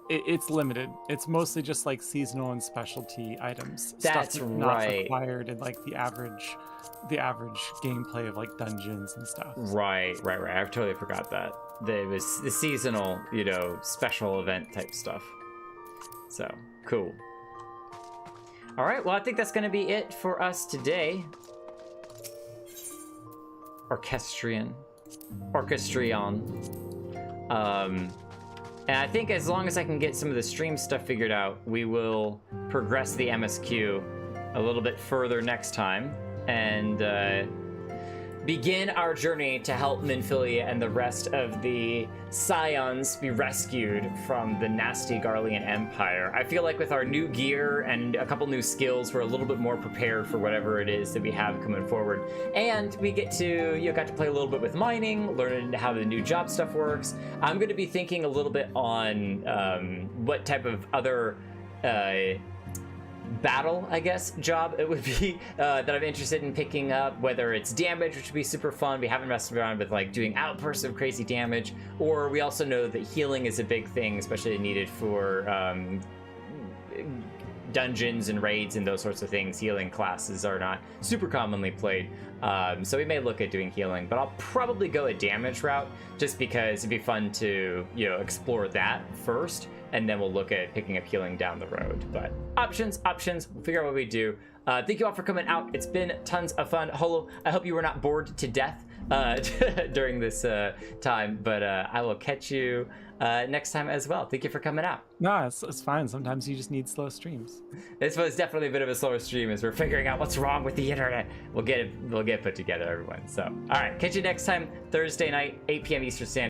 it's limited. It's mostly just like seasonal and specialty items. That's stuff not right. required in like the average gameplay of like dungeons and stuff. Right. I totally forgot that. There was the seasonal, you know, special event type stuff. So, cool. All right, well, I think that's going to be it for us today. Orchestrion. And I think as long as I can get some of the stream stuff figured out, we will progress the MSQ a little bit further next time and begin our journey to help Minfilia and the rest of the Sions be rescued from the nasty Garlean Empire. I feel like with our new gear and a couple new skills, we're a little bit more prepared for whatever it is that we have coming forward. And we got to play a little bit with mining, learning how the new job stuff works. I'm going to be thinking a little bit on what type of other battle, I guess, job it would be that I'm interested in picking up, whether it's damage, which would be super fun. We haven't messed around with like doing outbursts of crazy damage, or we also know that healing is a big thing, especially needed for dungeons and raids and those sorts of things. Healing classes are not super commonly played, so we may look at doing healing, but I'll probably go a damage route just because it'd be fun to, you know, explore that first, and then we'll look at picking up healing down the road. But options, we'll figure out what we do. Thank you all for coming out. It's been tons of fun. Holo, I hope you were not bored to death during this time, but I will catch you next time as well. Thank you for coming out. No, it's fine. Sometimes you just need slow streams. This was definitely a bit of a slower stream as we're figuring out what's wrong with the internet. We'll get it put together, everyone. So, all right, catch you next time, Thursday night, 8 p.m. Eastern Standard.